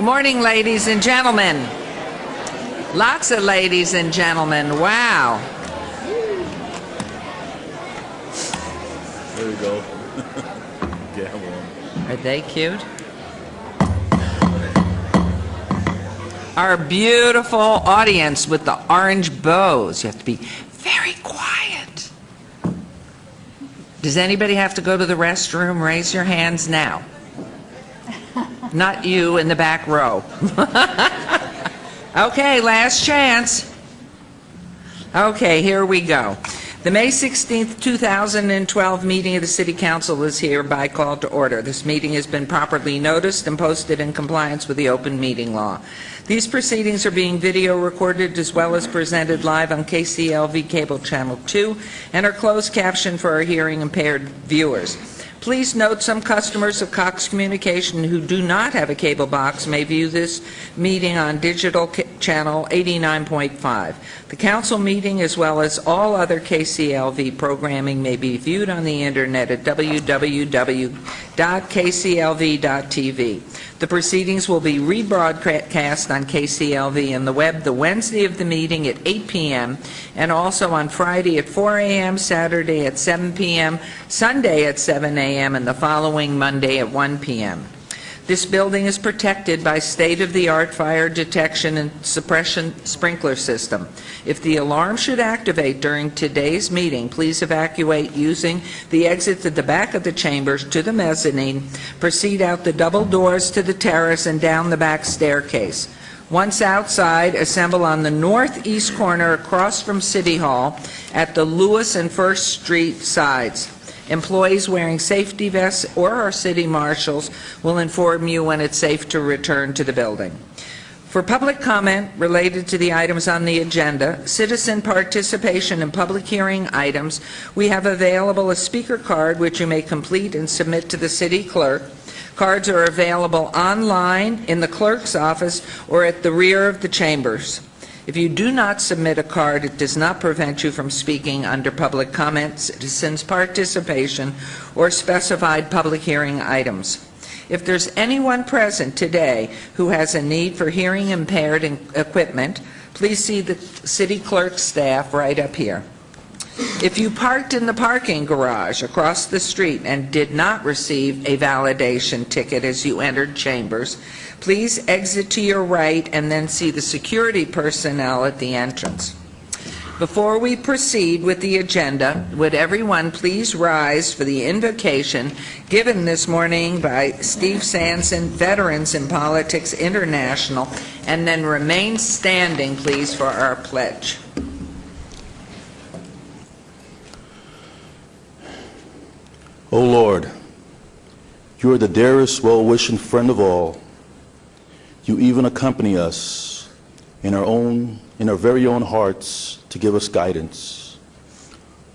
Morning, ladies and gentlemen. Lots of ladies and gentlemen. Wow. There we go. Gamble. Are they cute? Our beautiful audience with the orange bows. You have to be very quiet. Does anybody have to go to the restroom? Raise your hands now. Not you in the back row. Okay, last chance. Okay, here we go. The May 16th, 2012 meeting of the City Council is hereby called to order. This meeting has been properly noticed and posted in compliance with the open meeting law. These proceedings are being video recorded as well as presented live on KCLV Cable Channel 2 and are closed captioned for our hearing impaired viewers. Please note some customers of Cox Communication who do not have a cable box may view this meeting on digital channel 89.5. The council meeting as well as all other KCLV programming may be viewed on the internet at www.kclv.tv. The proceedings will be rebroadcast on KCLV and the web the Wednesday of the meeting at 8 p.m. and also on Friday at 4 a.m., Saturday at 7 p.m., Sunday at 7 a.m., and the following Monday at 1 p.m. This building is protected by state-of-the-art fire detection and suppression sprinkler system. If the alarm should activate during today's meeting, please evacuate using the exits at the back of the chambers to the mezzanine, proceed out the double doors to the terrace and down the back staircase. Once outside, assemble on the northeast corner across from City Hall at the Lewis and First Street sides. Employees wearing safety vests or our city marshals will inform you when it's safe to return to the building. For public comment related to the items on the agenda, citizen participation in public hearing items, we have available a speaker card which you may complete and submit to the city clerk. Cards are available online in the clerk's office or at the rear of the chambers. If you do not submit a card, it does not prevent you from speaking under public comment, citizens' participation, or specified public hearing items. If there's anyone present today who has a need for hearing impaired equipment, please see the city clerk's staff right up here. If you parked in the parking garage across the street and did not receive a validation ticket as you entered chambers, please exit to your right and then see the security personnel at the entrance. Before we proceed with the agenda, would everyone please rise for the invocation given this morning by Steve Sanson, Veterans in Politics International, and then remain standing, please, for our pledge. O Lord, you are the dearest, well-wishing friend of all. You even accompany us in our very own hearts to give us guidance.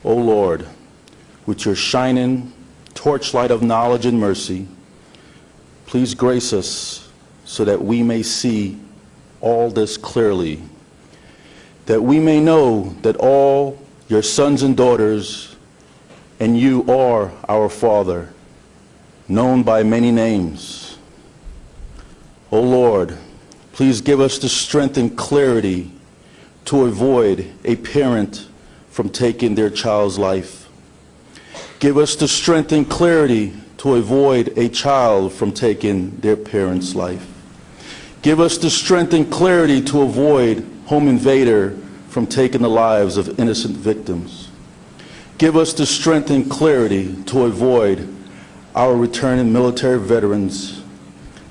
O Lord, with your shining torchlight of knowledge and mercy, please grace us so that we may see all this clearly, that we may know that all your sons and daughters and you are our Father, known by many names. O Lord, please give us the strength and clarity to avoid a parent from taking their child's life. Give us the strength and clarity to avoid a child from taking their parent's life. Give us the strength and clarity to avoid home invader from taking the lives of innocent victims. Give us the strength and clarity to avoid our returning military veterans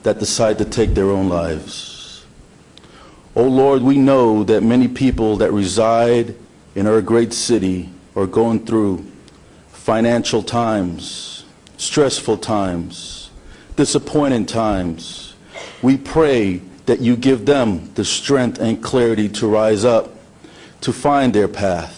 that decide to take their own lives. Oh Lord, we know that many people that reside in our great city are going through financial times, stressful times, disappointing times. We pray that you give them the strength and clarity to rise up, to find their path.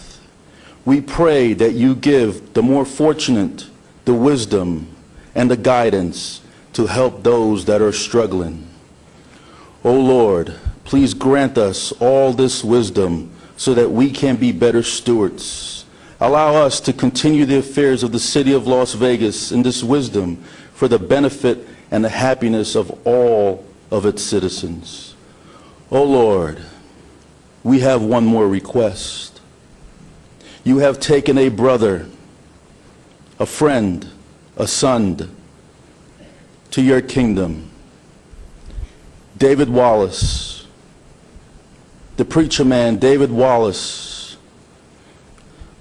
We pray that you give the more fortunate the wisdom and the guidance to help those that are struggling. O Lord, please grant us all this wisdom so that we can be better stewards. Allow us to continue the affairs of the city of Las Vegas in this wisdom for the benefit and the happiness of all of its citizens. O Lord, we have one more request. You have taken a brother, a friend, a son to your kingdom. David Wallace, the preacher man David Wallace,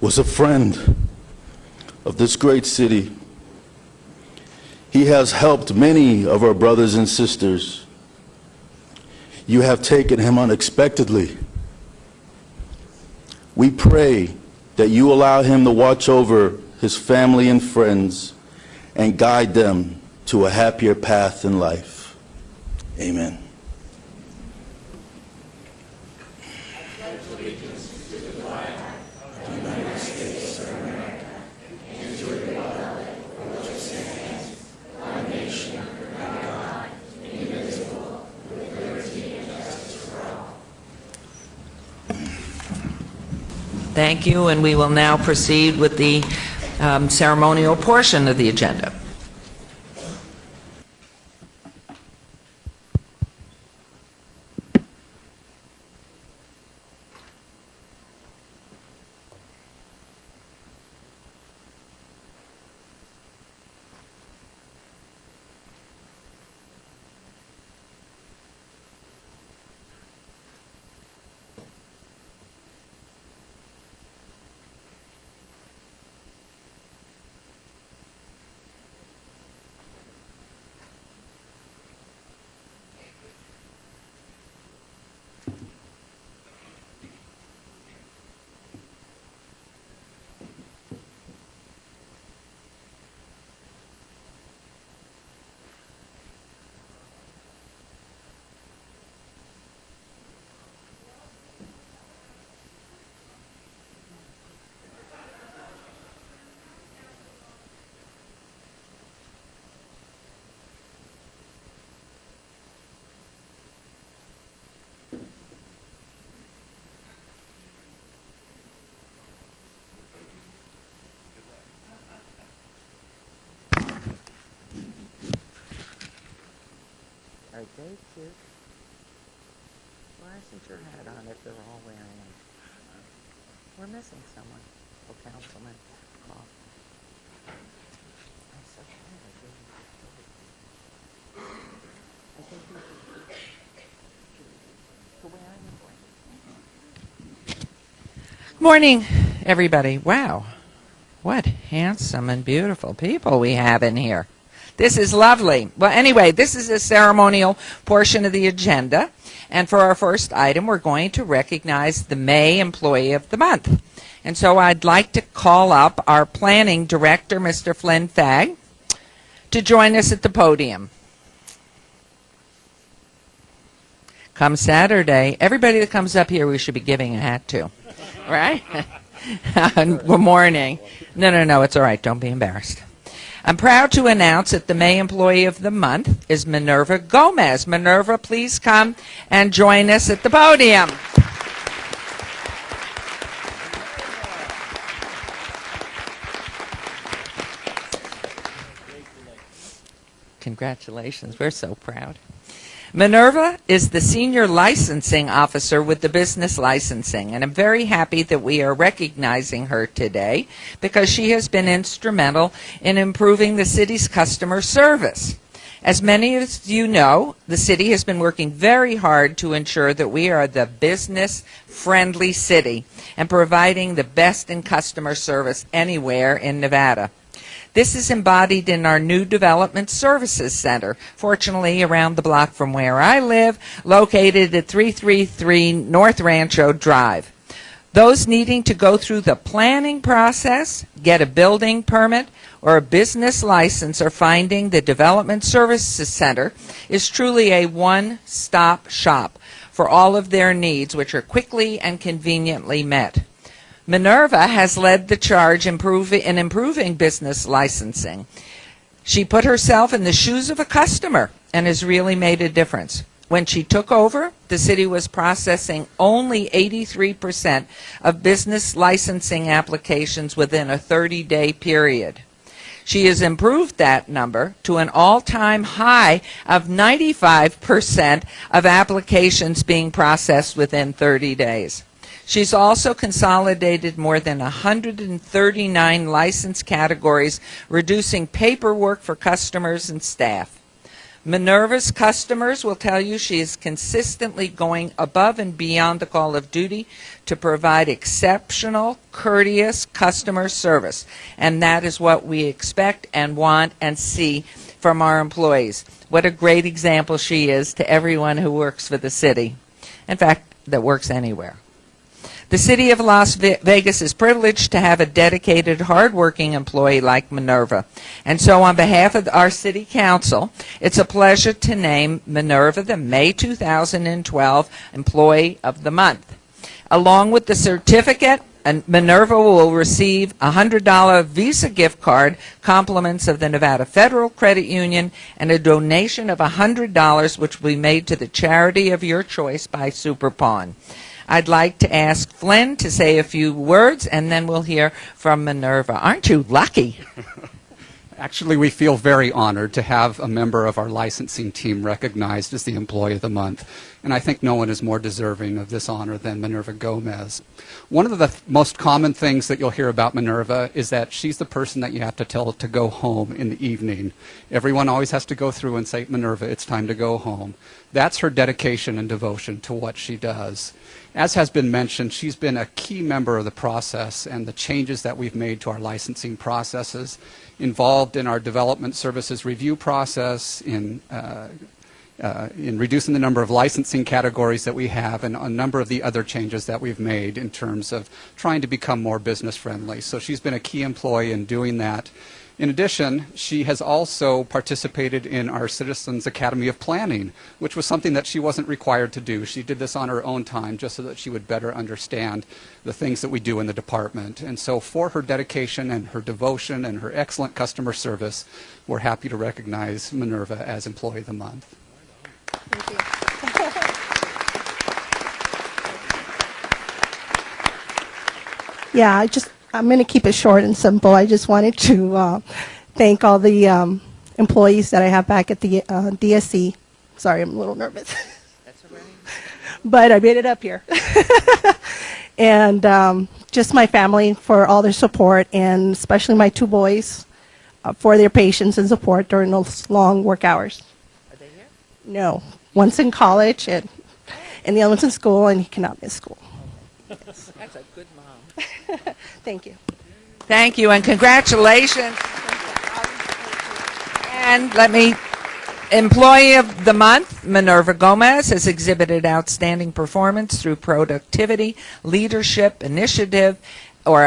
was a friend of this great city. He has helped many of our brothers and sisters. You have taken him unexpectedly. We pray that you allow him to watch over his family and friends and guide them to a happier path in life. Amen. Thank you, and we will now proceed with the ceremonial portion of the agenda. Are they cute? Why isn't your hat on if they're all wearing them? We're missing someone. Oh, Councilman. Oh. I'm so tired. I think so where are you going? Morning, everybody. Wow. What handsome and beautiful people we have in here. This is lovely. Well, anyway, this is a ceremonial portion of the agenda. And for our first item, we're going to recognize the May Employee of the Month. And so I'd like to call up our Planning Director, Mr. Flynn Fagg, to join us at the podium. Come Saturday, everybody that comes up here we should be giving a hat to. Right? Good morning. No, it's all right. Don't be embarrassed. I'm proud to announce that the May Employee of the Month is Minerva Gomez. Minerva, please come and join us at the podium. Congratulations. We're so proud. Minerva is the Senior Licensing Officer with the Business Licensing, and I'm very happy that we are recognizing her today because she has been instrumental in improving the city's customer service. As many of you know, the city has been working very hard to ensure that we are the business-friendly city and providing the best in customer service anywhere in Nevada. This is embodied in our new Development Services Center, fortunately around the block from where I live, located at 333 North Rancho Drive. Those needing to go through the planning process, get a building permit, or a business license are finding the Development Services Center is truly a one-stop shop for all of their needs, which are quickly and conveniently met. Minerva has led the charge in improving business licensing. She put herself in the shoes of a customer and has really made a difference. When she took over, the city was processing only 83% of business licensing applications within a 30-day period. She has improved that number to an all-time high of 95% of applications being processed within 30 days. She's also consolidated more than 139 license categories, reducing paperwork for customers and staff. Minerva's customers will tell you she is consistently going above and beyond the call of duty to provide exceptional, courteous customer service. And that is what we expect and want and see from our employees. What a great example she is to everyone who works for the city. In fact, that works anywhere. The city of Las Vegas is privileged to have a dedicated, hardworking employee like Minerva. And so on behalf of our city council, it's a pleasure to name Minerva the May 2012 Employee of the Month. Along with the certificate, Minerva will receive a $100 Visa gift card, compliments of the Nevada Federal Credit Union, and a donation of $100 which will be made to the charity of your choice by Superpawn. I'd like to ask Flynn to say a few words, and then we'll hear from Minerva. Aren't you lucky? Actually, we feel very honored to have a member of our licensing team recognized as the Employee of the Month, and I think no one is more deserving of this honor than Minerva Gomez. One of the most common things that you'll hear about Minerva is that she's the person that you have to tell to go home in the evening. Everyone always has to go through and say, Minerva, it's time to go home. That's her dedication and devotion to what she does. As has been mentioned, she's been a key member of the process and the changes that we've made to our licensing processes, involved in our development services review process, in reducing the number of licensing categories that we have, and a number of the other changes that we've made in terms of trying to become more business friendly. So she's been a key employee in doing that. In addition, she has also participated in our Citizens Academy of Planning, which was something that she wasn't required to do. She did this on her own time just so that she would better understand the things that we do in the department. And so for her dedication and her devotion and her excellent customer service, we're happy to recognize Minerva as Employee of the Month. Thank you. Yeah, I'm going to keep it short and simple. I just wanted to thank all the employees that I have back at the DSC. Sorry, I'm a little nervous. That's all right. But I made it up here. And just my family for all their support, and especially my two boys for their patience and support during those long work hours. Are they here? No. One's in college, and the other one's in school, and he cannot miss school. That's a good mom. Thank you. Thank you, and congratulations. And Employee of the Month, Minerva Gomez, has exhibited outstanding performance through productivity, leadership, initiative, or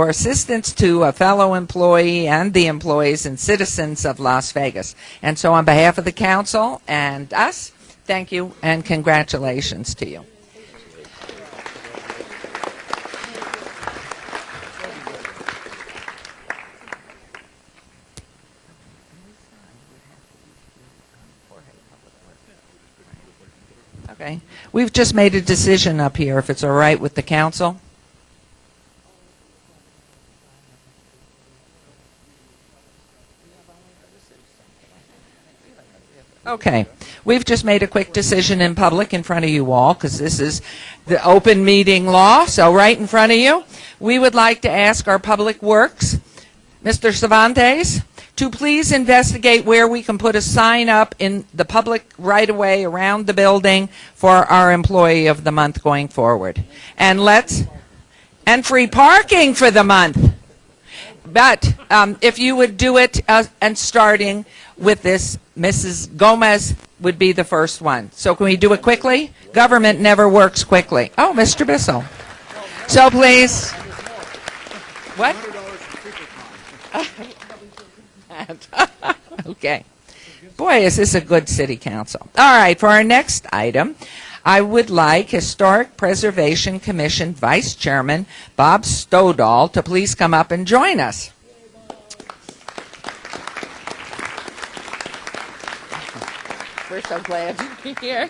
assistance to a fellow employee and the employees and citizens of Las Vegas. And so on behalf of the council and us, thank you and congratulations to you. Okay. We've just made a decision up here, if it's all right with the council. Okay. We've just made a quick decision in public in front of you all, because this is the open meeting law, so right in front of you. We would like to ask our Public Works, Mr. Cervantes, to please investigate where we can put a sign up in the public right-of-way around the building for our Employee of the Month going forward. And free parking for the month. But if you would do it, and starting with this, Mrs. Gomez would be the first one. So can we do it quickly? Government never works quickly. Oh, Mr. Bissell. So please. What? Okay. Boy, is this a good city council. All right, for our next item, I would like Historic Preservation Commission Vice Chairman Bob Stodahl to please come up and join us. We're so glad to be here.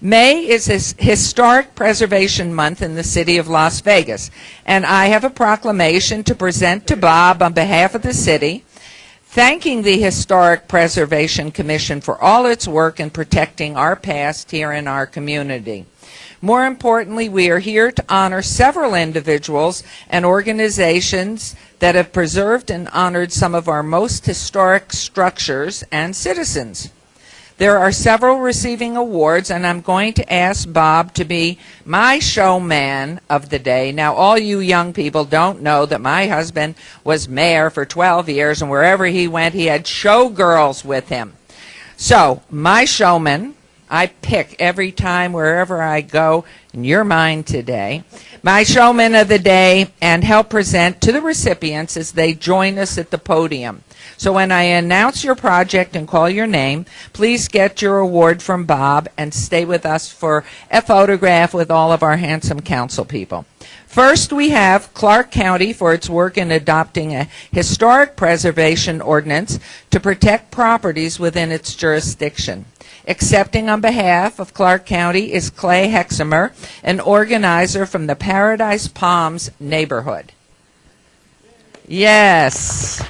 May is Historic Preservation Month in the city of Las Vegas, and I have a proclamation to present to Bob on behalf of the city, thanking the Historic Preservation Commission for all its work in protecting our past here in our community. More importantly, we are here to honor several individuals and organizations that have preserved and honored some of our most historic structures and citizens. There are several receiving awards, and I'm going to ask Bob to be my showman of the day. Now, all you young people don't know that my husband was mayor for 12 years, and wherever he went, he had showgirls with him. So, my showman, I pick every time wherever I go, and you're mine today, my showman of the day, and help present to the recipients as they join us at the podium. So when I announce your project and call your name, please get your award from Bob and stay with us for a photograph with all of our handsome council people. First, we have Clark County for its work in adopting a historic preservation ordinance to protect properties within its jurisdiction. Accepting on behalf of Clark County is Clay Hexamer, an organizer from the Paradise Palms neighborhood. Yes.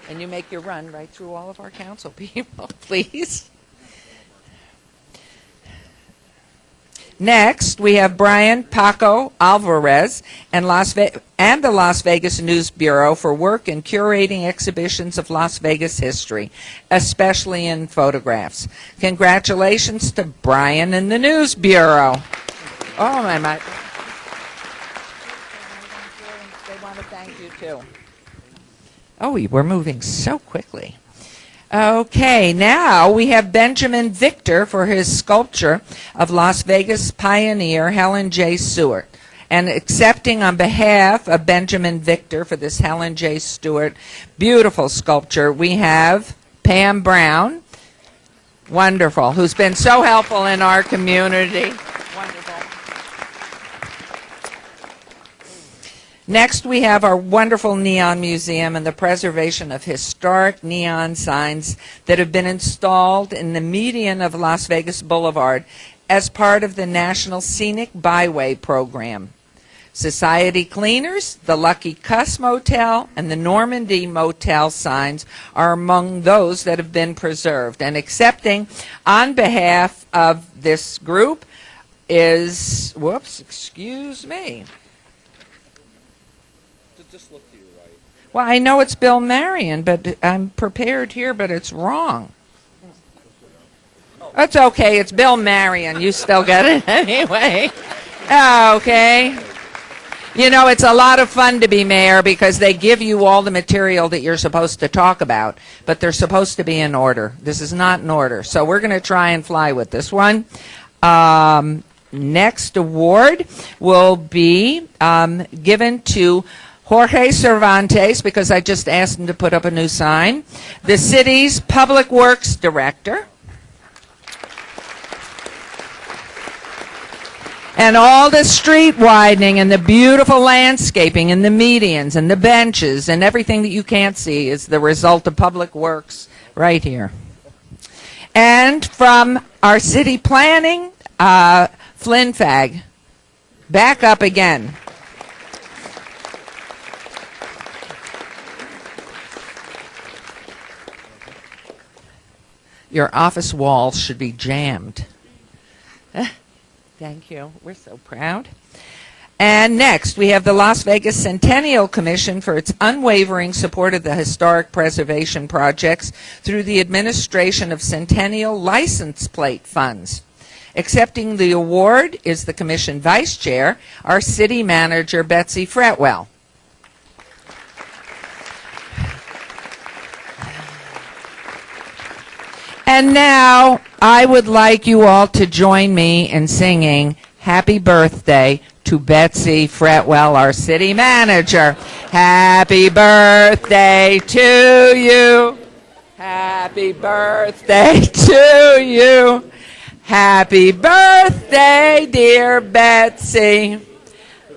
And you make your run right through all of our council people, please. Next, we have Brian Paco Alvarez and the Las Vegas News Bureau for work in curating exhibitions of Las Vegas history, especially in photographs. Congratulations to Brian and the News Bureau. Oh, my. They want to thank you, too. Oh, we're moving so quickly. Okay, now we have Benjamin Victor for his sculpture of Las Vegas pioneer Helen J. Stewart. And accepting on behalf of Benjamin Victor for this Helen J. Stewart beautiful sculpture, we have Pam Brown, wonderful, who's been so helpful in our community. Wonderful. Next, we have our wonderful Neon Museum and the preservation of historic neon signs that have been installed in the median of Las Vegas Boulevard as part of the National Scenic Byway program. Society Cleaners, the Lucky Cuss Motel, and the Normandy Motel signs are among those that have been preserved. And accepting on behalf of this group is, excuse me. Just look to your right. Well, I know it's Bill Marion, but I'm prepared here, but it's wrong. That's okay. It's Bill Marion. You still get it anyway. Okay. You know, it's a lot of fun to be mayor because they give you all the material that you're supposed to talk about, but they're supposed to be in order. This is not in order. So we're going to try and fly with this one. Next award will be given to Jorge Cervantes, because I just asked him to put up a new sign, the city's Public Works Director. And all the street widening and the beautiful landscaping and the medians and the benches and everything that you can't see is the result of Public Works right here. And from our city planning, Flynn Fag, back up again. Your office walls should be jammed. Thank you. We're so proud. And next, we have the Las Vegas Centennial Commission for its unwavering support of the historic preservation projects through the administration of Centennial license plate funds. Accepting the award is the Commission Vice Chair, our City Manager, Betsy Fretwell. And now, I would like you all to join me in singing Happy Birthday to Betsy Fretwell, our City Manager. Happy birthday to you. Happy birthday to you. Happy birthday, dear Betsy.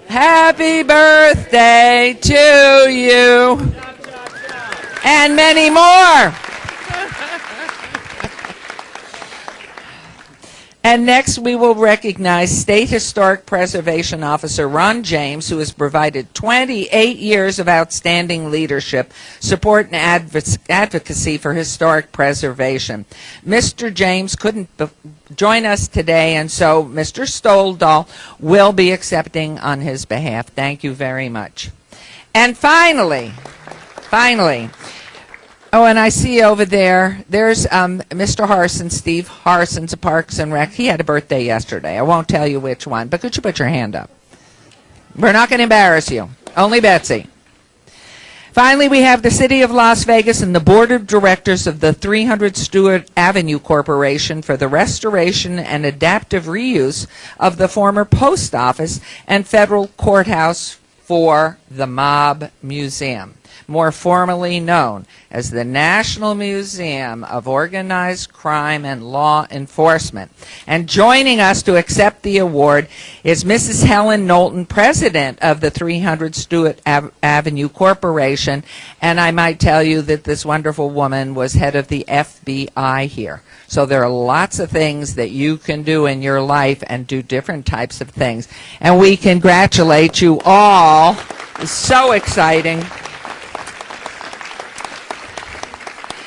Happy birthday to you. And many more. And next, we will recognize State Historic Preservation Officer Ron James, who has provided 28 years of outstanding leadership, support, and advocacy for historic preservation. Mr. James couldn't join us today, and so Mr. Stoldahl will be accepting on his behalf. Thank you very much. And finally, oh, and I see over there's Mr. Harson, Steve Harson's of Parks and Rec. He had a birthday yesterday. I won't tell you which one, but could you put your hand up? We're not going to embarrass you. Only Betsy. Finally, we have the City of Las Vegas and the Board of Directors of the 300 Stewart Avenue Corporation for the restoration and adaptive reuse of the former post office and federal courthouse for the Mob Museum, more formally known as the National Museum of Organized Crime and Law Enforcement. And joining us to accept the award is Mrs. Helen Knowlton, president of the 300 Stewart Avenue Corporation. And I might tell you that this wonderful woman was head of the FBI here. So there are lots of things that you can do in your life and do different types of things. And we congratulate you all. It's so exciting.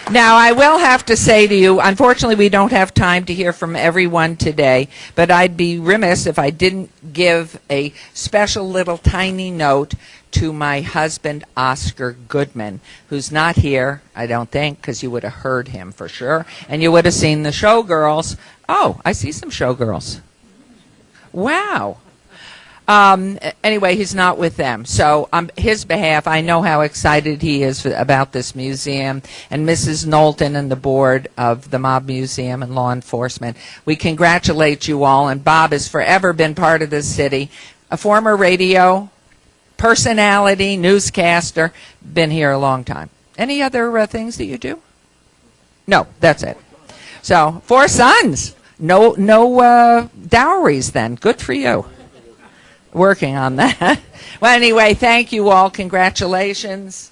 Now, I will have to say to you, unfortunately, we don't have time to hear from everyone today, but I'd be remiss if I didn't give a special little tiny note to my husband, Oscar Goodman, who's not here, I don't think, because you would have heard him for sure, and you would have seen the showgirls. Oh, I see some showgirls. Wow. Anyway, he's not with them. So on his behalf, I know how excited he is about this museum, and Mrs. Knowlton and the board of the Mob Museum and law enforcement. We congratulate you all, and Bob has forever been part of this city, a former radio personality, newscaster, been here a long time. Any other things that you do? No, that's it. So 4 sons, no dowries then. Good for you. Working on that. Well, anyway, thank you all. Congratulations.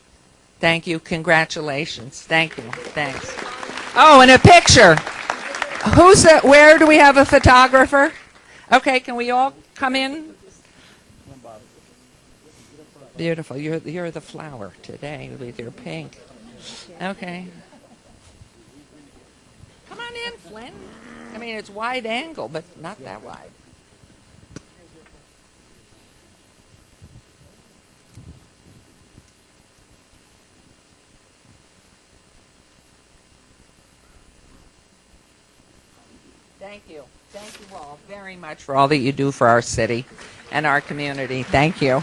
Thank you. Congratulations. Thank you. Thanks. Oh, and a picture. Where do we have a photographer? Okay, can we all come in? Beautiful. You're the flower today with your pink. Okay. Come on in, Flynn. I mean, it's wide angle, but not that wide. Thank you. Thank you all very much for all that you do for our city and our community. Thank you.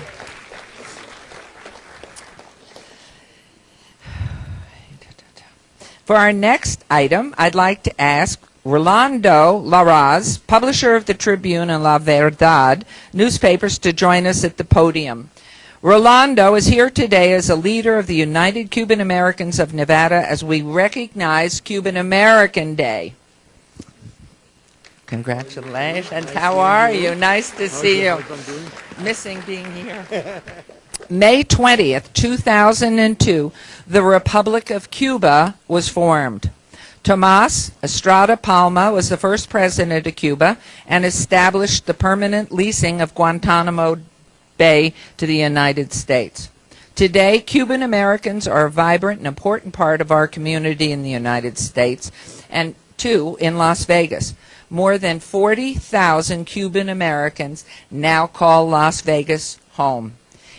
For our next item, I'd like to ask Rolando Larraz, publisher of the Tribune and La Verdad newspapers, to join us at the podium. Rolando is here today as a leader of the United Cuban Americans of Nevada as we recognize Cuban American Day. Congratulations. How are you? Nice to see you. Missing being here. May 20th, 2002, the Republic of Cuba was formed. Tomas Estrada Palma was the first president of Cuba and established the permanent leasing of Guantanamo Bay to the United States. Today, Cuban Americans are a vibrant and important part of our community in the United States, and too in Las Vegas. More than 40,000 Cuban Americans now call Las Vegas home,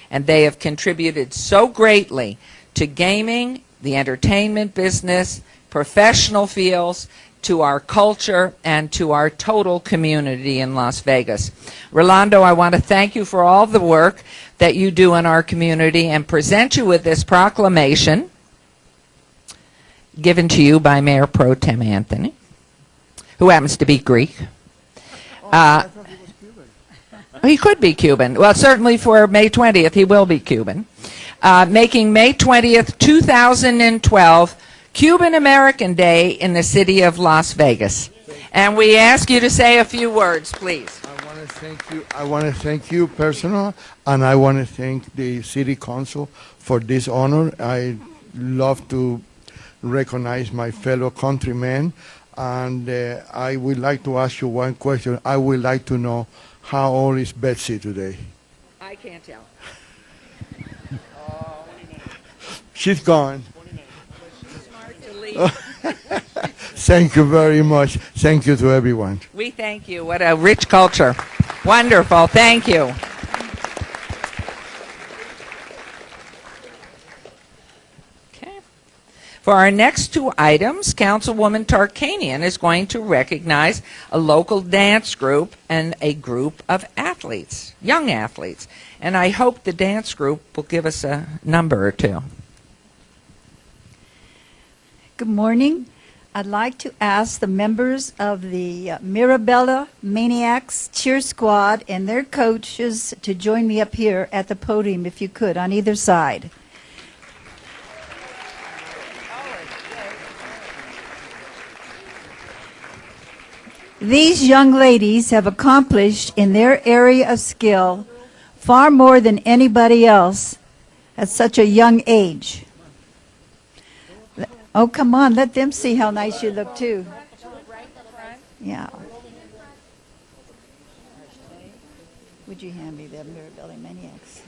and they have contributed so greatly to gaming, the entertainment business, professional fields, to our culture, and to our total community in Las Vegas. Rolando, I want to thank you for all the work that you do in our community and present you with this proclamation given to you by Mayor Pro Tem Anthony, who happens to be Greek. He could be Cuban. Well, certainly for May 20th, he will be Cuban. Making May 20th, 2012, Cuban American Day in the city of Las Vegas. And we ask you to say a few words, please. I want to thank you personally, and I want to thank the City Council for this honor. I love to recognize my fellow countrymen. And I would like to ask you one question. I would like to know how old is Betsy today? I can't tell. She's gone. Smart to leave. Thank you very much. Thank you to everyone. We thank you. What a rich culture. Wonderful. Thank you. Okay. For our next two items, Councilwoman Tarkanian is going to recognize a local dance group and a group of athletes, young athletes. And I hope the dance group will give us a number or two. Good morning. I'd like to ask the members of the Mirabella Maniacs cheer squad and their coaches to join me up here at the podium, if you could, on either side. These young ladies have accomplished in their area of skill far more than anybody else at such a young age. Oh, come on, let them see how nice you look, too. Yeah. Would you hand me the Mirabella Maniacs?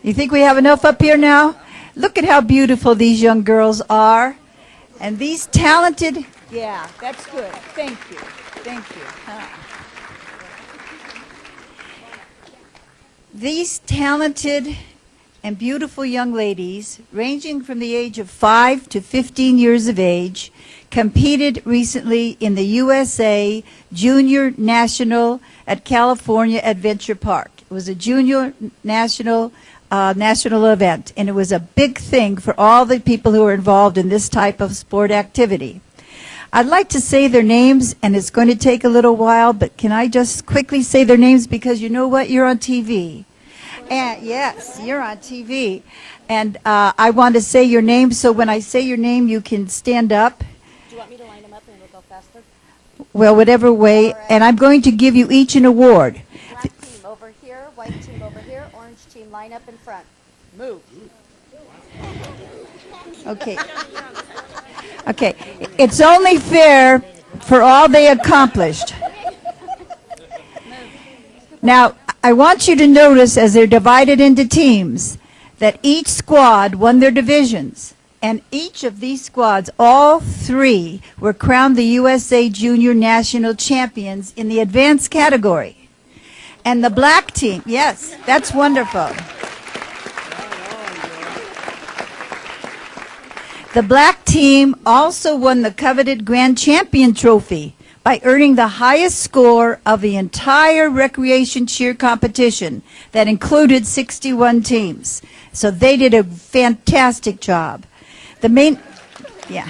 You think we have enough up here now? Look at how beautiful these young girls are. And these talented, yeah, that's good. Thank you. Thank you. These talented and beautiful young ladies, ranging from the age of 5 to 15 years of age, competed recently in the USA Junior National at California Adventure Park. It was a junior national event, and it was a big thing for all the people who are involved in this type of sport activity. I'd like to say their names, and it's going to take a little while, but can I just quickly say their names, because you know what? You're on TV. And yes, you're on TV. And I want to say your name, so when I say your name, you can stand up. Do you want me to line them up and we'll go faster? Well, whatever way. And I'm going to give you each an award. Black team over here, white team over here, orange team line up in front. Move. Okay. Okay. It's only fair for all they accomplished. Now, I want you to notice, as they're divided into teams, that each squad won their divisions. And each of these squads, all three, were crowned the USA Junior National Champions in the advanced category. And the black team, yes, that's wonderful. The black team also won the coveted Grand Champion Trophy by earning the highest score of the entire recreation cheer competition that included 61 teams. So they did a fantastic job. The main, yeah.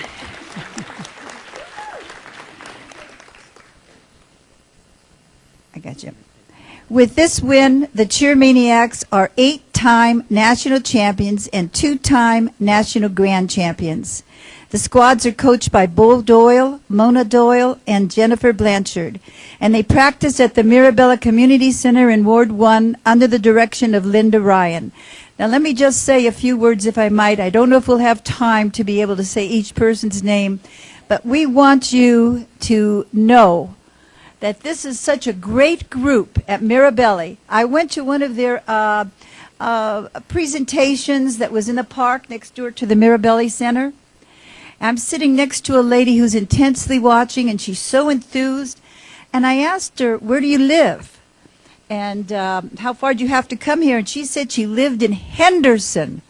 I got you. With this win, the Cheer Maniacs are 8-time national champions and 2-time national grand champions. The squads are coached by Bull Doyle, Mona Doyle, and Jennifer Blanchard, and they practice at the Mirabella Community Center in Ward 1 under the direction of Linda Ryan. Now, let me just say a few words, if I might. I don't know if we'll have time to be able to say each person's name, but we want you to know that this is such a great group at Mirabella. I went to one of their presentations that was in the park next door to the Mirabella Center. I'm sitting next to a lady who's intensely watching, and she's so enthused. And I asked her, where do you live? And how far do you have to come here? And she said she lived in Henderson.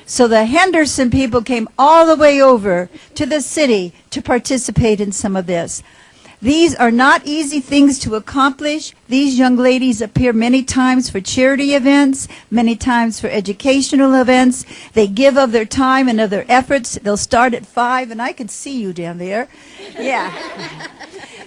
So the Henderson people came all the way over to the city to participate in some of this. These are not easy things to accomplish. These young ladies appear many times for charity events, many times for educational events. They give of their time and of their efforts. They'll start at 5, and I can see you down there. Yeah.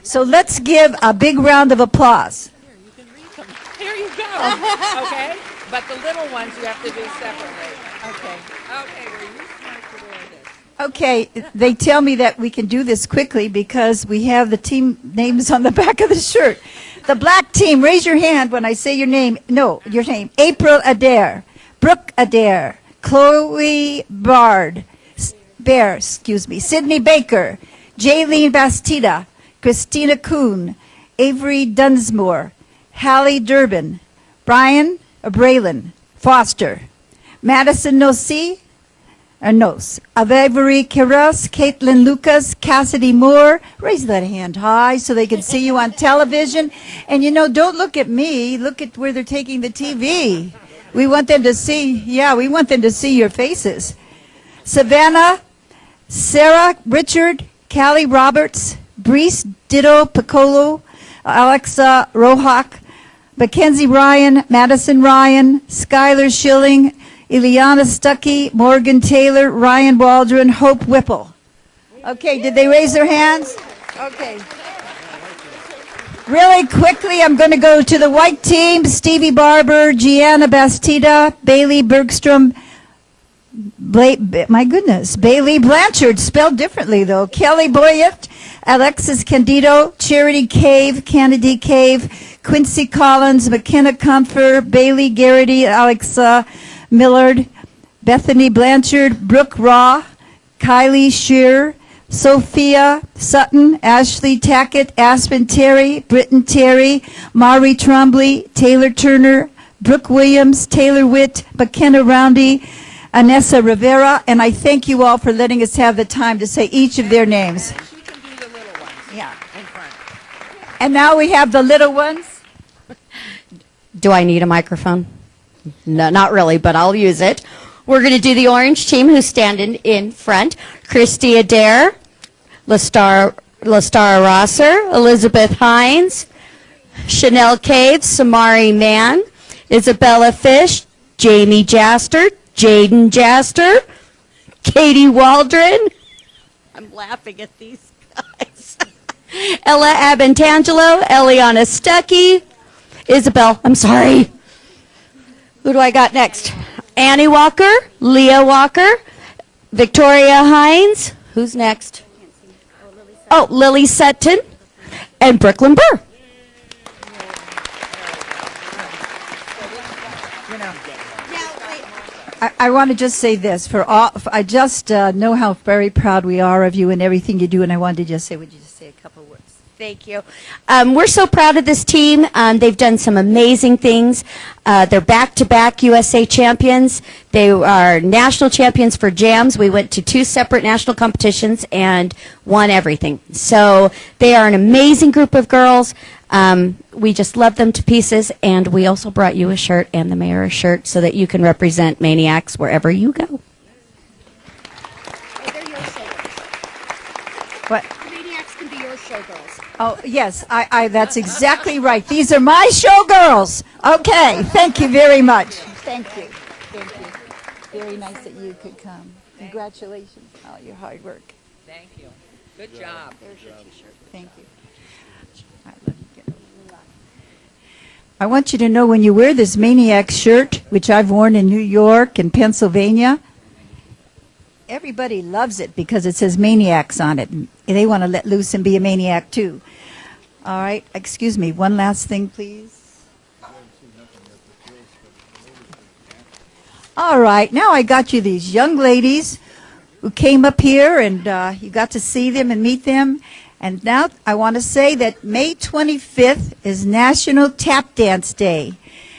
So let's give a big round of applause. Here, you can read them. Here you go. Okay? But the little ones you have to do separately. Okay. Okay, well, you're smart to wear this. Okay, they tell me that we can do this quickly because we have the team names on the back of the shirt. The black team, raise your hand when I say your name. No, your name. April Adair, Brooke Adair, Chloe Bard, Sydney Baker, Jaylene Bastida, Christina Kuhn, Avery Dunsmore, Hallie Durbin, Brian Braylon Foster, Madison Nos, Avery Quiroz, Caitlin Lucas, Cassidy Moore. Raise that hand high so they can see you on television. And don't look at me. Look at where they're taking the TV. We want them to see, we want them to see your faces. Savannah, Sarah Richard, Callie Roberts, Brees Ditto Piccolo, Alexa Rohak, Mackenzie Ryan, Madison Ryan, Skylar Schilling, Ileana Stuckey, Morgan Taylor, Ryan Waldron, Hope Whipple. Okay, did they raise their hands? Okay. Really quickly, I'm going to go to the white team. Stevie Barber, Gianna Bastida, Bailey Bergstrom, Bailey Blanchard, spelled differently though, Kelly Boyett, Alexis Candido, Charity Cave, Kennedy Cave, Quincy Collins, McKenna Comfer, Bailey Garrity, Alexa Millard, Bethany Blanchard, Brooke Raw, Kylie Shear, Sophia Sutton, Ashley Tackett, Aspen Terry, Britton Terry, Mari Trombley, Taylor Turner, Brooke Williams, Taylor Witt, McKenna Roundy, Anessa Rivera, and I thank you all for letting us have the time to say each of their names. You can do the little ones. Yeah. In front. And now we have the little ones. Do I need a microphone? No, not really, but I'll use it. We're going to do the orange team who's standing in front. Christy Adair, Lastara Rosser, Elizabeth Hines, Chanel Cave, Samari Mann, Isabella Fish, Jamie Jaster, Jaden Jaster, Katie Waldron. I'm laughing at these guys. Ella Abentangelo, Eliana Stuckey, Isabel, I'm sorry. Who do I got next? Annie Walker, Leah Walker, Victoria Hines. Who's next? Oh, Lily Sutton, and Brooklyn Burr. I want to just say this. I just know how very proud we are of you and everything you do, and I wanted to just say, would you just say a couple words? Thank you. We're so proud of this team. They've done some amazing things. They're back-to-back USA champions. They are national champions for jams. We went to 2 separate national competitions and won everything. So they are an amazing group of girls. We just love them to pieces, and we also brought you a shirt and the mayor a shirt so that you can represent Maniacs wherever you go. What? Maniacs can be your showgirls. Oh, yes, I that's exactly right. These are my showgirls. Okay, thank you very much. Thank you. Thank you. Very nice that you could come. Congratulations on all your hard work. Thank you. Good job. There's your t-shirt. Thank you. All right, let me get over. I want you to know when you wear this Maniac shirt, which I've worn in New York and Pennsylvania, everybody loves it because it says Maniacs on it. And they want to let loose and be a maniac too. All right, excuse me. One last thing, please. All right, now I got you these young ladies who came up here, and you got to see them and meet them. And now I want to say that May 25th is National Tap Dance Day.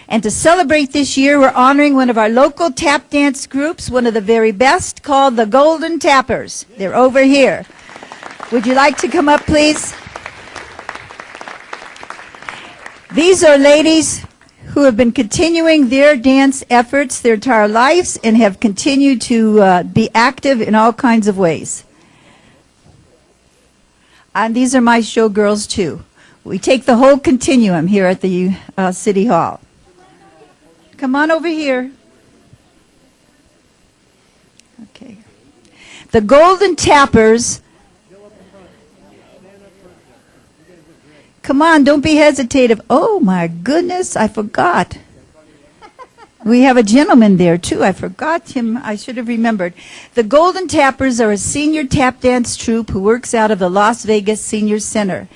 And to celebrate this year, we're honoring one of our local tap dance groups, one of the very best, called the Golden Tappers. They're over here. Would you like to come up, please? These are ladies who have been continuing their dance efforts their entire lives and have continued to be active in all kinds of ways. And these are my showgirls, too. We take the whole continuum here at the City Hall. Come on over here. Okay. The Golden Tappers. Come on, don't be hesitative. Oh, my goodness, I forgot. We have a gentleman there, too. I forgot him. I should have remembered. The Golden Tappers are a senior tap dance troupe who works out of the Las Vegas Senior Center.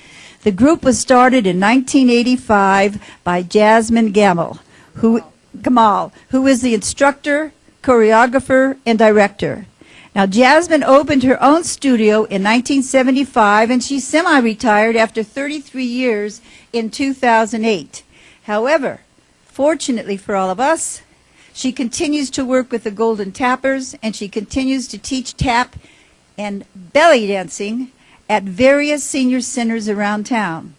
The group was started in 1985 by Jasmine Gamal, who is the instructor, choreographer, and director. Now, Jasmine opened her own studio in 1975, and she semi-retired after 33 years in 2008. However, fortunately for all of us, she continues to work with the Golden Tappers, and she continues to teach tap and belly dancing at various senior centers around town.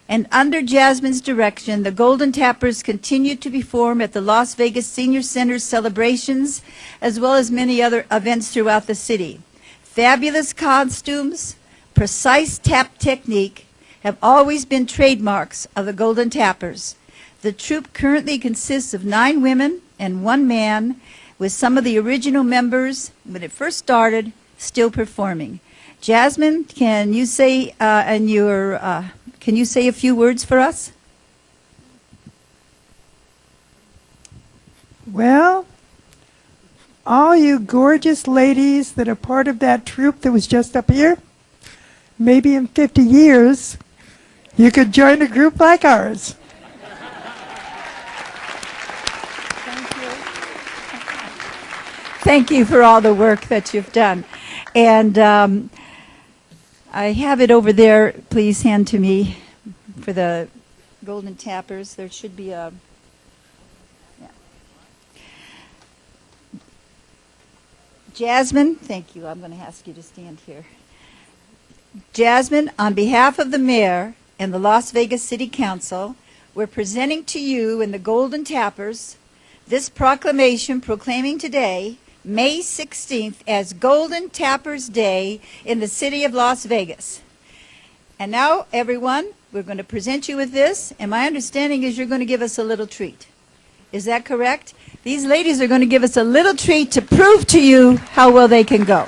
And under Jasmine's direction, the Golden Tappers continue to perform at the Las Vegas Senior Center celebrations, as well as many other events throughout the city. Fabulous costumes, precise tap technique have always been trademarks of the Golden Tappers. The troupe currently consists of 9 women and 1 man, with some of the original members, when it first started, still performing. Jasmine, can you say can you say a few words for us? Well, all you gorgeous ladies that are part of that troupe that was just up here, maybe in 50 years, you could join a group like ours. Thank you for all the work that you've done. And I have it over there. Please hand to me for the Golden Tappers. There should be a... Yeah. Jasmine, thank you. I'm going to ask you to stand here. Jasmine, on behalf of the mayor and the Las Vegas City Council, we're presenting to you and the Golden Tappers this proclamation proclaiming today, May 16th, as Golden Tappers Day in the city of Las Vegas. And now, everyone, we're going to present you with this, and my understanding is you're going to give us a little treat. Is that correct? These ladies are going to give us a little treat to prove to you how well they can go.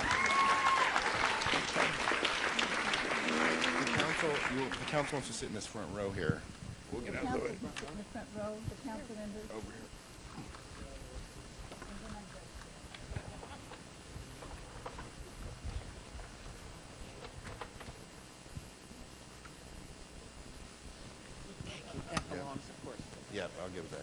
The council wants to sit in this front row here. We'll get out of the way. Over here. Yeah, I'll give it back.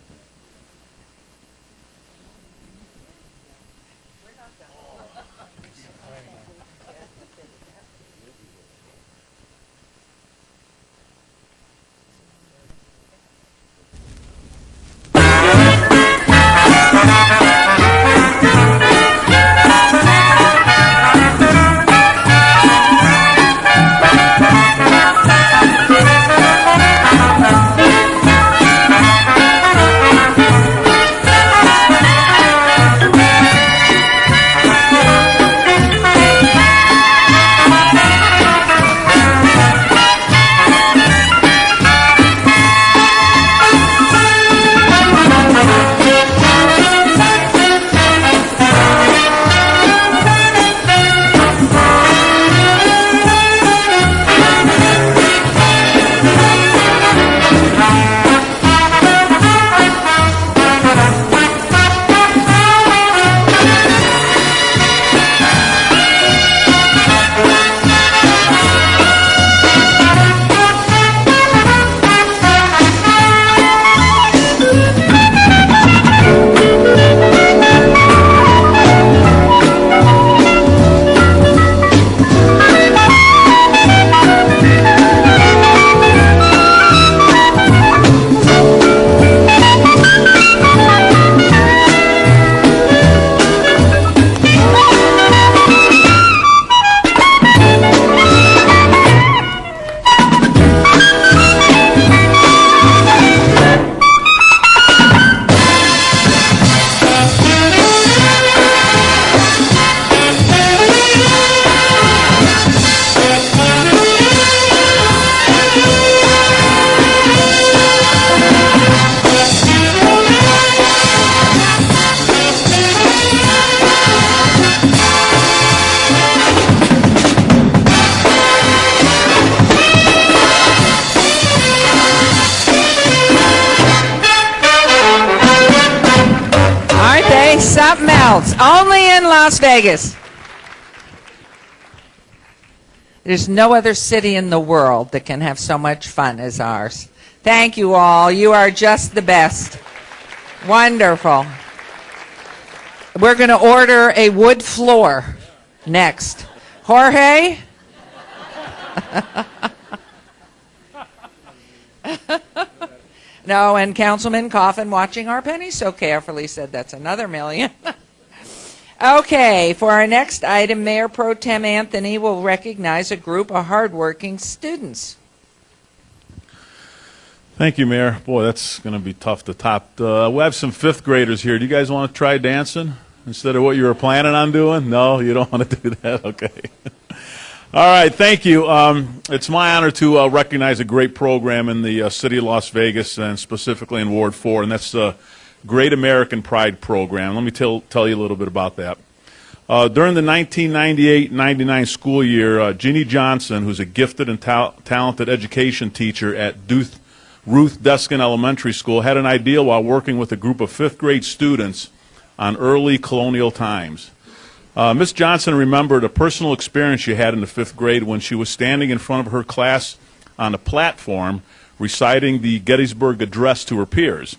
Something else, only in Las Vegas. There's no other city in the world that can have so much fun as ours. Thank you all. You are just the best. Wonderful. We're going to order a wood floor Next. Jorge? No, and Councilman Coffin, watching our pennies so carefully, said that's another million. Okay, for our next item, Mayor Pro Tem Anthony will recognize a group of hardworking students. Thank you, Mayor. Boy, that's going to be tough to top. We have some fifth graders here. Do you guys want to try dancing instead of what you were planning on doing? No, you don't want to do that? Okay. All right, thank you. It's my honor to recognize a great program in the city of Las Vegas, and specifically in Ward 4, and that's the Great American Pride Program. Let me tell you a little bit about that. During the 1998-99 school year, Jeannie Johnson, who's a gifted and talented education teacher at Ruth Deskin Elementary School, had an idea while working with a group of fifth grade students on early colonial times. Miss Johnson remembered a personal experience she had in the fifth grade when she was standing in front of her class on a platform reciting the Gettysburg Address to her peers.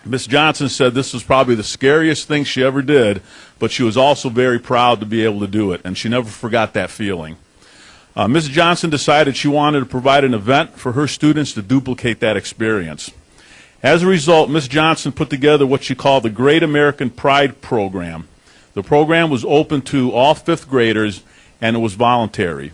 Miss Johnson said this was probably the scariest thing she ever did, but she was also very proud to be able to do it, and she never forgot that feeling. Ms. Johnson decided she wanted to provide an event for her students to duplicate that experience. As a result, Ms. Johnson put together what she called the Great American Pride Program. The program was open to all fifth graders, and it was voluntary.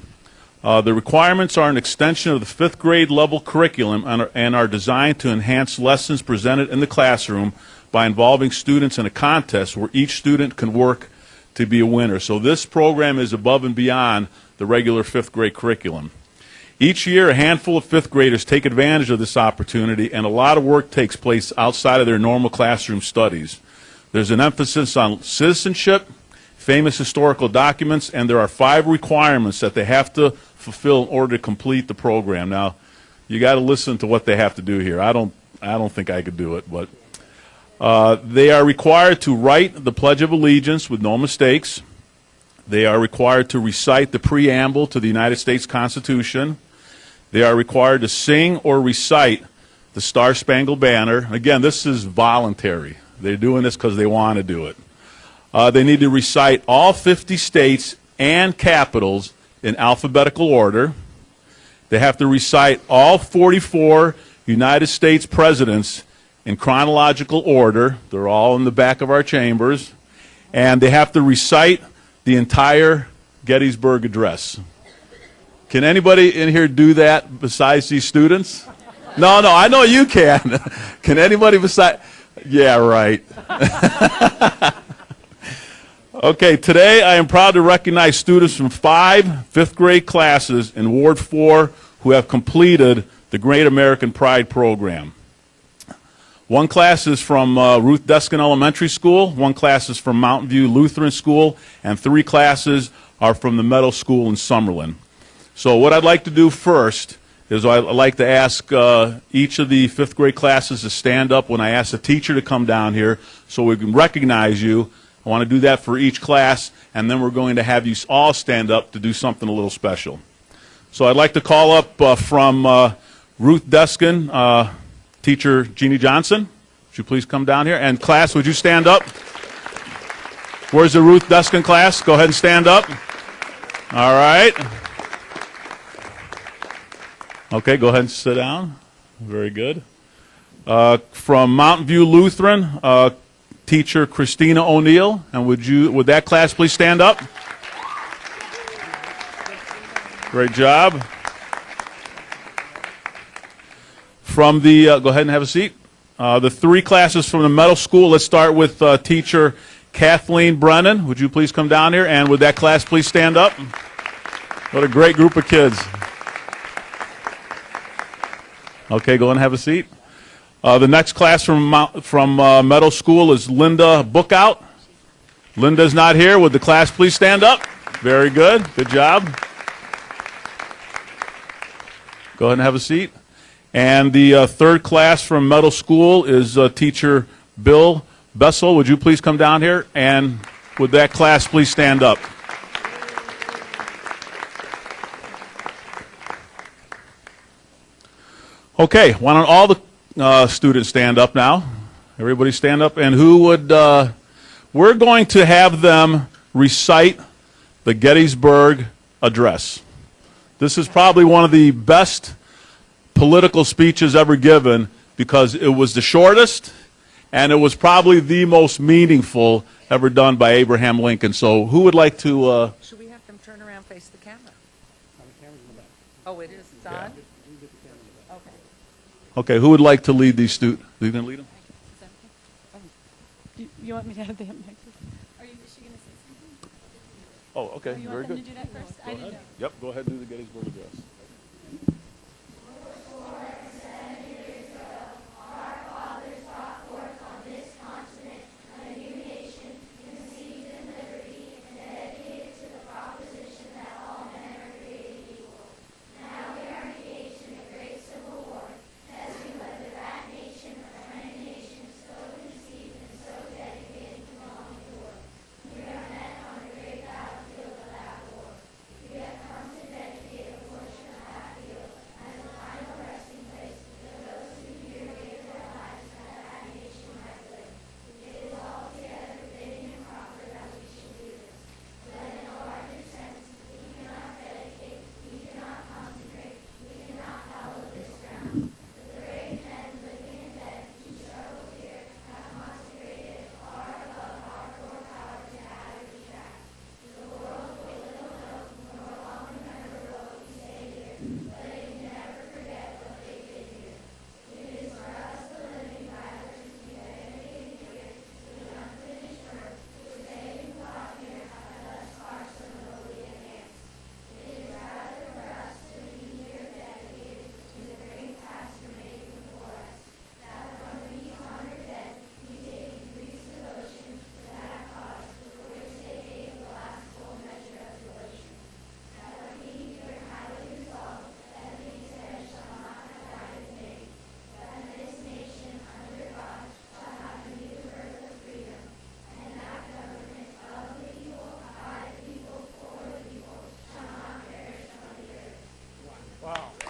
The requirements are an extension of the fifth grade level curriculum and are designed to enhance lessons presented in the classroom by involving students in a contest where each student can work to be a winner. So this program is above and beyond the regular fifth grade curriculum. Each year, a handful of fifth graders take advantage of this opportunity, and a lot of work takes place outside of their normal classroom studies. There's an emphasis on citizenship, famous historical documents, and there are 5 requirements that they have to fulfill in order to complete the program. Now, you got to listen to what they have to do here. I don't think I could do it, but they are required to write the Pledge of Allegiance with no mistakes. They are required to recite the preamble to the United States Constitution. They are required to sing or recite the Star-Spangled Banner. Again, this is voluntary. They're doing this because they want to do it. They need to recite all 50 states and capitals in alphabetical order. They have to recite all 44 United States presidents in chronological order. They're all in the back of our chambers. And they have to recite the entire Gettysburg Address. Can anybody in here do that besides these students? No, I know you can. Can anybody besides? Yeah, right. Okay, today I am proud to recognize students from 5 fifth grade classes in Ward 4 who have completed the Great American Pride Program. 1 class is from Ruth Deskin Elementary School, 1 class is from Mountain View Lutheran School, and 3 classes are from the Meadow School in Summerlin. So what I'd like to do first is I'd like to ask each of the fifth grade classes to stand up when I ask the teacher to come down here so we can recognize you. I want to do that for each class, and then we're going to have you all stand up to do something a little special. So I'd like to call up from Ruth Deskin, teacher Jeannie Johnson. Would you please come down here? And class, would you stand up? Where's the Ruth Deskin class? Go ahead and stand up. All right. Okay, go ahead and sit down. Very good. From Mountain View Lutheran, teacher Christina O'Neill, and would that class please stand up? Great job. From the go ahead and have a seat. The 3 classes from the Meadow School. Let's start with teacher Kathleen Brennan. Would you please come down here? And would that class please stand up? What a great group of kids. Okay, go and have a seat. The next class from Meadow School is Linda Bookout. Linda's not here. Would the class please stand up? Very good. Good job. Go ahead and have a seat. And the 3rd class from Meadow School is teacher Bill Bessel. Would you please come down here? And would that class please stand up? Okay, why don't all the students stand up now? Everybody stand up. And who would, we're going to have them recite the Gettysburg Address. This is probably one of the best political speeches ever given because it was the shortest and it was probably the most meaningful ever done by Abraham Lincoln. So who would like to... Should we have them turn around, face the camera? Oh, it is. It's on? Yeah. Okay. Okay, who would like to lead these students? Are you going to lead them? You want me to have the microphone? Is she going to say something? Oh, okay, You very want them good. to do that first? I didn't know. Yep, go ahead and do the Gettysburg Address.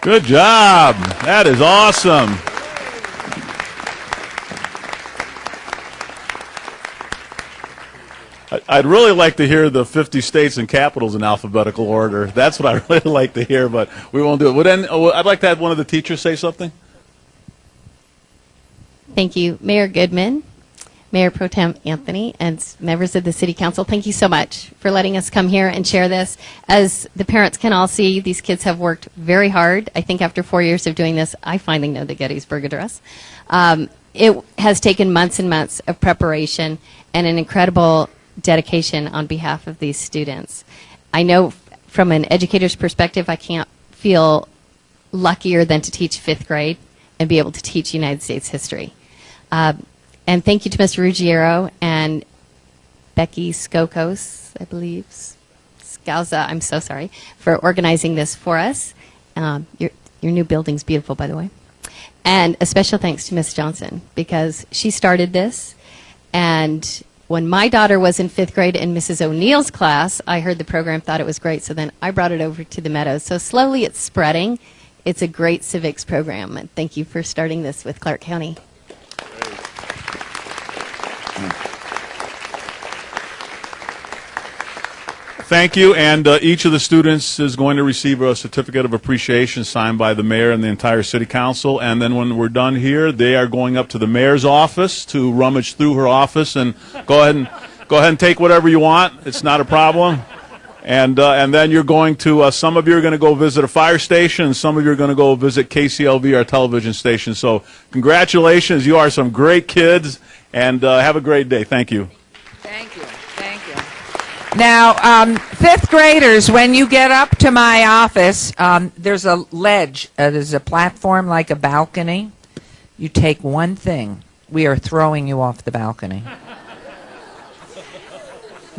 Good job. That is awesome. I'd really like to hear the 50 states and capitals in alphabetical order. That's what I'd really like to hear, but we won't do it. I'd like to have one of the teachers say something. Thank you, Mayor Goodman, Mayor Pro Tem Anthony, and members of the City Council. Thank you so much for letting us come here and share this. As the parents can all see, these kids have worked very hard. I think after 4 years of doing this, I finally know the Gettysburg Address. It has taken months and months of preparation and an incredible dedication on behalf of these students. I know from an educator's perspective, I can't feel luckier than to teach 5th grade and be able to teach United States history. And thank you to Mr. Ruggiero and Becky Skokos, I believe, Scalza, I'm so sorry, for organizing this for us. Your new building's beautiful, by the way. And a special thanks to Ms. Johnson, because she started this. And when my daughter was in 5th grade in Mrs. O'Neill's class, I heard the program, thought it was great, so then I brought it over to the Meadows. So slowly it's spreading. It's a great civics program, and thank you for starting this with Clark County. Thank you, and each of the students is going to receive a certificate of appreciation signed by the mayor and the entire city council, and then when we're done here, they are going up to the mayor's office to rummage through her office and go ahead and take whatever you want. It's not a problem. And then you're going to, some of you are going to go visit a fire station, and some of you are going to go visit KCLV, our television station. So congratulations, you are some great kids, and have a great day. Thank you. Thank you. Thank you. Now, 5th graders, when you get up to my office, there's a ledge. There's a platform like a balcony. You take one thing. We are throwing you off the balcony.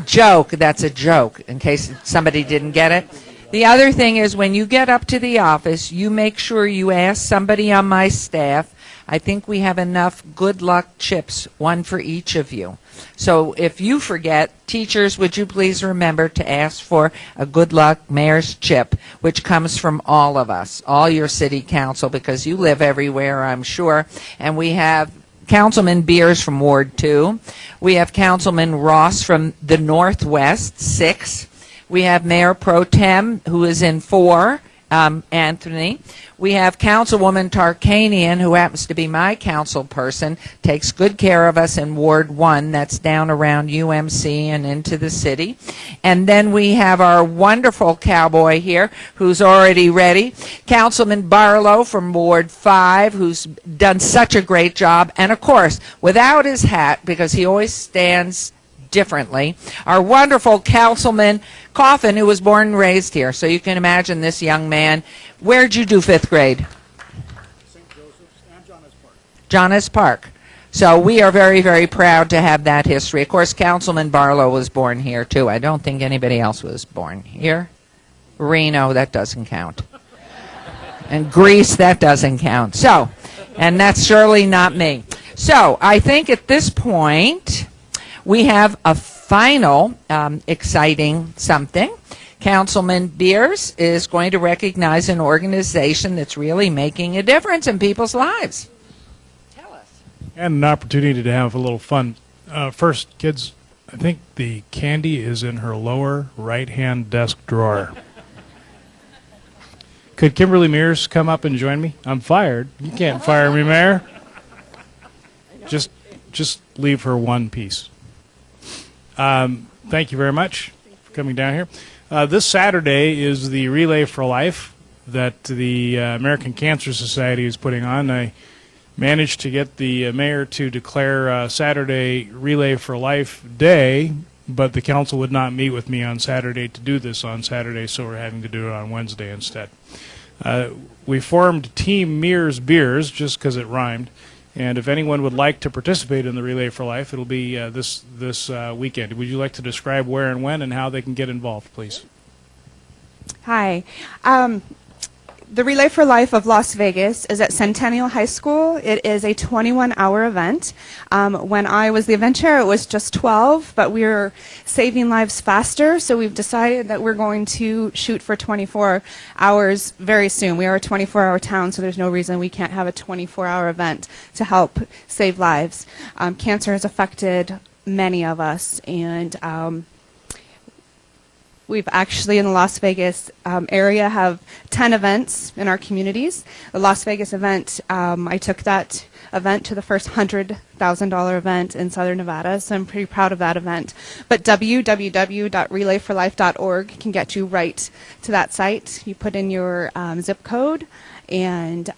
Joke, that's a joke, in case somebody didn't get it. The other thing is when you get up to the office, you make sure you ask somebody on my staff. I think we have enough good luck chips, one for each of you. So if you forget, teachers, would you please remember to ask for a good luck mayor's chip, which comes from all of us, all your city council, because you live everywhere, I'm sure. And we have Councilman Beers from Ward 2. We have Councilman Ross from the Northwest, 6. We have Mayor Pro Tem, who is in 4, Anthony. We have Councilwoman Tarkanian, who happens to be my council person, takes good care of us in Ward 1, that's down around UMC and into the city. And then we have our wonderful cowboy here, who's already ready, Councilman Barlow from Ward 5, who's done such a great job. And of course, without his hat, because he always stands differently, our wonderful Councilman Coffin, who was born and raised here. So you can imagine this young man. Where'd you do 5th grade? St. Joseph's and John S. Park. John S. Park. So we are very, very proud to have that history. Of course, Councilman Barlow was born here, too. I don't think anybody else was born here. Reno, that doesn't count. And Greece, that doesn't count. So, and that's surely not me. So I think at this point, we have a final exciting something. Councilman Beers is going to recognize an organization that's really making a difference in people's lives. Tell us. And an opportunity to have a little fun. First, kids, I think the candy is in her lower right-hand desk drawer. Could Kimberly Mears come up and join me? I'm fired. You can't fire me, Mayor. Just leave her one piece. Thank you very much for coming down here. This Saturday is the Relay for Life that the American Cancer Society is putting on. I managed to get the mayor to declare Saturday Relay for Life Day, but the council would not meet with me on Saturday to do this on Saturday, so we're having to do it on Wednesday instead. We formed Team Mears Beers just because it rhymed. And if anyone would like to participate in the Relay for Life, it'll be this weekend. Would you like to describe where and when and how they can get involved, please? Hi. The Relay for Life of Las Vegas is at Centennial High School. It is a 21-hour event. When I was the event chair, it was just 12, but we're saving lives faster, so we've decided that we're going to shoot for 24 hours very soon. We are a 24-hour town, so there's no reason we can't have a 24-hour event to help save lives. Cancer has affected many of us, and we've actually, in the Las Vegas area, have 10 events in our communities. The Las Vegas event, I took that event to the first $100,000 event in Southern Nevada, so I'm pretty proud of that event. But www.relayforlife.org can get you right to that site. You put in your zip code, and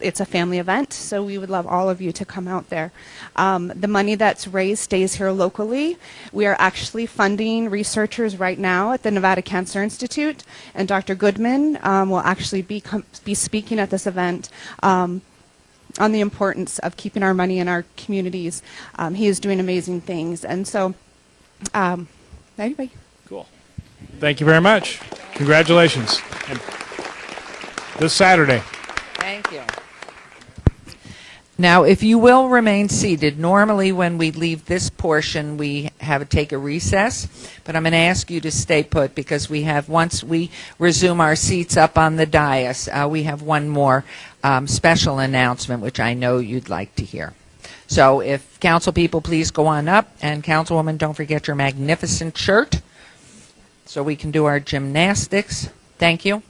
it's a family event, so we would love all of you to come out there. The money that's raised stays here locally. We are actually funding researchers right now at the Nevada Cancer Institute, and Dr. Goodman will actually be speaking at this event on the importance of keeping our money in our communities. He is doing amazing things, and so anyway. Cool. Thank you very much. Congratulations. And this Saturday. Thank you. Now, if you will remain seated, normally when we leave this portion, we take a recess, but I'm going to ask you to stay put because once we resume our seats up on the dais, we have one more special announcement, which I know you'd like to hear. So if council people please go on up, and Councilwoman, don't forget your magnificent shirt so we can do our gymnastics. Thank you.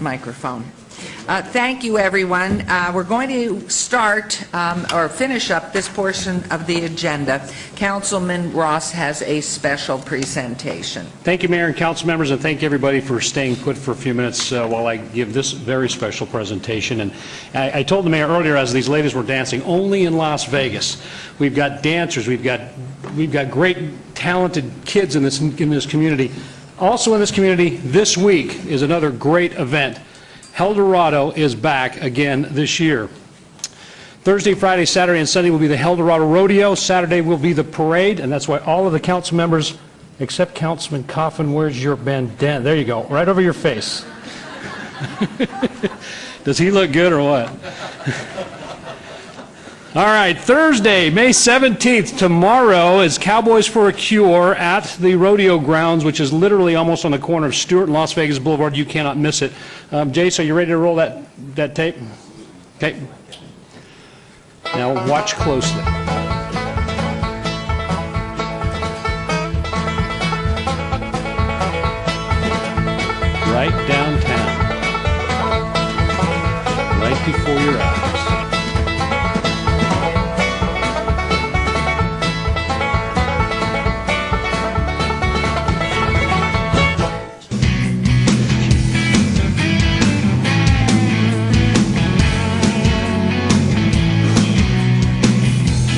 Microphone. Thank you, everyone. We're going to start or finish up this portion of the agenda. Councilman Ross has a special presentation. Thank you, Mayor and council members, and thank everybody for staying put for a few minutes while I give this very special presentation. And I told the mayor earlier, as these ladies were dancing, only in Las Vegas. We've got dancers, we've got great, talented kids in this community. Also in this community, this week is another great event. Heldorado is back again this year. Thursday, Friday, Saturday, and Sunday will be the Heldorado Rodeo. Saturday will be the parade, and that's why all of the council members, except Councilman Coffin, where's your bandana? There you go, right over your face. Does he look good or what? All right, Thursday, May 17th, tomorrow is Cowboys for a Cure at the rodeo grounds, which is literally almost on the corner of Stewart and Las Vegas Boulevard. You cannot miss it. Jace, are you ready to roll that tape? Okay. Now watch closely. Right downtown. Right before your eyes.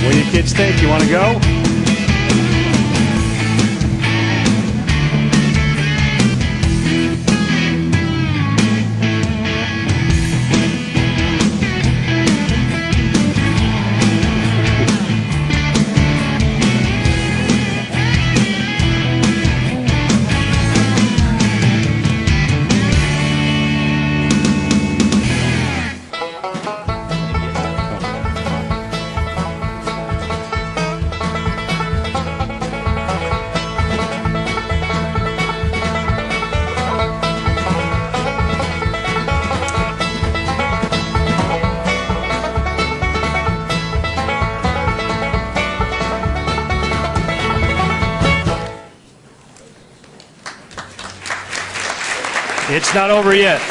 What do you kids think? You want to go? It's not over yet.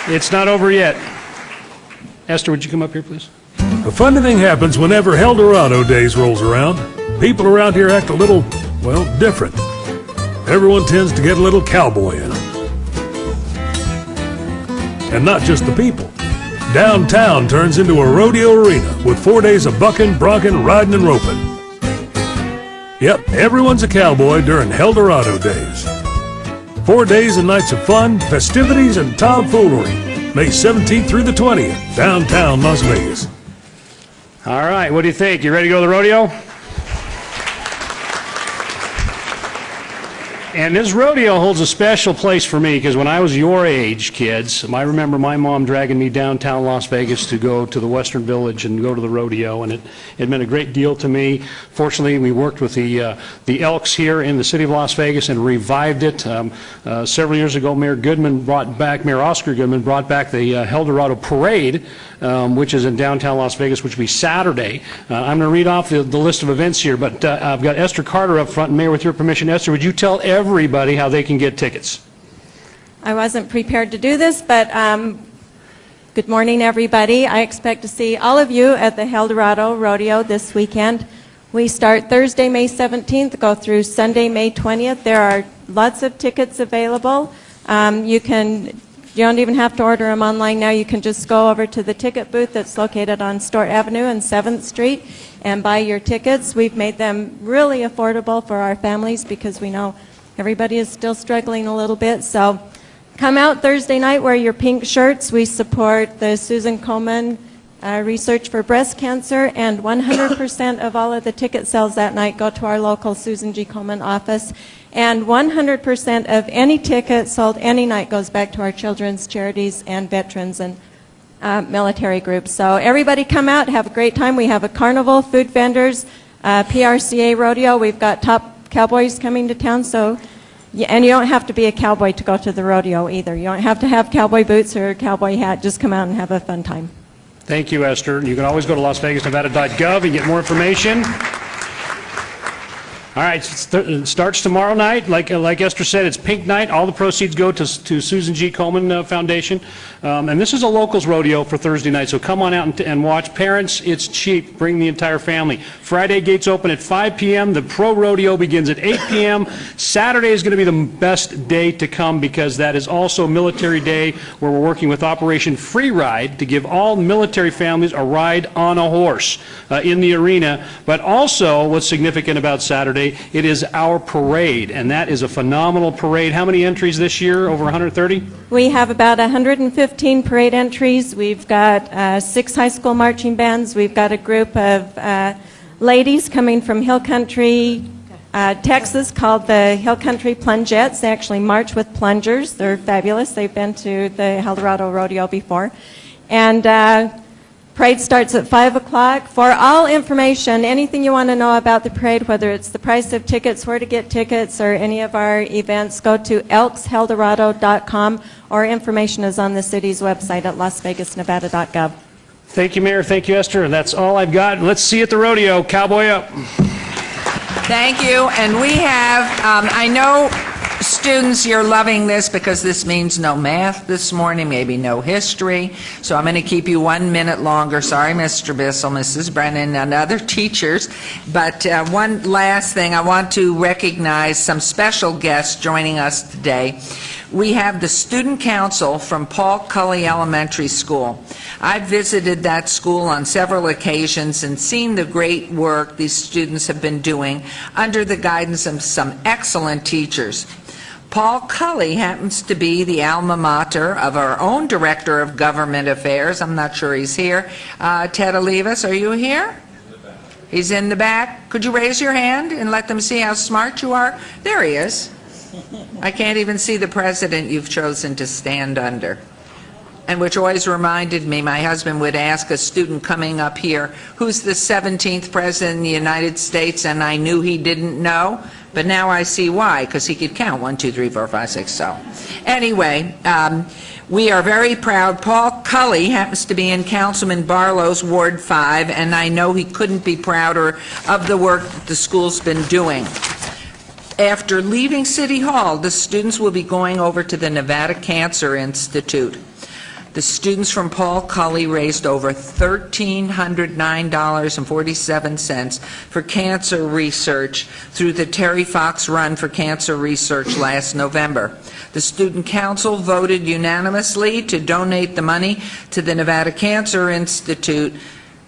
It's not over yet. Esther, would you come up here, please? A funny thing happens whenever Heldorado Days rolls around. People around here act a little, well, different. Everyone tends to get a little cowboy in them. And not just the people. Downtown turns into a rodeo arena with 4 days of bucking, bronking, riding, and roping. Yep, everyone's a cowboy during Heldorado Days. 4 days and nights of fun, festivities, and tomfoolery. May 17th through the 20th, downtown Las Vegas. All right, what do you think? You ready to go to the rodeo? And this rodeo holds a special place for me because when I was your age, kids, I remember my mom dragging me downtown Las Vegas to go to the Western Village and go to the rodeo, and it meant a great deal to me. Fortunately, we worked with the Elks here in the city of Las Vegas and revived it. Several years ago, Mayor Oscar Goodman brought back the Heldorado Parade, which is in downtown Las Vegas, which will be Saturday. I'm going to read off the list of events here, but I've got Esther Carter up front. And Mayor, with your permission, Esther, would you tell everybody how they can get tickets? I wasn't prepared to do this, but good morning, everybody. I expect to see all of you at the Heldorado Rodeo this weekend. We start Thursday, May 17th, go through Sunday, May 20th. There are lots of tickets available. You don't even have to order them online now. You can just go over to the ticket booth that's located on Stort Avenue and 7th Street and buy your tickets. We've made them really affordable for our families because we know everybody is still struggling a little bit. So come out Thursday night, wear your pink shirts. We support the Susan Komen Research for Breast Cancer, and 100% of all of the ticket sales that night go to our local Susan G. Komen office. And 100% of any ticket sold any night goes back to our children's charities and veterans and military groups. So everybody come out, have a great time. We have a carnival, food vendors, PRCA rodeo. We've got top cowboys coming to town. And you don't have to be a cowboy to go to the rodeo either. You don't have to have cowboy boots or a cowboy hat. Just come out and have a fun time. Thank you, Esther. You can always go to LasVegasNevada.gov and get more information. All right, it starts tomorrow night. Like Esther said, it's Pink Night. All the proceeds go to Susan G. Komen Foundation. And this is a locals rodeo for Thursday night, so come on out and watch. Parents, it's cheap. Bring the entire family. Friday gates open at 5 p.m. The pro rodeo begins at 8 p.m. Saturday is going to be the best day to come because that is also Military Day, where we're working with Operation Free Ride to give all military families a ride on a horse in the arena. But also, what's significant about Saturday, it is our parade, and that is a phenomenal parade. How many entries this year? Over 130? We have about 115 parade entries. We've got 6 high school marching bands. We've got a group of ladies coming from Hill Country, Texas, called the Hill Country Plungettes. They actually march with plungers. They're fabulous. They've been to the El Dorado Rodeo before. And parade starts at 5 o'clock. For all information, anything you want to know about the parade, whether it's the price of tickets, where to get tickets, or any of our events, go to elksheldorado.com, or information is on the city's website at lasvegasnevada.gov. Thank you, Mayor. Thank you, Esther. That's all I've got. Let's see you at the rodeo. Cowboy up. Thank you. And we have, I know students, you're loving this because this means no math this morning, maybe no history. So I'm going to keep you 1 minute longer. Sorry, Mr. Bissell, Mrs. Brennan, and other teachers. But one last thing, I want to recognize some special guests joining us today. We have the Student Council from Paul Cully Elementary School. I've visited that school on several occasions and seen the great work these students have been doing under the guidance of some excellent teachers. Paul Cully happens to be the alma mater of our own Director of Government Affairs. I'm not sure he's here. Ted Olivas, are you here? He's in the back. Could you raise your hand and let them see how smart you are? There he is. I can't even see the president you've chosen to stand under. And which always reminded me, my husband would ask a student coming up here, who's the 17th president of the United States, and I knew he didn't know, but now I see why, because he could count 1, 2, 3, 4, 5, 6, so. Anyway, we are very proud. Paul Cully happens to be in Councilman Barlow's Ward 5, and I know he couldn't be prouder of the work that the school's been doing. After leaving City Hall, the students will be going over to the Nevada Cancer Institute. The students from Paul Cully raised over $1,309.47 for cancer research through the Terry Fox Run for Cancer Research last November. The Student Council voted unanimously to donate the money to the Nevada Cancer Institute,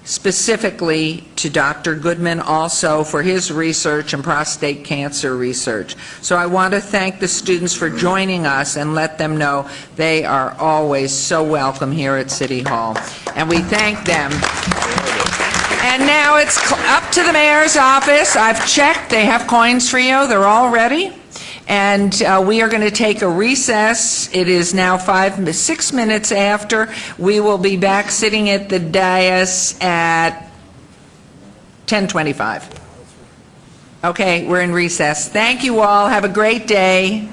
specifically to Dr. Goodman also for his research and prostate cancer research. So I want to thank the students for joining us and let them know they are always so welcome here at City Hall. And we thank them. And now it's up to the mayor's office. I've checked. They have coins for you. They're all ready. And we are going to take a recess. It is now 6 minutes after. We will be back sitting at the dais at 10:25. Okay, we're in recess. Thank you all. Have a great day.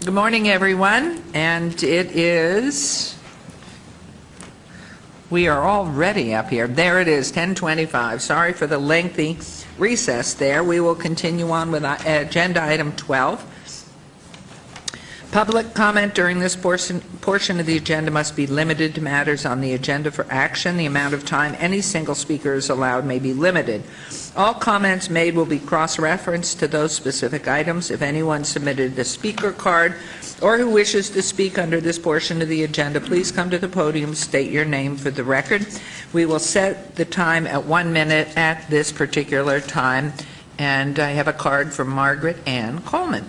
Good morning, everyone, and we are already up here. There it is, 10:25. Sorry for the lengthy recess there. We will continue on with agenda item 12. Public comment during this portion of the agenda must be limited to matters on the agenda for action. The amount of time any single speaker is allowed may be limited. All comments made will be cross-referenced to those specific items. If anyone submitted a speaker card or who wishes to speak under this portion of the agenda, please come to the podium, state your name for the record. We will set the time at 1 minute at this particular time. And I have a card from Margaret Ann Coleman.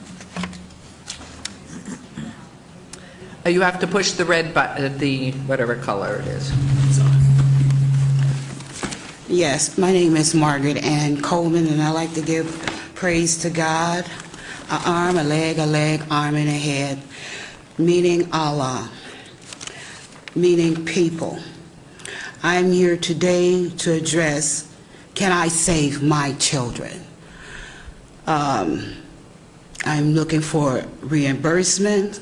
You have to push the red button, the whatever color it is. Yes, my name is Margaret Ann Coleman, and I like to give praise to God. An arm, a leg, arm, and a head, meaning Allah, meaning people. I'm here today to address, can I save my children? I'm looking for reimbursement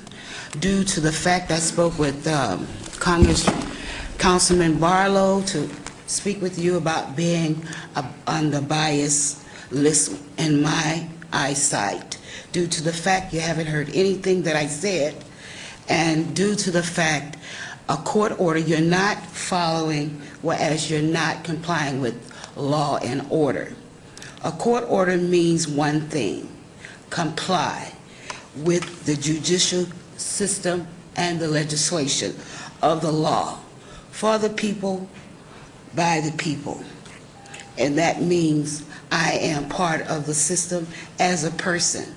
due to the fact I spoke with Councilman Barlow to speak with you about being on the bias list in my eyesight, due to the fact you haven't heard anything that I said, and due to the fact a court order you're not following, whereas you're not complying with law and order. A court order means one thing: comply with the judicial system and the legislation of the law, for the people, by the people. And that means I am part of the system as a person.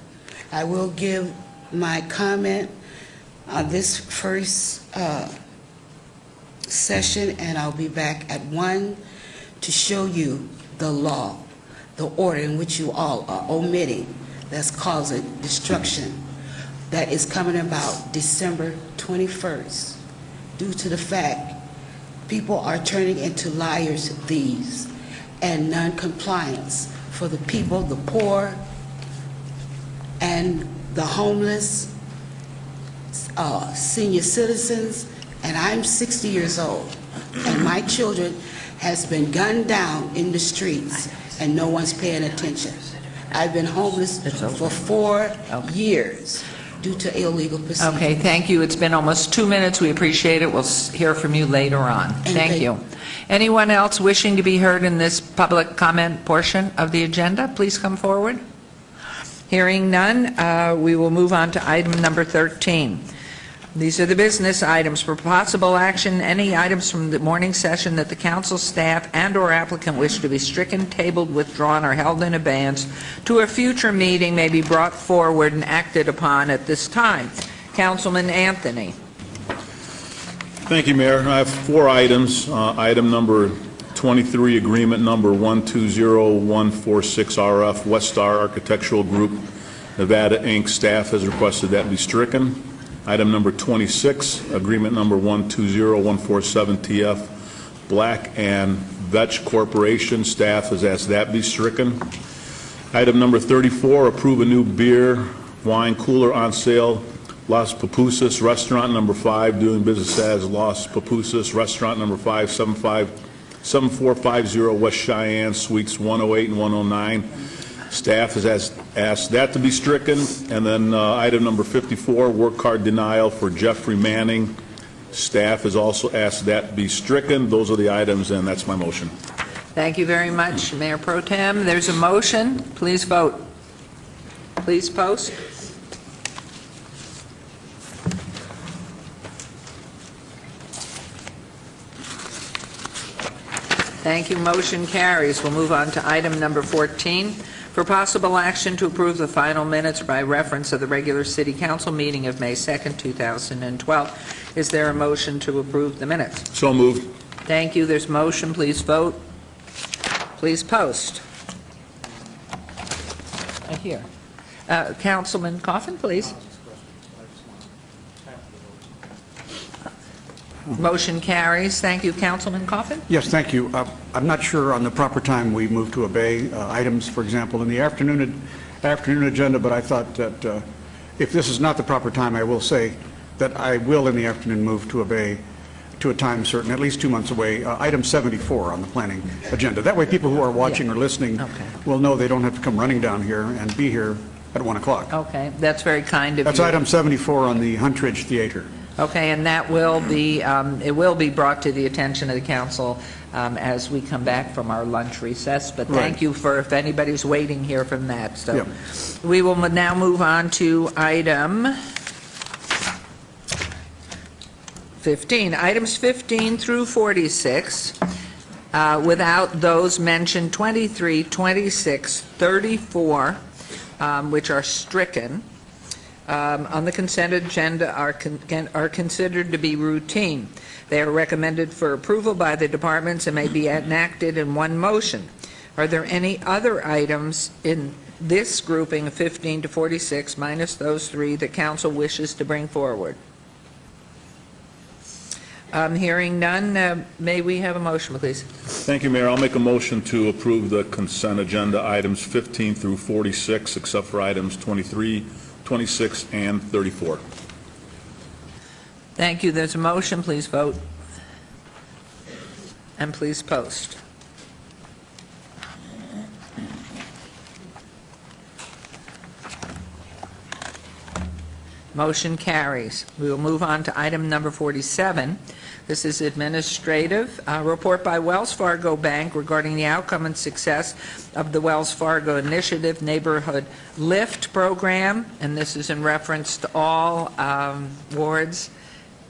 I will give my comment on this first session, and I'll be back at 1 to show you the law, the order in which you all are omitting, that's causing destruction, that is coming about December 21st, due to the fact people are turning into liars, thieves, and non-compliance for the people, the poor, and the homeless, senior citizens. And I'm 60 years old, and my children has been gunned down in the streets, and no one's paying attention. I've been homeless for 4 years. Due to illegal proceedings. Okay, thank you. It's been almost 2 minutes. We appreciate it. We'll hear from you later on. Thank you. Anyone else wishing to be heard in this public comment portion of the agenda, please come forward. Hearing none, we will move on to item number 13. These are the business items. For possible action, any items from the morning session that the council staff and/or applicant wish to be stricken, tabled, withdrawn, or held in abeyance to a future meeting may be brought forward and acted upon at this time. Councilman Anthony. Thank you, Mayor. I have 4 items. Item number 23, agreement number 120146RF, Westar Architectural Group, Nevada, Inc. Staff has requested that be stricken. Item number 26, agreement number 120147TF, Black and Vetch Corporation. Staff has asked that be stricken. Item number 34, approve a new beer, wine cooler on sale, Las Pupusas Restaurant number 5, doing business as Las Pupusas Restaurant number 5, 7450 West Cheyenne, Suites 108 and 109. Staff has asked that to be stricken. And then item number 54, work card denial for Jeffrey Manning. Staff has also asked that be stricken. Those are the items, and that's my motion. Thank you very much, Mayor Pro Tem. There's a motion. Please vote. Please post. Thank you. Motion carries. We'll move on to item number 14. For possible action to approve the final minutes by reference of the regular City Council meeting of May 2nd, 2012. Is there a motion to approve the minutes? So moved. Thank you. There's motion. Please vote. Please post. Here. Councilman Coffin, please. Motion carries. Thank you. Councilman Coffin? Yes, thank you. I'm not sure on the proper time we move to obey items, for example, in the afternoon agenda, but I thought that if this is not the proper time, I will say that I will in the afternoon move to a time certain, at least 2 months away, item 74 on the planning agenda. That way people who are watching or listening will know they don't have to come running down here and be here at 1 o'clock. Okay, that's very kind of That's you. item 74 on the Huntridge Theater. Okay, and that will be, it will be brought to the attention of the council as we come back from our lunch recess, but thank Right. you for, if anybody's waiting here from that. So Yep. we will now move on to item 15. Items 15 through 46, without those mentioned 23, 26, 34, which are stricken, on the consent agenda are considered to be routine. They are recommended for approval by the departments and may be enacted in one motion. Are there any other items in this grouping of 15 to 46, minus those three, that council wishes to bring forward? Hearing none, may we have a motion, please? Thank you, Mayor. I'll make a motion to approve the consent agenda items 15 through 46, except for items 23, 26, and 34. Thank you. There's a motion. Please vote. And please post. Motion carries. We will move on to item number 47. This is administrative. Report by Wells Fargo Bank regarding the outcome and success of the Wells Fargo Initiative Neighborhood Lift Program, and this is in reference to all wards.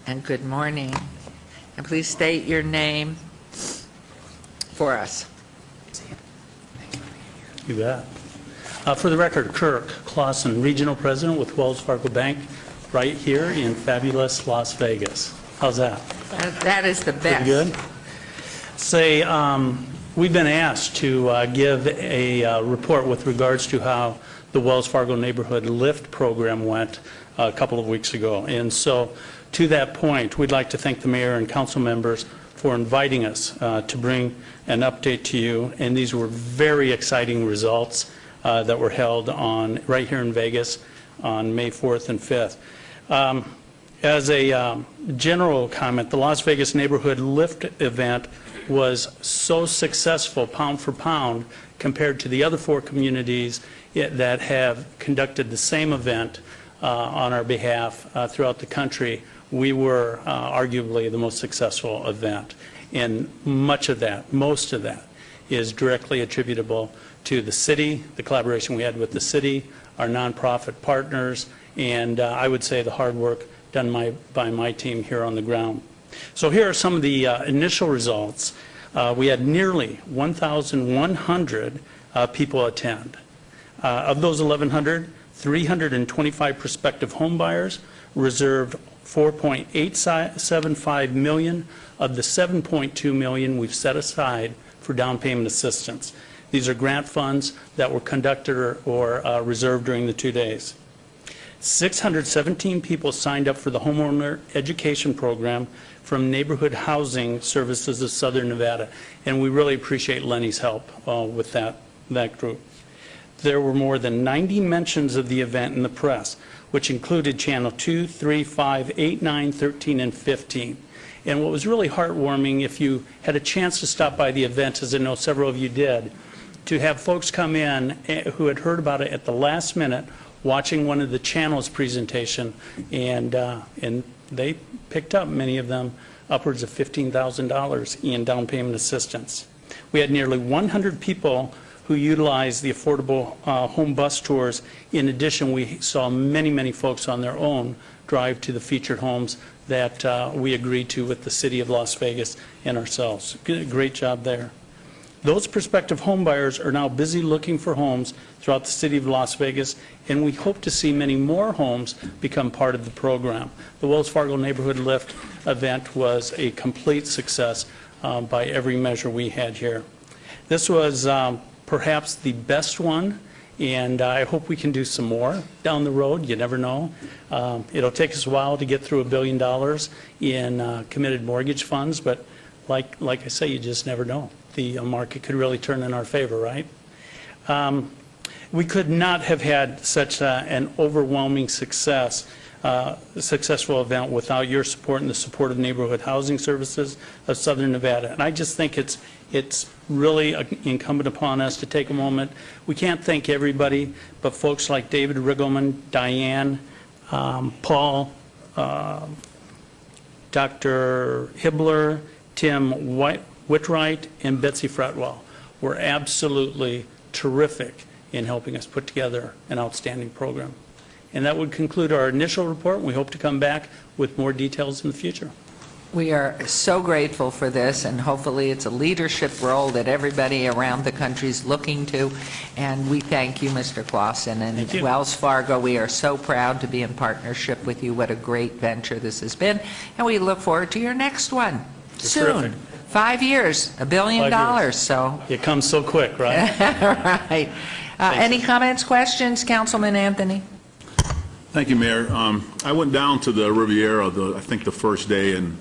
And good morning. And please state your name for us. You bet. For the record, Kirk Clausen, Regional President with Wells Fargo Bank, right here in fabulous Las Vegas. How's that? That is the best. Pretty good? Say, we've been asked to give a report with regards to how the Wells Fargo Neighborhood Lift program went a couple of weeks ago. And so, to that point, we'd like to thank the mayor and council members for inviting us to bring an update to you. And these were very exciting results that were held on right here in Vegas on May 4th and 5th. As a general comment, the Las Vegas Neighborhood Lift event was so successful pound for pound compared to the other 4 communities that have conducted the same event on our behalf throughout the country. We were arguably the most successful event. And most of that is directly attributable to the city, the collaboration we had with the city, our nonprofit partners, and I would say the hard work done by my team here on the ground. So here are some of the initial results. We had nearly 1,100 people attend. Of those 1,100, 325 prospective home buyers reserved $4.875 million of the $7.2 million we've set aside for down payment assistance. These are grant funds that were conducted or reserved during the 2 days. 617 people signed up for the homeowner education program from Neighborhood Housing Services of Southern Nevada, and we really appreciate Lenny's help with that group. There were more than 90 mentions of the event in the press, which included Channel 2, 3, 5, 8, 9, 13, and 15. And what was really heartwarming, if you had a chance to stop by the event, as I know several of you did, to have folks come in who had heard about it at the last minute, watching one of the channels presentation, and they picked up, many of them, upwards of $15,000 in down payment assistance. We had nearly 100 people who utilized the affordable home bus tours. In addition, we saw many, many folks on their own drive to the featured homes that we agreed to with the city of Las Vegas and ourselves. Great job there. Those prospective home buyers are now busy looking for homes throughout the city of Las Vegas, and we hope to see many more homes become part of the program. The Wells Fargo Neighborhood Lift event was a complete success by every measure we had here. This was perhaps the best one, and I hope we can do some more down the road. You never know. It'll take us a while to get through $1 billion in committed mortgage funds, but like I say, you just never know. The market could really turn in our favor, right? We could not have had such an overwhelming successful event without your support and the support of Neighborhood Housing Services of Southern Nevada. And I just think it's really incumbent upon us to take a moment. We can't thank everybody, but folks like David Riggleman, Diane, Paul, Dr. Hibbler, Tim Whitwright, and Betsy Fretwell were absolutely terrific in helping us put together an outstanding program. And that would conclude our initial report. We hope to come back with more details in the future. We are so grateful for this, and hopefully it's a leadership role that everybody around the country is looking to. And we thank you, Mr. Clausen. And Thank you. Wells Fargo, we are so proud to be in partnership with you. What a great venture this has been. And we look forward to your next one soon. Terrific. 5 years, $1 billion. 5 years. So. It comes so quick, right? Right. Any comments, questions, Councilman Anthony? Thank you, Mayor. I went down to the Riviera, I think the first day, and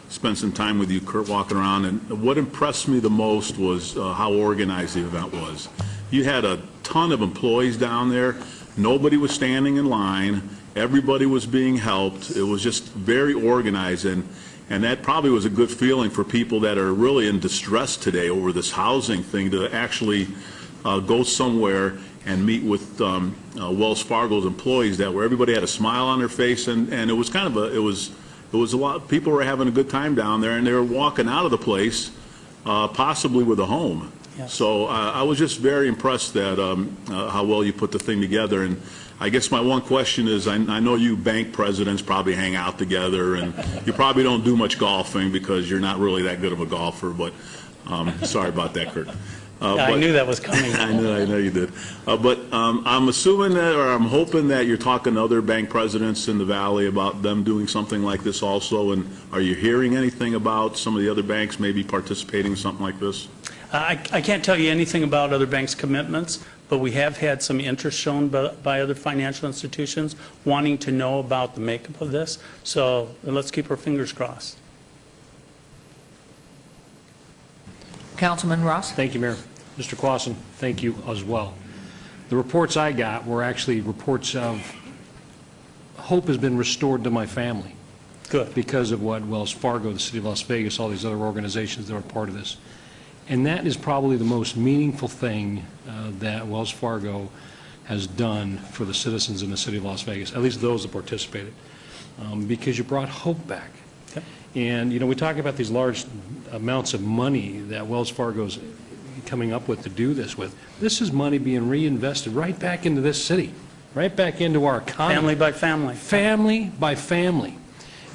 spent some time with you, Kurt, walking around. And what impressed me the most was how organized the event was. You had a ton of employees down there. Nobody was standing in line. Everybody was being helped. It was just very organized. And that probably was a good feeling for people that are really in distress today over this housing thing, to actually go somewhere and meet with Wells Fargo's employees, where everybody had a smile on their face, and it was kind of it was a lot. People were having a good time down there, and they were walking out of the place possibly with a home. Yes. So I was just very impressed that how well you put the thing together. And I guess my one question is, I know you bank presidents probably hang out together, and you probably don't do much golfing because you're not really that good of a golfer, but sorry about that, Kurt. I knew that was coming. I know you did. But I'm assuming that, or I'm hoping that you're talking to other bank presidents in the Valley about them doing something like this also. And are you hearing anything about some of the other banks maybe participating in something like this? I can't tell you anything about other banks' commitments, but we have had some interest shown by other financial institutions wanting to know about the makeup of this. So let's keep our fingers crossed. Councilman Ross? Thank you, Mayor. Mr. Clausen, thank you as well. The reports I got were actually reports of hope has been restored to my family. Good. Because of what Wells Fargo, the City of Las Vegas, all these other organizations that are part of this. And that is probably the most meaningful thing that Wells Fargo has done for the citizens in the City of Las Vegas, at least those that participated, because you brought hope back. Okay. And, you know, we talk about these large amounts of money that Wells Fargo's coming up with to do this with. This is money being reinvested right back into this city, right back into our economy. Family by family. Family by family.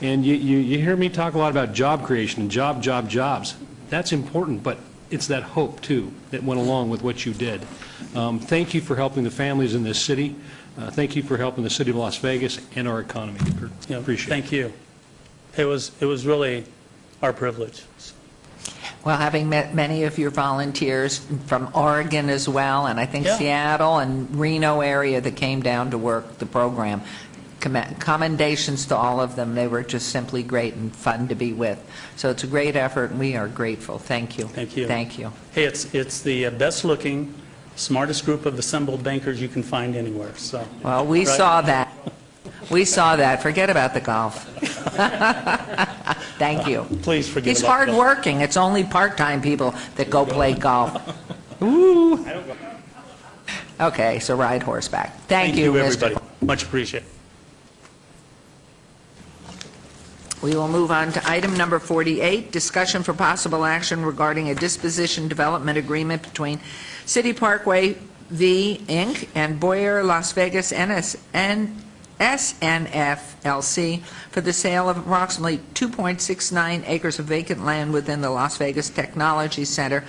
And you hear me talk a lot about job creation and jobs. That's important, but it's that hope, too, that went along with what you did. Thank you for helping the families in this city. Thank you for helping the City of Las Vegas and our economy. Yeah, appreciate it. Thank you. It was really our privilege. Well, having met many of your volunteers from Oregon as well, and I think Seattle and Reno area that came down to work the program, commendations to all of them. They were just simply great and fun to be with. So it's a great effort, and we are grateful. Thank you. Thank you. Thank you. Hey, it's the best-looking, smartest group of assembled bankers you can find anywhere. So. Well, we saw that. We saw that. Forget about the golf. Thank you. Please forget He's about golf. hardworking. It's only part-time people that go play golf. Ooh. Okay, so ride horseback. Thank you, everybody. Mr. Much appreciated. We will move on to item number 48, discussion for possible action regarding a disposition development agreement between City Parkway V. Inc. and Boyer Las Vegas SNF-LC for the sale of approximately 2.69 acres of vacant land within the Las Vegas Technology Center,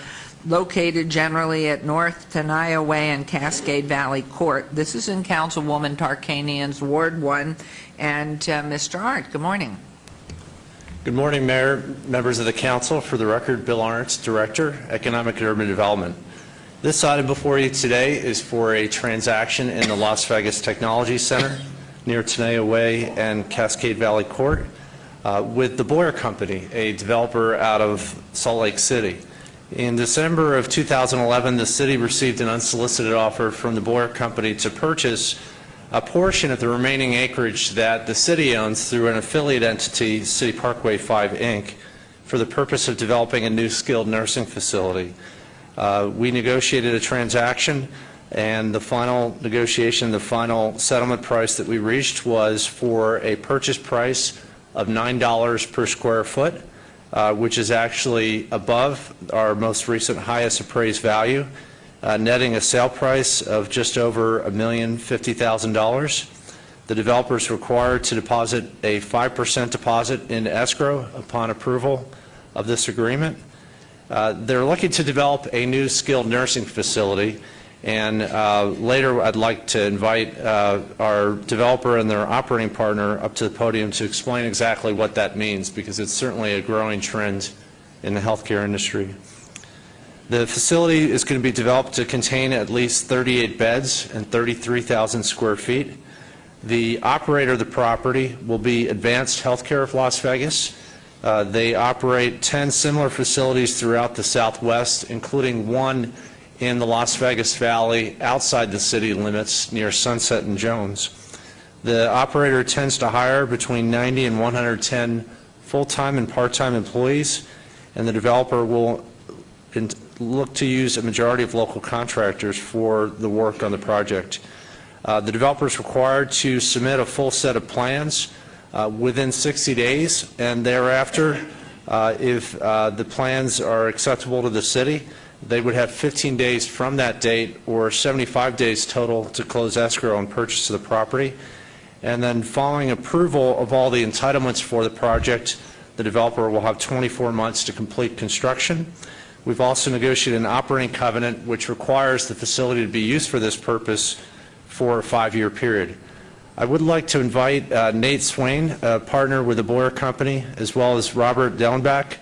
located generally at North Tenaya Way and Cascade Valley Court. This is in Councilwoman Tarkanian's Ward 1. And Mr. Arndt, good morning. Good morning, Mayor, members of the Council. For the record, Bill Arndt, Director, Economic and Urban Development. This item before you today is for a transaction in the Las Vegas Technology Center near Tenaya Way and Cascade Valley Court with the Boyer Company, a developer out of Salt Lake City. In December of 2011, the city received an unsolicited offer from the Boyer Company to purchase a portion of the remaining acreage that the city owns through an affiliate entity, City Parkway 5, Inc., for the purpose of developing a new skilled nursing facility. We negotiated a transaction, and the final negotiation, the final settlement price that we reached was for a purchase price of $9 per square foot, which is actually above our most recent highest appraised value, netting a sale price of just over $1,050,000. The developer is required to deposit a 5% deposit in escrow upon approval of this agreement. They're looking to develop a new skilled nursing facility, and later I'd like to invite our developer and their operating partner up to the podium to explain exactly what that means, because it's certainly a growing trend in the healthcare industry. The facility is going to be developed to contain at least 38 beds and 33,000 square feet. The operator of the property will be Advanced Healthcare of Las Vegas. They operate 10 similar facilities throughout the Southwest, including one in the Las Vegas Valley outside the city limits near Sunset and Jones. The operator tends to hire between 90 and 110 full-time and part-time employees, and the developer will look to use a majority of local contractors for the work on the project. The developer is required to submit a full set of plans within 60 days, and thereafter, if the plans are acceptable to the city, they would have 15 days from that date, or 75 days total, to close escrow on purchase of the property. And then following approval of all the entitlements for the project, the developer will have 24 months to complete construction. We've also negotiated an operating covenant which requires the facility to be used for this purpose for a 5-year period. I would like to invite Nate Swain, a partner with the Boyer Company, as well as Robert Dellenbach,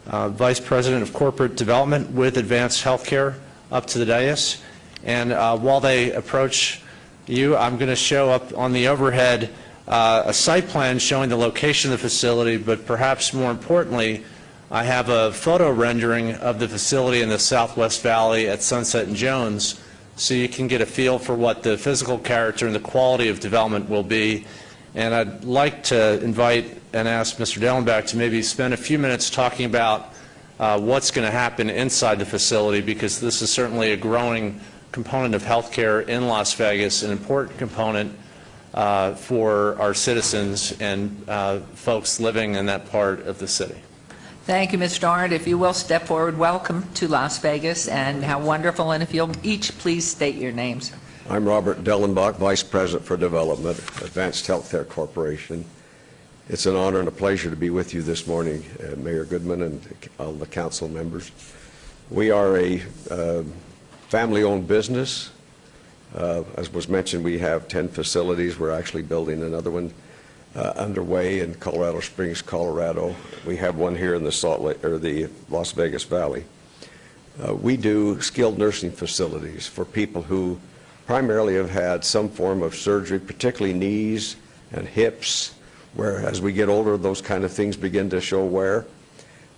Vice President of Corporate Development with Advanced Healthcare, up to the dais. And while they approach you, I'm going to show up on the overhead a site plan showing the location of the facility, but perhaps more importantly, I have a photo rendering of the facility in the Southwest Valley at Sunset and Jones, so you can get a feel for what the physical character and the quality of development will be. And I'd like to invite and ask Mr. Dellenbach to maybe spend a few minutes talking about what's going to happen inside the facility, because this is certainly a growing component of healthcare in Las Vegas, an important component for our citizens and folks living in that part of the city. Thank you, Mr. Arndt. If you will step forward, welcome to Las Vegas, and how wonderful. And if you'll each please state your names. I'm Robert Dellenbach, Vice President for Development, Advanced Healthcare Corporation. It's an honor and a pleasure to be with you this morning, Mayor Goodman and all the council members. We are a family-owned business. As was mentioned, we have 10 facilities. We're actually building another one underway in Colorado Springs, Colorado. We have one here in the Las Vegas Valley. We do skilled nursing facilities for people who primarily have had some form of surgery, particularly knees and hips, where as we get older, those kind of things begin to show wear.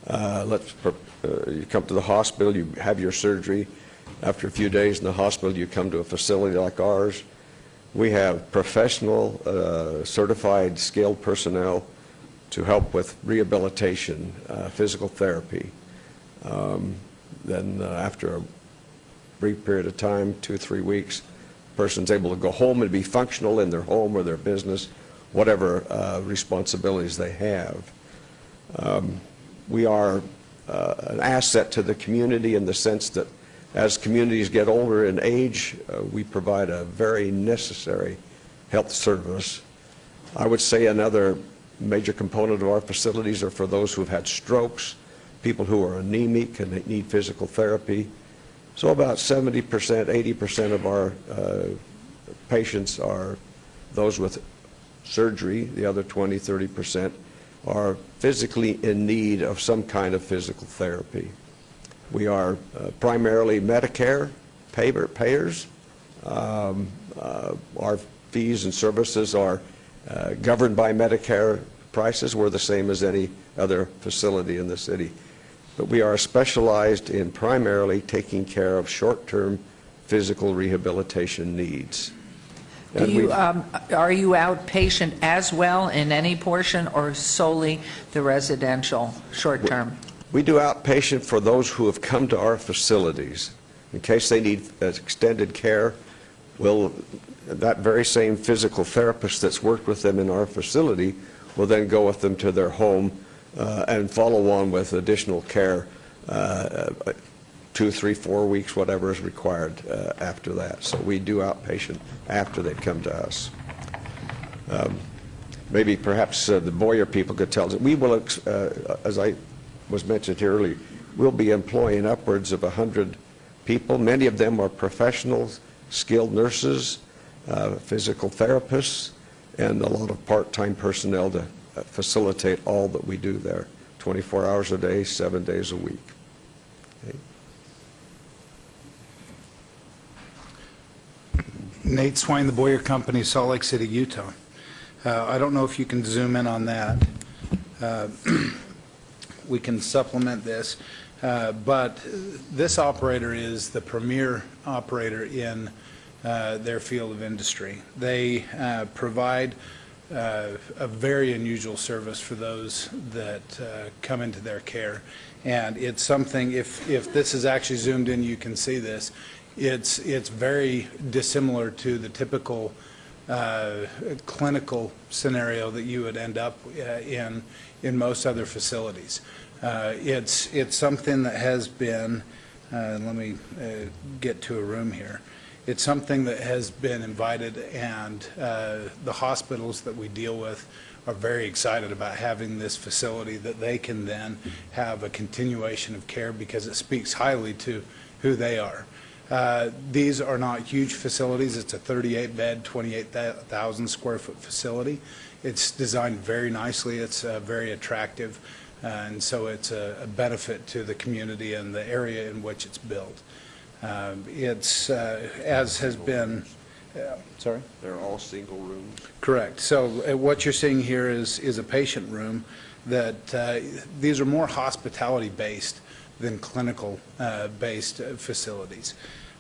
You come to the hospital, you have your surgery. After a few days in the hospital, you come to a facility like ours. We have professional, certified, skilled personnel to help with rehabilitation, physical therapy. Then after a brief period of time, 2 or 3 weeks, the person's able to go home and be functional in their home or their business, whatever responsibilities they have. We are an asset to the community in the sense that as communities get older in age, we provide a very necessary health service. I would say another major component of our facilities are for those who have had strokes, people who are anemic and need physical therapy. So about 70%, 80% of our patients are those with surgery. The other 20, 30% are physically in need of some kind of physical therapy. We are primarily Medicare payers. Our fees and services are governed by Medicare prices. We're the same as any other facility in the city. but we are specialized in primarily taking care of short-term physical rehabilitation needs. Are you outpatient as well in any portion, or solely the residential short-term? We do outpatient for those who have come to our facilities. In case they need extended care, that very same physical therapist that's worked with them in our facility will then go with them to their home and follow on with additional care 2, 3, 4 weeks, whatever is required after that. So we do outpatient after they come to us. Maybe perhaps the Boyer people could tell us. We will, as I was mentioned here earlier, we'll be employing upwards of 100 people. Many of them are professionals, skilled nurses, physical therapists, and a lot of part-time personnel to facilitate all that we do there, 24 hours a day, 7 days a week. Okay. Nate Swine, the Boyer Company, Salt Lake City, Utah. I don't know if you can zoom in on that. We can supplement this, but this operator is the premier operator in their field of industry. They provide a very unusual service for those that come into their care, and it's something, if this is actually zoomed in, you can see this. It's very dissimilar to the typical clinical scenario that you would end up in most other facilities. It's something that has been, let me get to a room here. It's something that has been invited, and the hospitals that we deal with are very excited about having this facility that they can then have a continuation of care, because it speaks highly to who they are. These are not huge facilities. It's a 38-bed, 28,000 square foot facility. It's designed very nicely. It's very attractive, and so it's a benefit to the community and the area in which it's built. It's, as has been, sorry? They're all single rooms? Correct. So what you're seeing here is a patient room that, these are more hospitality-based than clinical-based facilities.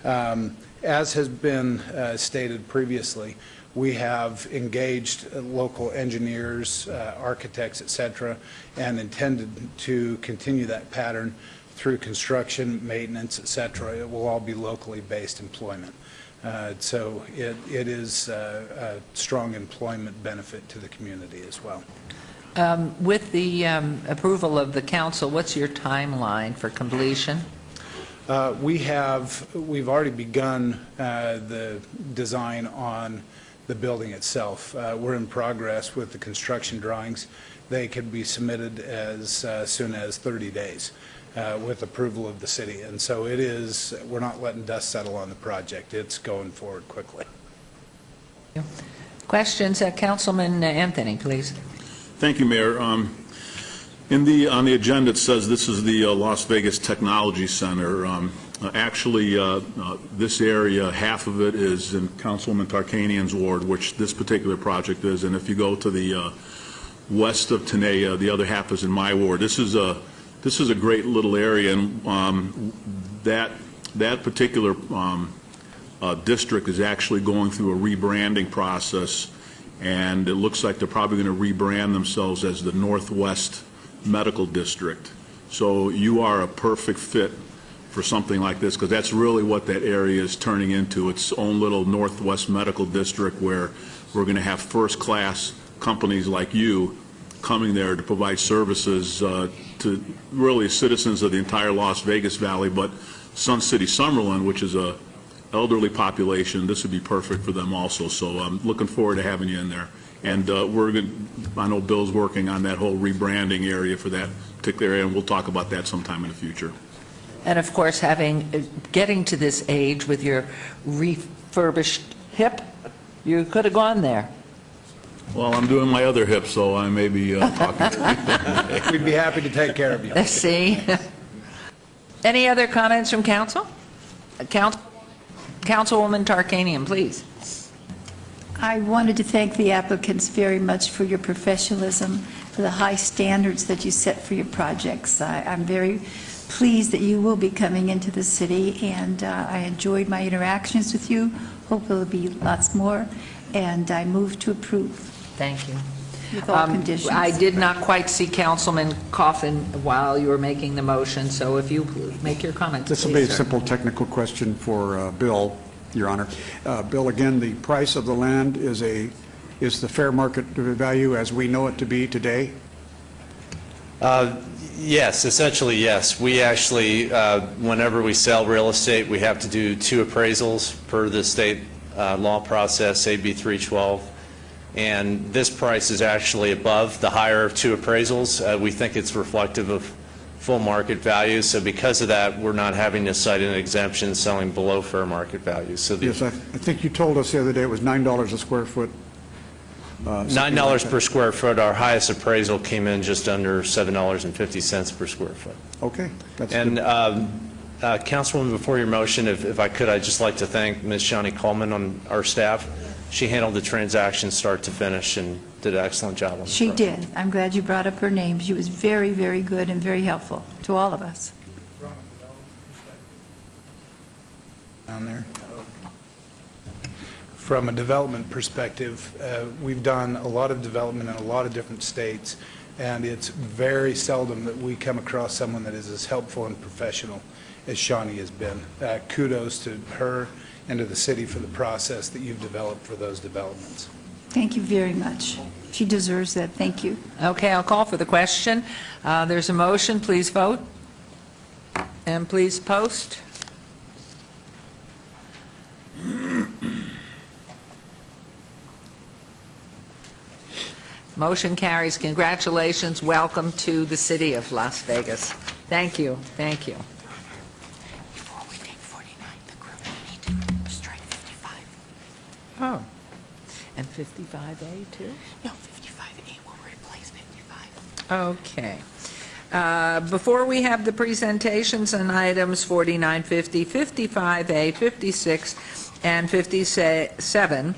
As has been stated previously, we have engaged local engineers, architects, et cetera, and intended to continue that pattern through construction, maintenance, et cetera. It will all be locally based employment. So it is a strong employment benefit to the community as well. With the approval of the council, what's your timeline for completion? We've already begun the design on the building itself. We're in progress with the construction drawings. They could be submitted as soon as 30 days with approval of the city. And so we're not letting dust settle on the project. It's going forward quickly. Questions? Councilman Anthony, please. Thank you, Mayor. On the agenda, it says this is the Las Vegas Technology Center. Actually, this area, half of it is in Councilwoman Tarkanian's ward, which this particular project is, and if you go to the west of Tenaya, the other half is in my ward. This is a great little area, and that particular district is actually going through a rebranding process, and it looks like they're probably going to rebrand themselves as the Northwest Medical District. So you are a perfect fit for something like this, because that's really what that area is turning into, its own little Northwest Medical District, where we're going to have first-class companies like you coming there to provide services to really citizens of the entire Las Vegas Valley, but Sun City Summerlin, which is a elderly population, this would be perfect for them also. So I'm looking forward to having you in there. And I know Bill's working on that whole rebranding area for that particular area, and we'll talk about that sometime in the future. And of course, getting to this age with your refurbished hip, you could have gone there. Well, I'm doing my other hip, so I may be talking. We'd be happy to take care of you. Let's see. Any other comments from council? Councilwoman Tarkanian, please. I wanted to thank the applicants very much for your professionalism for the high standards that you set for your projects. I'm very pleased that you will be coming into the city, and I enjoyed my interactions with you. Hope there will be lots more, and I move to approve. Thank you. With all conditions. I did not quite see Councilman Coffin while you were making the motion, so if you make your comments, This will please, be a sir. simple technical question for Bill, Your Honor. Bill, again, the price of the land is the fair market value as we know it to be today? Yes, essentially, yes. We actually, whenever we sell real estate, we have to do 2 appraisals per the state law process, AB 312. And this price is actually above the higher of 2 appraisals. We think it's reflective of full market value. So because of that, we're not having to cite an exemption selling below fair market value. So Yes, I think you told us the other day it was $9 a square foot. $9 per square foot. Our highest appraisal came in just under $7.50 per square foot. Okay. That's and good. Councilwoman, before your motion, if I could, I'd just like to thank Ms. Shani Coleman on our staff. She handled the transaction start to finish and did an excellent job on the She project. did. I'm glad you brought up her name. She was very, very good and very helpful to all of us. Down there. From a development perspective, we've done a lot of development in a lot of different states, and it's very seldom that we come across someone that is as helpful and professional as Shawnee has been. Kudos to her and to the city for the process that you've developed for those developments. Thank you very much. She deserves that. Thank you. Okay, I'll call for the question. There's a motion. Please vote. And please post. Motion carries. Congratulations. Welcome to the city of Las Vegas. Thank you. Thank you. Before we take 49, the group need to strike 55. Oh. And 55A too? No, 55A will replace 55. Okay. Before we have the presentations on items 49, 50, 55A, 56, and 57,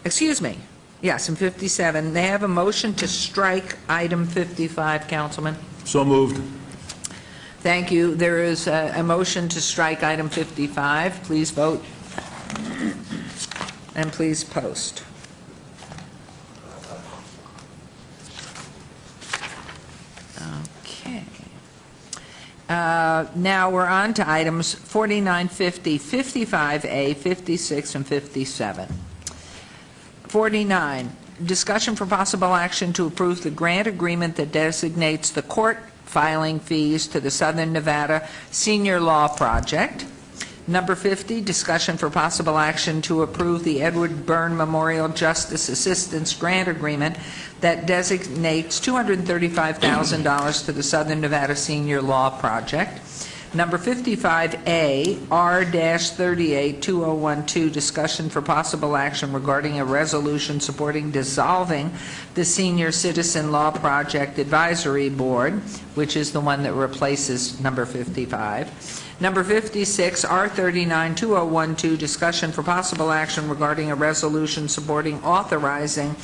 excuse me, yes, and 57, they have a motion to strike item 55, Councilman. So moved. Thank you. There is a motion to strike item 55. Please vote. And please post. Okay. Now we're on to items 49, 50, 55A, 56, and 57. 49, discussion for possible action to approve the grant agreement that designates the court filing fees to the Southern Nevada Senior Law Project. Number 50, discussion for possible action to approve the Edward Byrne Memorial Justice Assistance Grant Agreement that designates $235,000 to the Southern Nevada Senior Law Project. Number 55A, R-38-2012, discussion for possible action regarding a resolution supporting dissolving the Senior Citizen Law Project Advisory Board, which is the one that replaces number 55. Number 56, R-39-2012, discussion for possible action regarding a resolution supporting authorizing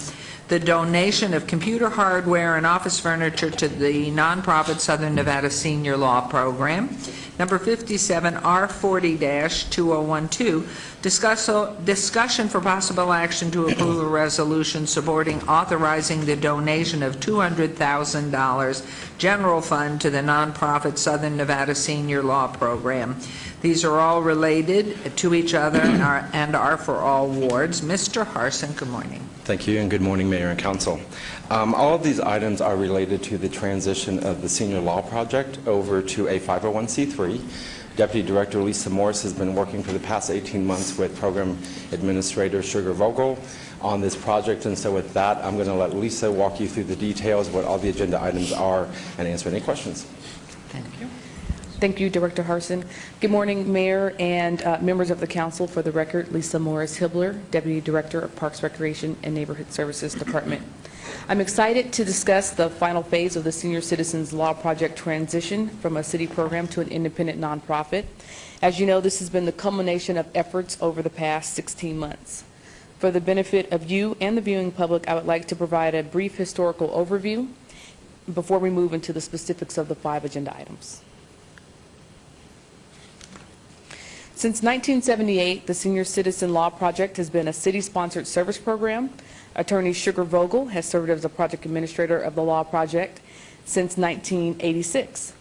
the donation of computer hardware and office furniture to the nonprofit Southern Nevada Senior Law Program. Number 57, R40-2012, discussion for possible action to approve a resolution supporting authorizing the donation of $200,000 general fund to the nonprofit Southern Nevada Senior Law Program. These are all related to each other and are for all wards. Mr. Harsin, good morning. Thank you, and good morning, Mayor and Council. All of these items are related to the transition of the Senior Law Project over to a 501c3. Deputy Director Lisa Morris has been working for the past 18 months with Program Administrator Sugar Vogel on this project, and so with that, I'm going to let Lisa walk you through the details, what all the agenda items are, and answer any questions. Thank you. Thank you, Director Harsin. Good morning, Mayor and members of the Council. For the record, Lisa Morris-Hibbler, Deputy Director of Parks, Recreation, and Neighborhood Services Department. I'm excited to discuss the final phase of the Senior Citizens Law Project transition from a city program to an independent nonprofit. As you know, this has been the culmination of efforts over the past 16 months. For the benefit of you and the viewing public, I would like to provide a brief historical overview before we move into the specifics of the 5 agenda items. Since 1978, the Senior Citizen Law Project has been a city-sponsored service program. Attorney Sugar Vogel has served as the project administrator of the Law Project since 1986.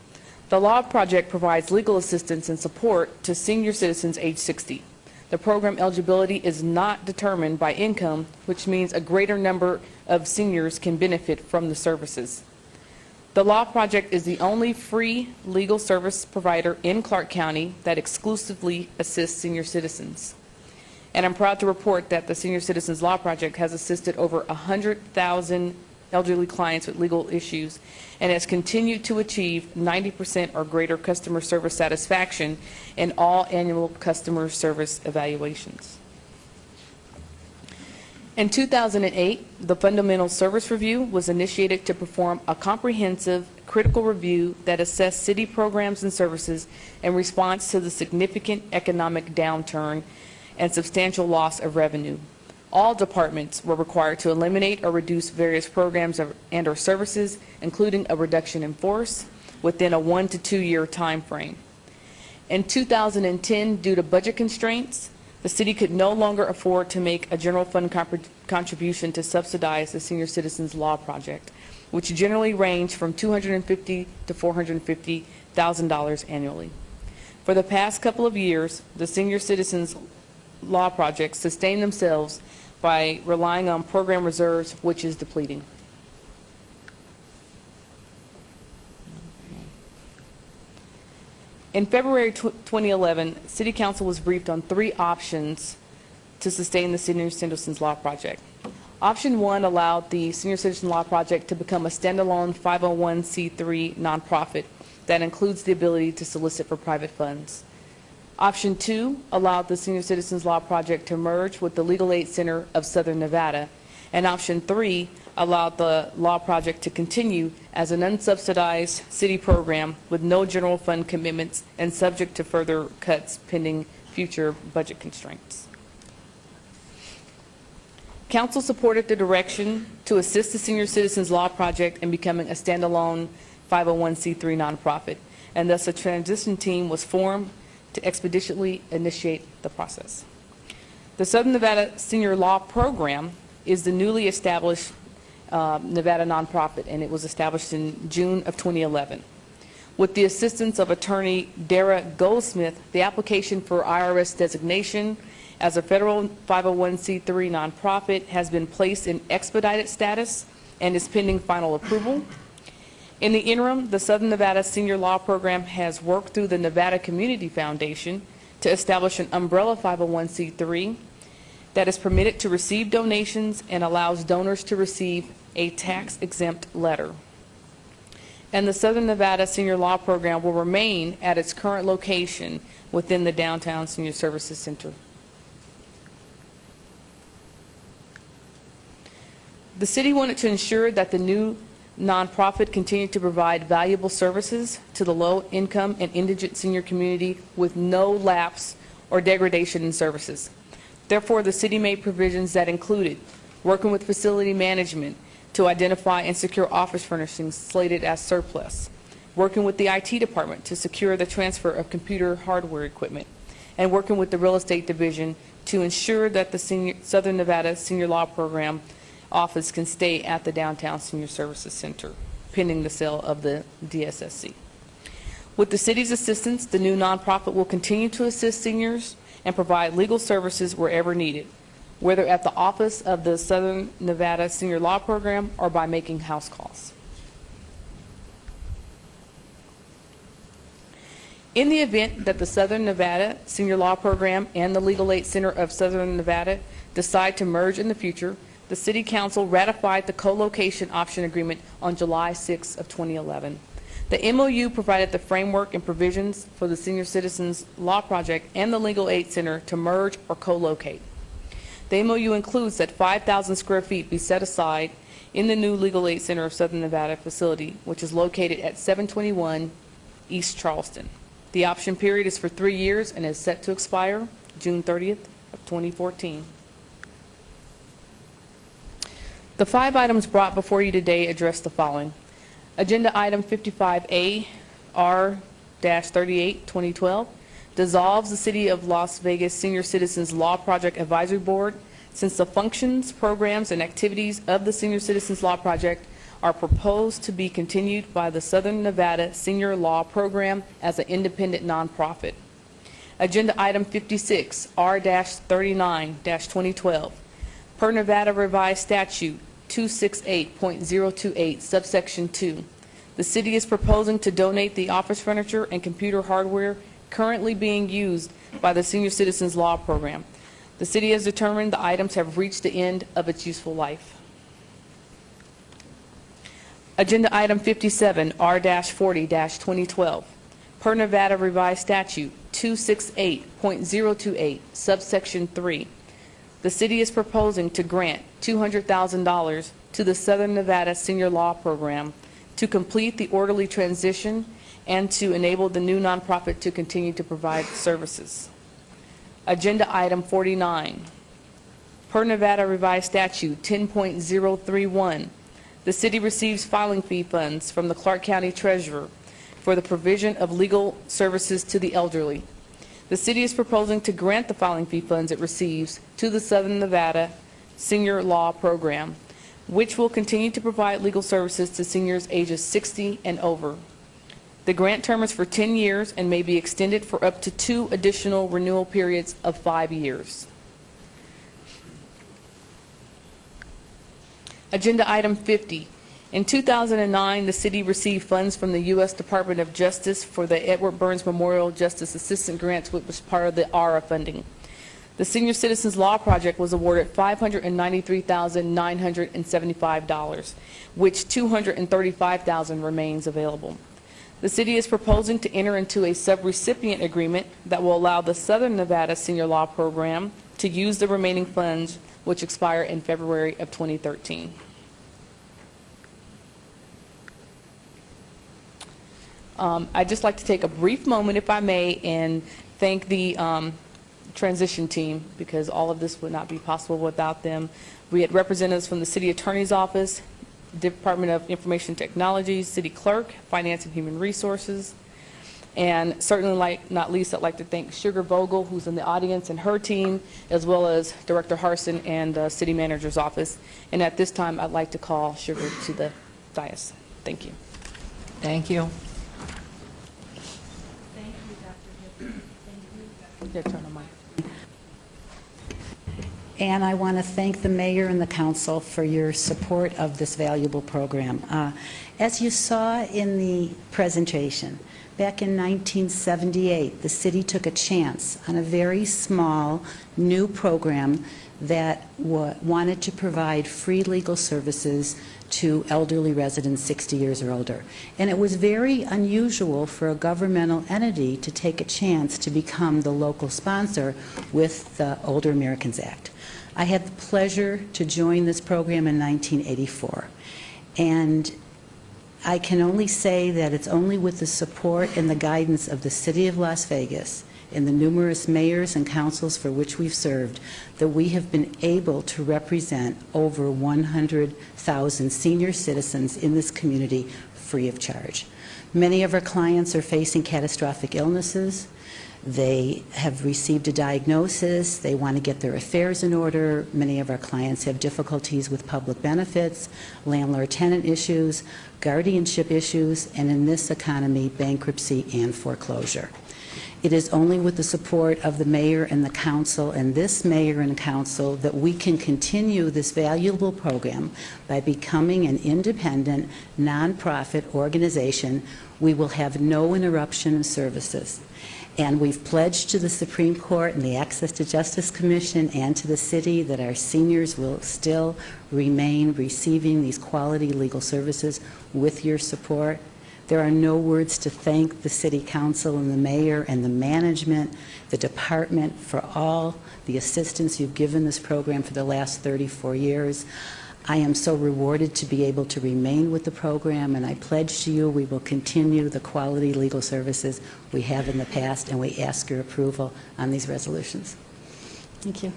The Law Project provides legal assistance and support to senior citizens age 60. The program eligibility is not determined by income, which means a greater number of seniors can benefit from the services. The Law Project is the only free legal service provider in Clark County that exclusively assists senior citizens. And I'm proud to report that the Senior Citizens Law Project has assisted over 100,000 elderly clients with legal issues and has continued to achieve 90% or greater customer service satisfaction in all annual customer service evaluations. In 2008, the Fundamental Service Review was initiated to perform a comprehensive, critical review that assessed city programs and services in response to the significant economic downturn and substantial loss of revenue. All departments were required to eliminate or reduce various programs and/or services, including a reduction in force, within a 1 to 2 year time frame. In 2010, due to budget constraints, the city could no longer afford to make a general fund contribution to subsidize the Senior Citizens Law Project, which generally range from $250,000 to $450,000 annually. For the past couple of years, the Senior Citizens Law Project sustained themselves by relying on program reserves, which is depleting. In February 2011, City Council was briefed on 3 options to sustain the Senior Citizens Law Project. Option 1 allowed the Senior Citizen Law Project to become a standalone 501c3 nonprofit that includes the ability to solicit for private funds. Option 2 allowed the Senior Citizens Law Project to merge with the Legal Aid Center of Southern Nevada. And Option 3 allowed the Law Project to continue as an unsubsidized city program with no general fund commitments and subject to further cuts pending future budget constraints. Council supported the direction to assist the Senior Citizens Law Project in becoming a standalone 501c3 nonprofit, and thus a transition team was formed to expeditiously initiate the process. The Southern Nevada Senior Law Program is the newly established Nevada nonprofit, and it was established in June of 2011. With the assistance of attorney Dara Goldsmith, the application for IRS designation as a federal 501c3 nonprofit has been placed in expedited status and is pending final approval. In the interim, the Southern Nevada Senior Law Program has worked through the Nevada Community Foundation to establish an umbrella 501c3 that is permitted to receive donations and allows donors to receive a tax-exempt letter. And the Southern Nevada Senior Law Program will remain at its current location within the Downtown Senior Services Center. The city wanted to ensure that the new nonprofit continued to provide valuable services to the low-income and indigent senior community with no lapse or degradation in services. Therefore, the city made provisions that included working with facility management to identify and secure office furnishings slated as surplus, working with the IT department to secure the transfer of computer hardware equipment, and working with the real estate division to ensure that the Southern Nevada Senior Law Program office can stay at the Downtown Senior Services Center, pending the sale of the DSSC. With the city's assistance, the new nonprofit will continue to assist seniors and provide legal services wherever needed, whether at the office of the Southern Nevada Senior Law Program or by making house calls. In the event that the Southern Nevada Senior Law Program and the Legal Aid Center of Southern Nevada decide to merge in the future, the City Council ratified the co-location option agreement on July 6 of 2011. The MOU provided the framework and provisions for the Senior Citizens Law Project and the Legal Aid Center to merge or co-locate. The MOU includes that 5,000 square feet be set aside in the new Legal Aid Center of Southern Nevada facility, which is located at 721 East Charleston. The option period is for 3 years and is set to expire June 30th of 2014. The 5 items brought before you today address the following: Agenda item 55A, R-38, 2012, dissolves the City of Las Vegas Senior Citizens Law Project Advisory Board since the functions, programs, and activities of the Senior Citizens Law Project are proposed to be continued by the Southern Nevada Senior Law Program as an independent nonprofit. Agenda item 56, R-39, 2012, per Nevada Revised Statute 268.028, subsection 2. The city is proposing to donate the office furniture and computer hardware currently being used by the Senior Citizens Law Program. The city has determined the items have reached the end of its useful life. Agenda item 57, R-40, 2012, per Nevada Revised Statute 268.028, subsection 3. The city is proposing to grant $200,000 to the Southern Nevada Senior Law Program to complete the orderly transition and to enable the new nonprofit to continue to provide services. Agenda item 49, per Nevada Revised Statute 10.031, the city receives filing fee funds from the Clark County Treasurer for the provision of legal services to the elderly. The city is proposing to grant the filing fee funds it receives to the Southern Nevada Senior Law Program, which will continue to provide legal services to seniors ages 60 and over. The grant term is for 10 years and may be extended for up to 2 additional renewal periods of 5 years. Agenda item 50. In 2009, the city received funds from the U.S. Department of Justice for the Edward Burns Memorial Justice Assistant Grants, which was part of the ARA funding. The Senior Citizens Law Project was awarded $593,975, which $235,000 remains available. The city is proposing to enter into a subrecipient agreement that will allow the Southern Nevada Senior Law Program to use the remaining funds, which expire in February of 2013. I'd just like to take a brief moment, if I may, and thank the transition team, because all of this would not be possible without them. We had representatives from the City Attorney's Office, Department of Information Technology, City Clerk, Finance and Human Resources, and certainly not least, I'd like to thank Sugar Vogel, who's in the audience, and her team, as well as Director Harson and the City Manager's Office. And at this time, I'd like to call Sugar to the dais. Thank you. Thank you. And I want to thank the mayor and the council for your support of this valuable program. As you saw in the presentation, back in 1978, the city took a chance on a very small new program that wanted to provide free legal services to elderly residents 60 years or older. And it was very unusual for a governmental entity to take a chance to become the local sponsor with the Older Americans Act. I had the pleasure to join this program in 1984. And I can only say that it's only with the support and the guidance of the City of Las Vegas and the numerous mayors and councils for which we've served that we have been able to represent over 100,000 senior citizens in this community free of charge. Many of our clients are facing catastrophic illnesses. They have received a diagnosis. They want to get their affairs in order. Many of our clients have difficulties with public benefits, landlord-tenant issues, guardianship issues, and in this economy, bankruptcy and foreclosure. It is only with the support of the mayor and the council and this mayor and council that we can continue this valuable program by becoming an independent, nonprofit organization. We will have no interruption of services. And we've pledged to the Supreme Court and the Access to Justice Commission and to the city that our seniors will still remain receiving these quality legal services with your support. There are no words to thank the City Council and the Mayor and the management, the department for all the assistance you've given this program for the last 34 years. I am so rewarded to be able to remain with the program, and I pledge to you we will continue the quality legal services we have in the past, and we ask your approval on these resolutions. Thank you.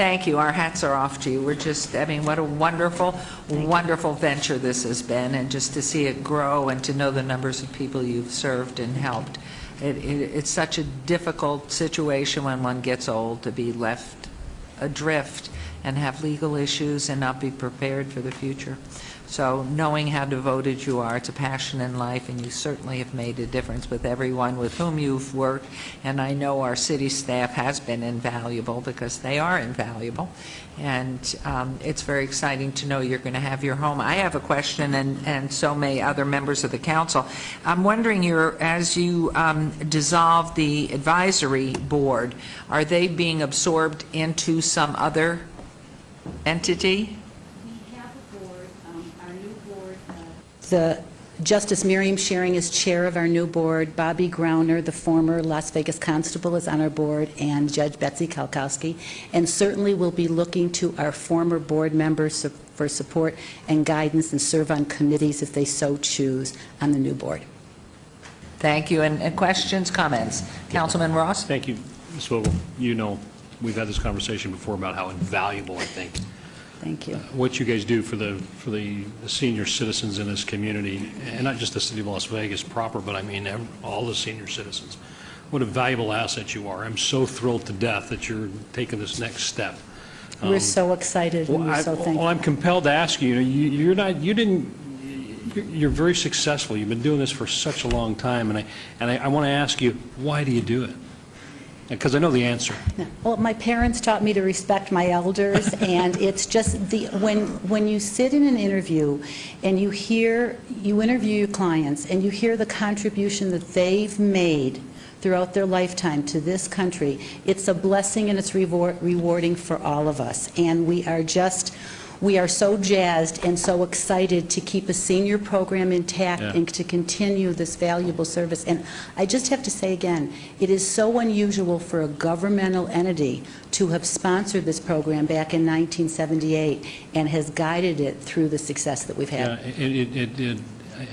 Thank you. Our hats are off to you. We're just, I mean, what a wonderful, wonderful venture this has been, and just to see it grow and to know the numbers of people you've served and helped. It's such a difficult situation when one gets old to be left adrift and have legal issues and not be prepared for the future. So knowing how devoted you are, it's a passion in life, and you certainly have made a difference with everyone with whom you've worked. And I know our city staff has been invaluable, because they are invaluable. And it's very exciting to know you're going to have your home. I have a question, and so may other members of the council. I'm wondering, as you dissolve the advisory board, are they being absorbed into some other entity? The Justice Miriam Schering is chair of our new board. Bobby Grauner, the former Las Vegas constable, is on our board, and Judge Betsy Kalkowski. And certainly we'll be looking to our former board members for support and guidance, and serve on committees if they so choose on the new board. Thank you. And questions, comments? Councilman Ross? Thank you, Ms. Vogel. You know, we've had this conversation before about how invaluable, I think, thank you, what you guys do for the senior citizens in this community, and not just the city of Las Vegas proper, but I mean all the senior citizens. What a valuable asset you are. I'm so thrilled to death that you're taking this next step. We're so excited, and we're so thankful. Well, I'm compelled to ask you. You're very successful. You've been doing this for such a long time, and I want to ask you, why do you do it? Because I know the answer. Well, my parents taught me to respect my elders, and it's just when you sit in an interview and you interview your clients and you hear the contribution that they've made throughout their lifetime to this country, it's a blessing and it's rewarding for all of us. And we are so jazzed and so excited to keep a senior program intact and to continue this valuable service. And I just have to say again, it is so unusual for a governmental entity to have sponsored this program back in 1978 and has guided it through the success that we've had. Yeah,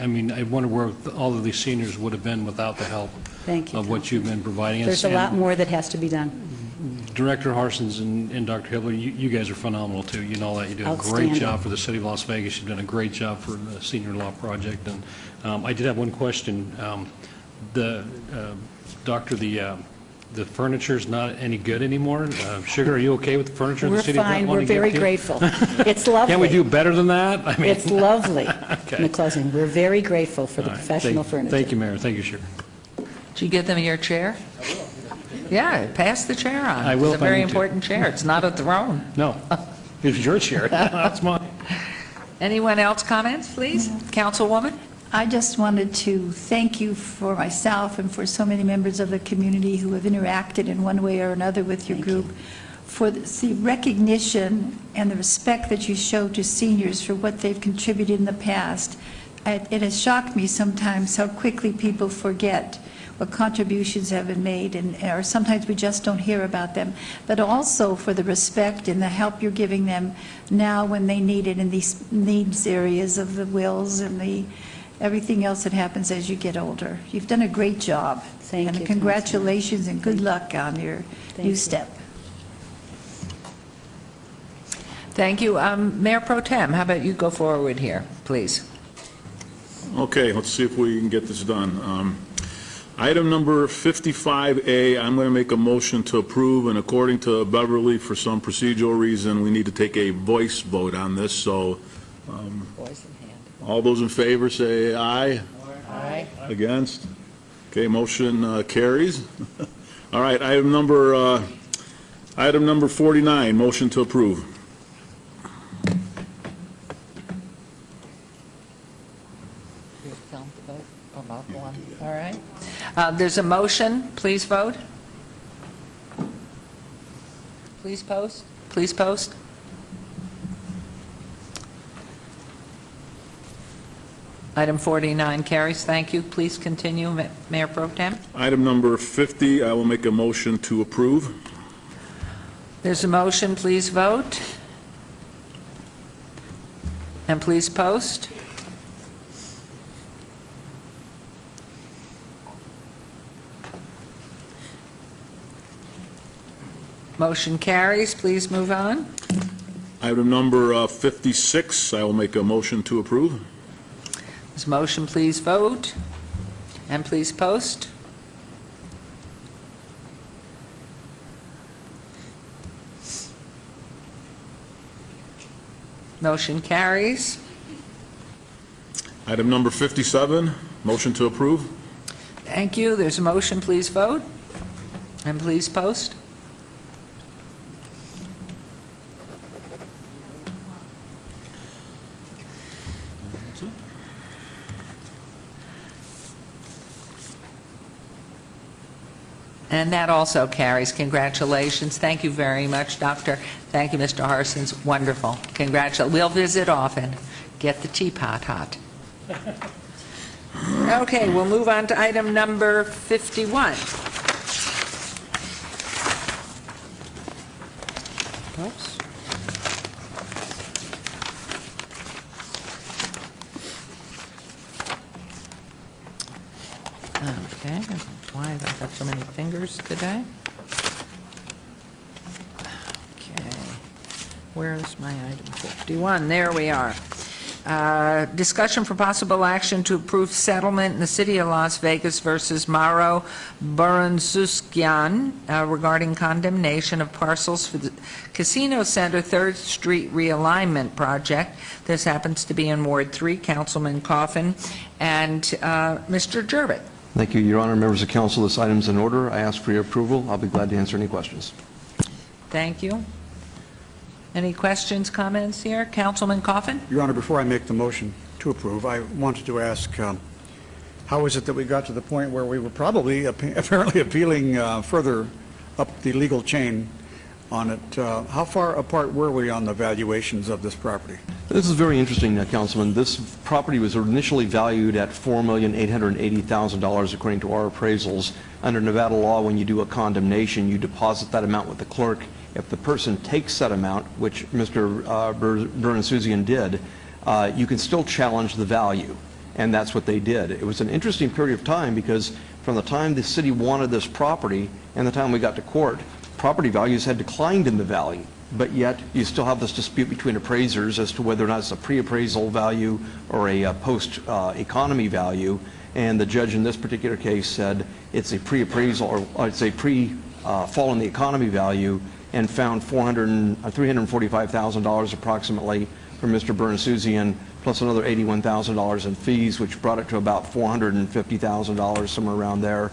I mean, I wonder where all of these seniors would have been without the help of what you've been providing us. There's a lot more that has to be done. Director Harsons and Dr. Hibbler, you guys are phenomenal too. You know that. You do a great job for the city of Las Vegas. You've done a great job for the Senior Law Project. And I did have one question. Doctor, the furniture's not any good anymore. Sugar, are you okay with the furniture? We're fine. We're very grateful. It's lovely. Can we do better than that? I mean, it's lovely. Okay. In the closing, we're very grateful for the professional furniture. Thank you, Mayor. Thank you, Sugar. Did you get them your chair? Yeah, pass the chair on. I will. It's a very important chair. It's not a throne. No, it's your chair. That's mine. Anyone else comments, please? Councilwoman? I just wanted to thank you for myself and for so many members of the community who have interacted in one way or another with your group, for the recognition and the respect that you show to seniors for what they've contributed in the past. It has shocked me sometimes how quickly people forget what contributions have been made, or sometimes we just don't hear about them, but also for the respect and the help you're giving them now when they need it in these needs areas of the wills and everything else that happens as you get older. You've done a great job. Thank you. And congratulations and good luck on your new step. Thank you. Mayor Pro Tem, how about you go forward here, please? Okay, let's see if we can get this done. Item number 55A, I'm going to make a motion to approve, and according to Beverly, for some procedural reason, we need to take a voice vote on this, so all those in favor say aye. Aye. Against? Okay, motion carries. All right, item number 49, motion to approve. All right. There's a motion. Please vote. Please post. Please post. Item 49 carries. Thank you. Please continue, Mayor Pro Tem. Item number 50, I will make a motion to approve. There's a motion. Please vote. And please post. Motion carries. Please move on. Item number 56, I will make a motion to approve. This motion, please vote, and please post. Motion carries. Item number 57, motion to approve. Thank you. There's a motion. Please vote, and please post. And that also carries. Congratulations. Thank you very much, Doctor. Thank you, Mr. Harsons. Wonderful. Congratulations. We'll visit often. Get the teapot hot. Okay, we'll move on to item number 51. Oops. Okay, why have I got so many fingers today? Okay, where's my item 51? There we are. Discussion for possible action to approve settlement in the City of Las Vegas versus Mauro Baranzuskian regarding condemnation of parcels for the Casino Center 3rd Street realignment project. This happens to be in Ward 3. Councilman Coffin and Mr. Jervik. Thank you, Your Honor. Members of council, this item is in order. I ask for your approval. I'll be glad to answer any questions. Thank you. Any questions, comments here? Councilman Coffin? Your Honor, before I make the motion to approve, I wanted to ask, how is it that we got to the point where we were probably apparently appealing further up the legal chain on it? How far apart were we on the valuations of this property? This is very interesting, Councilman. This property was initially valued at $4,880,000 according to our appraisals. Under Nevada law, when you do a condemnation, you deposit that amount with the clerk. If the person takes that amount, which Mr. Baranzuskian did, you can still challenge the value, and that's what they did. It was an interesting period of time because from the time the city wanted this property and the time we got to court, property values had declined in the valley, but yet you still have this dispute between appraisers as to whether or not it's a pre-appraisal value or a post-economy value, and the judge in this particular case said it's a pre-appraisal or it's a pre-fall in the economy value, and found $345,000 approximately for Mr. Baranzuskian, plus another $81,000 in fees, which brought it to about $450,000, somewhere around there.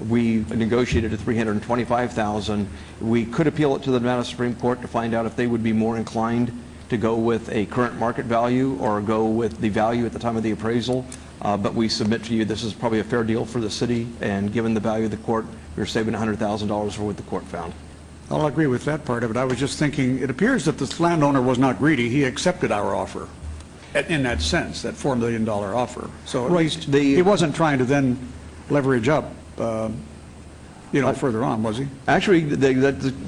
We negotiated a $325,000. We could appeal it to the Nevada Supreme Court to find out if they would be more inclined to go with a current market value or go with the value at the time of the appraisal. But we submit to you this is probably a fair deal for the city, and given the value of the court, we're saving $100,000 for what the court found. I'll agree with that part of it. I was just thinking, it appears that this landowner was not greedy. He accepted our offer in that sense, that $4 million offer. So at least he wasn't trying to then leverage up, further on, was he? Actually,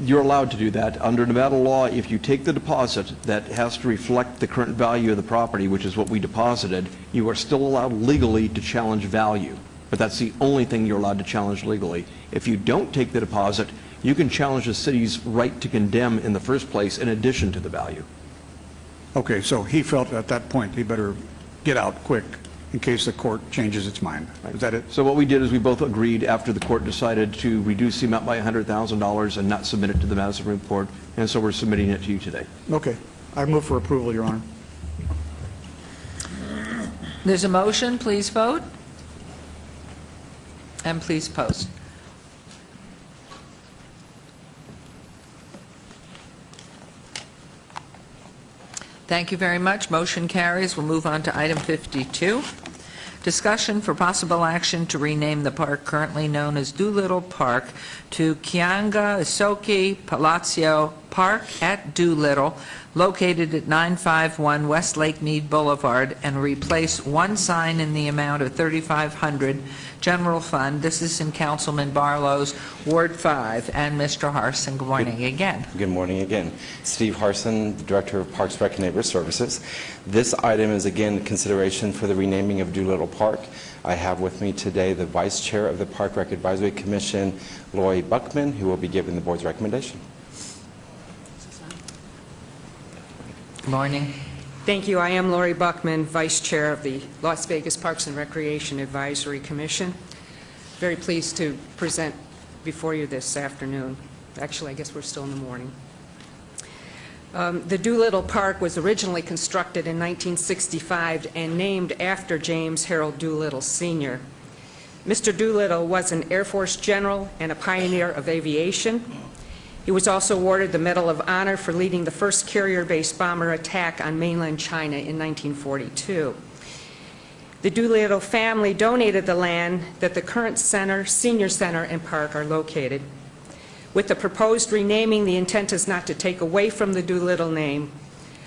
you're allowed to do that. Under Nevada law, if you take the deposit that has to reflect the current value of the property, which is what we deposited, you are still allowed legally to challenge value. But that's the only thing you're allowed to challenge legally. If you don't take the deposit, you can challenge the city's right to condemn in the first place in addition to the value. Okay, so he felt at that point he better get out quick in case the court changes its mind. Is that it? So what we did is we both agreed after the court decided to reduce the amount by $100,000 and not submit it to the Nevada Supreme Court, and so we're submitting it to you today. Okay. I move for approval, Your Honor. There's a motion. Please vote. And please post. Thank you very much. Motion carries. We'll move on to item 52. Discussion for possible action to rename the park currently known as Doolittle Park to Kianga Isoki Palacio Park at Doolittle, located at 951 West Lake Mead Boulevard, and replace one sign in the amount of $3,500 general fund. This is in Councilman Barlow's Ward 5. And Mr. Harson, good morning again. Good morning again. Steve Harson, the Director of Parks, Rec, and Neighbor Services. This item is again consideration for the renaming of Doolittle Park. I have with me today the Vice Chair of the Park Rec Advisory Commission, Lori Buckman, who will be giving the board's recommendation. Good morning. Thank you. I am Lori Buckman, Vice Chair of the Las Vegas Parks and Recreation Advisory Commission. Very pleased to present before you this afternoon. Actually, I guess we're still in the morning. The Doolittle Park was originally constructed in 1965 and named after James Harold Doolittle, Sr. Mr. Doolittle was an Air Force general and a pioneer of aviation. He was also awarded the Medal of Honor for leading the first carrier-based bomber attack on mainland China in 1942. The Doolittle family donated the land that the current center, senior center, and park are located. With the proposed renaming, the intent is not to take away from the Doolittle name,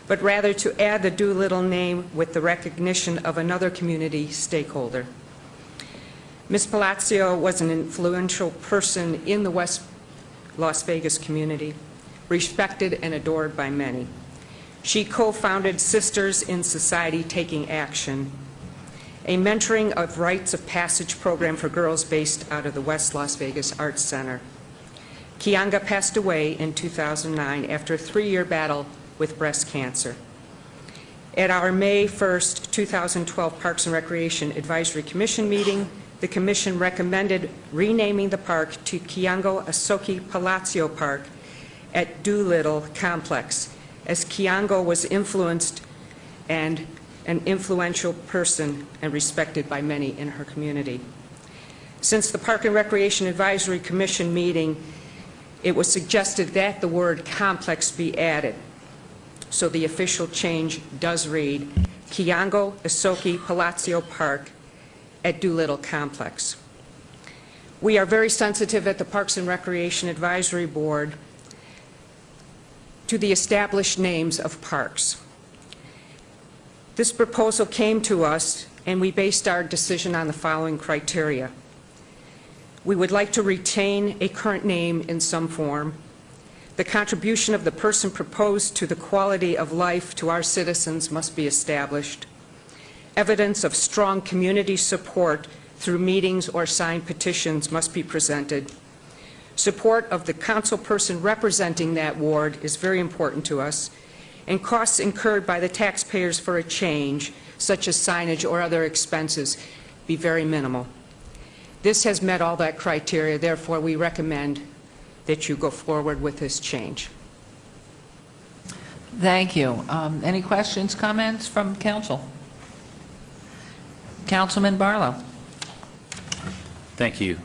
but rather to add the Doolittle name with the recognition of another community stakeholder. Ms. Palacio was an influential person in the West Las Vegas community, respected and adored by many. She co-founded Sisters in Society Taking Action, a mentoring of rites of passage program for girls based out of the West Las Vegas Arts Center. Kianga passed away in 2009 after a 3-year battle with breast cancer. At our May 1st, 2012 Parks and Recreation Advisory Commission meeting, the Commission recommended renaming the park to Kiango Asoki Palacio Park at Doolittle Complex, as Kiango was influenced and an influential person and respected by many in her community. Since the Park and Recreation Advisory Commission meeting, it was suggested that the word complex be added. So the official change does read Kiango Asoki Palacio Park at Doolittle Complex. We are very sensitive at the Parks and Recreation Advisory Board to the established names of parks. This proposal came to us and we based our decision on the following criteria. We would like to retain a current name in some form. The contribution of the person proposed to the quality of life to our citizens must be established. Evidence of strong community support through meetings or signed petitions must be presented. Support of the councilperson representing that ward is very important to us, and costs incurred by the taxpayers for a change, such as signage or other expenses, be very minimal. This has met all that criteria, therefore we recommend that you go forward with this change. Thank you. Any questions, comments from council? Councilman Barlow. Thank you,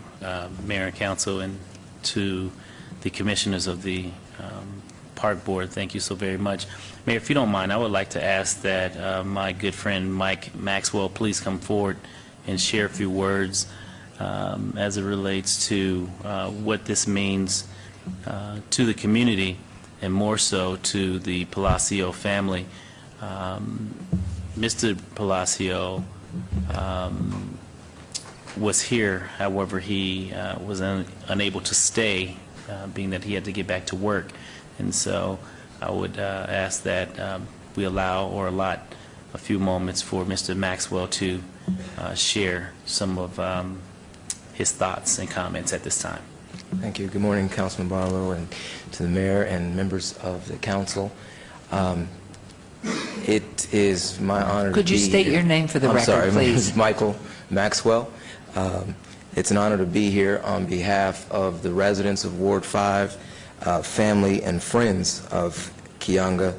Mayor and Council, and to the commissioners of the Park Board. Thank you so very much. Mayor, if you don't mind, I would like to ask that my good friend Mike Maxwell please come forward and share a few words as it relates to what this means to the community and more so to the Palacio family. Mr. Palacio was here, however, he was unable to stay, being that he had to get back to work. And so I would ask that we allow or allot a few moments for Mr. Maxwell to share some of his thoughts and comments at this time. Thank you. Good morning, Councilman Barlow, and to the mayor and members of the council. It is my honor to be here. Could you state your name for the record, sorry, please? My name is Michael Maxwell. It's an honor to be here on behalf of the residents of Ward 5, family and friends of Kianga,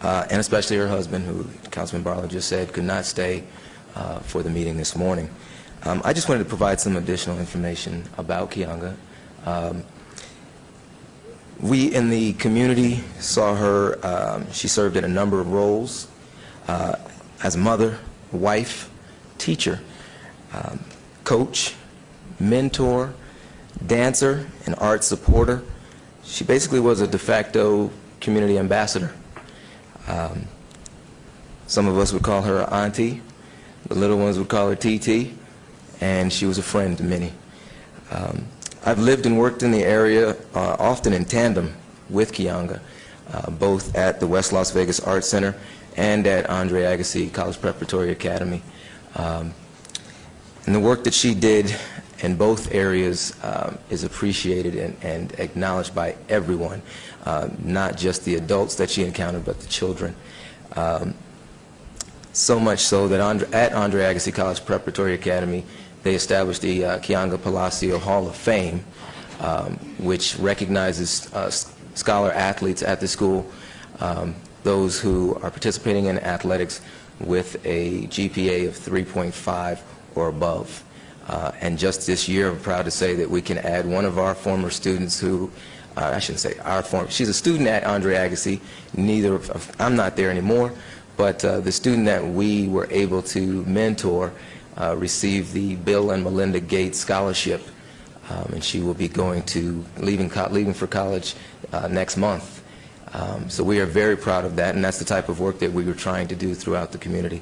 and especially her husband, who Councilman Barlow just said could not stay for the meeting this morning. I just wanted to provide some additional information about Kianga. We in the community saw her, she served in a number of roles as a mother, wife, teacher, coach, mentor, dancer, and art supporter. She basically was a de facto community ambassador. Some of us would call her auntie, the little ones would call her TT, and she was a friend to many. I've lived and worked in the area often in tandem with Kianga, both at the West Las Vegas Arts Center and at Andre Agassi College Preparatory Academy. And the work that she did in both areas is appreciated and acknowledged by everyone, not just the adults that she encountered, but the children. So much so that at Andre Agassi College Preparatory Academy, they established the Kianga Palacio Hall of Fame, which recognizes scholar athletes at the school, those who are participating in athletics with a GPA of 3.5 or above. And just this year, I'm proud to say that we can add one of our former students who, I shouldn't say our former, she's a student at Andre Agassi. I'm not there anymore, but the student that we were able to mentor received the Bill and Melinda Gates Scholarship, and she will be leaving for college next month. So we are very proud of that, and that's the type of work that we were trying to do throughout the community.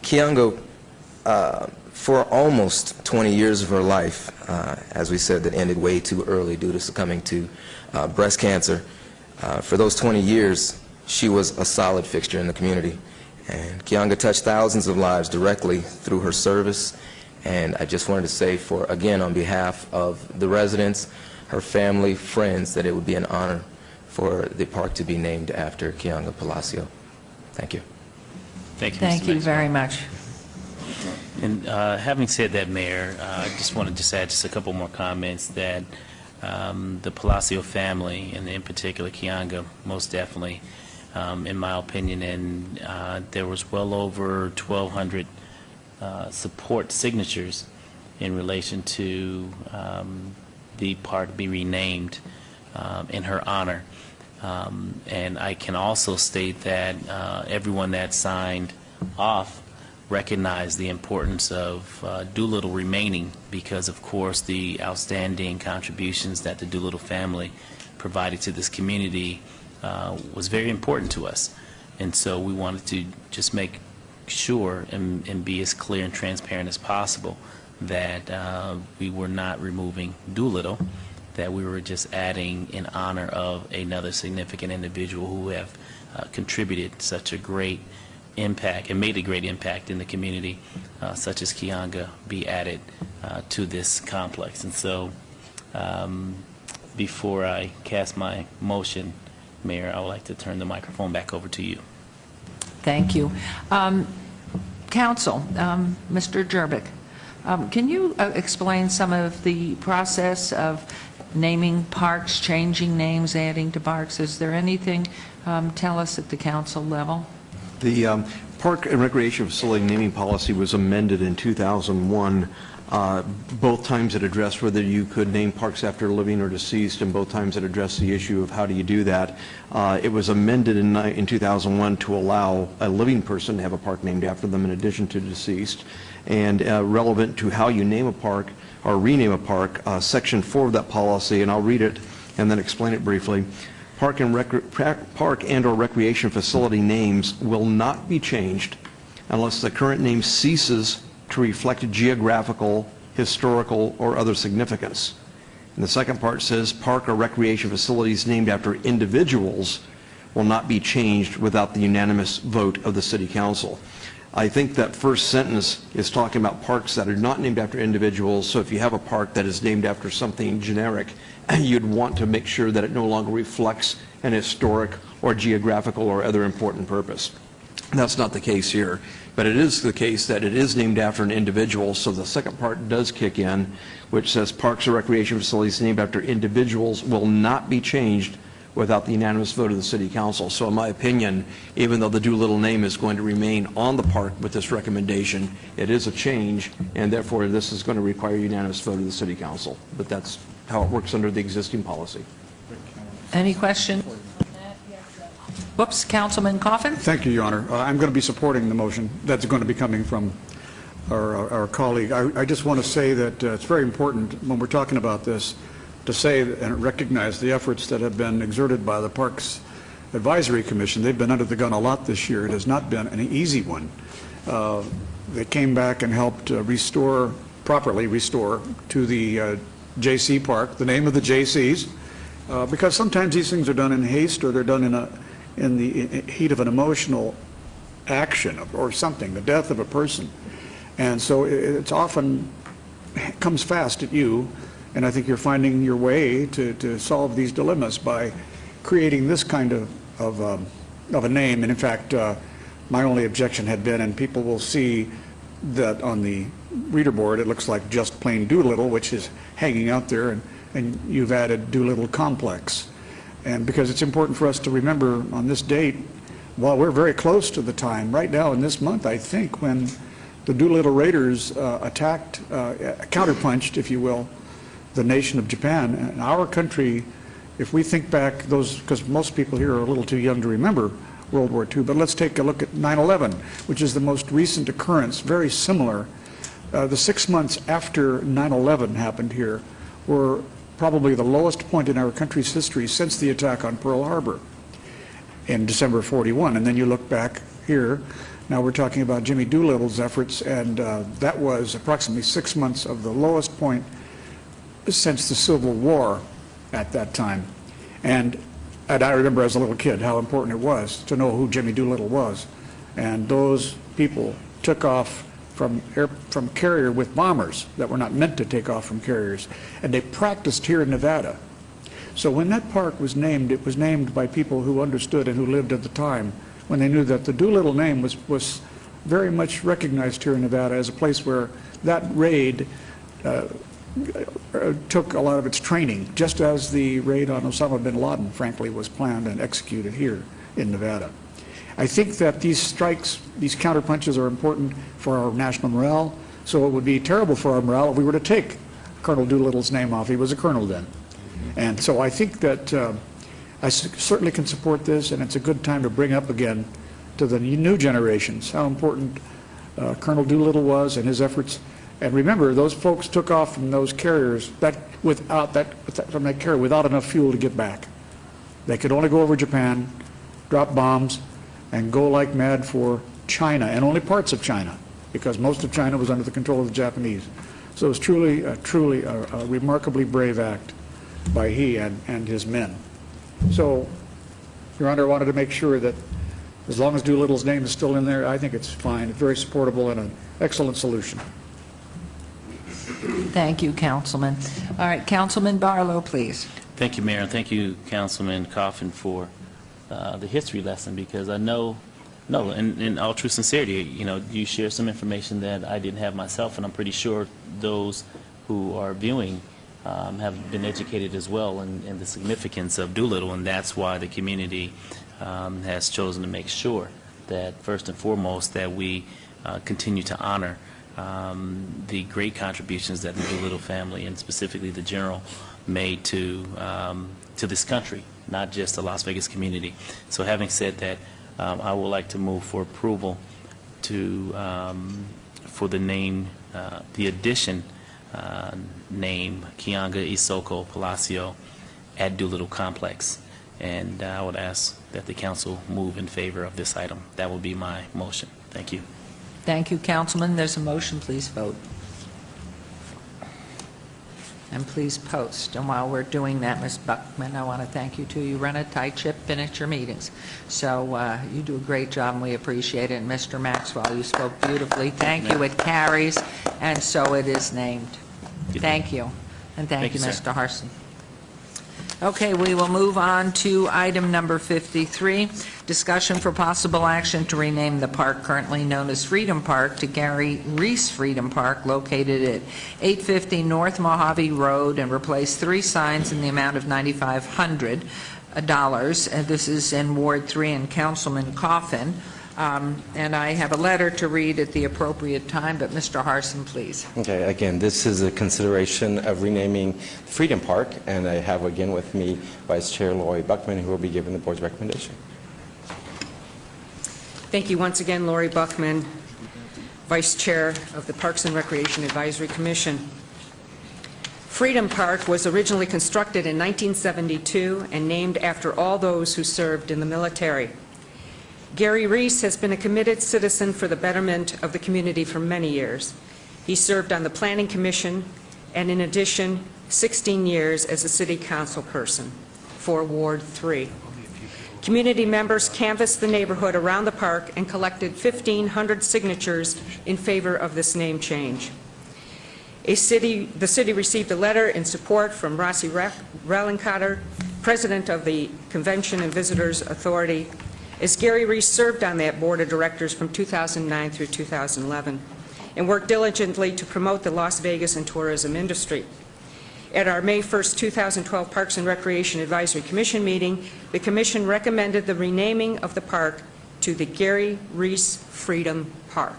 Kianga, for almost 20 years of her life, as we said, that ended way too early due to succumbing to breast cancer. For those 20 years, she was a solid fixture in the community. And Kianga touched thousands of lives directly through her service. And I just wanted to say, again, on behalf of the residents, her family, friends, that it would be an honor for the park to be named after Kianga Palacio. Thank you. Thank you, Thank you very much. And having said that, Mayor, I just want to add a couple more comments that the Palacio family, and in particular Kianga, most definitely, in my opinion, and there was well over 1,200 support signatures in relation to the park be renamed in her honor. And I can also state that everyone that signed off recognized the importance of Doolittle remaining because, of course, the outstanding contributions that the Doolittle family provided to this community was very important to us. And so we wanted to just make sure and be as clear and transparent as possible that we were not removing Doolittle, that we were just adding in honor of another significant individual who have contributed such a great impact and made a great impact in the community, such as Kianga, be added to this complex. And so before I cast my motion, Mayor, I would like to turn the microphone back over to you. Thank you. Council, Mr. Jerbick, can you explain some of the process of naming parks, changing names, adding to parks? Is there anything, tell us at the council level? The Park and Recreation Facility naming policy was amended in 2001. Both times it addressed whether you could name parks after living or deceased, and both times it addressed the issue of how do you do that. It was amended in 2001 to allow a living person to have a park named after them in addition to deceased. And relevant to how you name a park or rename a park, Section 4 of that policy, and I'll read it and then explain it briefly. Park and or recreation facility names will not be changed unless the current name ceases to reflect geographical, historical, or other significance. And the second part says park or recreation facilities named after individuals will not be changed without the unanimous vote of the City Council. I think that first sentence is talking about parks that are not named after individuals, so if you have a park that is named after something generic, you'd want to make sure that it no longer reflects an historic or geographical or other important purpose. That's not the case here, but it is the case that it is named after an individual, so the second part does kick in, which says parks or recreation facilities named after individuals will not be changed without the unanimous vote of the City Council. So in my opinion, even though the Doolittle name is going to remain on the park with this recommendation, it is a change, and therefore this is going to require unanimous vote of the City Council. But that's how it works under the existing policy. Any question? Whoops, Councilman Coffin? Thank you, Your Honor. I'm going to be supporting the motion that's going to be coming from our colleague. I just want to say that it's very important when we're talking about this to say and recognize the efforts that have been exerted by the Parks Advisory Commission. They've been under the gun a lot this year. It has not been an easy one. They came back and helped properly restore to the J.C. Park the name of the J.C.'s, because sometimes these things are done in haste or they're done in the heat of an emotional action or something, the death of a person. And so it's often comes fast at you, and I think you're finding your way to solve these dilemmas by creating this kind of of a name. And in fact, my only objection had been, and people will see that on the reader board, it looks like just plain Doolittle, which is hanging out there, and you've added Doolittle Complex. And because it's important for us to remember on this date, while we're very close to the time, right now in this month, I think, when the Doolittle Raiders attacked, counterpunched, if you will, the nation of Japan. And our country, if we think back, because most people here are a little too young to remember World War II, but let's take a look at 9/11, which is the most recent occurrence, very similar. The 6 months after 9/11 happened here were probably the lowest point in our country's history since the attack on Pearl Harbor in December of '41. And then you look back here, now we're talking about Jimmy Doolittle's efforts, and that was approximately 6 months of the lowest point since the Civil War at that time. And I remember as a little kid how important it was to know who Jimmy Doolittle was. And those people took off from carrier with bombers that were not meant to take off from carriers. And they practiced here in Nevada. So when that park was named, it was named by people who understood and who lived at the time, when they knew that the Doolittle name was very much recognized here in Nevada as a place where that raid took a lot of its training, just as the raid on Osama bin Laden, frankly, was planned and executed here in Nevada. I think that these strikes, these counterpunches are important for our national morale, so it would be terrible for our morale if we were to take Colonel Doolittle's name off. He was a colonel then. And so I think that I certainly can support this, and it's a good time to bring up again to the new generations how important Colonel Doolittle was and his efforts. And remember, those folks took off from those carriers without enough fuel to get back. They could only go over Japan, drop bombs, and go like mad for China, and only parts of China, because most of China was under the control of the Japanese. So it was truly a remarkably brave act by he and his men. So, Your Honor, I wanted to make sure that as long as Doolittle's name is still in there, I think it's fine. It's very supportable and an excellent solution. Thank you, Councilman. All right, Councilman Barlow, please. Thank you, Mayor, and thank you, Councilman Coffin, for the history lesson, because I know, in all true sincerity, you shared some information that I didn't have myself, and I'm pretty sure those who are viewing have been educated as well in the significance of Doolittle, and that's why the community has chosen to make sure that, first and foremost, that we continue to honor the great contributions that the Doolittle family, and specifically the General, made to this country, not just the Las Vegas community. So having said that, I would like to move for approval for the name, the addition name, Kianga Isoko Palacio at Doolittle Complex. And I would ask that the council move in favor of this item. That would be my motion. Thank you. Thank you, Councilman. There's a motion. Please vote. And please post. And while we're doing that, Ms. Buckman, I want to thank you, too. You run a tight ship and at your meetings. So you do a great job, and we appreciate it. And Mr. Maxwell, you spoke beautifully. Thank you. It carries, and so it is named. Thank you. And thank you, Mr. Harson. Okay, we will move on to item number 53, discussion for possible action to rename the park currently known as Freedom Park to Gary Reese Freedom Park, located at 850 North Mojave Road, and replace 3 signs in the amount of $9,500. And this is in Ward 3 and Councilman Coffin. And I have a letter to read at the appropriate time, but Mr. Harson, please. Okay, again, this is a consideration of renaming Freedom Park, and I have again with me Vice Chair Lori Buckman, who will be giving the board's recommendation. Thank you once again, Lori Buckman, Vice Chair of the Parks and Recreation Advisory Commission. Freedom Park was originally constructed in 1972 and named after all those who served in the military. Gary Reese has been a committed citizen for the betterment of the community for many years. He served on the Planning Commission and, in addition, 16 years as a City Council person for Ward 3. Community members canvassed the neighborhood around the park and collected 1,500 signatures in favor of this name change. The city received a letter in support from Rossi Rallencotter, President of the Convention and Visitors Authority, as Gary Reese served on that board of directors from 2009 through 2011 and worked diligently to promote the Las Vegas and tourism industry. At our May 1st, 2012 Parks and Recreation Advisory Commission meeting, the Commission recommended the renaming of the park to the Gary Reese Freedom Park.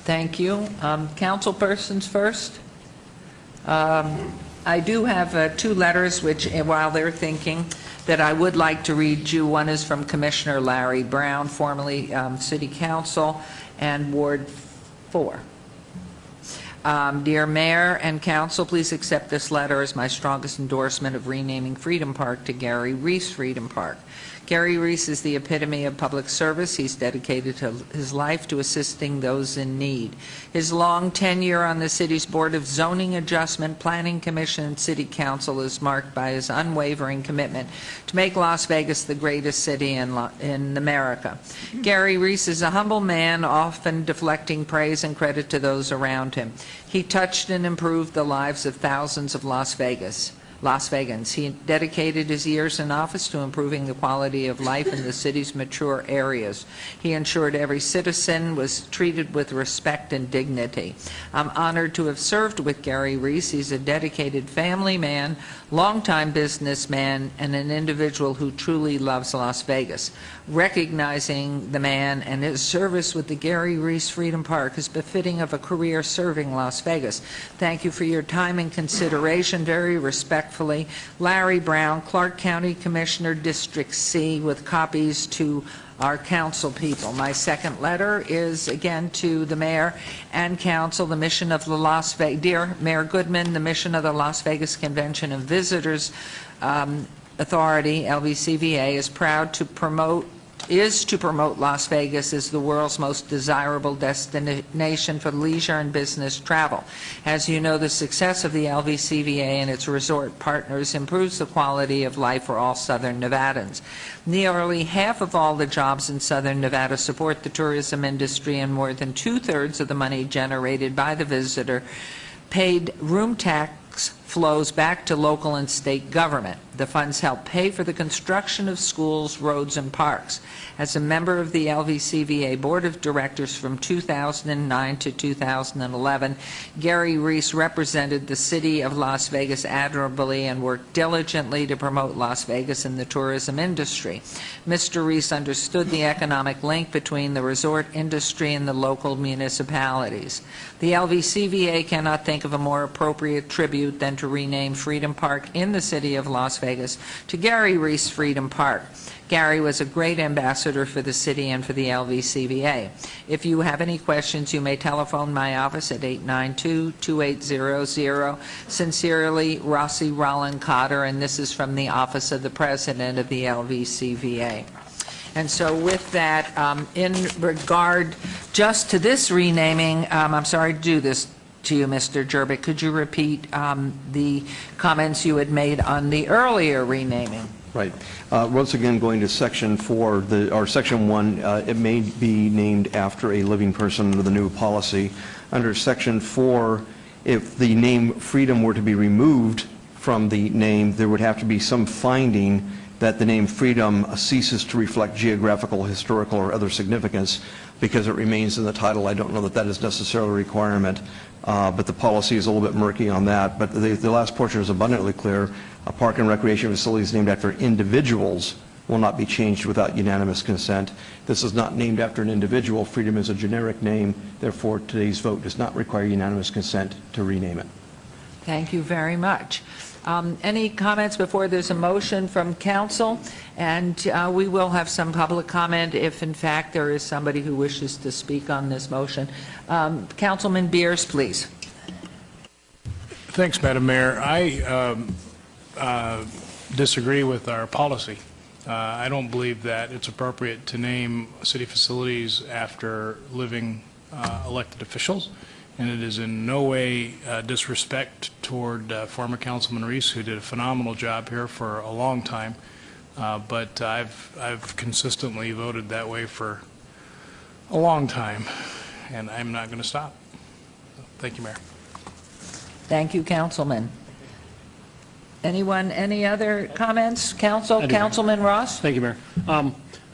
Thank you. Council persons first. I do have two letters which, while they're thinking, that I would like to read you. One is from Commissioner Larry Brown, formerly City Council, and Ward 4. Dear Mayor and Council, please accept this letter as my strongest endorsement of renaming Freedom Park to Gary Reese Freedom Park. Gary Reese is the epitome of public service. He's dedicated his life to assisting those in need. His long tenure on the city's Board of Zoning Adjustment, Planning Commission, and City Council is marked by his unwavering commitment to make Las Vegas the greatest city in America. Gary Reese is a humble man, often deflecting praise and credit to those around him. He touched and improved the lives of thousands of Las Vegans. He dedicated his years in office to improving the quality of life in the city's mature areas. He ensured every citizen was treated with respect and dignity. I'm honored to have served with Gary Reese. He's a dedicated family man, longtime businessman, and an individual who truly loves Las Vegas. Recognizing the man and his service with the Gary Reese Freedom Park is befitting of a career serving Las Vegas. Thank you for your time and consideration. Very respectfully, Larry Brown, Clark County Commissioner, District C, with copies to our council people. My second letter is again to the mayor and council. The mission of the Las Vegas, dear Mayor Goodman, the mission of the Las Vegas Convention and Visitors Authority, LVCVA, is to promote Las Vegas as the world's most desirable destination for leisure and business travel. As you know, the success of the LVCVA and its resort partners improves the quality of life for all Southern Nevadans. Nearly half of all the jobs in Southern Nevada support the tourism industry, and more than two-thirds of the money generated by the visitor paid room tax flows back to local and state government. The funds help pay for the construction of schools, roads, and parks. As a member of the LVCVA Board of Directors from 2009 to 2011, Gary Reese represented the city of Las Vegas admirably and worked diligently to promote Las Vegas in the tourism industry. Mr. Reese understood the economic link between the resort industry and the local municipalities. The LVCVA cannot think of a more appropriate tribute than to rename Freedom Park in the city of Las Vegas to Gary Reese Freedom Park. Gary was a great ambassador for the city and for the LVCVA. If you have any questions, you may telephone my office at 892-2800. Sincerely, Rossi Rollin Cotter, and this is from the Office of the President of the LVCVA. And so with that, in regard just to this renaming, I'm sorry to do this to you, Mr. Jerbick. Could you repeat the comments you had made on the earlier renaming? Right. Once again, going to Section 4, or Section 1, it may be named after a living person under the new policy. Under Section 4, if the name Freedom were to be removed from the name, there would have to be some finding that the name Freedom ceases to reflect geographical, historical, or other significance because it remains in the title. I don't know that that is necessarily a requirement, but the policy is a little bit murky on that. But the last portion is abundantly clear. A park and recreation facilities named after individuals will not be changed without unanimous consent. This is not named after an individual. Freedom is a generic name. Therefore, today's vote does not require unanimous consent to rename it. Thank you very much. Any comments before there's a motion from council? And we will have some public comment if, in fact, there is somebody who wishes to speak on this motion. Councilman Beers, please. Thanks, Madam Mayor. I disagree with our policy. I don't believe that it's appropriate to name city facilities after living elected officials. And it is in no way disrespect toward former Councilman Reese, who did a phenomenal job here for a long time. But I've consistently voted that way for a long time, and I'm not going to stop. Thank you, Mayor. Thank you, Councilman. Anyone, any other comments? Council, I do. Councilman Ross? Thank you, Mayor.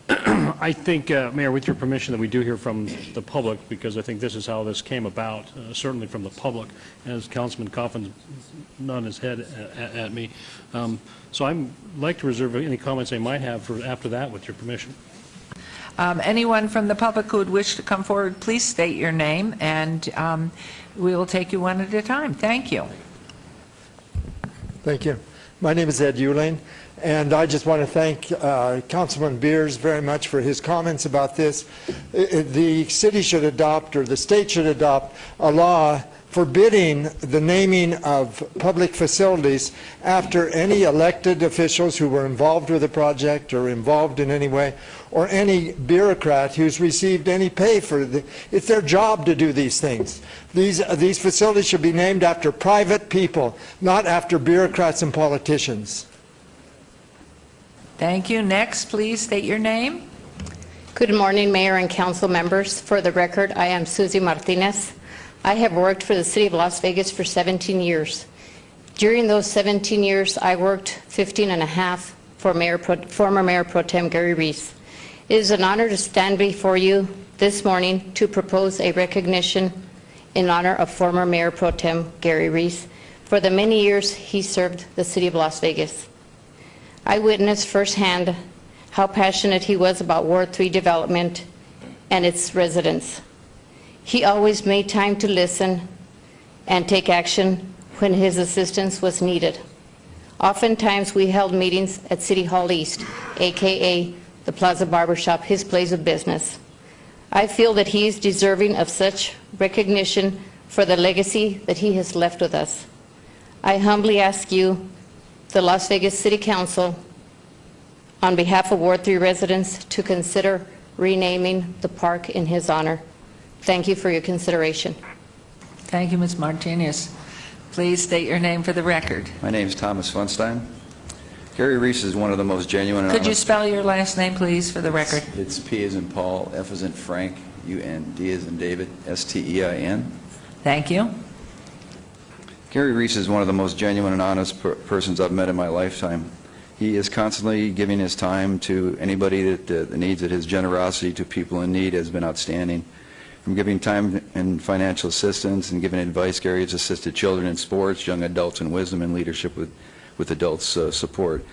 I think, Mayor, with your permission, that we do hear from the public, because I think this is how this came about, certainly from the public, as Councilman Coffin's nodding his head at me. So I'd like to reserve any comments they might have for after that, with your permission. Anyone from the public who would wish to come forward, please state your name, and we will take you one at a time. Thank you. Thank you. My name is Ed Euling, and I just want to thank Councilman Beers very much for his comments about this. The city should adopt, or the state should adopt, a law forbidding the naming of public facilities after any elected officials who were involved with the project or involved in any way, or any bureaucrat who's received any pay for the, it's their job to do these things. These facilities should be named after private people, not after bureaucrats and politicians. Thank you. Next, please state your name. Good morning, Mayor and council members. For the record, I am Susie Martinez. I have worked for the City of Las Vegas for 17 years. During those 17 years, I worked 15 and a half for former Mayor Pro Tem Gary Reese. It is an honor to stand before you this morning to propose a recognition in honor of former Mayor Pro Tem Gary Reese for the many years he served the City of Las Vegas. I witnessed firsthand how passionate he was about Ward 3 development and its residents. He always made time to listen and take action when his assistance was needed. Oftentimes we held meetings at City Hall East, aka the Plaza Barbershop, his place of business. I feel that he is deserving of such recognition for the legacy that he has left with us. I humbly ask you, the Las Vegas City Council, on behalf of Ward 3 residents, to consider renaming the park in his honor. Thank you for your consideration. Thank you, Ms. Martinez. Please state your name for the record. My name is Thomas Funstein. Gary Reese is one of the most genuine and Could you honest- spell your last name, please, for the record? It's P as in Paul, F as in Frank, U-N, D as in David, S-T-E-I-N. Thank you. Gary Reese is one of the most genuine and honest persons I've met in my lifetime. He is constantly giving his time to anybody that needs it. His generosity to people in need has been outstanding. From giving time and financial assistance and giving advice, Gary has assisted children in sports, young adults in wisdom, and leadership with adults' support.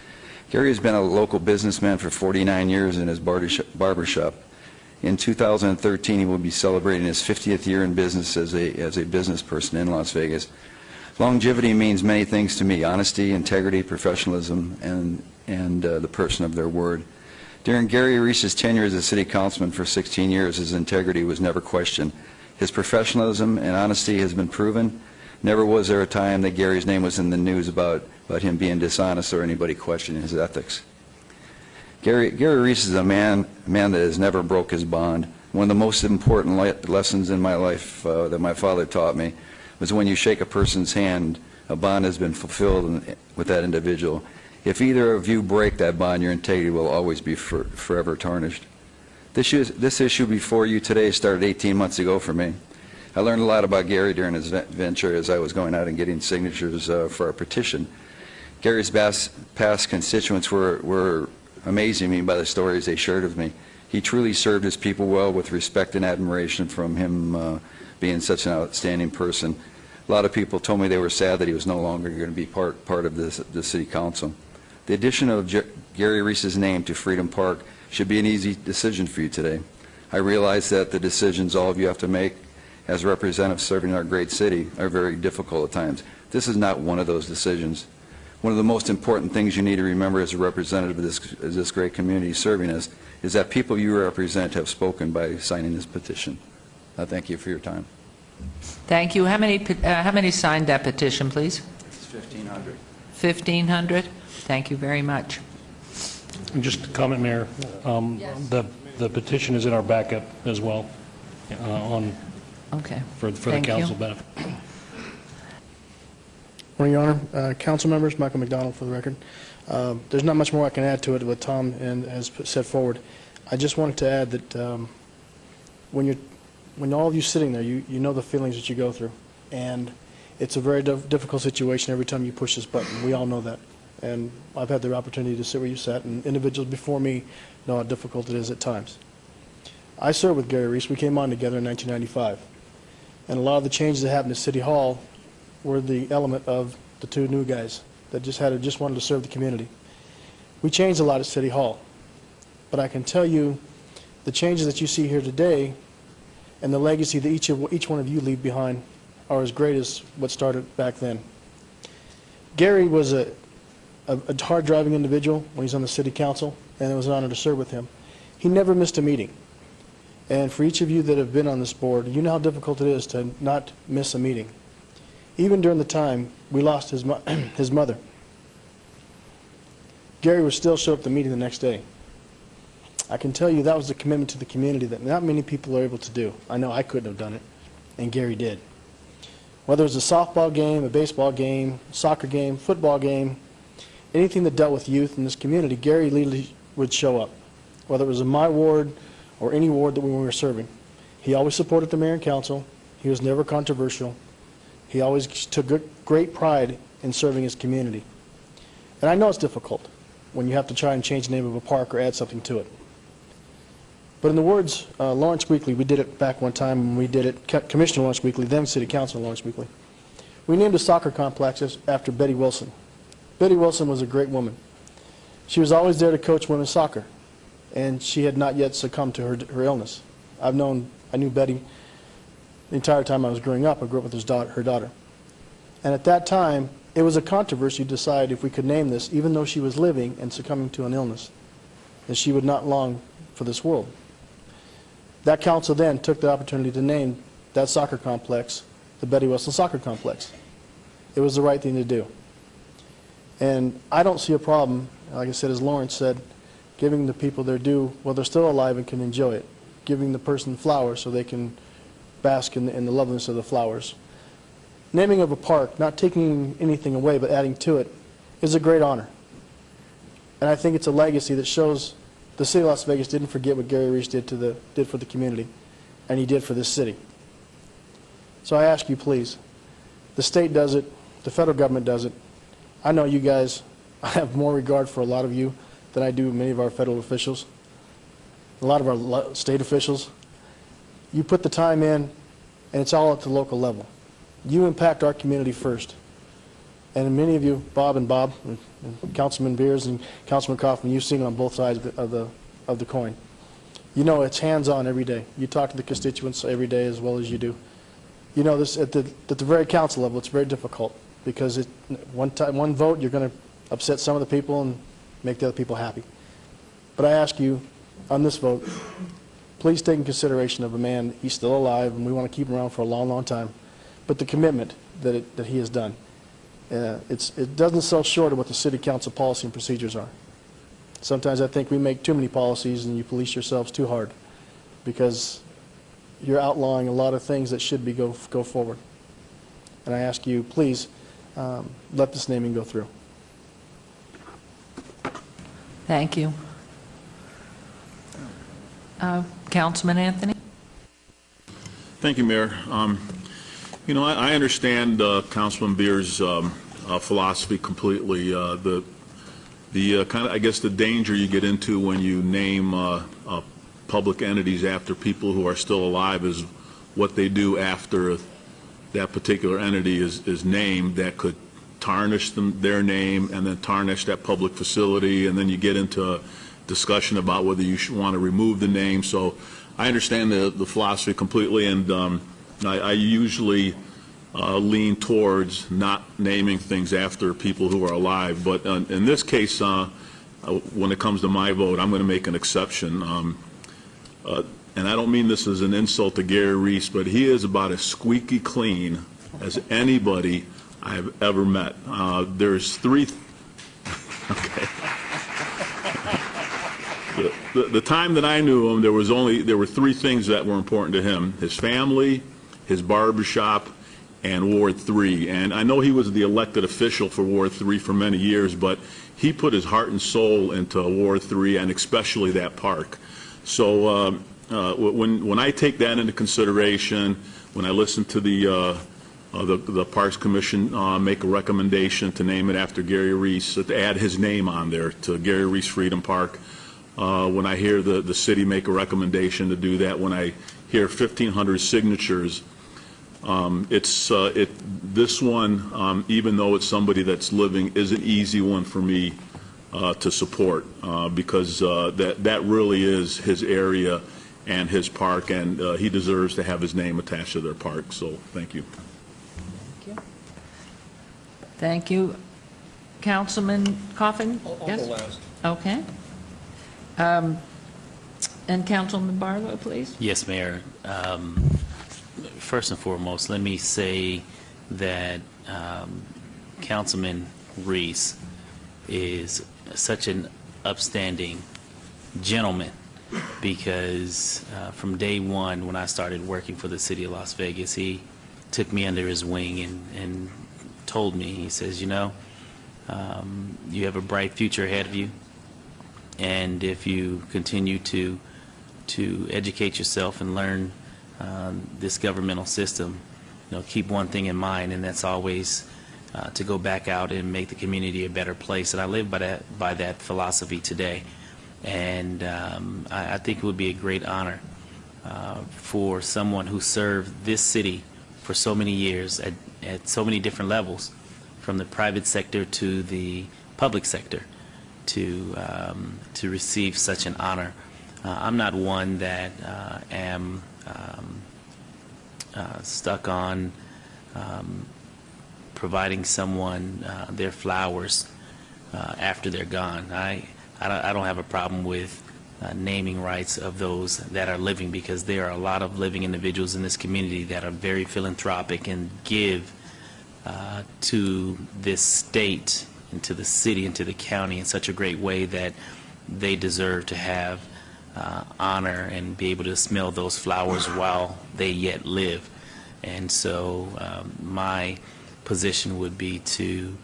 Gary has been a local businessman for 49 years in his barbershop. In 2013, he will be celebrating his 50th year in business as a business person in Las Vegas. Longevity means many things to me: honesty, integrity, professionalism, and the person of their word. During Gary Reese's tenure as a city councilman for 16 years, his integrity was never questioned. His professionalism and honesty has been proven. Never was there a time that Gary's name was in the news about him being dishonest or anybody questioning his ethics. Gary Reese is a man that has never broke his bond. One of the most important lessons in my life that my father taught me was when you shake a person's hand, a bond has been fulfilled with that individual. If either of you break that bond, your integrity will always be forever tarnished. This issue before you today started 18 months ago for me. I learned a lot about Gary during his venture as I was going out and getting signatures for our petition. Gary's past constituents were amazing me by the stories they shared with me. He truly served his people well, with respect and admiration from him being such an outstanding person. A lot of people told me they were sad that he was no longer going to be part of the city council. The addition of Gary Reese's name to Freedom Park should be an easy decision for you today. I realize that the decisions all of you have to make as representatives serving our great city are very difficult at times. This is not one of those decisions. One of the most important things you need to remember as a representative of this great community serving us is that people you represent have spoken by signing this petition. Thank you for your time. Thank you. How many signed that petition, please? It's 1,500. 1,500? Thank you very much. And just a comment, Mayor. The petition is in our backup as well for the council benefit. Morning, Your Honor. Council members, Michael McDonald for the record. There's not much more I can add to it what Tom has set forward. I just wanted to add that when all of you sitting there, you know the feelings that you go through. And It's a very difficult situation every time you push this button. We all know that. And I've had the opportunity to sit where you sat, and individuals before me know how difficult it is at times. I served with Gary Reese. We came on together in 1995. And a lot of the changes that happened at City Hall were the element of the two new guys that just wanted to serve the community. We changed a lot at City Hall. But I can tell you the changes that you see here today and the legacy that each one of you leave behind are as great as what started back then. Gary was a hard-driving individual when he was on the city council, and it was an honor to serve with him. He never missed a meeting. And for each of you that have been on this board, you know how difficult it is to not miss a meeting. Even during the time we lost his mother, Gary would still show up at the meeting the next day. I can tell you that was a commitment to the community that not many people are able to do. I know I couldn't have done it, and Gary did. Whether it was a softball game, a baseball game, soccer game, football game, anything that dealt with youth in this community, Gary Lee would show up. Whether it was in my ward or any ward that we were serving. He always supported the mayor and council. He was never controversial. He always took great pride in serving his community. And I know it's difficult when you have to try and change the name of a park or add something to it. But in the words, Lawrence Weekly, we did it back one time when we did it, Commissioner Lawrence Weekly, then City Councilor Lawrence Weekly. We named a soccer complex after Betty Wilson. Betty Wilson was a great woman. She was always there to coach women's soccer, and she had not yet succumbed to her illness. I knew Betty the entire time I was growing up. I grew up with her daughter. And at that time, it was a controversy to decide if we could name this, even though she was living and succumbing to an illness, that she would not long for this world. That council then took the opportunity to name that soccer complex the Betty Wilson Soccer Complex. It was the right thing to do. And I don't see a problem, like I said, as Lawrence said, giving the people their due while they're still alive and can enjoy it, giving the person flowers so they can bask in the loveliness of the flowers. Naming of a park, not taking anything away but adding to it, is a great honor. And I think it's a legacy that shows the city of Las Vegas didn't forget what Gary Reese did for the community, and he did for this city. So I ask you, please, the state does it, the federal government does it. I know you guys, I have more regard for a lot of you than I do many of our federal officials, a lot of our state officials. You put the time in, and it's all at the local level. You impact our community first. And many of you, Bob, and Councilman Beers and Councilman Kaufman, you've seen it on both sides of the coin. You know it's hands-on every day. You talk to the constituents every day as well as you do. You know this at the very council level. It's very difficult because one vote you're going to upset some of the people and make the other people happy. But I ask you on this vote, please take in consideration of a man. He's still alive, and we want to keep him around for a long, long time. But the commitment that he has done. It doesn't sell short of what the city council policy and procedures are. Sometimes I think we make too many policies and you police yourselves too hard because you're outlawing a lot of things that should go forward. And I ask you, please, let this naming go through. Thank you. Councilman Anthony? Thank you, Mayor. You know, I understand Councilman Beers' philosophy completely. The kind of, I guess, the danger you get into when you name public entities after people who are still alive is what they do after that particular entity is named that could tarnish their name and then tarnish that public facility, and then you get into a discussion about whether you should want to remove the name. So I understand the philosophy completely, and I usually lean towards not naming things after people who are alive. But in this case, when it comes to my vote, I'm going to make an exception. And I don't mean this as an insult to Gary Reese, but he is about as squeaky clean as anybody I've ever met. There's three... Okay. The time that I knew him, there were three things that were important to him: his family, his barbershop, and Ward 3. And I know he was the elected official for Ward 3 for many years, but he put his heart and soul into Ward 3, and especially that park. So when I take that into consideration, when I listen to the the Parks Commission make a recommendation to name it after Gary Reese, to add his name on there to Gary Reese Freedom Park. When I hear the city make a recommendation to do that, when I hear 1,500 signatures, this one, even though it's somebody that's living, is an easy one for me to support because that really is his area and his park, and he deserves to have his name attached to their park. So thank you. Thank you. Councilman Coffin? I'll Yes? go last. Okay. And Councilman Barlow, please. Yes, Mayor. First and foremost, let me say that Councilman Reese is such an upstanding gentleman because from day one when I started working for the city of Las Vegas, he took me under his wing and told me, he says, you know, you have a bright future ahead of you, and if you continue to educate yourself and learn this governmental system, you know, keep one thing in mind, and that's always to go back out and make the community a better place. And I live by that philosophy today. And I think it would be a great honor for someone who served this city for so many years at so many different levels, from the private sector to the public sector, to receive such an honor. I'm not one that am stuck on providing someone their flowers after they're gone. I don't have a problem with naming rights of those that are living, because there are a lot of living individuals in this community that are very philanthropic and give to this state and to the city and to the county in such a great way that they deserve to have honor and be able to smell those flowers while they yet live. And so my position would be to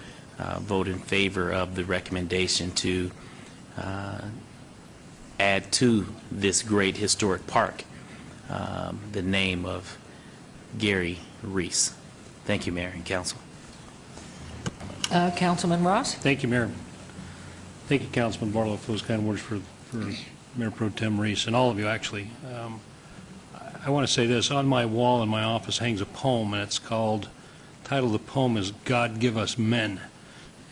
vote in favor of the recommendation to add to this great historic park the name of Gary Reese. Thank you, Mayor and Council. Councilman Ross? Thank you, Mayor. Thank you, Councilman Barlow, for those kind words for Mayor Pro Tem Reese, and all of you, actually. I want to say this. On my wall in my office hangs a poem, and it's called, the title of the poem is God Give Us Men.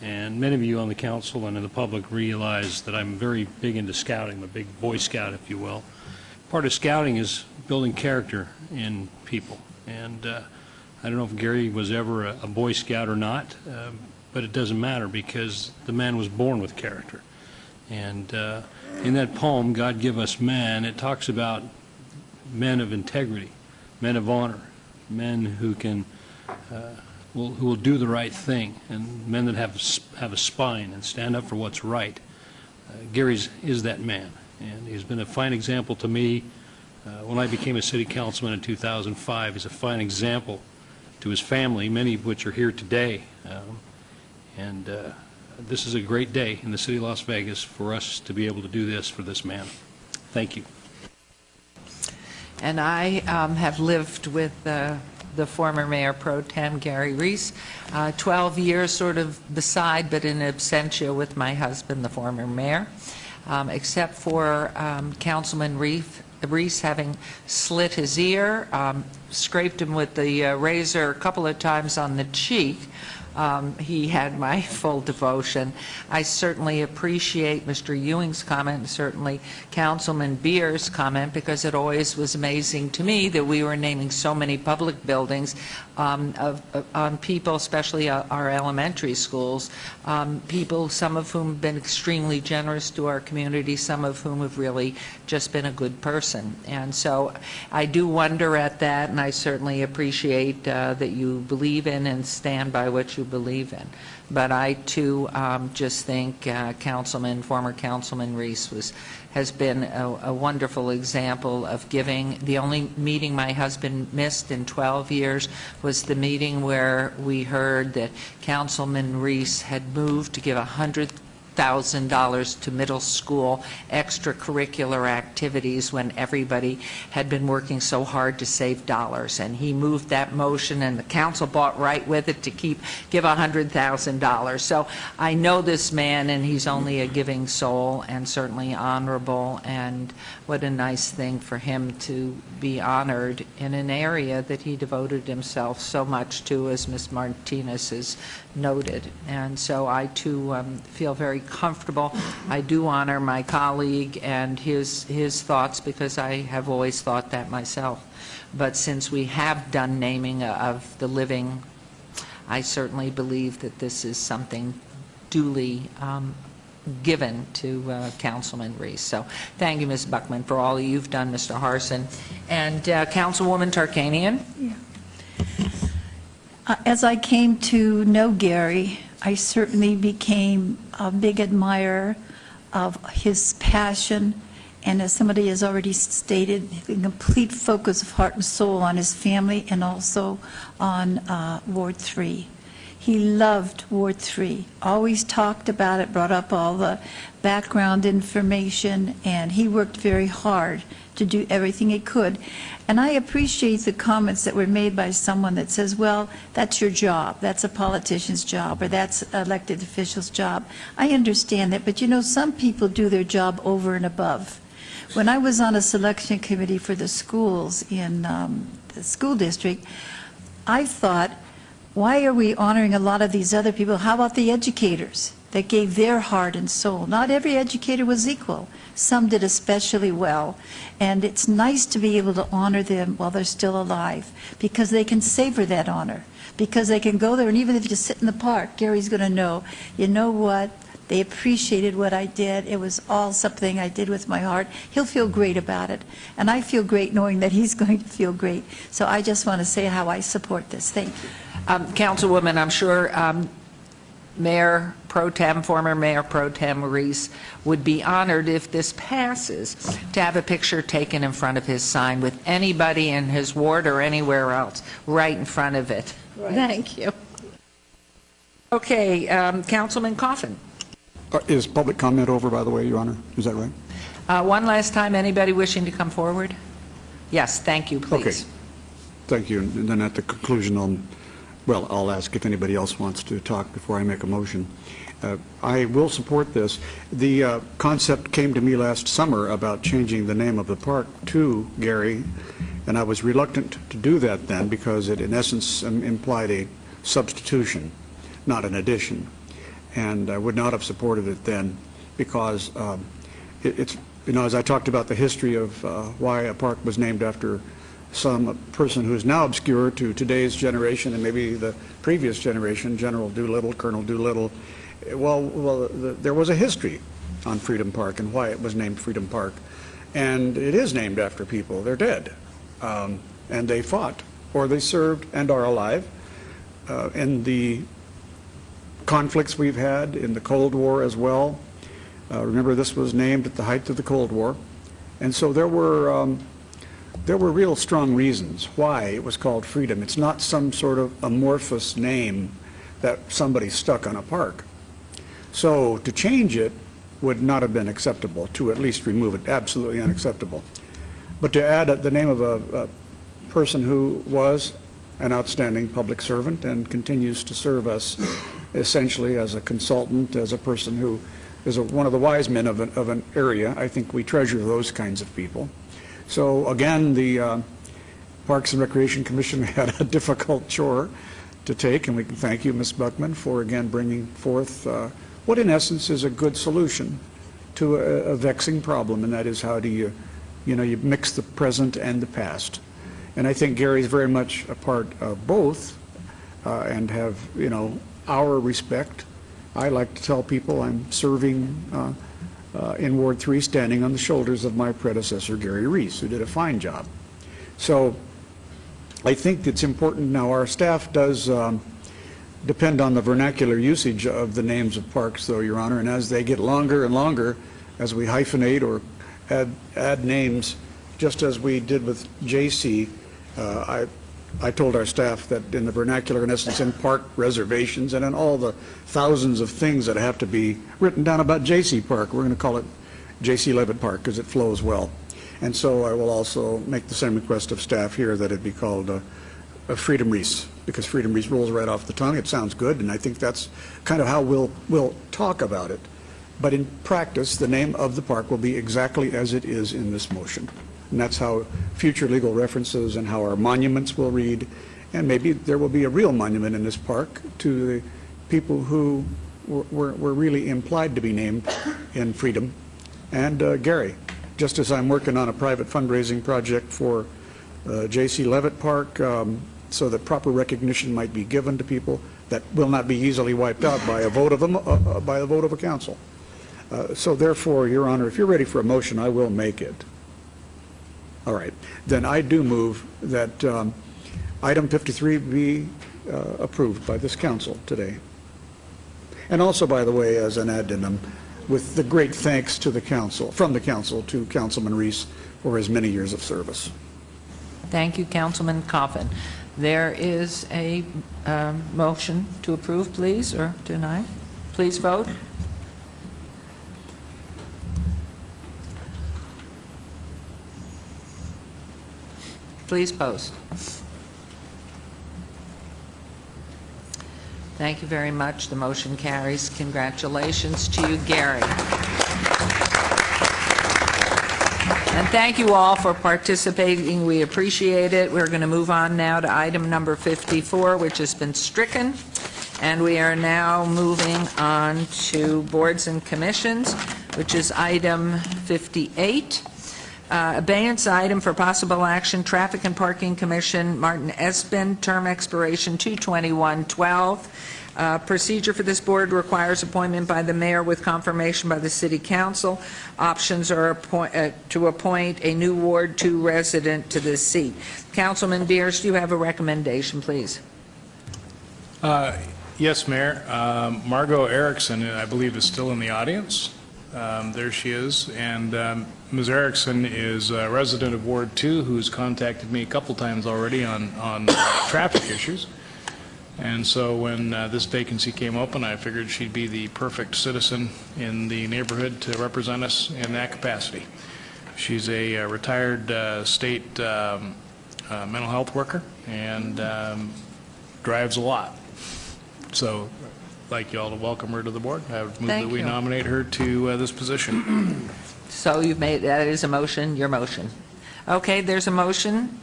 And many of you on the council and in the public realize that I'm very big into scouting. I'm a big Boy Scout, if you will. Part of scouting is building character in people. And I don't know if Gary was ever a Boy Scout or not, but it doesn't matter, because the man was born with character. And in that poem, God Give Us Men, it talks about men of integrity, men of honor, men who can who will do the right thing, and men that have a spine and stand up for what's right. Gary's is that man, and he's been a fine example to me. When I became a city councilman in 2005, he's a fine example to his family, many of which are here today. This is a great day in the city of Las Vegas for us to be able to do this for this man. Thank you. And I have lived with the former Mayor Pro Tem, Gary Reese, 12 years sort of beside, but in absentia with my husband, the former mayor, except for Councilman Reese having slit his ear, scraped him with the razor a couple of times on the cheek. He had my full devotion. I certainly appreciate Mr. Ewing's comment, and certainly Councilman Beer's comment, because it always was amazing to me that we were naming so many public buildings on people, especially our elementary schools, people, some of whom have been extremely generous to our community, some of whom have really just been a good person. And so I do wonder at that, and I certainly appreciate that you believe in and stand by what you believe in. But I, too, just think former Councilman Reese has been a wonderful example of giving. The only meeting my husband missed in 12 years was the meeting where we heard that Councilman Reese had moved to give $100,000 $100,000 to middle school extracurricular activities when everybody had been working so hard to save dollars. And he moved that motion, and the council bought right with it to give $100,000. So I know this man, and he's only a giving soul and certainly honorable, and what a nice thing for him to be honored in an area that he devoted himself so much to, as Ms. Martinez has noted. And so I too feel very comfortable. I do honor my colleague and his thoughts, because I have always thought that myself. But since we have done naming of the living, I certainly believe that this is something duly given to Councilman Reese. So thank you, Ms. Buckman, for all you've done, Mr. Harsin. And Councilwoman Tarkanian? Yeah. As I came to know Gary, I certainly became a big admirer of his passion, and as somebody has already stated, the complete focus of heart and soul on his family and also on Ward 3. He loved Ward 3, always talked about it, brought up all the background information, and he worked very hard to do everything he could. And I appreciate the comments that were made by someone that says, well, that's your job, that's a politician's job, or that's elected official's job. I understand that, but you know, some people do their job over and above. When I was on a selection committee for the schools in the school district, I thought, why are we honoring a lot of these other people? How about the educators that gave their heart and soul? Not every educator was equal. Some did especially well, and it's nice to be able to honor them while they're still alive, because they can savor that honor, because they can go there, and even if you sit in the park, Gary's going to know, you know what, they appreciated what I did. It was all something I did with my heart. He'll feel great about it, and I feel great knowing that he's going to feel great. So I just want to say how I support this. Thank you. Councilwoman, I'm sure Mayor Pro Tem, former Mayor Pro Tem Reese would be honored if this passes to have a picture taken in front of his sign with anybody in his ward or anywhere else right in front of it. Right. Thank you. Okay, Councilman Coffin. Is public comment over, by the way, Your Honor? Is that right? One last time, anybody wishing to come forward? Yes, thank you, please. Okay. Thank you. And then at the conclusion, well, I'll ask if anybody else wants to talk before I make a motion. I will support this. The concept came to me last summer about changing the name of the park to Gary, and I was reluctant to do that then because it, in essence, implied a substitution, not an addition. And I would not have supported it then because it's, you know, as I talked about the history of why a park was named after some person who is now obscure to today's generation and maybe the previous generation, General Doolittle, Colonel Doolittle. There was a history on Freedom Park and why it was named Freedom Park. And it is named after people. They're dead. And they fought, or they served and are alive in the conflicts we've had in the Cold War as well. Remember, this was named at the height of the Cold War. And so there were real strong reasons why it was called Freedom. It's not some sort of amorphous name that somebody stuck on a park. So to change it would not have been acceptable, to at least remove it, absolutely unacceptable. But to add the name of a person who was an outstanding public servant and continues to serve us essentially as a consultant, as a person who is one of the wise men of an area. I think we treasure those kinds of people. So again, the Parks and Recreation Commission had a difficult chore to take, and we can thank you, Ms. Buckman, for again bringing forth what in essence is a good solution to a vexing problem, and that is how do you mix the present and the past. And I think Gary's very much a part of both and have, our respect. I like to tell people I'm serving in Ward 3 standing on the shoulders of my predecessor, Gary Reese, who did a fine job. So I think it's important now. Our staff does depend on the vernacular usage of the names of parks, though, Your Honor, and as they get longer and longer, as we hyphenate or add names, just as we did with J.C., I told our staff that in the vernacular, in essence, in park reservations and in all the thousands of things that have to be written down about J.C. Park, we're going to call it J.C. Levitt Park because it flows well. And so I will also make the same request of staff here that it be called a Freedom Reese, because Freedom Reese rolls right off the tongue. It sounds good, and I think that's kind of how we'll talk about it. But in practice, the name of the park will be exactly as it is in this motion. And that's how future legal references and how our monuments will read. And maybe there will be a real monument in this park to the people who were really implied to be named in Freedom. And Gary, just as I'm working on a private fundraising project for J.C. Levitt Park, so that proper recognition might be given to people that will not be easily wiped out by a vote of a council. So therefore, Your Honor, if you're ready for a motion, I will make it. All right. Then I do move that item 53 be approved by this council today. And also, by the way, as an addendum, with the great thanks to the council, from the council to Councilman Reese for his many years of service. Thank you, Councilman Coffin. There is a motion to approve, please, or deny. Please vote. Please post. Thank you very much. The motion carries. Congratulations to you, Gary. And thank you all for participating. We appreciate it. We're going to move on now to item number 54, which has been stricken. And we are now moving on to boards and commissions, which is item 58. Abeyance item for possible action, Traffic and Parking Commission, Martin Espen, term expiration 2/21/12. Procedure for this board requires appointment by the mayor with confirmation by the city council. Options are to appoint a new Ward 2 resident to this seat. Councilman Beers, do you have a recommendation, please? Yes, Mayor. Margot Erickson, I believe, is still in the audience. There she is. And Ms. Erickson is a resident of Ward 2 who's contacted me a couple times already on traffic issues. And so when this vacancy came open, I figured she'd be the perfect citizen in the neighborhood to represent us in that capacity. She's a retired state mental health worker and drives a lot. So I'd like you all to welcome her to the board. I would move that we nominate her to this position. So you've made, that is a motion, your motion. Okay, there's a motion.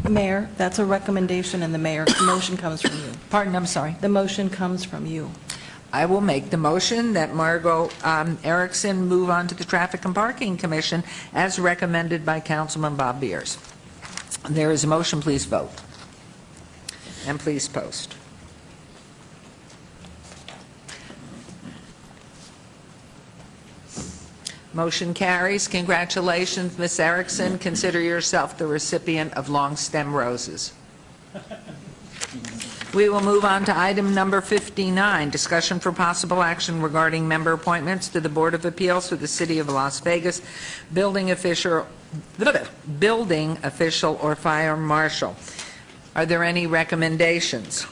Mayor, that's a recommendation, and the motion comes from you. Pardon, I'm sorry. The motion comes from you. I will make the motion that Margot Erickson move on to the Traffic and Parking Commission as recommended by Councilman Bob Beers. There is a motion. Please vote. And please post. Motion carries. Congratulations, Ms. Erickson. Consider yourself the recipient of long stem roses. We will move on to item number 59, discussion for possible action regarding member appointments to the Board of Appeals for the City of Las Vegas, building official or fire marshal. Are there any recommendations?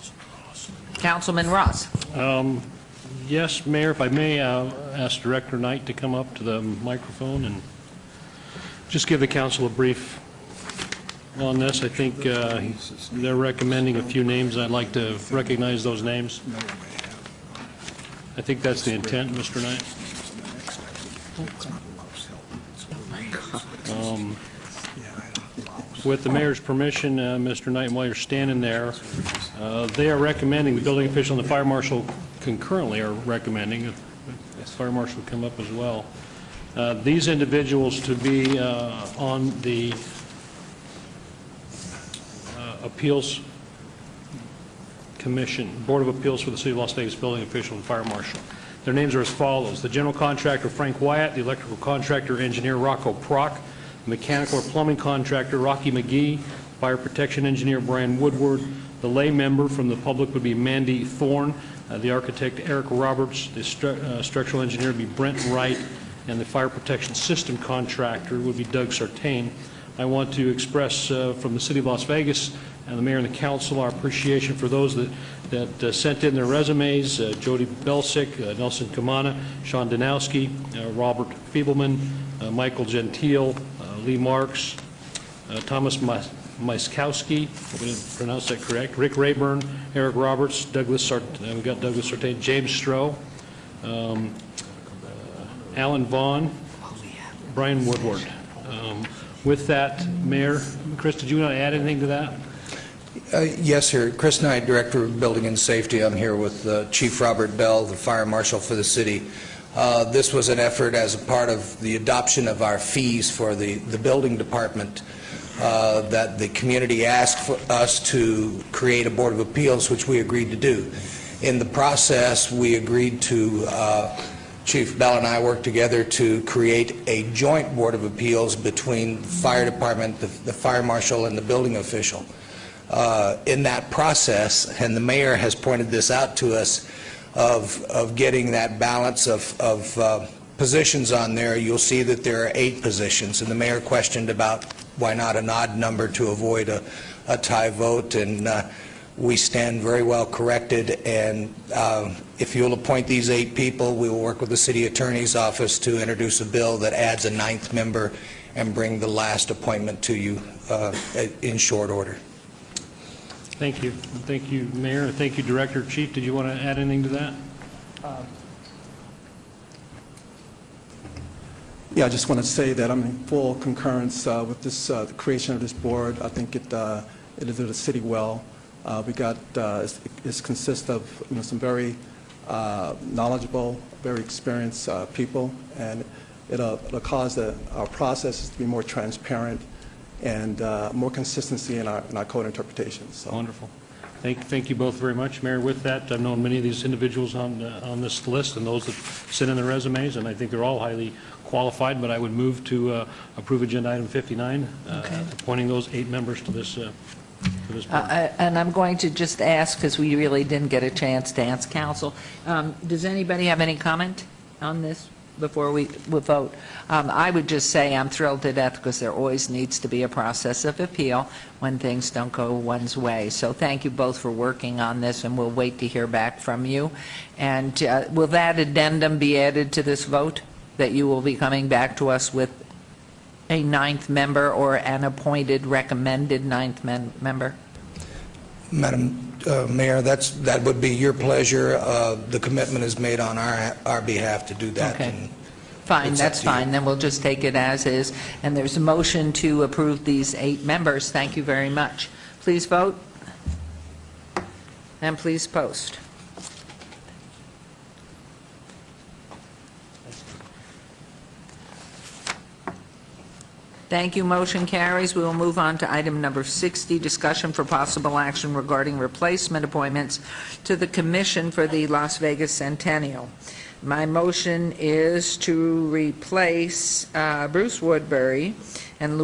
Councilman Ross. Yes, Mayor, if I may, ask Director Knight to come up to the microphone and just give the council a brief on this. I think they're recommending a few names. I'd like to recognize those names. I think that's the intent, Mr. Knight. With the mayor's permission, Mr. Knight, while you're standing there, they are recommending, the building official and the fire marshal concurrently are recommending, if the fire marshal will come up as well, these individuals to be on the Appeals Commission, Board of Appeals for the City of Las Vegas building official and fire marshal. Their names are as follows: the general contractor Frank Wyatt, the electrical contractor engineer Rocco Prock, mechanical or plumbing contractor Rocky McGee, fire protection engineer Brian Woodward. The lay member from the public would be Mandy Thorne, the architect Eric Roberts, the structural engineer would be Brent Wright, and the fire protection system contractor would be Doug Sartain. I want to express from the City of Las Vegas and the mayor and the council our appreciation for those that sent in their resumes, Jody Belsick, Nelson Kamana, Sean Danowski, Robert Feebleman, Michael Gentile, Lee Marks, Thomas Myskowski, hope I didn't pronounce that correct, Rick Rayburn, Eric Roberts, we got Douglas Sartain, James Stroh, Alan Vaughn, Brian Woodward. With that, Mayor, Chris, did you want to add anything to that? Yes, sir. Chris Knight, Director of Building and Safety. I'm here with Chief Robert Bell, the Fire Marshal for the city. This was an effort as a part of the adoption of our fees for the building department that the community asked for us to create a Board of Appeals, which we agreed to do. In the process, we agreed to Chief Bell and I worked together to create a joint Board of Appeals between the fire department, the fire marshal, and the building official. In that process, and the mayor has pointed this out to us, of getting that balance of positions on there, you'll see that there are 8 positions, and the mayor questioned about why not an odd number to avoid a tie vote, and we stand very well corrected, and if you'll appoint these 8 people, we will work with the city attorney's office to introduce a bill that adds a 9th member and bring the last appointment to you in short order. Thank you. Thank you, Mayor. Thank you, Director. Chief, did you want to add anything to that? Yeah, I just want to say that I'm in full concurrence with this, the creation of this board. I think it is the city well. We got, it consists of some very knowledgeable, very experienced people, and it'll cause our processes to be more transparent and more consistency in our code interpretations. So. Wonderful. Thank you both very much, Mayor. With that, I've known many of these individuals on this list and those that sent in their resumes, and I think they're all highly qualified, but I would move to approve Agenda Item 59, appointing those 8 members to this board. And I'm going to just ask, because we really didn't get a chance to ask council, does anybody have any comment on this before we vote? I would just say I'm thrilled to death because there always needs to be a process of appeal when things don't go one's way. So thank you both for working on this, and we'll wait to hear back from you. And will that addendum be added to this vote, that you will be coming back to us with a 9th member or an appointed recommended 9th member? Madam Mayor, that would be your pleasure. The commitment is made on our behalf to do that. Okay. Fine, that's fine. Then we'll just take it as is. And there's a motion to approve these 8 members. Thank you very much. Please vote. And please post. Thank you. Motion carries. We will move on to item number 60, discussion for possible action regarding replacement appointments to the Commission for the Las Vegas Centennial. My motion is to replace Bruce Woodbury and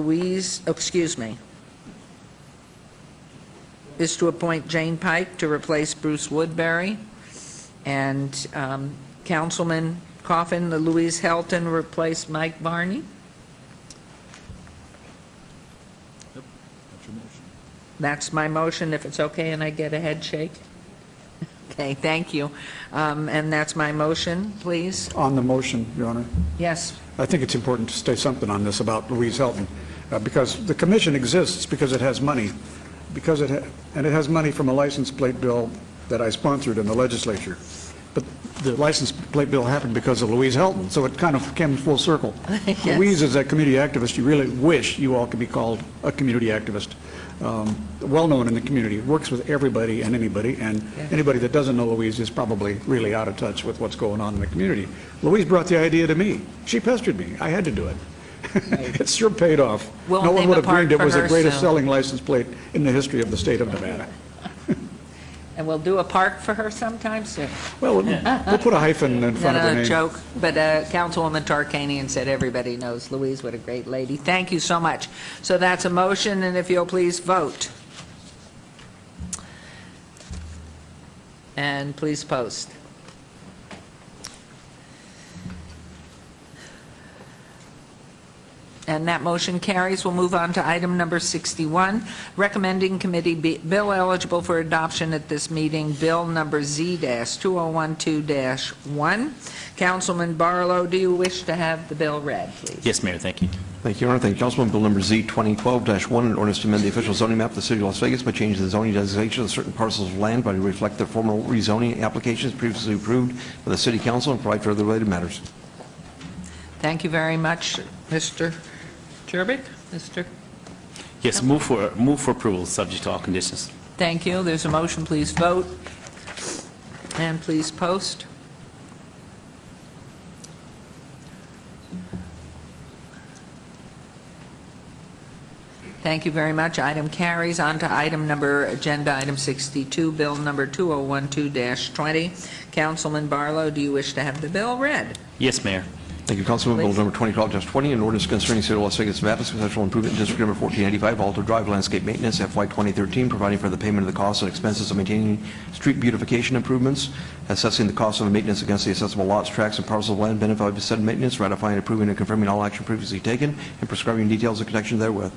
is to appoint Jane Pike to replace Bruce Woodbury, and Councilman Coffin, Louise Helton replace Mike Varney. That's my motion, if it's okay, and I get a head shake. Okay, thank you. And that's my motion, please. On the motion, Your Honor. Yes. I think it's important to say something on this about Louise Helton, because the commission exists because it has money, and it has money from a license plate bill that I sponsored in the legislature. But the license plate bill happened because of Louise Helton, so it kind of came full circle. Yes. Louise is a community activist. You really wish you all could be called a community activist. Well-known in the community, works with everybody and anybody, and anybody that doesn't know Louise is probably really out of touch with what's going on in the community. Louise brought the idea to me. She pestered me. I had to do it. It sure paid off. We'll no one would have dreamed it was the greatest soon. selling license plate in the history of the state of Nevada. And we'll do a park for her sometime soon. Well, we'll put a hyphen in front of her name. Joke. But Councilwoman Tarkanian said everybody knows Louise, what a great lady. Thank you so much. So that's a motion, and if you'll please vote. And please post. And that motion carries. We'll move on to item number 61, recommending committee bill eligible for adoption at this meeting, bill number Z-2012-1. Councilman Barlow, do you wish to have the bill read, please? Yes, Mayor, thank you. Thank you, Your Honor. Thank you, Councilman. Bill number Z-2012-1, an ordinance to amend the official zoning map of the City of Las Vegas by changing the zoning designation of certain parcels of land by to reflect the formal rezoning applications previously approved by the City Council and provide for other related matters. Thank you very much, Mr. Jerbick. Yes, move for approval, subject to all conditions. Thank you. There's a motion. Please vote. And please post. Thank you very much. Item carries. On to agenda item 62, bill number 2012-20. Councilman Barlow, do you wish to have the bill read? Yes, Mayor. Thank you, Councilman. Bill number 2012-20, an ordinance concerning City of Las Vegas, Nevada, Special Improvement District number 1485, Alto Drive Landscape Maintenance, FY 2013, providing for the payment of the costs and expenses of maintaining street beautification improvements, assessing the cost of maintenance against the assessable lots, tracts, and parcels of land benefited by said maintenance, ratifying, approving, and confirming all action previously taken, and prescribing details in connection therewith.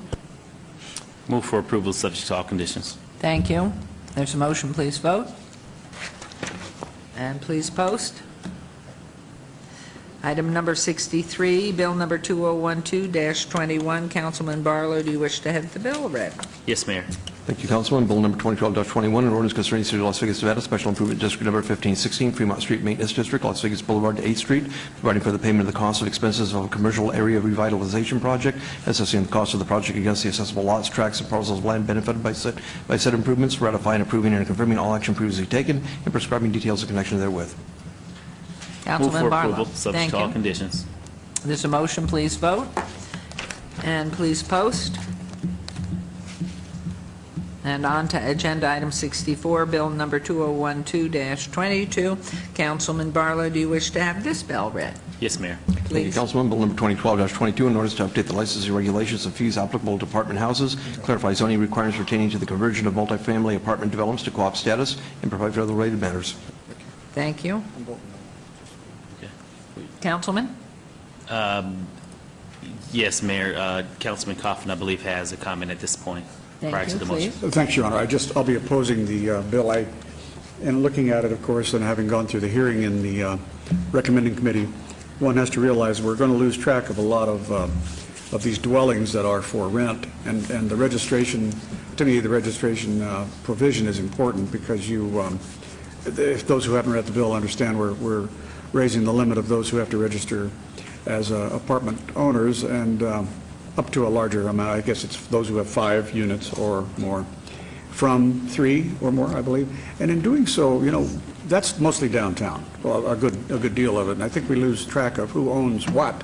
Move for approval, subject to all conditions. Thank you. There's a motion. Please vote. And please post. Item number 63, bill number 2012-21. Councilman Barlow, do you wish to have the bill read? Yes, Mayor. Thank you, Councilman. Bill number 2012-21, an ordinance concerning City of Las Vegas, Nevada, Special Improvement District number 1516, Fremont Street Maintenance District, Las Vegas Boulevard to 8th Street, providing for the payment of the cost and expenses of a commercial area revitalization project, assessing the cost of the project against the assessable lots, tracts, and parcels of land benefited by said improvements, ratifying, approving, and confirming all action previously taken, and prescribing details in connection therewith. Councilman Barlow. Move for approval, subject to all conditions. There's a motion. Please vote. And please post. And on to agenda item 64, bill number 2012-22. Councilman Barlow, do you wish to have this bill read? Yes, Mayor. Thank you, Councilman. Bill number 2012-22, in order to update the licensing regulations and fees applicable to apartment houses, clarify zoning requirements pertaining to the conversion of multifamily apartment developments to co-op status, and provide for other related matters. Thank you. Councilman? Yes, Mayor. Councilman Coffin, I believe, has a comment at this point prior to the motion. Thanks, Your Honor. I'll be opposing the bill. In looking at it, of course, and having gone through the hearing in the recommending committee, one has to realize we're going to lose track of a lot of these dwellings that are for rent, and the registration, to me, the registration provision is important because if those who haven't read the bill understand we're raising the limit of those who have to register as apartment owners and up to a larger amount. I guess it's those who have 5 units or more, from 3 or more, I believe. And in doing so, that's mostly downtown, well, a good deal of it. And I think we lose track of who owns what.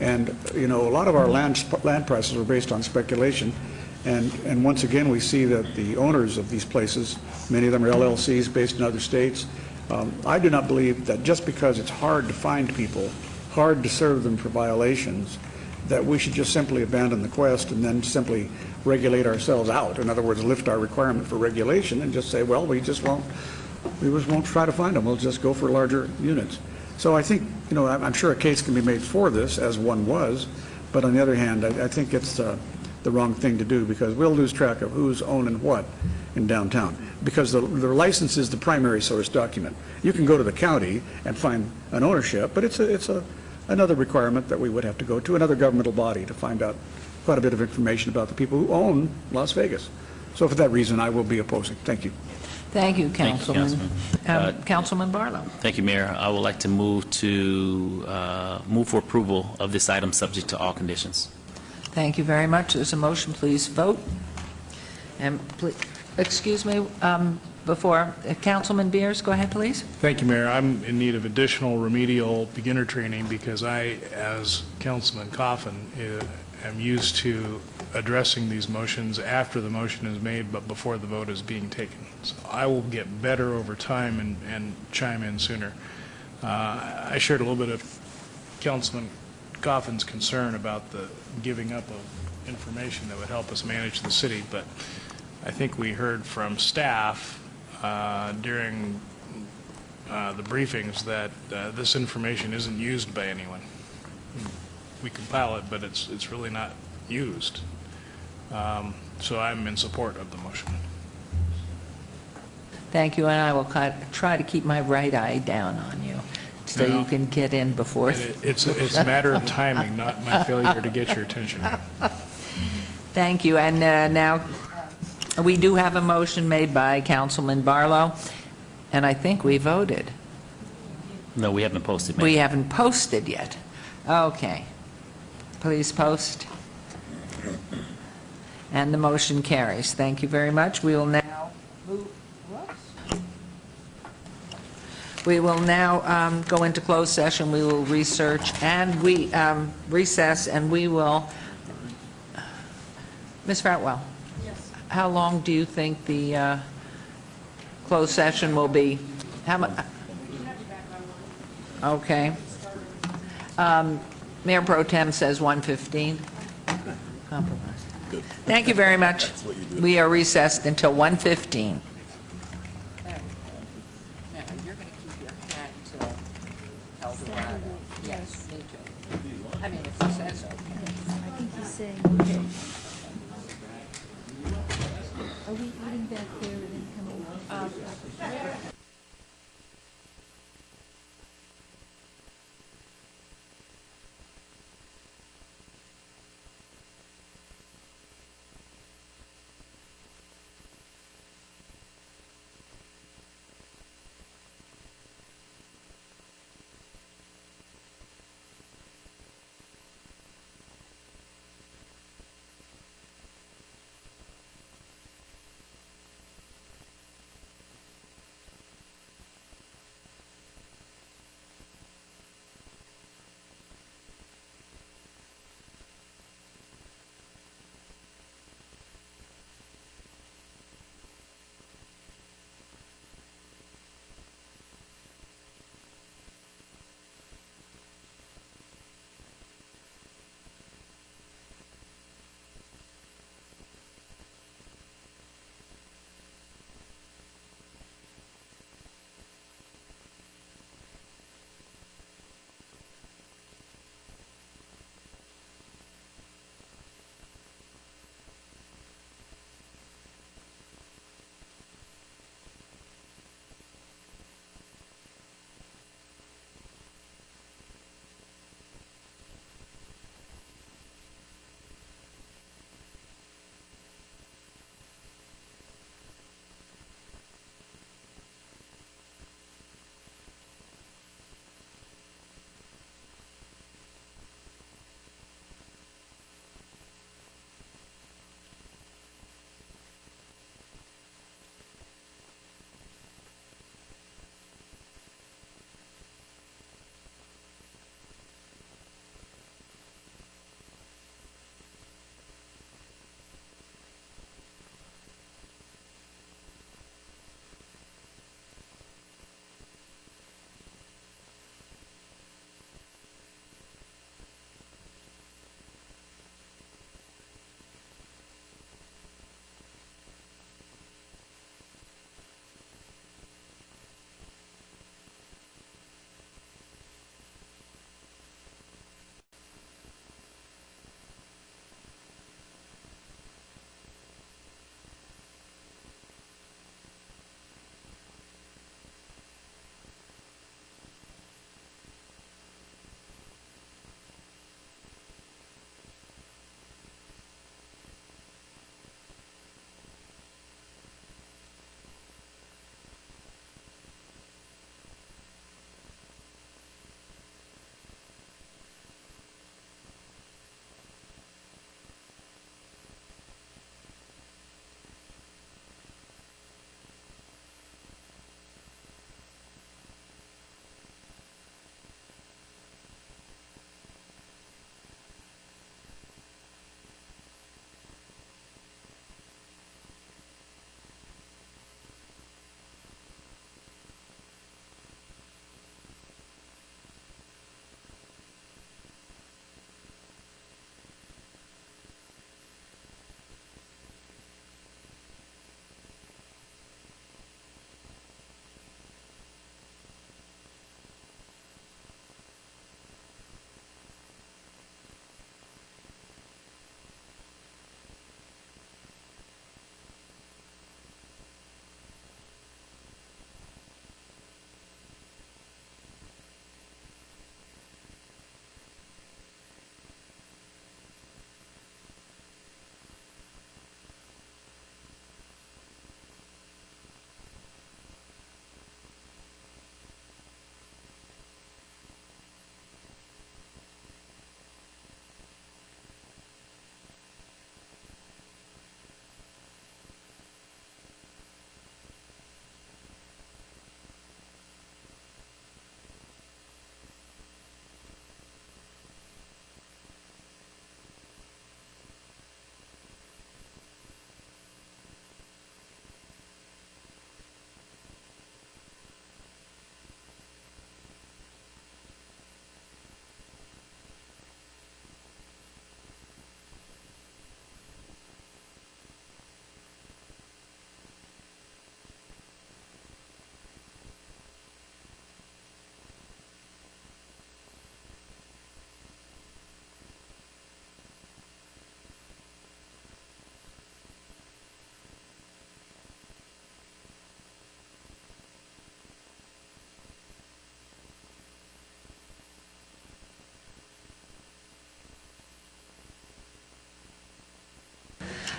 And, a lot of our land prices are based on speculation. And once again, we see that the owners of these places, many of them are LLCs based in other states. I do not believe that just because it's hard to find people, hard to serve them for violations, that we should just simply abandon the quest and then simply regulate ourselves out. In other words, lift our requirement for regulation and just say, well, we just won't try to find them. We'll just go for larger units. So I think, I'm sure a case can be made for this, as one was, but on the other hand, I think it's the wrong thing to do because we'll lose track of who's owning what in downtown because the license is the primary source document. You can go to the county and find an ownership, but it's another requirement that we would have to go to another governmental body to find out quite a bit of information about the people who own Las Vegas. So for that reason, I will be opposing. Thank you. Thank you, Councilman. Thank you, Councilman. Councilman Barlow. Thank you, Mayor. I would like to move for approval of this item subject to all conditions. Thank you very much. There's a motion. Please vote. And excuse me, before Councilman Beers, go ahead, please. Thank you, Mayor. I'm in need of additional remedial beginner training because I, as Councilman Coffin, am used to addressing these motions after the motion is made but before the vote is being taken. So I will get better over time and chime in sooner. I shared a little bit of Councilman Coffin's concern about the giving up of information that would help us manage the city, but I think we heard from staff during the briefings that this information isn't used by anyone. we compile it, but it's really not used. So I'm in support of the motion. Thank you, and I will try to keep my right eye down on you, so you can get in before... It's a matter of timing, not my failure to get your attention. Thank you, and now, we do have a motion made by Councilman Barlow, and I think we voted. No, we haven't posted, Mayor. We haven't posted yet. Okay. Please post. And the motion carries. Thank you very much. We will now move... We will now go into closed session. We will research and we recess, and we will... Ms. Fratwell? Yes. How long do you think the closed session will be? How much? Okay. Mayor Pro Tem says 1:15. Compromise. Good. Thank you very much. We are recessed until 1:15. Yes, me too. I mean, if he says okay. I think he's saying, okay. Are we eating back there and then coming?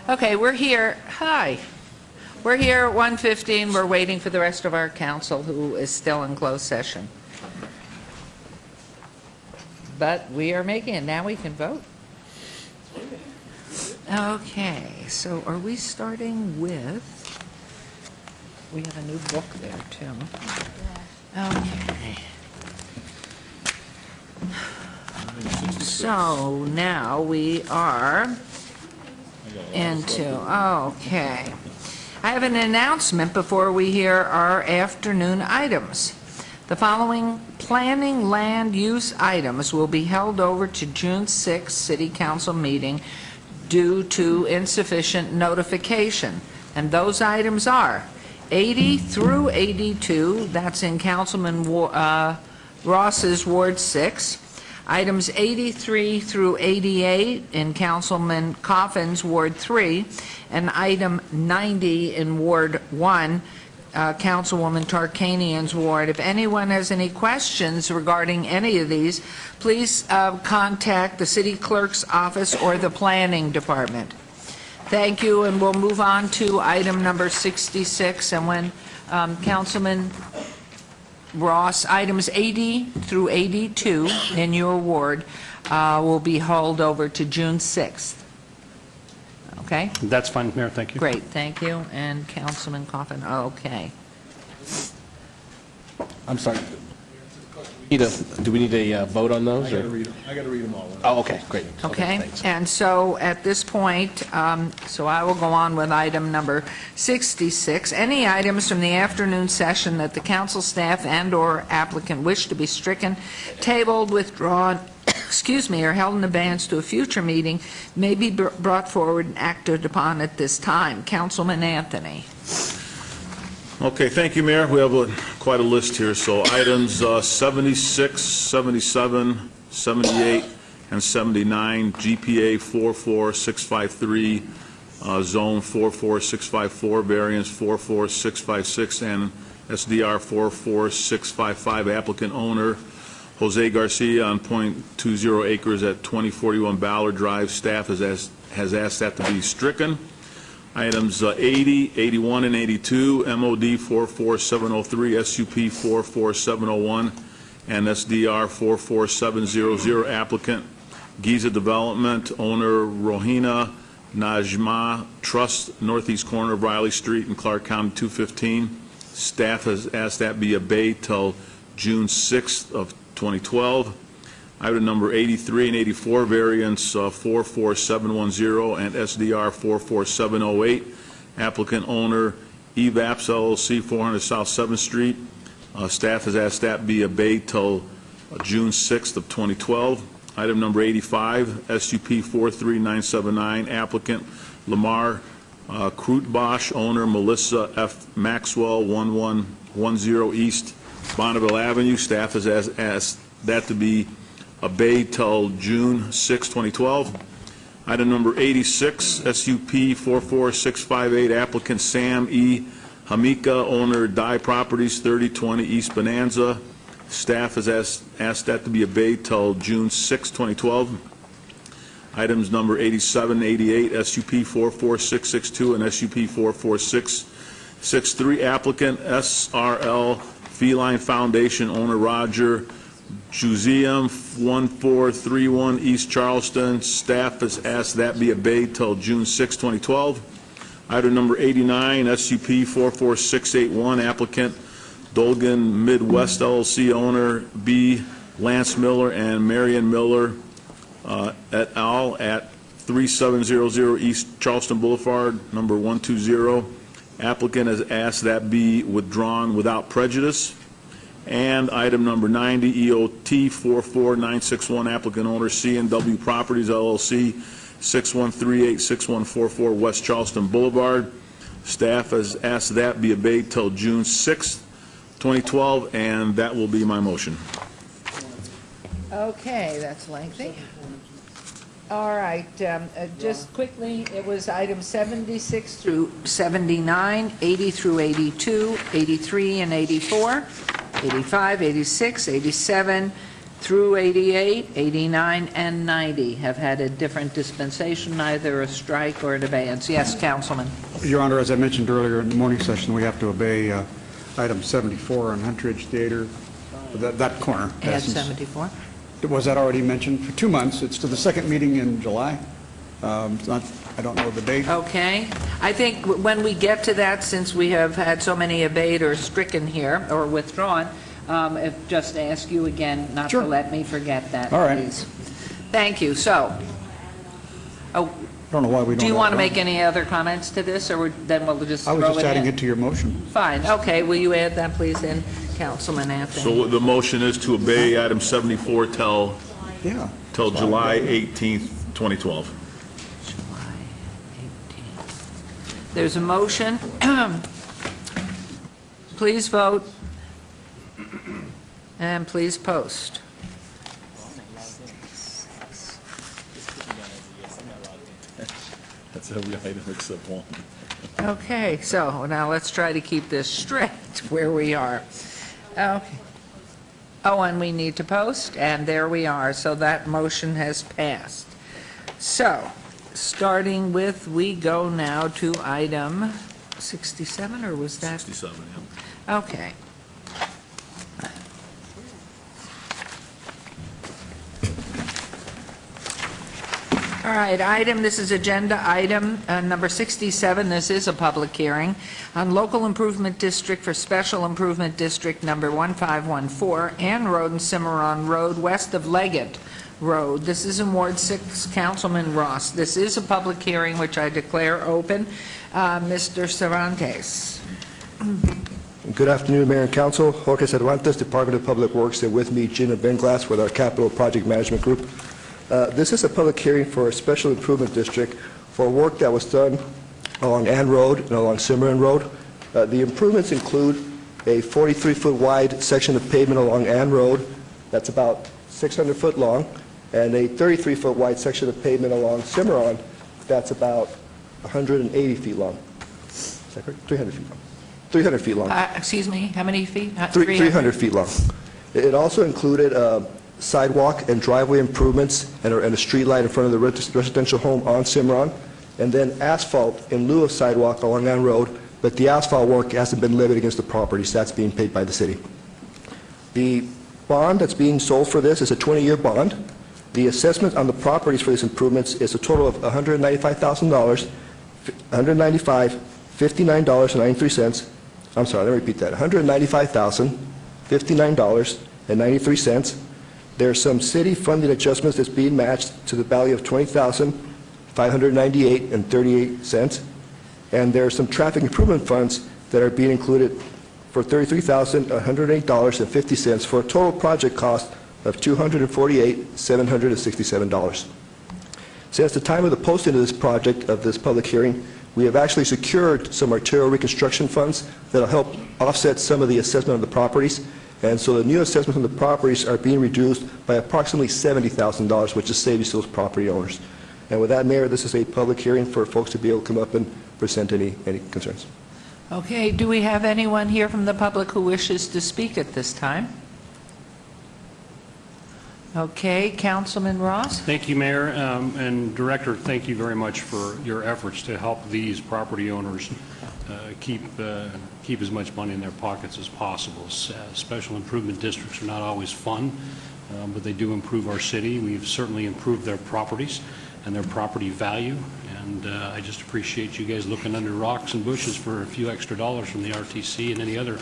Okay, we're here. Hi. We're here at 1:15. We're waiting for the rest of our council who is still in closed session. But we are making it. Now we can vote. Okay, so are we starting with, we have a new book there too. Okay. So now we are into, okay. I have an announcement before we hear our afternoon items. The following planning land use items will be held over to June 6th City Council meeting due to insufficient notification. And those items are 80 through 82, that's in Councilman Ross's Ward 6. Items 83 through 88 in Councilman Coffin's Ward 3, and item 90 in Ward 1, Councilwoman Tarkanian's ward. If anyone has any questions regarding any of these, please contact the city clerk's office or the planning department. Thank you, and we'll move on to item number 66, and when Councilman Ross, items 80 through 82 in your ward will be held over to June 6th. Okay? That's fine, Mayor, thank you. Great, thank you. And Councilman Coffin, okay. I'm sorry. Do we need a vote on those? I got to read them all. Oh, okay, great. Okay, thanks. and so at this point, so I will go on with item number 66. Any items from the afternoon session that the council staff and/or applicant wish to be stricken, tabled, withdrawn, excuse me, or held in advance to a future meeting may be brought forward and acted upon at this time. Councilman Anthony. Okay, thank you, Mayor. We have quite a list here. So items 76, 77, 78, and 79, GPA 44653, Zone 44654, Variance 44656, and SDR 44655. Applicant owner Jose Garcia on .20 acres at 2041 Ballard Drive. Staff has asked that to be stricken. Items 80, 81, and 82, MOD 44703, SUP 44701, and SDR 44700. Applicant Giza Development, owner Rohina Najma Trust, northeast corner of Riley Street in Clark County 215. Staff has asked that be obeyed till June 6th of 2012. Item number 83 and 84, variance 44710 and SDR 44708. Applicant owner EVAPS LLC, 400 South 7th Street. Staff has asked that be obeyed till June 6th of 2012. Item number 85, SUP 43979. Applicant Lamar Krutbosch, owner Melissa F. Maxwell, 1110 East Bonneville Avenue. Staff has asked that to be obeyed till June 6, 2012. Item number 86, SUP 44658, applicant Sam E. Hamika, owner Dye Properties, 3020 East Bonanza. Staff has asked that to be obeyed till June 6, 2012. Items number 87, 88, SUP 44662 and SUP 44663, applicant SRL Feline Foundation, owner Roger Museum 1431 East Charleston. Staff has asked that be obeyed till June 6, 2012. Item number 89, SUP 44681, applicant Dolgan Midwest LLC, owner B. Lance Miller and Marion Miller et al. At 3700 East Charleston Boulevard, number 120. Applicant has asked that be withdrawn without prejudice. And item number 90, EOT 44961, applicant owner C&W Properties LLC, 6138-6144 West Charleston Boulevard. Staff has asked that be obeyed till June 6th, 2012, and that will be my motion. Okay, that's lengthy. All right, just quickly, it was items 76 through 79, 80 through 82, 83 and 84, 85, 86, 87, through 88, 89, and 90 have had a different dispensation, either a strike or an abeyance. Yes, Councilman. Your Honor, as I mentioned earlier in the morning session, we have to obey item 74 on Huntridge Theater, that corner. Add 74. Was that already mentioned? For 2 months. It's to the second meeting in July. It's not, I don't know the date. Okay. I think when we get to that, since we have had so many abate or stricken here, or withdrawn, just ask you again not to let me forget that, All right. please. Thank you. So, I don't know why we don't. do you have want to that. make any other comments to this, or then we'll just I was throw just adding in? it to your motion. Fine. Okay. Will you add that, please, then, Councilman Anthony? So the motion is to obey item 74 till July 18th, 2012. There's a motion. Please vote. And please post. That's every item except one. Okay, so now let's try to keep this straight where we are. Okay. Oh, and we need to post, and there we are. So that motion has passed. So, starting with, we go now to item 67, or was that? 67, yeah. Okay. All right, this is agenda item number 67. This is a public hearing on Local Improvement District for Special Improvement District number 1514, Ann Road and Cimarron Road, west of Leggett Road. This is in Ward 6, Councilman Ross. This is a public hearing which I declare open. Mr. Cervantes. Good afternoon, Mayor and Council. Jorge Cervantes, Department of Public Works, and with me, Gina Benglass with our Capital Project Management Group. This is a public hearing for a special improvement district for work that was done along Ann Road and along Cimarron Road. The improvements include a 43-foot wide section of pavement along Ann Road that's about 600 foot long, and a 33-foot wide section of pavement along Cimarron that's about 180 feet long. Is that correct? 300 feet long. 300 feet long. Excuse me, how many feet? 300 feet long. It also included sidewalk and driveway improvements and a street light in front of the residential home on Cimarron, and then asphalt in lieu of sidewalk along Ann Road, but the asphalt work hasn't been levied against the property, so that's being paid by the city. The bond that's being sold for this is a 20-year bond. The assessment on the properties for these improvements is a total of $195,000, $59.93. I'm sorry, let me repeat that. $195,059.93. There's some city funding adjustments that's being matched to the value of $20,598.38, and there are some traffic improvement funds that are being included for $33,108.50 for a total project cost of $248,767. Since the time of the posting of this project, of this public hearing, we have actually secured some arterial reconstruction funds that will help offset some of the assessment of the properties. And so the new assessments on the properties are being reduced by approximately $70,000, which is savings to those property owners. And with that, Mayor, this is a public hearing for folks to be able to come up and present any concerns. Okay, do we have anyone here from the public who wishes to speak at this time? Okay, Councilman Ross? Thank you, Mayor. And Director, thank you very much for your efforts to help these property owners keep as much money in their pockets as possible. Special improvement districts are not always fun, but they do improve our city. We've certainly improved their properties and their property value, and I just appreciate you guys looking under rocks and bushes for a few extra dollars from the RTC and any other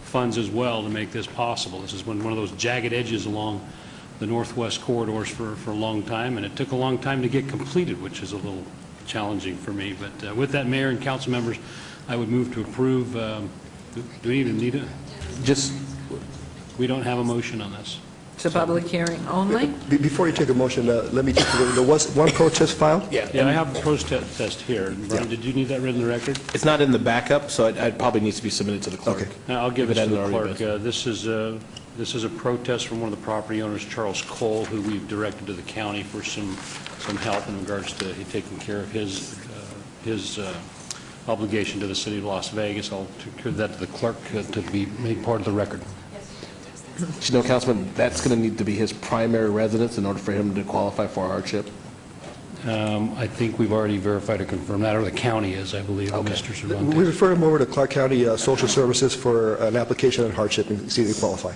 funds as well to make this possible. This has been one of those jagged edges along the northwest corridors for a long time, and it took a long time to get completed, which is a little challenging for me. But with that, Mayor and council members, I would move to approve. Do we even need it? We don't have a motion on this. It's a public hearing only? Before you take a motion, let me just, there was one protest filed? Yeah, I have a protest here. Brian, did you need that written in the record? It's not in the backup, so it probably needs to be submitted to the clerk. Okay. I'll give it to the Already clerk. This is a protest from one of the property owners, Charles Cole, who we've directed to the county for some help in regards to taking care of his obligation to the city of Las Vegas. I'll give that to the clerk to be made part of the record. You know, Councilman, that's going to need to be his primary residence in order for him to qualify for hardship? I think we've already verified or confirmed that, or the county is, I believe, Mr. Cervantes. We refer him over to Clark County Social Services for an application on hardship and see if they qualify.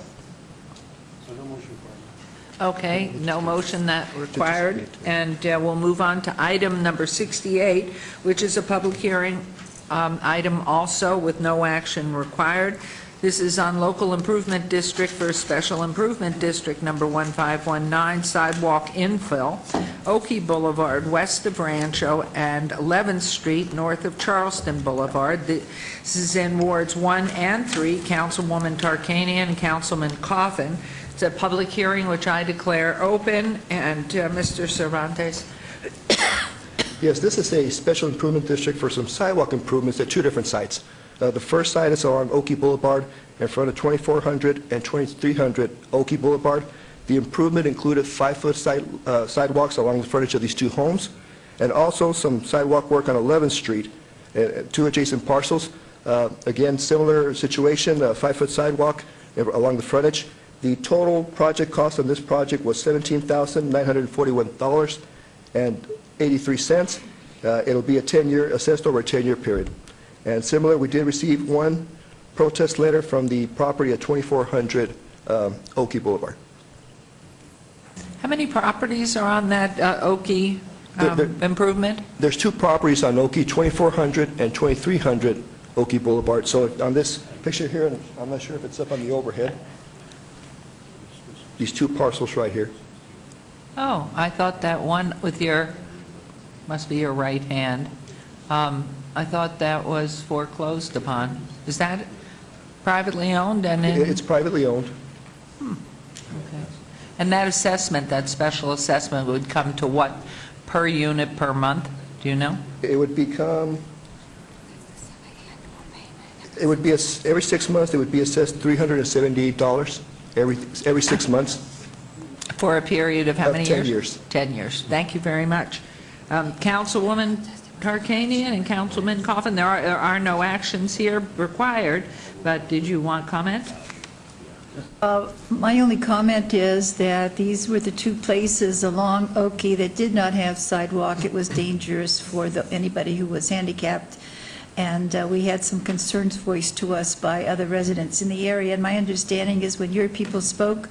Okay, no motion that required, and we'll move on to item number 68, which is a public hearing item also with no action required. This is on Local Improvement District for Special Improvement District number 1519, sidewalk infill, Oakey Boulevard west of Rancho and 11th Street north of Charleston Boulevard. This is in Wards 1 and 3, Councilwoman Tarkanian and Councilman Coffin. It's a public hearing which I declare open, and Mr. Cervantes. Yes, this is a special improvement district for some sidewalk improvements at two different sites. The first site is along Oakey Boulevard in front of 2400 and 2300 Oakey Boulevard. The improvement included 5-foot sidewalks along the frontage of these two homes, and also some sidewalk work on 11th Street, two adjacent parcels. Again, similar situation, a 5-foot sidewalk along the frontage. The total project cost on this project was $17,941.83. It'll be a 10-year, assessed over a 10-year period. And similar, we did receive one protest letter from the property at 2400 Oakey Boulevard. How many properties are on that Oakey improvement? There's two properties on Oakey, 2400 and 2300 Oakey Boulevard. So on this picture here, and I'm not sure if it's up on the overhead, these two parcels right here. Oh, I thought that one with your, must be your right hand. I thought that was foreclosed upon. Is that privately owned? And It's privately owned. Okay. And that assessment, that special assessment, would come to what per unit per month? Do you know? It would become, it would be, every 6 months, it would be assessed $378 every 6 months. For a period of how many years? 10 years. 10 years. Thank you very much. Councilwoman Tarkanian and Councilman Coffin, there are no actions here required, but did you want comment? My only comment is that these were the two places along Oakey that did not have sidewalk. It was dangerous for anybody who was handicapped, and we had some concerns voiced to us by other residents in the area. And my understanding is when your people spoke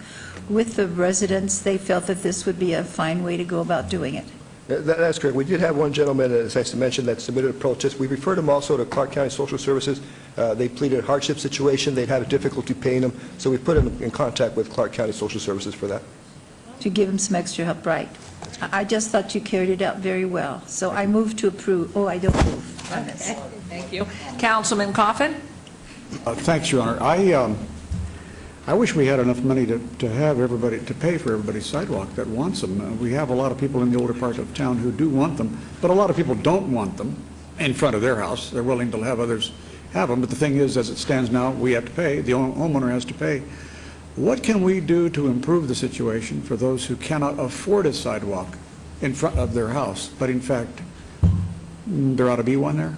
with the residents, they felt that this would be a fine way to go about doing it. That's correct. We did have one gentleman, as I mentioned, that submitted a protest. We referred him also to Clark County Social Services. They pleaded a hardship situation. They'd had a difficulty paying him, so we put him in contact with Clark County Social Services for that. To give him some extra help, right. I just thought you carried it out very well. So I move to approve. Oh, I don't move on this. Okay. Thank you. Councilman Coffin? Thanks, Your Honor. I wish we had enough money to have everybody, to pay for everybody's sidewalk that wants them. We have a lot of people in the older part of town who do want them, but a lot of people don't want them in front of their house. They're willing to have others have them, but the thing is, as it stands now, we have to pay, the homeowner has to pay. What can we do to improve the situation for those who cannot afford a sidewalk in front of their house, but in fact, there ought to be one there?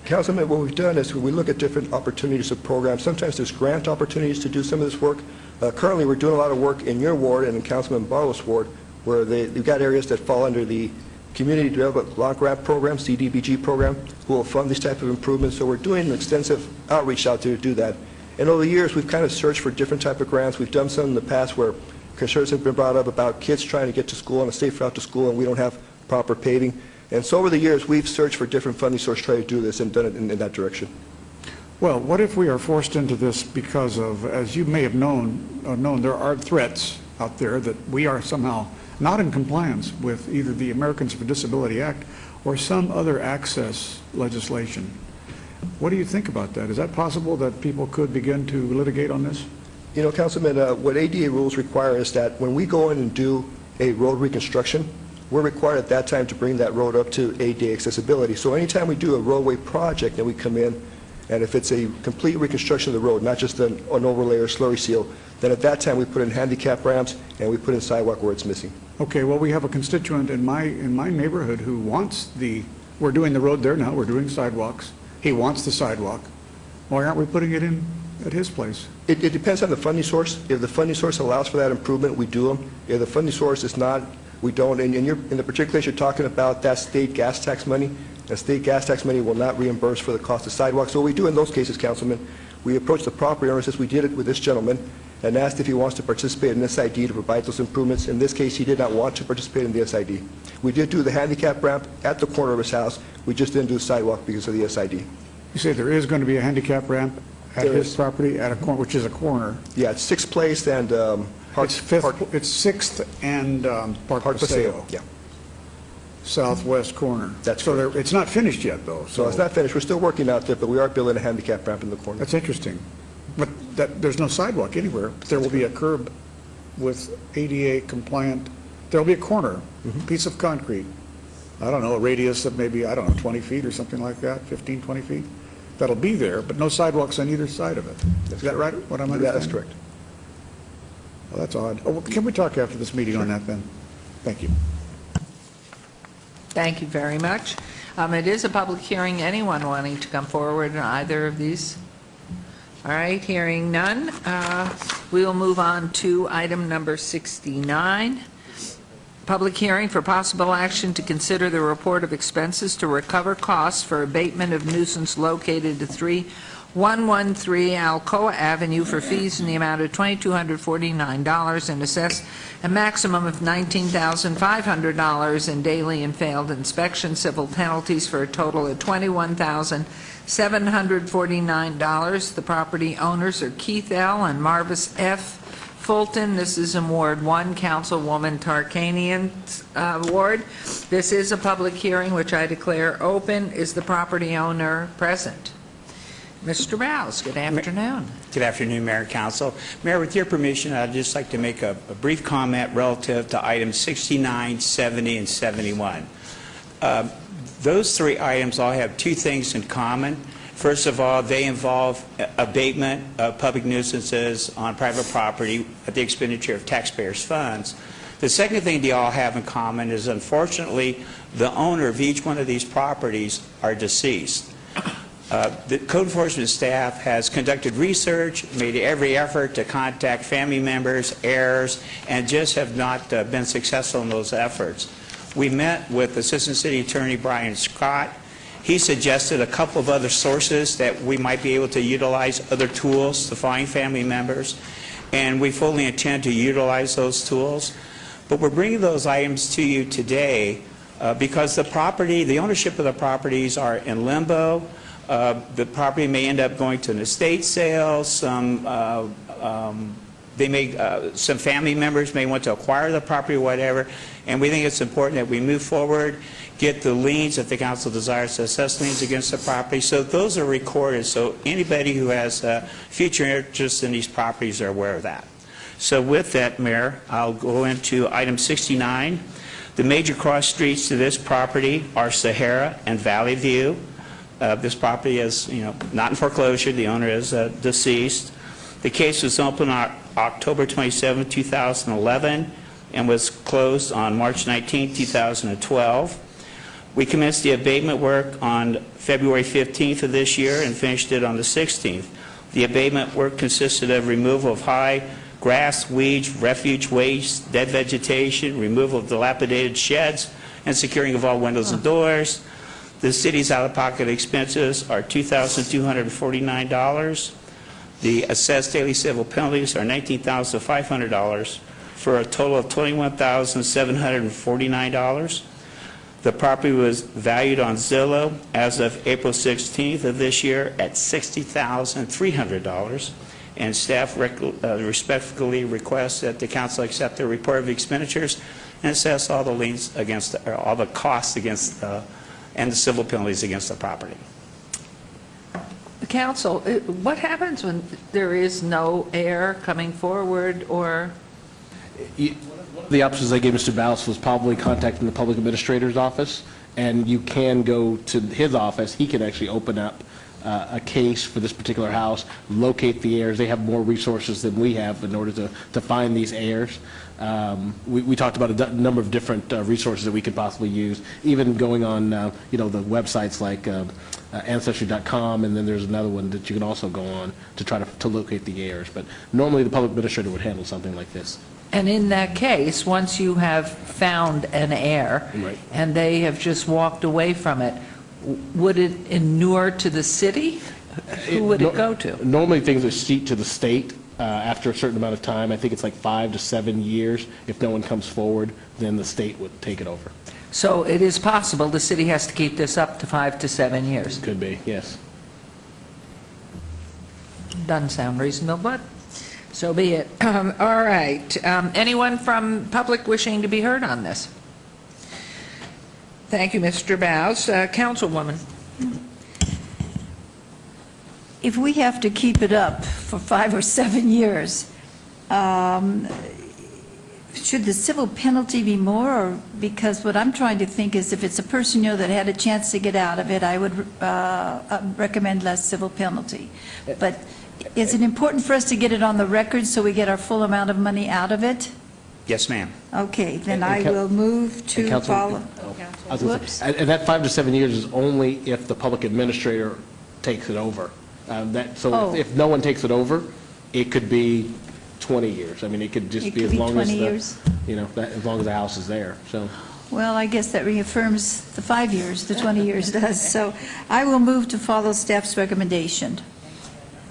Councilman, what we've done is we look at different opportunities of programs. Sometimes there's grant opportunities to do some of this work. Currently, we're doing a lot of work in your ward and in Councilman Barlow's ward, where they've got areas that fall under the Community Development Block Grant Program, CDBG program, who will fund these type of improvements. So we're doing an extensive outreach out there to do that. And over the years, we've kind of searched for different type of grants. We've done some in the past where concerns have been brought up about kids trying to get to school on a safe route to school, and we don't have proper paving. And so over the years, we've searched for different funding sources to try to do this and done it in that direction. Well, what if we are forced into this because of, as you may have known, there are threats out there that we are somehow not in compliance with either the Americans with Disability Act or some other access legislation. What do you think about that? Is that possible that people could begin to litigate on this? You know, Councilman, what ADA rules require is that when we go in and do a road reconstruction, we're required at that time to bring that road up to ADA accessibility. So anytime we do a roadway project and we come in, and if it's a complete reconstruction of the road, not just an overlay or slurry seal, then at that time we put in handicap ramps and we put in sidewalk where it's missing. Okay, well, we have a constituent in my neighborhood who wants we're doing the road there now, we're doing sidewalks. He wants the sidewalk. Why aren't we putting it in at his place? It depends on the funding source. If the funding source allows for that improvement, we do them. If the funding source is not, we don't. And in the particular case you're talking about, that state gas tax money. The state gas tax money will not reimburse for the cost of sidewalks. So what we do in those cases, Councilman, we approach the property owners, as we did it with this gentleman, and asked if he wants to participate in the SID to provide those improvements. In this case, he did not want to participate in the SID. We did do the handicap ramp at the corner of his house. We just didn't do the sidewalk because of the SID. You say there is going to be a handicap ramp at his property at a corner, which is a corner. Yeah, it's 6th Place and It's 6th and Park Paseo. Yeah. Southwest corner. That's so it's not finished yet, though. So it's not finished. We're still working out there, but we are building a handicap ramp in the corner. That's interesting. But there's no sidewalk anywhere. There will be a curb with ADA compliant. There will be a corner, piece of concrete. I don't know, a radius of maybe, 20 feet or something like that, 15, 20 feet. That'll be there, but no sidewalks on either side of it. Is that right, what I'm understanding? Yeah, that's correct. Well, that's odd. Oh, well, can we talk after this meeting on that then? Thank you. Thank you very much. It is a public hearing. Anyone wanting to come forward on either of these? All right, hearing none, we will move on to item number 69. Public hearing for possible action to consider the report of expenses to recover costs for abatement of nuisance located at 3113 Alcoa Avenue for fees in the amount of $2,249 and assess a maximum of $19,500 in daily and failed inspection civil penalties for a total of $21,749. The property owners are Keith L. and Marvis F. Fulton. This is in Ward 1, Councilwoman Tarkanian's ward. This is a public hearing which I declare open. Is the property owner present? Mr. Rouse, good afternoon. Good afternoon, Mayor and Council. Mayor, with your permission, I'd just like to make a brief comment relative to items 69, 70, and 71. Those three items all have two things in common. First of all, they involve abatement of public nuisances on private property at the expenditure of taxpayers' funds. The second thing they all have in common is, unfortunately, the owner of each one of these properties are deceased. The code enforcement staff has conducted research, made every effort to contact family members, heirs, and just have not been successful in those efforts. We met with Assistant City Attorney Brian Scott. He suggested a couple of other sources that we might be able to utilize, other tools to find family members, and we fully intend to utilize those tools. But we're bringing those items to you today because the ownership of the properties are in limbo. The property may end up going to an estate sale. Some family members may want to acquire the property or whatever, and we think it's important that we move forward, get the liens if the council desires to assess liens against the property. So those are recorded, so anybody who has future interest in these properties are aware of that. So with that, Mayor, I'll go into item 69. The major cross streets to this property are Sahara and Valley View. This property is, not in foreclosure. The owner is deceased. The case was opened on October 27, 2011, and was closed on March 19, 2012. We commenced the abatement work on February 15th of this year and finished it on the 16th. The abatement work consisted of removal of high grass, weeds, refuge waste, dead vegetation, removal of dilapidated sheds, and securing of all windows and doors. The city's out-of-pocket expenses are $2,249. The assessed daily civil penalties are $19,500 for a total of $21,749. The property was valued on Zillow as of April 16th of this year at $60,300. And staff respectfully request that the council accept the report of expenditures and assess all the liens against, or all the costs against, and the civil penalties against the property. Council, what happens when there is no heir coming forward or? The options I gave Mr. Baus was probably contacting the public administrator's office, and you can go to his office. He can actually open up a case for this particular house, locate the heirs. They have more resources than we have in order to find these heirs. We talked about a number of different resources that we could possibly use, even going on, the websites like Ancestry.com, and then there's another one that you can also go on to try to locate the heirs. But normally the public administrator would handle something like this. And in that case, once you have found an heir, Right. and they have just walked away from it, would it inure to the city? Who would it go to? Normally, things are seat to the state after a certain amount of time. I think it's like 5 to 7 years. If no one comes forward, then the state would take it over. So it is possible the city has to keep this up to 5 to 7 years? Could be, yes. Doesn't sound reasonable, but so be it. All right. Anyone from public wishing to be heard on this? Thank you, Mr. Bowes. Councilwoman. If we have to keep it up for 5 or 7 years, should the civil penalty be more? Or because what I'm trying to think is if it's a person, that had a chance to get out of it, I would recommend less civil penalty. But is it important for us to get it on the record so we get our full amount of money out of it? Yes, ma'am. Okay, then And I will move to Council- follow. I was gonna say, and that 5 to 7 years is only if the public administrator takes it over. Oh. If no one takes it over, it could be 20 years. I mean, it could just It be could as be long as 20 years. as long as the house is there. So, Well, I guess that reaffirms the 5 years, the 20 years does. So I will move to follow staff's recommendation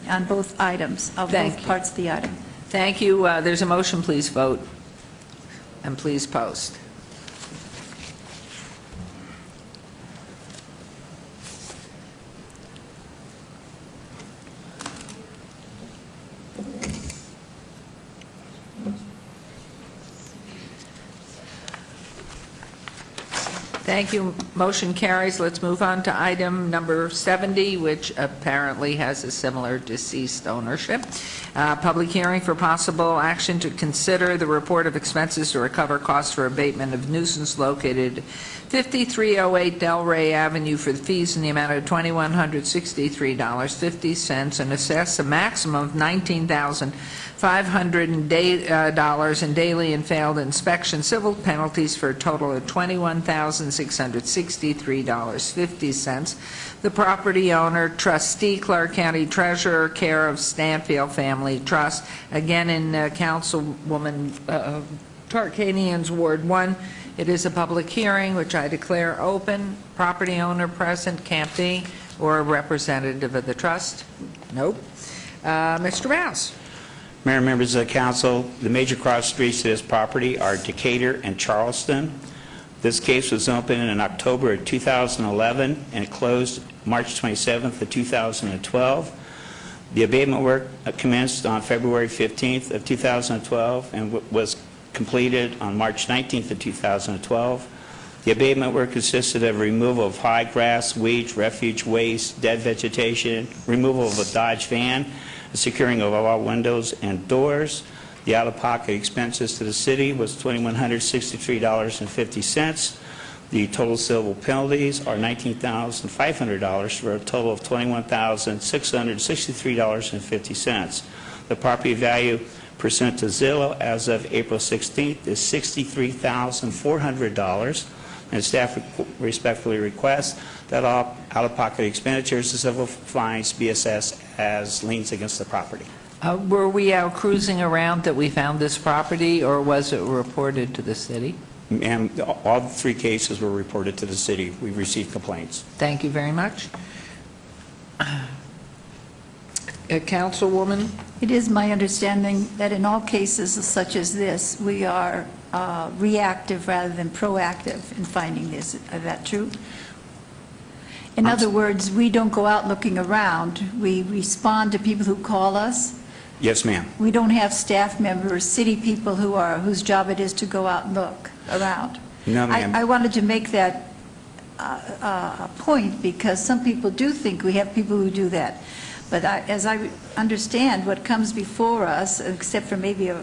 on both items, of Thank both you. parts of the item. Thank you. There's a motion. Please vote. And please post. Thank you. Motion carries. Let's move on to item number 70, which apparently has a similar deceased ownership. Public hearing for possible action to consider the report of expenses to recover costs for abatement of nuisance located 5308 Delray Avenue for the fees in the amount of $2,163.50 and assess a maximum of $19,500 in daily and failed inspection civil penalties for a total of $21,663.50. The property owner, trustee, Clark County Treasurer, care of Stanfield Family Trust, again in Councilwoman Tarkanian's Ward 1. It is a public hearing, which I declare open. Property owner present, can't be, or a representative of the trust? Nope. Mr. Rouse. Mayor and members of the council, the major cross streets to this property are Decatur and Charleston. This case was opened in October of 2011 and closed March 27th of 2012. The abatement work commenced on February 15th of 2012 and was completed on March 19th of 2012. The abatement work consisted of removal of high grass, weeds, refuge waste, dead vegetation, removal of a Dodge van, securing of all windows and doors. The out-of-pocket expenses to the city was $2,163.50. The total civil penalties are $19,500 for a total of $21,663.50. The property value pursuant to Zillow as of April 16th is $63,400, and staff respectfully requests that all out-of-pocket expenditures and civil fines be assessed as liens against the property. Were we out cruising around that we found this property, or was it reported to the city? And all 3 cases were reported to the city. We received complaints. Thank you very much. Councilwoman? It is my understanding that in all cases such as this, we are reactive rather than proactive in finding this. Is that true? In other words, we don't go out looking around. We respond to people who call us. Yes, ma'am. We don't have staff members, city people whose job it is to go out and look around. No, ma'am. I wanted to make that a point because some people do think we have people who do that. But as I understand, what comes before us, except for maybe a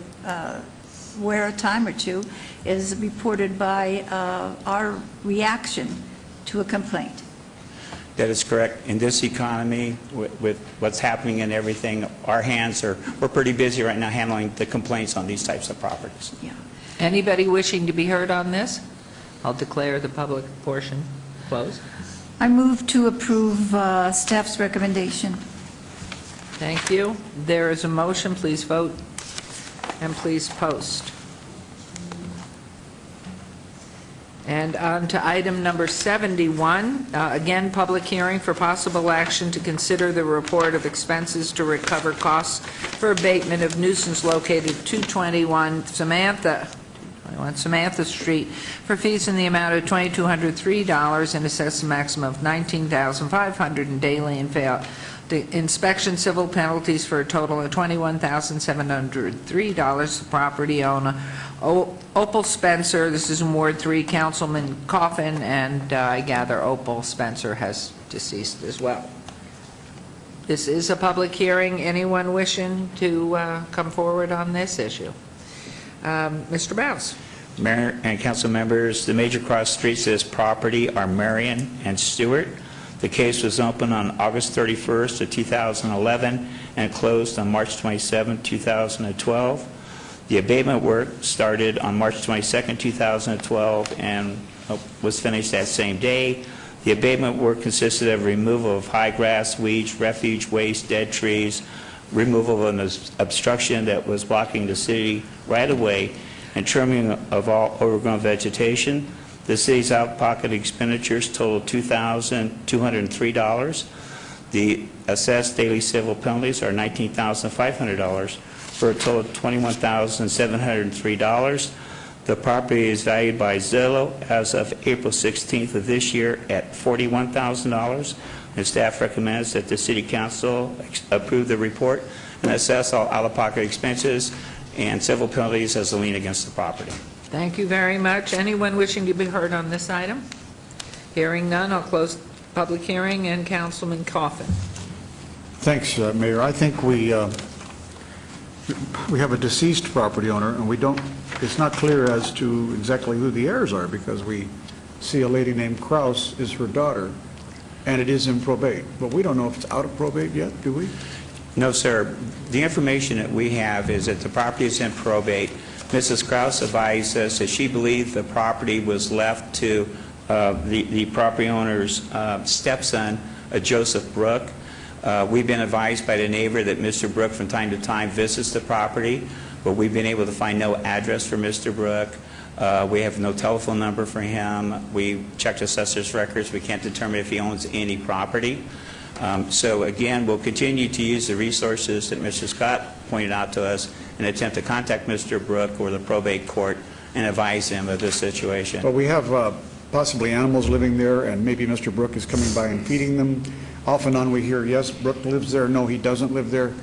time or two, is reported by our reaction to a complaint. That is correct. In this economy, with what's happening and everything, we're pretty busy right now handling the complaints on these types of properties. Anybody wishing to be heard on this? I'll declare the public portion closed. I move to approve staff's recommendation. Thank you. There is a motion. Please vote and please post. And on to item number 71, again, public hearing for possible action to consider the report of expenses to recover costs for abatement of nuisance located 221 Samantha Street for fees in the amount of $2,203 and assess a maximum of $19,500 in daily and the inspection civil penalties for a total of $21,703. The property owner, Opal Spencer, this is in Ward 3, Councilman Coffin, and I gather Opal Spencer has deceased as well. This is a public hearing. Anyone wishing to come forward on this issue? Mr. Bouse. Mayor and council members, the major cross streets of this property are Marion and Stewart. The case was opened on August 31st of 2011 and closed on March 27, 2012. The abatement work started on March 22, 2012 and was finished that same day. The abatement work consisted of removal of high grass, weeds, refuge, waste, dead trees, removal of an obstruction that was blocking the city right-of-way, and trimming of all overgrown vegetation. The city's out-of-pocket expenditures totaled $2,203. The assessed daily civil penalties are $19,500 for a total of $21,703. The property is valued by Zillow as of April 16th of this year at $41,000. The staff recommends that the City Council approve the report and assess all out-of-pocket expenses and civil penalties as a lien against the property. Thank you very much. Anyone wishing to be heard on this item? Hearing none, I'll close the public hearing, and Councilman Coffin. Thanks, Mayor. I think we have a deceased property owner, and it's not clear as to exactly who the heirs are, because we see a lady named Kraus is her daughter, and it is in probate. But we don't know if it's out of probate yet, do we? No, sir. The information that we have is that the property is in probate. Mrs. Kraus advised us that she believed the property was left to the property owner's stepson, Joseph Brook. We've been advised by the neighbor that Mr. Brook from time to time visits the property, but we've been able to find no address for Mr. Brook. We have no telephone number for him. We checked assessor's records. We can't determine if he owns any property. So again, we'll continue to use the resources that Mr. Scott pointed out to us and attempt to contact Mr. Brook or the probate court and advise him of this situation. But we have possibly animals living there, and maybe Mr. Brook is coming by and feeding them. Off and on we hear, yes, Brook lives there. No, he doesn't live there.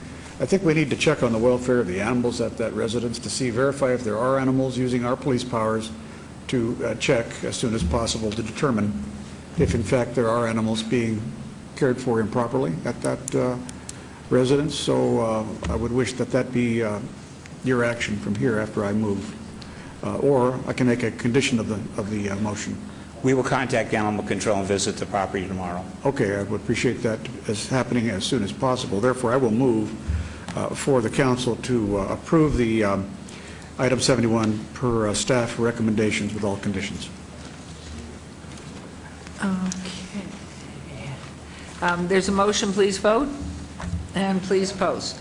I think we need to check on the welfare of the animals at that residence to verify if there are animals, using our police powers to check as soon as possible to determine if in fact there are animals being cared for improperly at that residence. So I would wish that be your action from here after I move. Or I can make a condition of the motion. We will contact Animal Control and visit the property tomorrow. Okay, I would appreciate that as happening as soon as possible. Therefore, I will move for the council to approve the item 71 per staff recommendations with all conditions. Okay. There's a motion. Please vote and please post.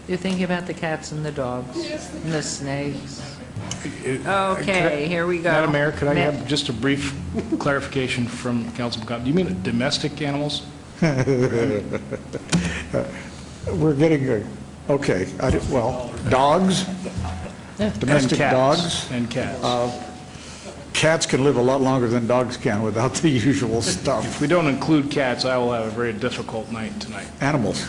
You're thinking about the cats and the dogs and the snakes. Okay, here we go. Madam Mayor, could I have just a brief clarification from Councilman Cobb? Do you mean domestic animals? We're getting okay. Dogs, domestic dogs. And cats. Cats can live a lot longer than dogs can without the usual stuff. If we don't include cats, I will have a very difficult night tonight. Animals.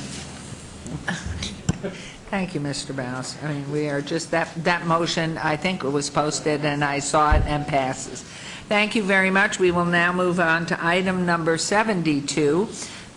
Thank you, Mr. Bouse. I mean, we are just, that motion, I think it was posted, and I saw it, and passes. Thank you very much. We will now move on to item number 72.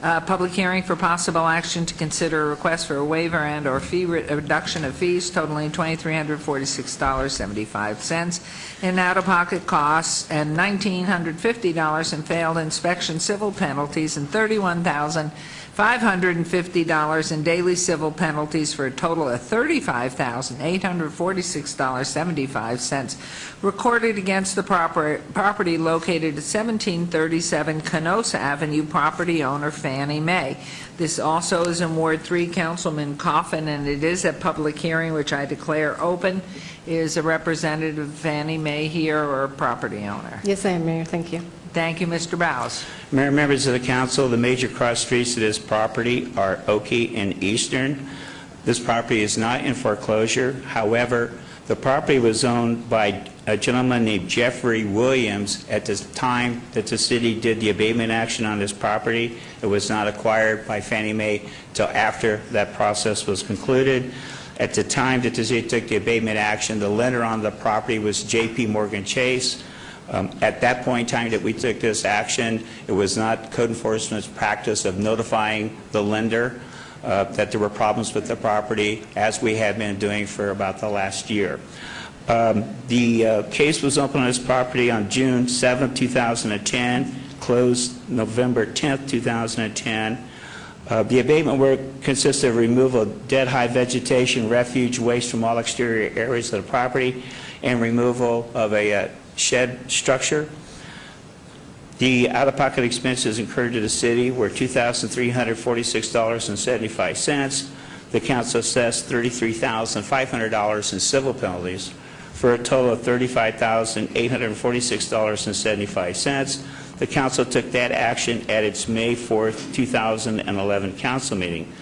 Public hearing for possible action to consider a request for a waiver and/or fee reduction of fees totaling $2,346.75 in out-of-pocket costs and $1,950 in failed inspection civil penalties and $31,550 in daily civil penalties for a total of $35,846.75 recorded against the property located at 1737 Canosa Avenue, property owner Fannie Mae. This also is in Ward 3, Councilman Coffin, and it is a public hearing which I declare open. Is a representative of Fannie Mae here or a property owner? Yes, I am, Mayor. Thank you. Thank you, Mr. Bowes. Mayor, members of the council, the major cross streets to this property are Oakey and Eastern. This property is not in foreclosure. However, the property was owned by a gentleman named Jeffrey Williams at the time that the city did the abatement action on this property. It was not acquired by Fannie Mae until after that process was concluded. At the time that the city took the abatement action, the lender on the property was J.P. Morgan Chase. At that point in time that we took this action, it was not code enforcement's practice of notifying the lender that there were problems with the property, as we have been doing for about the last year. The case was opened on this property on June 7, 2010, closed November 10, 2010. The abatement work consists of removal of dead high vegetation, refuge, waste from all exterior areas of the property, and removal of a shed structure. The out-of-pocket expenses incurred to the city were $2,346.75. The council assessed $33,500 in civil penalties for a total of $35,846.75. The council took that action at its May 4th, 2011 council meeting.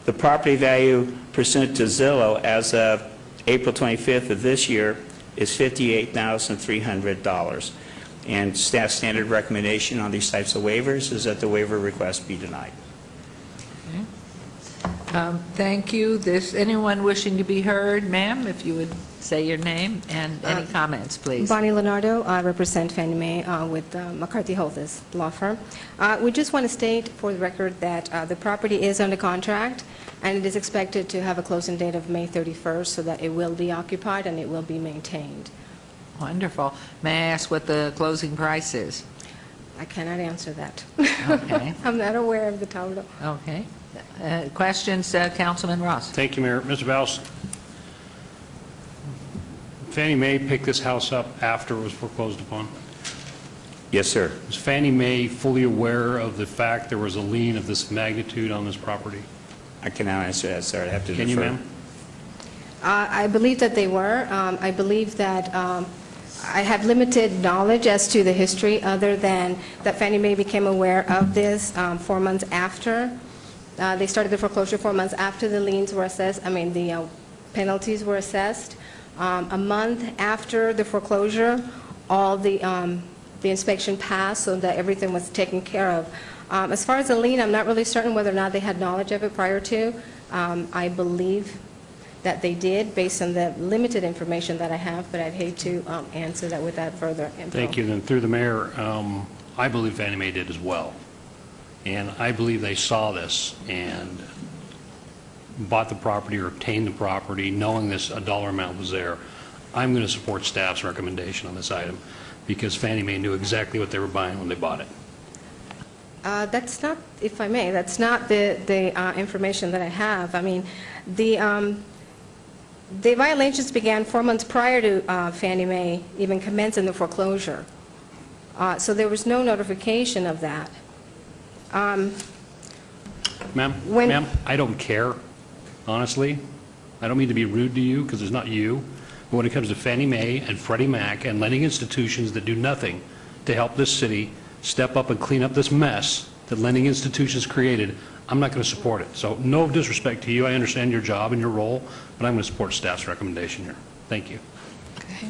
The property value pursuant to Zillow as of April 25th of this year is $58,300. And staff standard recommendation on these types of waivers is that the waiver request be denied. Thank you. Anyone wishing to be heard? Ma'am, if you would say your name and any comments, please. Bonnie Leonardo, I represent Fannie Mae with McCarthy Holthus law firm. We just want to state for the record that the property is under contract, and it is expected to have a closing date of May 31st, so that it will be occupied and it will be maintained. Wonderful. May I ask what the closing price is? I cannot answer that. Okay. I'm not aware of the total. Okay. Questions, Councilman Ross? Thank you, Mayor. Mr. Bowles, Fannie Mae picked this house up after it was foreclosed upon. Yes, sir. Was Fannie Mae fully aware of the fact there was a lien of this magnitude on this property? I cannot answer that, sir. I have to defer. Can you, ma'am? I believe that they were. I believe that I have limited knowledge as to the history, other than that Fannie Mae became aware of this 4 months after. They started the foreclosure 4 months after the liens were assessed, the penalties were assessed. A month after the foreclosure, all the inspection passed, so that everything was taken care of. As far as the lien, I'm not really certain whether or not they had knowledge of it prior to. I believe that they did, based on the limited information that I have, but I'd hate to answer that without further info. Thank you. Then through the mayor, I believe Fannie Mae did as well. And I believe they saw this and bought the property or obtained the property knowing this a dollar amount was there. I'm going to support staff's recommendation on this item because Fannie Mae knew exactly what they were buying when they bought it. That's not, if I may, that's not the information that I have. The violations began 4 months prior to Fannie Mae even commencing the foreclosure. So there was no notification of that. Ma'am, I don't care, honestly. I don't mean to be rude to you because it's not you. But when it comes to Fannie Mae and Freddie Mac and lending institutions that do nothing to help this city step up and clean up this mess that lending institutions created, I'm not going to support it. So no disrespect to you. I understand your job and your role, but I'm going to support staff's recommendation here. Thank you. Okay.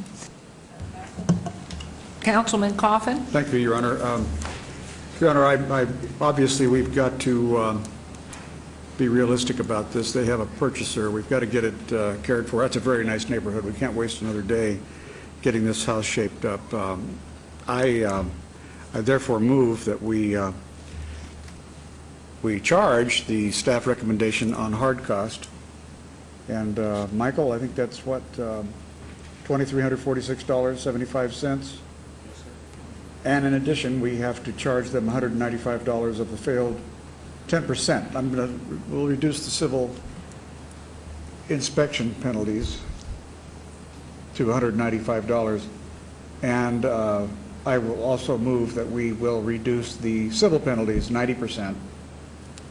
Councilman Coffin? Thank you, Your Honor. Your Honor, obviously we've got to be realistic about this. They have a purchaser. We've got to get it cared for. That's a very nice neighborhood. We can't waste another day getting this house shaped up. I therefore move that we we charge the staff recommendation on hard cost. And Michael, I think that's what, $2,346.75? And in addition, we have to charge them $195 of the failed 10%. We'll reduce the civil inspection penalties to $195. And I will also move that we will reduce the civil penalties 90%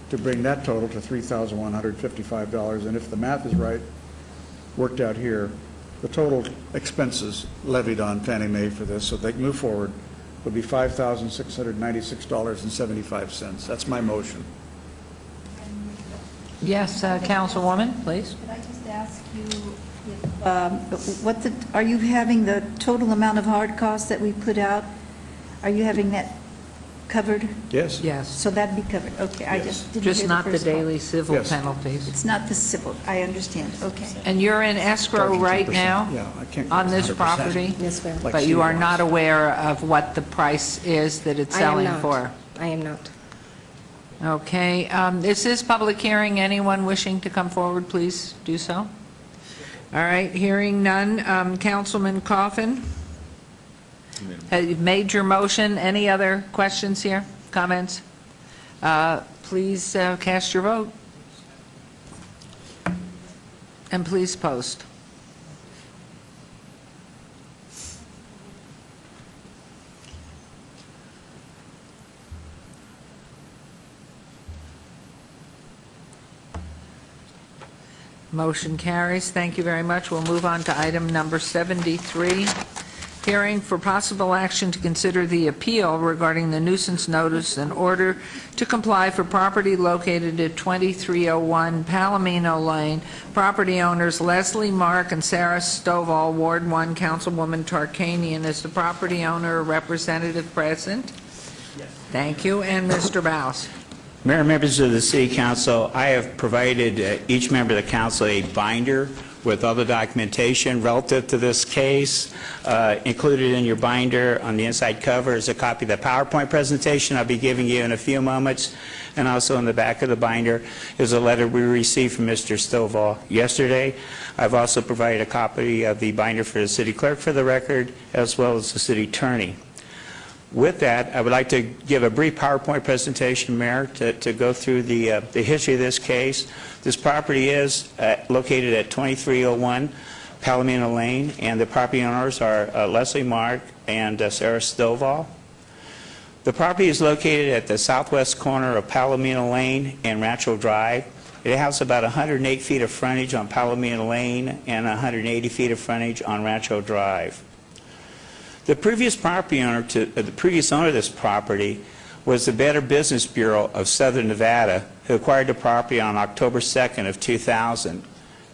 to bring that total to $3,155. And if the math is right, worked out here, the total expenses levied on Fannie Mae for this, so they can move forward, would be $5,696.75. That's my motion. Yes, Councilwoman, please. Could I just ask you, are you having the total amount of hard costs that we put out? Are you having that covered? Yes. Yes. So that'd be covered, okay. I just didn't Just hear not the first part. daily civil Yes. penalties. It's not the civil, I understand, okay. And you're in escrow Charging right 10%. now Yeah, I can't. on this 100%. property? Yes, ma'am. Like But you are Steve not wants. aware of what the price is that it's I am selling not. for? I am not. Okay, this is public hearing. Anyone wishing to come forward, please do so. All right, hearing none. Councilman Coffin? You've made your motion. Any other questions here, comments? Please cast your vote. And please post. Motion carries. Thank you very much. We'll move on to item number 73, hearing for possible action to consider the appeal regarding the nuisance notice in order to comply for property located at 2301 Palomino Lane. Property owners Leslie Mark and Sarah Stovall, Ward 1, Councilwoman Tarkanian. Is the property owner or representative present? Yes. Thank you. And Mr. Baus. Mayor and members of the City Council, I have provided each member of the council a binder with all the documentation relative to this case. Included in your binder on the inside cover is a copy of the PowerPoint presentation I'll be giving you in a few moments. And also in the back of the binder is a letter we received from Mr. Stovall yesterday. I've also provided a copy of the binder for the city clerk for the record, as well as the city attorney. With that, I would like to give a brief PowerPoint presentation, Mayor, to go through the history of this case. This property is located at 2301 Palomino Lane, and the property owners are Leslie Mark and Sarah Stovall. The property is located at the southwest corner of Palomino Lane and Rancho Drive. It has about 108 feet of frontage on Palomino Lane and 180 feet of frontage on Rancho Drive. The previous property owner the previous owner of this property was the Better Business Bureau of Southern Nevada, who acquired the property on October 2nd of 2000.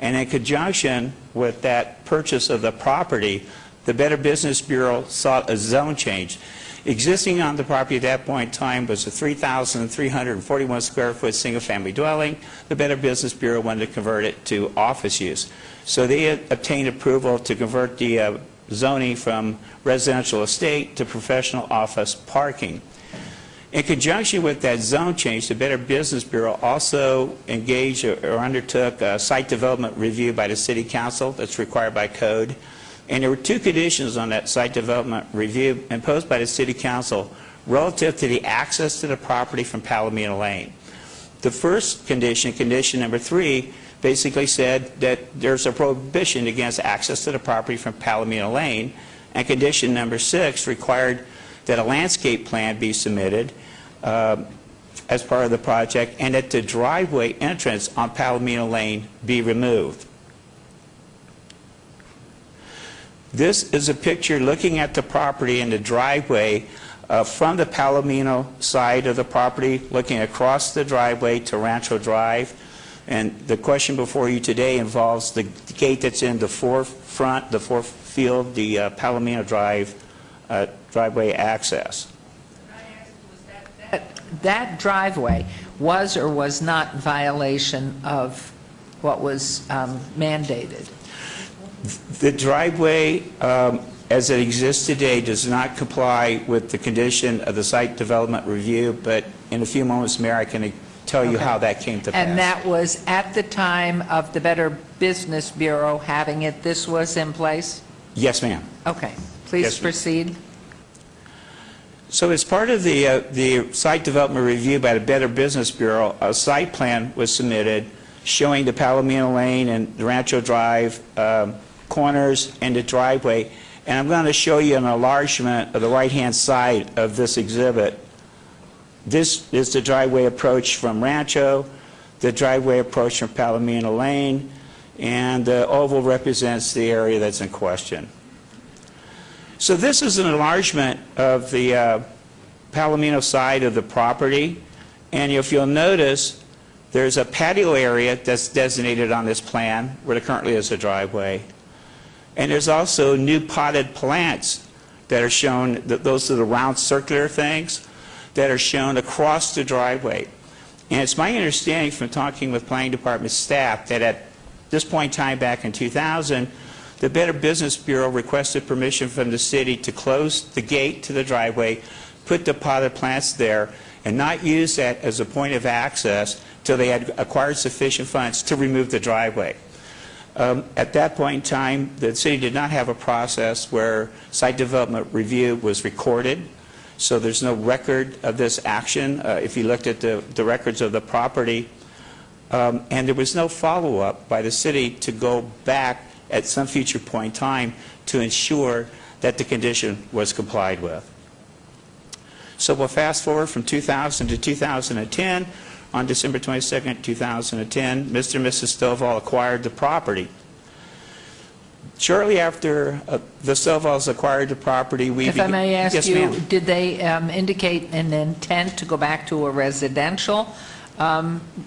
And in conjunction with that purchase of the property, the Better Business Bureau sought a zone change. Existing on the property at that point in time was a 3,341 square foot single-family dwelling. The Better Business Bureau wanted to convert it to office use. So they had obtained approval to convert the zoning from residential estate to professional office parking. In conjunction with that zone change, the Better Business Bureau also engaged or undertook a site development review by the City Council that's required by code. And there were two conditions on that site development review imposed by the City Council relative to the access to the property from Palomino Lane. The first condition, condition number 3, basically said that there's a prohibition against access to the property from Palomino Lane, and condition number 6 required that a landscape plan be submitted as part of the project, and that the driveway entrance on Palomino Lane be removed. This is a picture looking at the property and the driveway from the Palomino side of the property, looking across the driveway to Rancho Drive. And the question before you today involves the gate that's in the forefront, the forefield, the Palomino Drive driveway access. That driveway was or was not in violation of what was mandated? The driveway, as it exists today, does not comply with the condition of the site development review, but in a few moments, Mayor, I can tell you Okay. how that came to pass. And that was at the time of the Better Business Bureau having it, this was in place? Yes, ma'am. Okay, please Yes, ma'am. proceed. So as part of the site development review by the Better Business Bureau, a site plan was submitted showing the Palomino Lane and the Rancho Drive corners and the driveway. And I'm going to show you an enlargement of the right-hand side of this exhibit. This is the driveway approach from Rancho, the driveway approach from Palomino Lane, and the oval represents the area that's in question. So this is an enlargement of the Palomino side of the property, and if you'll notice, there's a patio area that's designated on this plan where there currently is a driveway. And there's also new potted plants that are shown, those are the round circular things, that are shown across the driveway. And it's my understanding from talking with Planning Department staff that at this point in time back in 2000, the Better Business Bureau requested permission from the city to close the gate to the driveway, put the potted plants there, and not use that as a point of access till they had acquired sufficient funds to remove the driveway. At that point in time, the city did not have a process where site development review was recorded, so there's no record of this action. If you looked at the records of the property, and there was no follow-up by the city to go back at some future point in time to ensure that the condition was complied with. So we'll fast forward from 2000 to 2010. On December 22nd, 2010, Mr. and Mrs. Stovall acquired the property. Shortly after the Stovalls acquired the property, If I may ask Yes, you, ma'am. did they indicate an intent to go back to a residential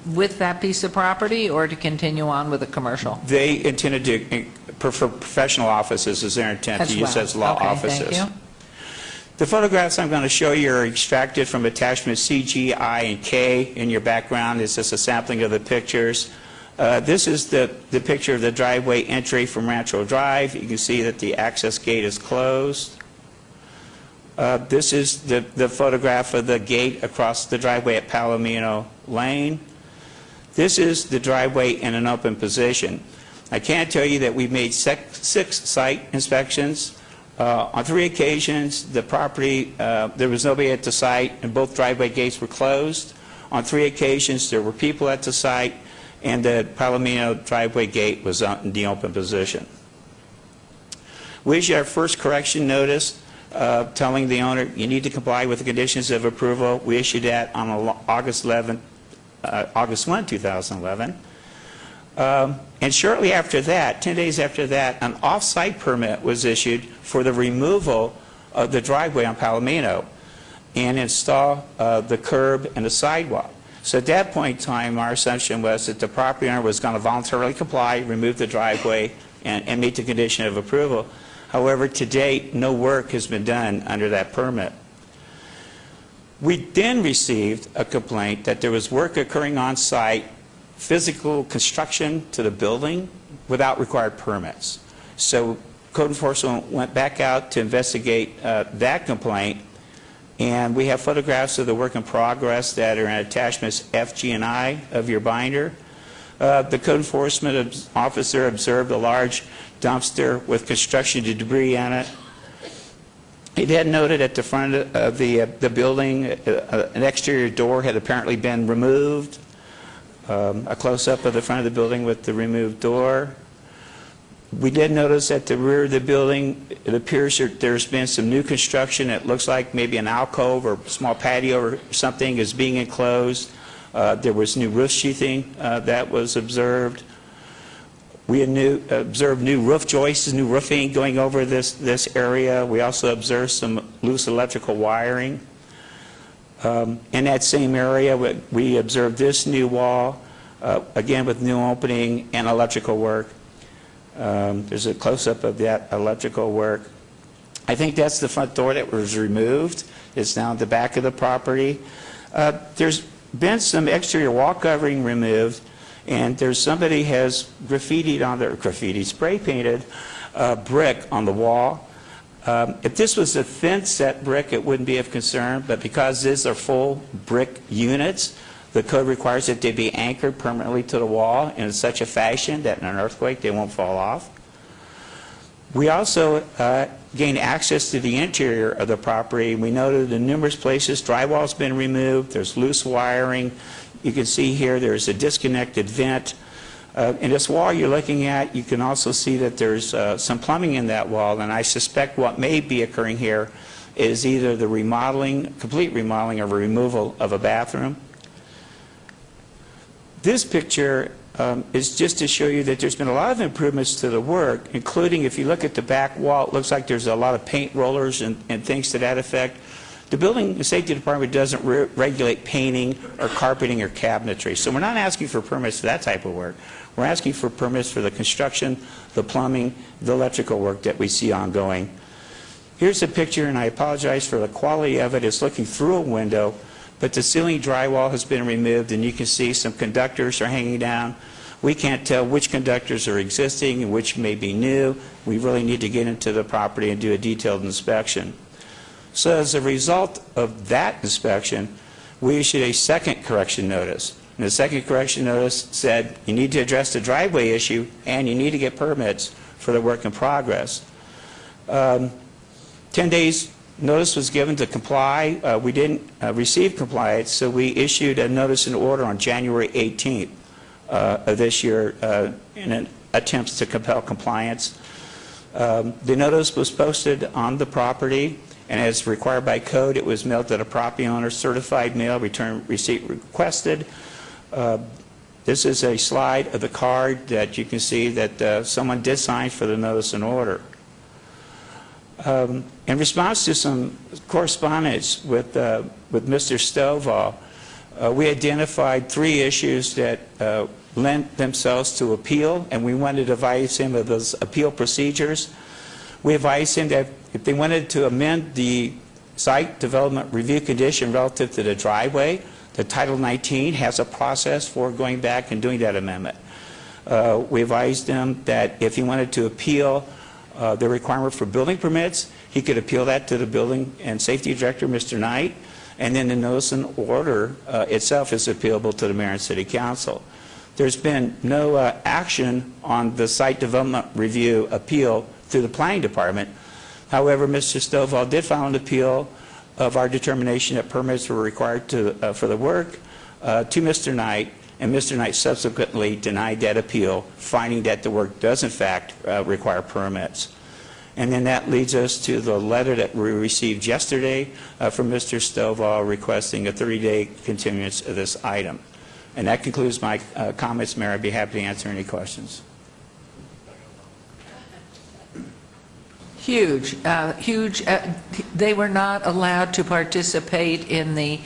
with that piece of property, or to continue on with a commercial? They intended to, for professional offices is their intent As to use well. as law Okay, offices. thank you. The photographs I'm going to show you are extracted from attachments C, G, I, and K in your background. It's just a sampling of the pictures. This is the picture of the driveway entry from Rancho Drive. You can see that the access gate is closed. This is the photograph of the gate across the driveway at Palomino Lane. This is the driveway in an open position. I can tell you that we've made 6 site inspections. On 3 occasions, the property, there was nobody at the site, and both driveway gates were closed. On 3 occasions, there were people at the site, and the Palomino driveway gate was in the open position. We issued our first correction notice telling the owner, you need to comply with the conditions of approval. We issued that on August 1, 2011. And shortly after that, 10 days after that, an off-site permit was issued for the removal of the driveway on Palomino and install the curb and the sidewalk. So at that point in time, our assumption was that the property owner was going to voluntarily comply, remove the driveway, and meet the condition of approval. However, to date, no work has been done under that permit. We then received a complaint that there was work occurring on site, physical construction to the building without required permits. So code enforcement went back out to investigate that complaint, and we have photographs of the work in progress that are in attachments F, G, and I of your binder. The code enforcement officer observed a large dumpster with construction debris in it. He then noted at the front of the building an exterior door had apparently been removed. A close-up of the front of the building with the removed door. We did notice at the rear of the building, it appears that there's been some new construction. It looks like maybe an alcove or small patio or something is being enclosed. There was new roof sheathing that was observed. We had observed new roof joists, new roofing going over this area. We also observed some loose electrical wiring. In that same area, we observed this new wall, again with new opening and electrical work. There's a close-up of that electrical work. I think that's the front door that was removed. It's now at the back of the property. There's been some exterior wall covering removed, and there's somebody has graffitied on their spray painted brick on the wall. If this was a thin set brick, it wouldn't be of concern, but because these are full brick units, The code requires that they be anchored permanently to the wall in such a fashion that in an earthquake they won't fall off. We also gained access to the interior of the property. We noted in numerous places drywall's been removed, there's loose wiring. You can see here there's a disconnected vent. In this wall you're looking at, you can also see that there's some plumbing in that wall, and I suspect what may be occurring here is either the remodeling, complete remodeling or removal of a bathroom. This picture is just to show you that there's been a lot of improvements to the work, including if you look at the back wall, it looks like there's a lot of paint rollers and things to that effect. The Building and Safety Department doesn't regulate painting or carpeting or cabinetry, so we're not asking for permits for that type of work. We're asking for permits for the construction, the plumbing, the electrical work that we see ongoing. Here's a picture, and I apologize for the quality of it. It's looking through a window, but the ceiling drywall has been removed, and you can see some conductors are hanging down. We can't tell which conductors are existing and which may be new. We really need to get into the property and do a detailed inspection. So as a result of that inspection, we issued a second correction notice. And the second correction notice said you need to address the driveway issue and you need to get permits for the work in progress. 10 days notice was given to comply. We didn't receive compliance, so we issued a notice and order on January 18th of this year in an attempt to compel compliance. The notice was posted on the property, and as required by code, it was mailed to the property owner, certified mail, return receipt requested. This is a slide of the card that you can see that someone did sign for the notice and order. In response to some correspondence with Mr. Stovall, we identified 3 issues that lent themselves to appeal, and we wanted to advise him of those appeal procedures. We advised him that if they wanted to amend the site development review condition relative to the driveway, the Title 19 has a process for going back and doing that amendment. We advised him that if he wanted to appeal the requirement for building permits, he could appeal that to the Building and Safety Director, Mr. Knight, and then the notice and order itself is appealable to the Mayor and City Council. There's been no action on the site development review appeal through the Planning Department. However, Mr. Stovall did file an appeal of our determination that permits were required for the work to Mr. Knight, and Mr. Knight subsequently denied that appeal, finding that the work does in fact require permits. And then that leads us to the letter that we received yesterday from Mr. Stovall requesting a 30-day continuance of this item. And that concludes my comments, Mayor. I'd be happy to answer any questions. Huge, huge. They were not allowed to participate in the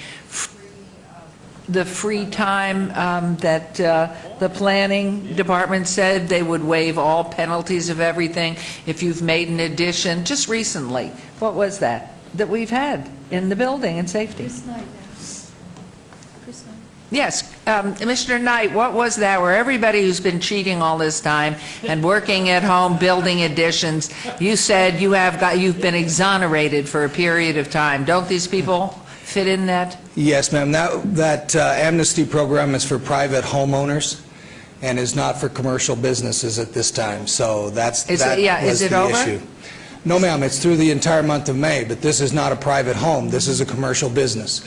free time that the planning department said they would waive all penalties of everything if you've made an addition. Just recently, what was that we've had in the building and safety? Yes, Mr. Knight, what was that where everybody who's been cheating all this time and working at home building additions, you said you've been exonerated for a period of time. Don't these people fit in that? Yes, ma'am. That amnesty program is for private homeowners and is not for commercial businesses at this time. So that was the issue. No, ma'am. It's through the entire month of May, but this is not a private home. This is a commercial business.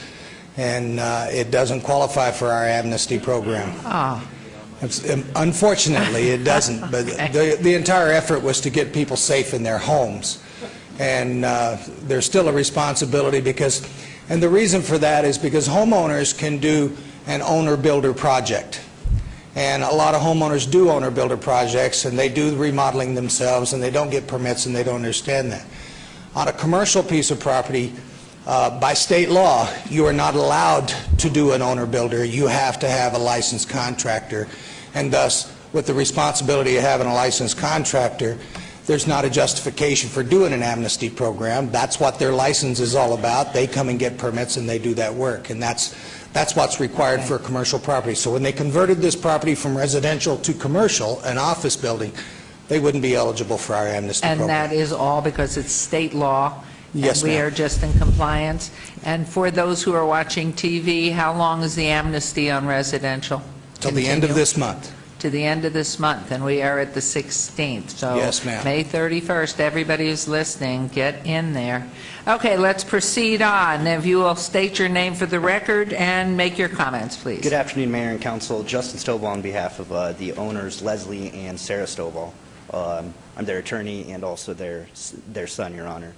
And it doesn't qualify for our amnesty program. Unfortunately, it doesn't. But the entire effort was to get people safe in their homes. And there's still a responsibility because, and the reason for that is because homeowners can do an owner-builder project. And a lot of homeowners do owner-builder projects, and they do the remodeling themselves, and they don't get permits, and they don't understand that. On a commercial piece of property, by state law, you are not allowed to do an owner-builder. You have to have a licensed contractor, and thus, with the responsibility of having a licensed contractor, there's not a justification for doing an amnesty program. That's what their license is all about. They come and get permits, and they do that work, and that's what's required for a commercial property. So when they converted this property from residential to commercial, an office building, they wouldn't be eligible for our amnesty program. And that is all because it's state law Yes, And we ma'am. are just in compliance. And for those who are watching TV, how long is the amnesty on residential? Till the end of Continue? this month. To the end of this month, and we are at the 16th. So Yes, ma'am. May 31st, everybody who's listening, get in there. Okay, let's proceed on. If you will state your name for the record and make your comments, please. Good afternoon, Mayor and Council. Justin Stovall on behalf of the owners, Leslie and Sarah Stovall. I'm their attorney and also their son, Your Honor.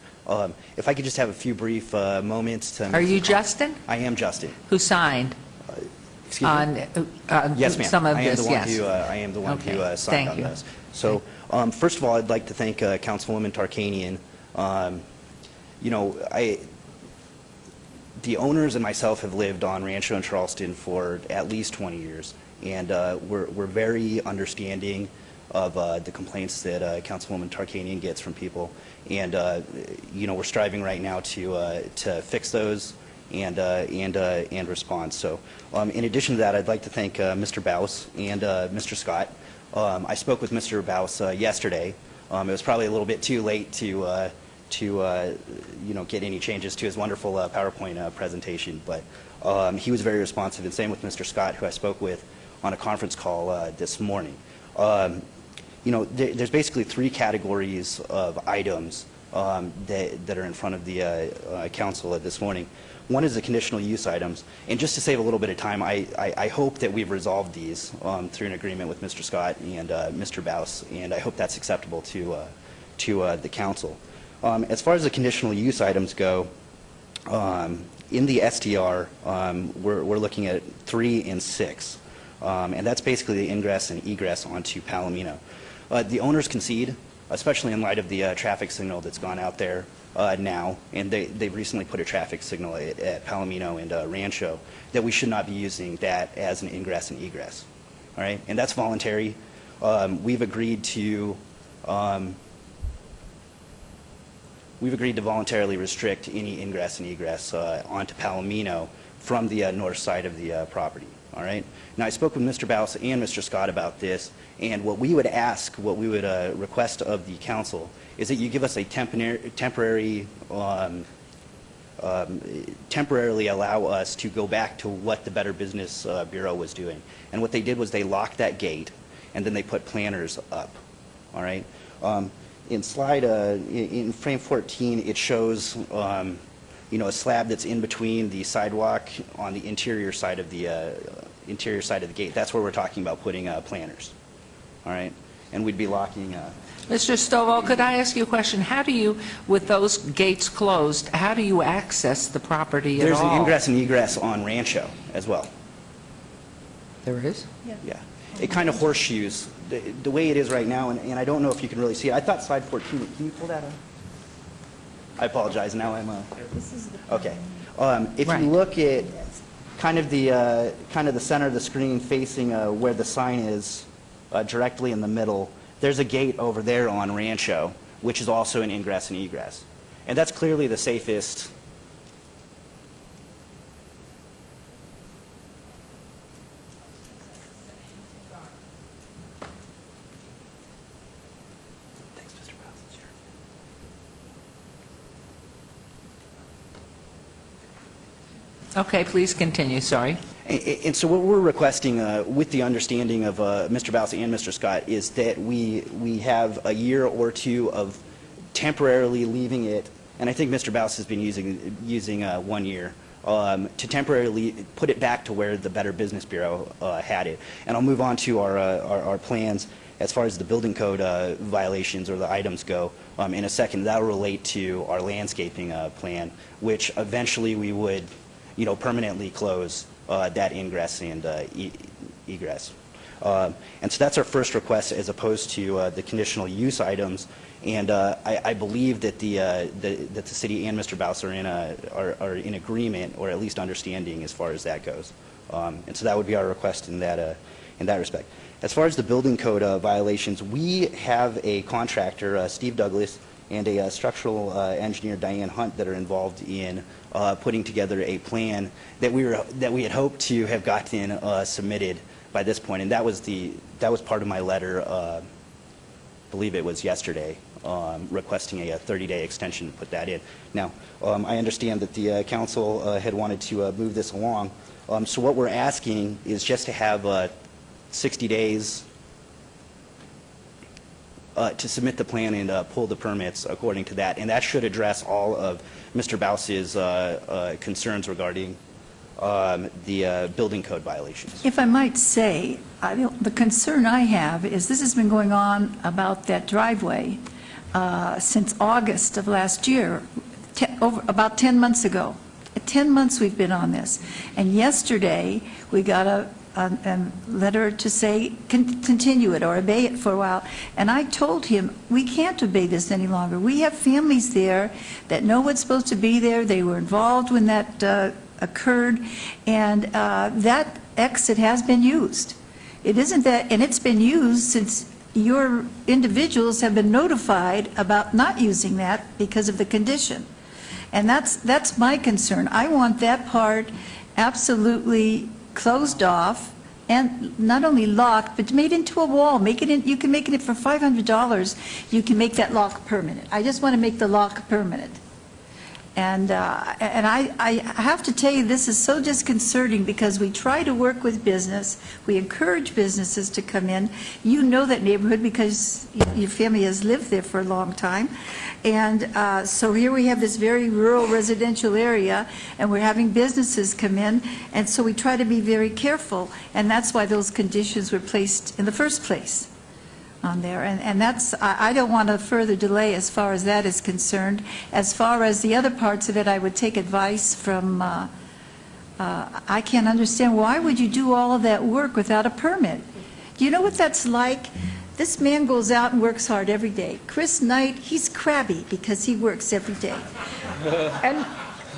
If I could just have a few brief moments to... Are you Justin? I am Justin. Who signed? Excuse me? Yes, ma'am. Some of this, yes. I am the one Okay, who signed thank on you. those. So, first of all, I'd like to thank Councilwoman Tarkanian. You know, the owners and myself have lived on Rancho in Charleston for at least 20 years, and we're very understanding of the complaints that Councilwoman Tarkanian gets from people, and you know, we're striving right now to fix those and respond. So, in addition to that, I'd like to thank Mr. Baus and Mr. Scott. I spoke with Mr. Baus yesterday. It was probably a little bit too late to you know, get any changes to his wonderful PowerPoint presentation, but he was very responsive, and same with Mr. Scott, who I spoke with on a conference call this morning. You know, there's basically three categories of items that are in front of the council this morning. One is the conditional use items, and just to save a little bit of time, I hope that we've resolved these through an agreement with Mr. Scott and Mr. Baus, and I hope that's acceptable to the council. As far as the conditional use items go, in the STR, we're looking at 3 and 6, and that's basically the ingress and egress onto Palomino. The owners concede, especially in light of the traffic signal that's gone out there now, and they've recently put a traffic signal at Palomino and Rancho, that we should not be using that as an ingress and egress. All right, and that's voluntary. We've agreed to voluntarily restrict any ingress and egress onto Palomino from the north side of the property. All right. Now, I spoke with Mr. Baus and Mr. Scott about this, and what we would ask, what we would request of the council, is that you give us a temporarily allow us to go back to what the Better Business Bureau was doing. And what they did was they locked that gate, and then they put planters up. All right. In frame 14, it shows you know, a slab that's in between the sidewalk on the interior side of the gate. That's where we're talking about putting planters. All right, and we'd be locking. Mr. Stovall, could I ask you a question? How do you, with those gates closed, how do you access the property at all? There's an ingress and egress on Rancho as well. There is? Yeah. It kind of horseshoes the way it is right now, and I don't know if you can really see it. I thought slide 14. Can you pull that up? I apologize. Now I'm okay. If you look at kind of the center of the screen facing where the sign is, directly in the middle, there's a gate over there on Rancho, which is also an ingress and egress, and that's clearly the safest. Okay, please continue. Sorry. And so what we're requesting, with the understanding of Mr. Baus and Mr. Scott, is that we have a year or two of temporarily leaving it, and I think Mr. Baus has been using 1 year, to temporarily put it back to where the Better Business Bureau had it. And I'll move on to our plans as far as the building code violations or the items go in a second. That will relate to our landscaping plan, which eventually we would, you know, permanently close that ingress and egress. And so that's our first request as opposed to the conditional use items. And I believe that the city and Mr. Baus are in agreement, or at least understanding as far as that goes. And so that would be our request in that respect. As far as the building code violations, we have a contractor, Steve Douglas, and a structural engineer, Diane Hunt, that are involved in putting together a plan that we had hoped to have gotten submitted by this point, and that was part of my letter. I believe it was yesterday, requesting a 30-day extension to put that in. Now, I understand that the council had wanted to move this along, so what we're asking is just to have 60 days to submit the plan and pull the permits according to that, and that should address all of Mr. Baus's concerns regarding the building code violations. If I might say, the concern I have is this has been going on about that driveway since August of last year, about 10 months ago. 10 months we've been on this. And yesterday, we got a letter to say continue it or obey it for a while. And I told him, we can't obey this any longer. We have families there that know what's supposed to be there. They were involved when that occurred. And that exit has been used. It isn't that, and it's been used since your individuals have been notified about not using that because of the condition. And that's my concern. I want that part absolutely closed off and not only locked, but made into a wall. Make it in, you can make it for $500. You can make that lock permanent. I just want to make the lock permanent. And I have to tell you, this is so disconcerting because we try to work with business. We encourage businesses to come in. You know that neighborhood because your family has lived there for a long time. And so here we have this very rural residential area, and we're having businesses come in. And so we try to be very careful. And that's why those conditions were placed in the first place on there. And that's, I don't want a further delay as far as that is concerned. As far as the other parts of it, I would take advice from, I can't understand, why would you do all of that work without a permit? Do you know what that's like? This man goes out and works hard every day. Chris Knight, he's crabby because he works every day.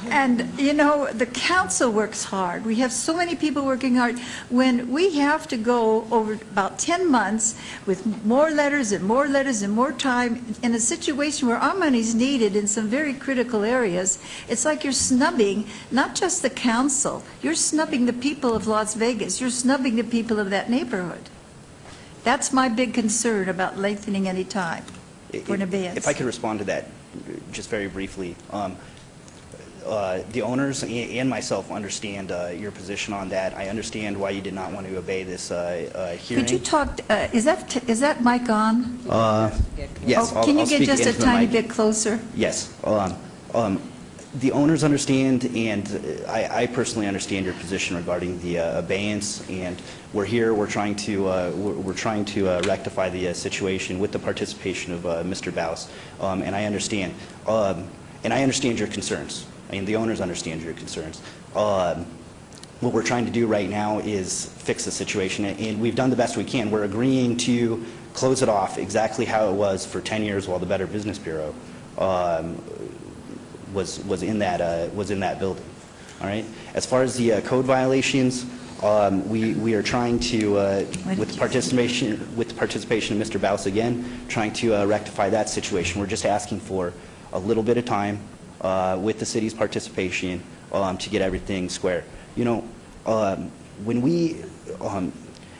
And, you know, the council works hard. We have so many people working hard. When we have to go over about 10 months with more letters and more letters and more time in a situation where our money's needed in some very critical areas, it's like you're snubbing not just the council, you're snubbing the people of Las Vegas, you're snubbing the people of that neighborhood. That's my big concern about lengthening any time for an abeyance. If I could respond to that just very briefly. The owners and myself understand your position on that. I understand why you did not want to obey this hearing. Could you talk, is that mic on? Yes. Oh, can you I'll get speak just a into the tiny mic. bit closer? Yes. The owners understand, and I personally understand your position regarding the abeyance, and we're here, we're trying to rectify the situation with the participation of Mr. Baus, and I understand. And I understand your concerns. I mean, the owners understand your concerns. What we're trying to do right now is fix the situation, and we've done the best we can. We're agreeing to close it off exactly how it was for 10 years while the Better Business Bureau was in that building. All right. As far as the code violations, we are trying to, with the participation of Mr. Baus again, trying to rectify that situation. We're just asking for a little bit of time with the city's participation to get everything square. You know, when we,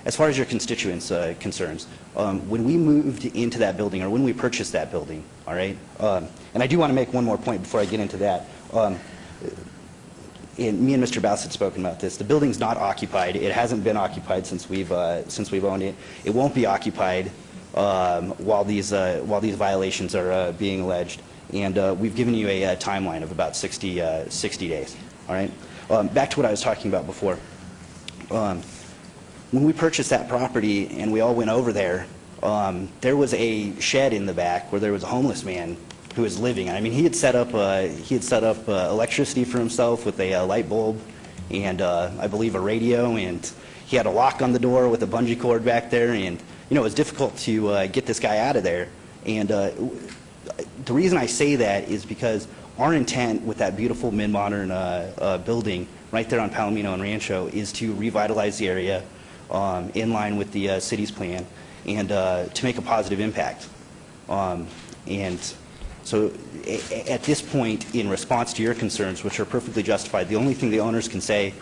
as far as your constituents' concerns, when we moved into that building, or when we purchased that building, all right, and I do want to make one more point before I get into that. And me and Mr. Baus had spoken about this. The building's not occupied. It hasn't been occupied since we've owned it. It won't be occupied while these violations are being alleged. And we've given you a timeline of about 60 days. All right. Back to what I was talking about before. When we purchased that property and we all went over there, there was a shed in the back where there was a homeless man who was living. I mean, he had set up electricity for himself with a light bulb and I believe a radio, and he had a lock on the door with a bungee cord back there, and you know, it was difficult to get this guy out of there. And the reason I say that is because our intent with that beautiful mid-modern building right there on Palomino and Rancho is to revitalize the area in line with the city's plan and to make a positive impact. And so at this point, in response to your concerns, which are perfectly justified, the only thing the owners can say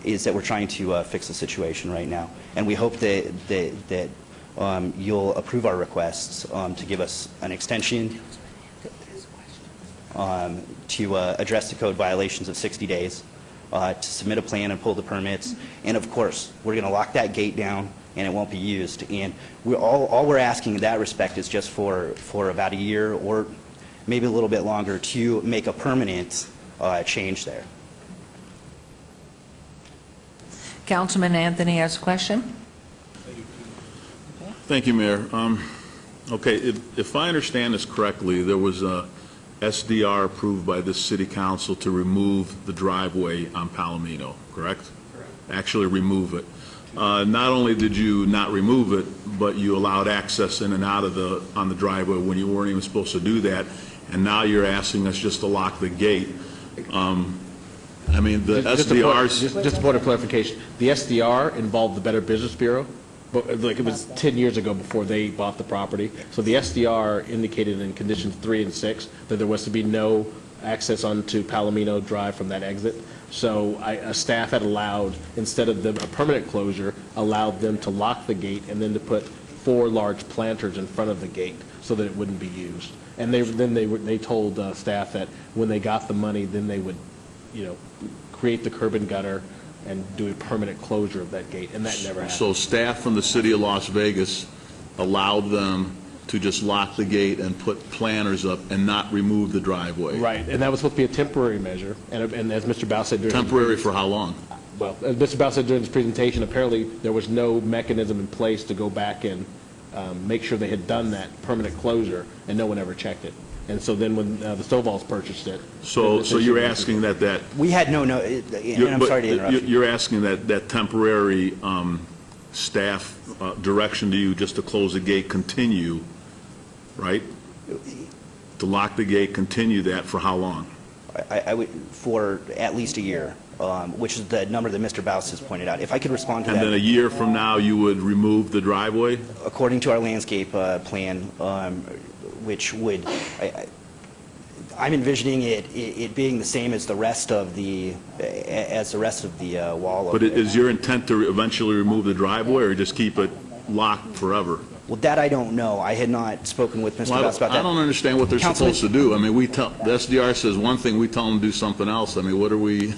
is that we're trying to fix the situation right now. And we hope that you'll approve our requests to give us an extension to address the code violations of 60 days, to submit a plan and pull the permits, and of course, we're going to lock that gate down and it won't be used. And all we're asking in that respect is just for about a year or maybe a little bit longer to make a permanent change there. Councilman Anthony has a question? Thank you, Mayor. Okay, if I understand this correctly, there was a SDR approved by this city council to remove the driveway on Palomino, correct? Correct. Actually remove it. Not only did you not remove it, but you allowed access in and out of on the driveway when you weren't even supposed to do that, and now you're asking us just to lock the gate. I mean, the SDRs... Just a point of clarification. The SDR involved the Better Business Bureau, but like it was 10 years ago before they bought the property. So the SDR indicated in conditions 3 and 6 that there was to be no access onto Palomino Drive from that exit. So staff had allowed, instead of a permanent closure, allowed them to lock the gate and then to put 4 large planters in front of the gate so that it wouldn't be used. And they told staff that when they got the money, then they would, create the curb and gutter and do a permanent closure of that gate, and that never happened. So staff from the city of Las Vegas allowed them to just lock the gate and put planters up and not remove the driveway. Right, and that was supposed to be a temporary measure, and as Mr. Bao said... Temporary for how long? Well, as Mr. Bao said during his presentation, apparently there was no mechanism in place to go back and make sure they had done that permanent closure, and no one ever checked it. And so then when the Stovall's purchased it... So you're asking that... We had no... and I'm sorry to interrupt you. You're asking that temporary staff direction to you just to close the gate continue, right? To lock the gate, continue that for how long? I would, for at least a year, which is the number that Mr. Baus has pointed out. If I could respond to that. And then a year from now, you would remove the driveway? According to our landscape plan, which would, I'm envisioning it being the same as the rest of the wall. But is your intent to eventually remove the driveway or just keep it locked forever? Well, that I don't know. I had not spoken with Mr. Baus about that. I don't understand what they're supposed to do. I mean, the SDR says one thing, we tell them to do something else. I mean, what are we...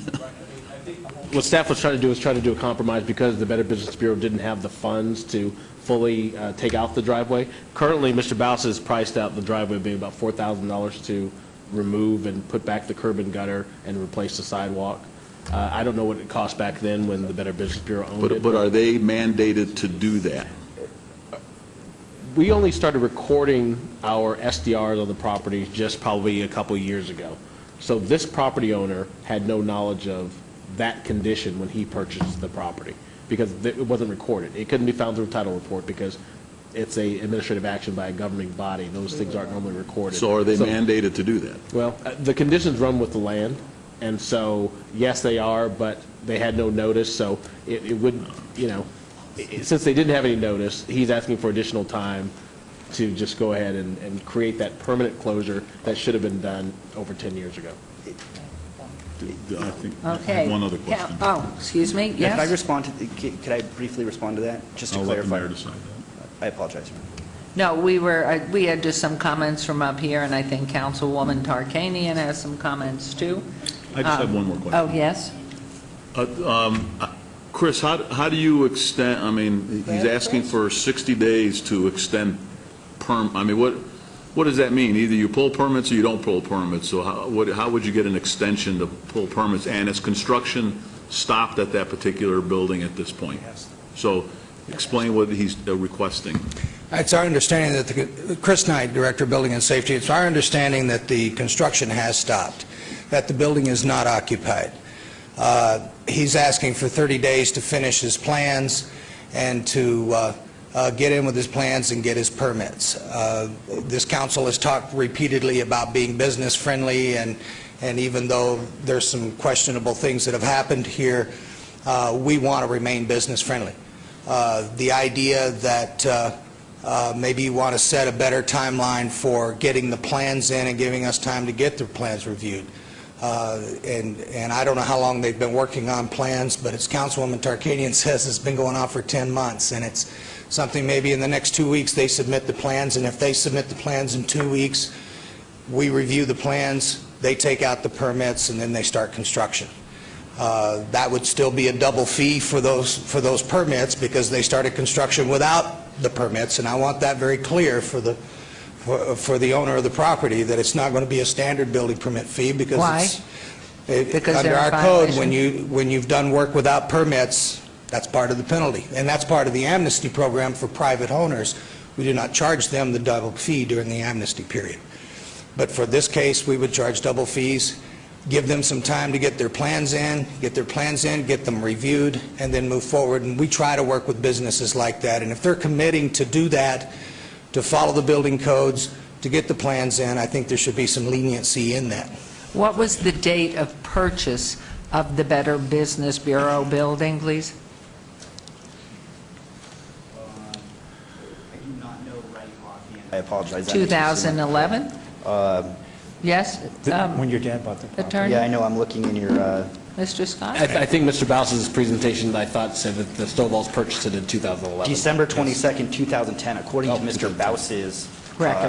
What staff was trying to do was try to do a compromise because the Better Business Bureau didn't have the funds to fully take out the driveway. Currently, Mr. Baus has priced out the driveway being about $4,000 to remove and put back the curb and gutter and replace the sidewalk. I don't know what it cost back then when the Better Business Bureau owned it. But are they mandated to do that? We only started recording our SDRs on the property just probably a couple years ago. So this property owner had no knowledge of that condition when he purchased the property because it wasn't recorded. It couldn't be found through a title report because it's a administrative action by a governing body. Those things aren't normally recorded. So are they mandated to do that? Well, the conditions run with the land, and so yes, they are, but they had no notice, so it would, since they didn't have any notice, he's asking for additional time to just go ahead and create that permanent closure that should have been done over 10 years ago. I think Okay. I have one other question. Oh, excuse me, Could yes? I respond to? Could I briefly respond to that, just to I'll let the clarify? mayor decide that. I apologize. No, we had just some comments from up here, and I think Councilwoman Tarkanian has some comments, too. I just have one more question. Oh, yes? Chris, how do you extend, I mean, he's asking for 60 days to extend I mean, what does that mean? Either you pull permits or you don't pull permits. So how would you get an extension to pull permits? And is construction stopped at that particular building at this point? So explain what he's requesting. It's our understanding that Chris Knight, Director of Building and Safety, it's our understanding that the construction has stopped, that the building is not occupied. He's asking for 30 days to finish his plans and to get in with his plans and get his permits. This council has talked repeatedly about being business friendly, and even though there's some questionable things that have happened here, we want to remain business friendly. The idea that maybe you want to set a better timeline for getting the plans in and giving us time to get the plans reviewed. And I don't know how long they've been working on plans, but as Councilwoman Tarkanian says, it's been going on for 10 months, and it's something maybe in the next 2 weeks, they submit the plans, and if they submit the plans in 2 weeks, we review the plans, they take out the permits, and then they start construction. That would still be a double fee for those permits because they started construction without the permits, and I want that very clear for the owner of the property, that it's not going to be a standard building permit fee because Why? Because under they're our in code, violation? when you've done work without permits, that's part of the penalty, and that's part of the amnesty program for private owners. We do not charge them the double fee during the amnesty period. But for this case, we would charge double fees, give them some time to get their plans in, get them reviewed, and then move forward. And we try to work with businesses like that. And if they're committing to do that, to follow the building codes, to get the plans in, I think there should be some leniency in that. What was the date of purchase of the Better Business Bureau building, please? I do not know right offhand. I apologize. 2011? Yes? When your dad bought the property. Attorney? Yeah, I know, I'm looking in your... Mr. Scott? I think Mr. Bowles' presentation, I thought, said that the Stovall's purchased it in 2011. December 22nd, 2010, according to Mr. Bowles'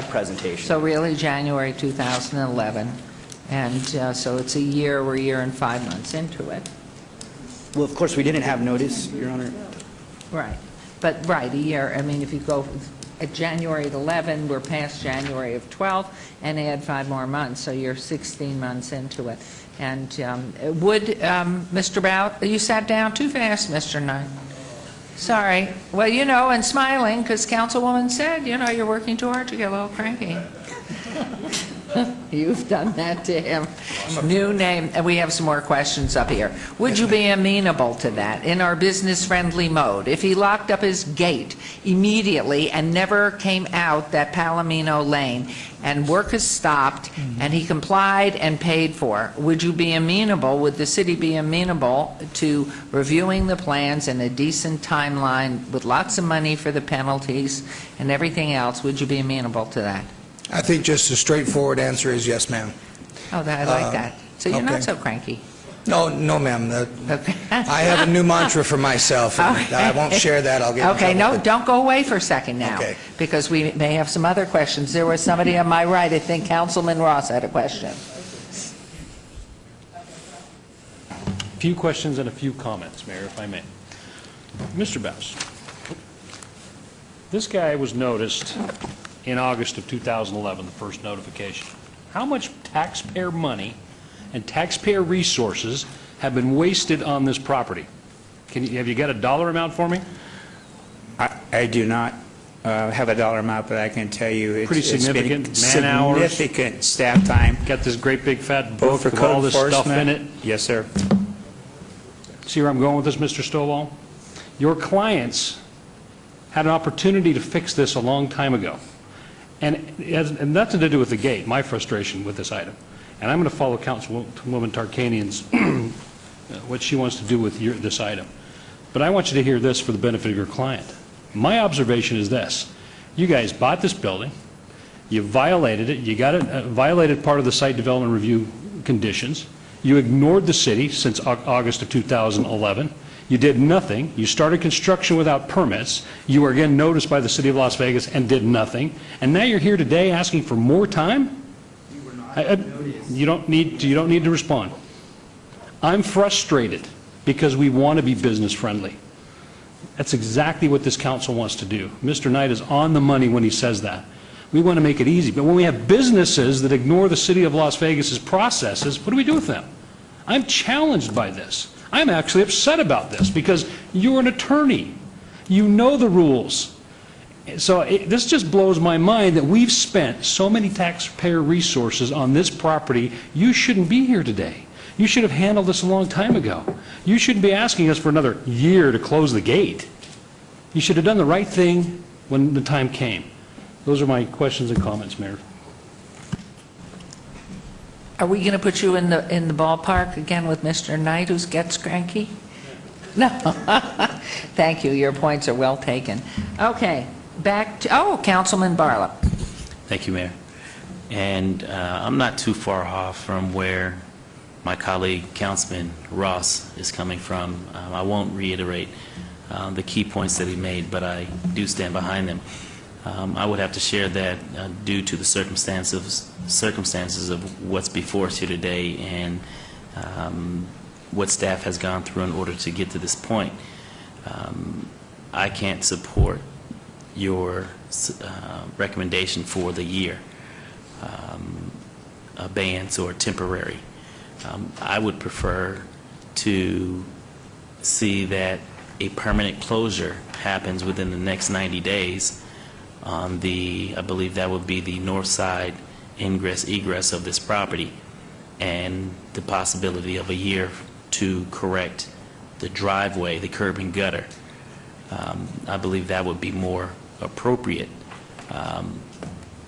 presentation. So really January 2011, and so it's a year and 5 months into it. Well, of course, we didn't have notice, Your Honor. Right. But, right, a year. I mean, if you go at January 11, we're past January of 12, and add 5 more months, so you're 16 months into it. And would, Mr. Bout, you sat down too fast, Mr. Knight. Sorry. Well, you know, and smiling, because Councilwoman said, you know, you're working too hard to get a little cranky. You've done that to him. New name, and we have some more questions up here. Would you be amenable to that in our business-friendly mode? If he locked up his gate immediately and never came out that Palomino Lane, and work is stopped, and he complied and paid for, would you be amenable, would the city be amenable to reviewing the plans in a decent timeline with lots of money for the penalties and everything else? Would you be amenable to that? I think just a straightforward answer is yes, ma'am. Oh, I like that. So you're not so cranky. No, ma'am. I have a new mantra for myself, and I won't share that. I'll get in Okay, trouble. no, don't go away for a second now, Okay. because we may have some other questions. There was somebody on my right, I think Councilman Ross had a question. A few questions and a few comments, Mayor, if I may. Mr. Bowes, this guy was noticed in August of 2011, the first notification. How much taxpayer money and taxpayer resources have been wasted on this property? Have you got a dollar amount for me? I do not have a dollar amount, but I can tell you it's Pretty significant man-hours. Significant staff time. Got this great big fat Both book for with all code this stuff in enforcement. it. Yes, sir. See where I'm going with this, Mr. Stovall? Your clients had an opportunity to fix this a long time ago. And it has nothing to do with the gate, my frustration with this item. And I'm going to follow Councilwoman Tarkanian's, what she wants to do with this item. But I want you to hear this for the benefit of your client. My observation is this. You guys bought this building. You violated it. You got it, violated part of the site development review conditions. You ignored the city since August of 2011. You did nothing. You started construction without permits. You were again noticed by the city of Las Vegas and did nothing. And now you're here today asking for more time? You don't need to respond. I'm frustrated because we want to be business friendly. That's exactly what this council wants to do. Mr. Knight is on the money when he says that. We want to make it easy. But when we have businesses that ignore the city of Las Vegas's processes, what do we do with them? I'm challenged by this. I'm actually upset about this because you're an attorney. You know the rules. So this just blows my mind that we've spent so many taxpayer resources on this property. You shouldn't be here today. You should have handled this a long time ago. You shouldn't be asking us for another year to close the gate. You should have done the right thing when the time came. Those are my questions and comments, Mayor. Are we going to put you in the ballpark again with Mr. Knight, who gets cranky? No. Thank you. Your points are well taken. Okay. Back to, Councilman Barlow. Thank you, Mayor. And I'm not too far off from where my colleague, Councilman Ross, is coming from. I won't reiterate the key points that he made, but I do stand behind them. I would have to share that due to the circumstances of what's before us here today and what staff has gone through in order to get to this point, I can't support your recommendation for the year, abeyance or temporary. I would prefer to see that a permanent closure happens within the next 90 days on the, I believe that would be the north side ingress egress of this property, and the possibility of a year to correct the driveway, the curb and gutter. I believe that would be more appropriate.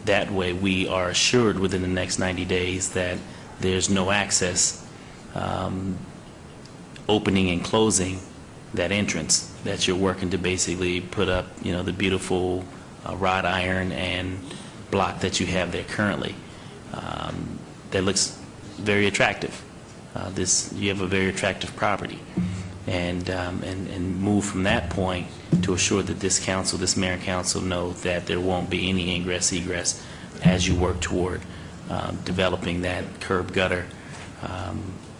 That way we are assured within the next 90 days that there's no access opening and closing that entrance, that you're working to basically put up, you know, the beautiful wrought iron and block that you have there currently. That looks very attractive. You have a very attractive property, and move from that point to assure that this council, this mayor and council, know that there won't be any ingress egress as you work toward developing that curb gutter